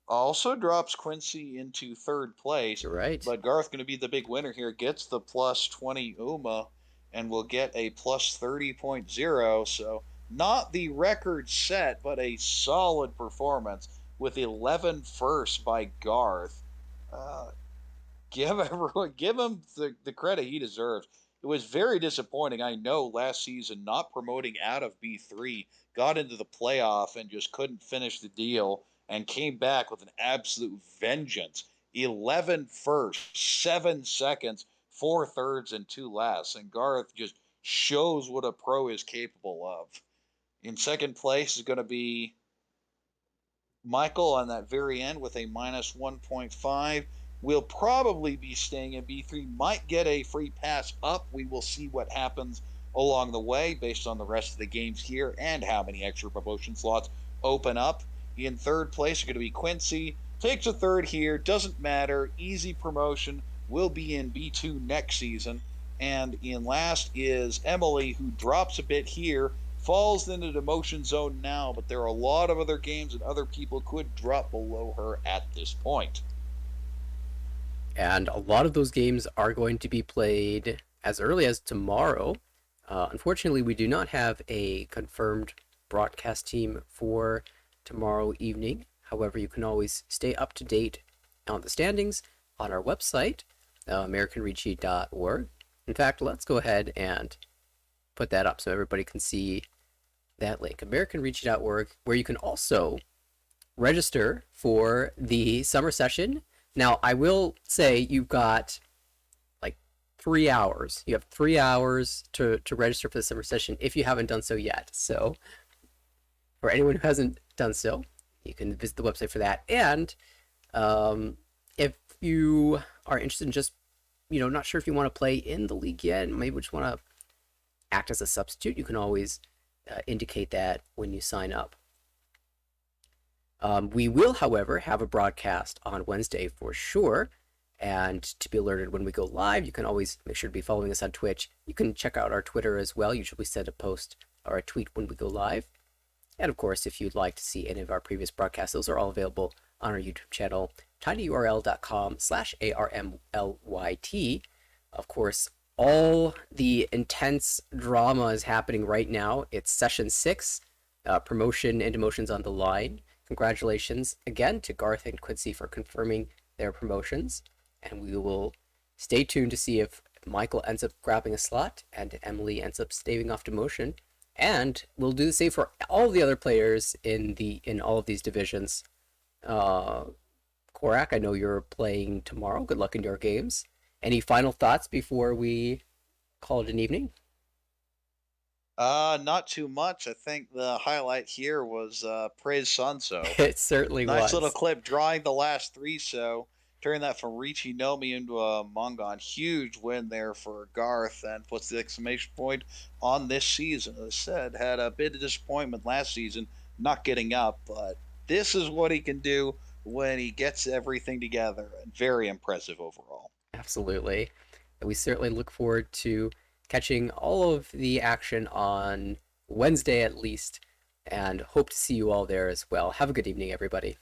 Speaker 2: Also drops Quincy into 3rd place.
Speaker 1: You're right.
Speaker 2: But Garth going to be the big winner here. Gets the plus 20 UMA and will get a plus 30.0. So not the record set, but a solid performance with 11 firsts by Garth. Give him the credit he deserves. It was very disappointing. I know last season not promoting out of B3, got into the playoff and just couldn't finish the deal and came back with an absolute vengeance. 11 firsts, 7 seconds, 4 thirds, and 2 lasts. And Garth just shows what a pro is capable of. In 2nd place is going to be Michael on that very end with a minus 1.5. Will probably be staying in B3, might get a free pass up. We will see what happens along the way based on the rest of the games here and how many extra promotion slots open up. In 3rd place is going to be Quincy. Takes a 3rd here, doesn't matter. Easy promotion, will be in B2 next season. And in last is Emily, who drops a bit here, falls into the demotion zone now, but there are a lot of other games and other people could drop below her at this point.
Speaker 1: And a lot of those games are going to be played as early as tomorrow. Unfortunately, we do not have a confirmed broadcast team for tomorrow evening. However, you can always stay up to date on the standings on our website, AmericanReachie.org. In fact, let's go ahead and put that up so everybody can see that link, AmericanReachie.org, where you can also register for the summer session Now, I will say you've got like 3 hours. You have 3 hours to register for the summer session if you haven't done so yet. So, for anyone who hasn't done so, you can visit the website for that. And if you are interested in just, not sure if you want to play in the league yet, maybe just want to act as a substitute, you can always indicate that when you sign up. We will, however, have a broadcast on Wednesday for sure. And to be alerted when we go live, you can always make sure to be following us on Twitch. You can check out our Twitter as well. Usually we send a post or a tweet when we go live. And of course, if you'd like to see any of our previous broadcasts, those are all available on our YouTube channel, tinyurl.com/ARMLYT. Of course, all the intense drama is happening right now. It's session 6, promotion and demotions on the line. Congratulations again to Garth and Quincy for confirming their promotions. And we will stay tuned to see if Michael ends up grabbing a slot and Emily ends up staving off demotion. And we'll do the same for all the other players in all of these divisions. Korak, I know you're playing tomorrow. Good luck in your games. Any final thoughts before we call it an evening?
Speaker 2: Not too much. I think the highlight here was Praise Sunso.
Speaker 1: It certainly was.
Speaker 2: Nice little clip drawing the last 3, so turning that from Richie Nomi into a Mangan. Huge win there for Garth and puts the exclamation point on this season. As I said, had a bit of disappointment last season not getting up, but this is what he can do when he gets everything together. And very impressive overall.
Speaker 1: Absolutely. We certainly look forward to catching all of the action on Wednesday at least, and hope to see you all there as well. Have a good evening, everybody.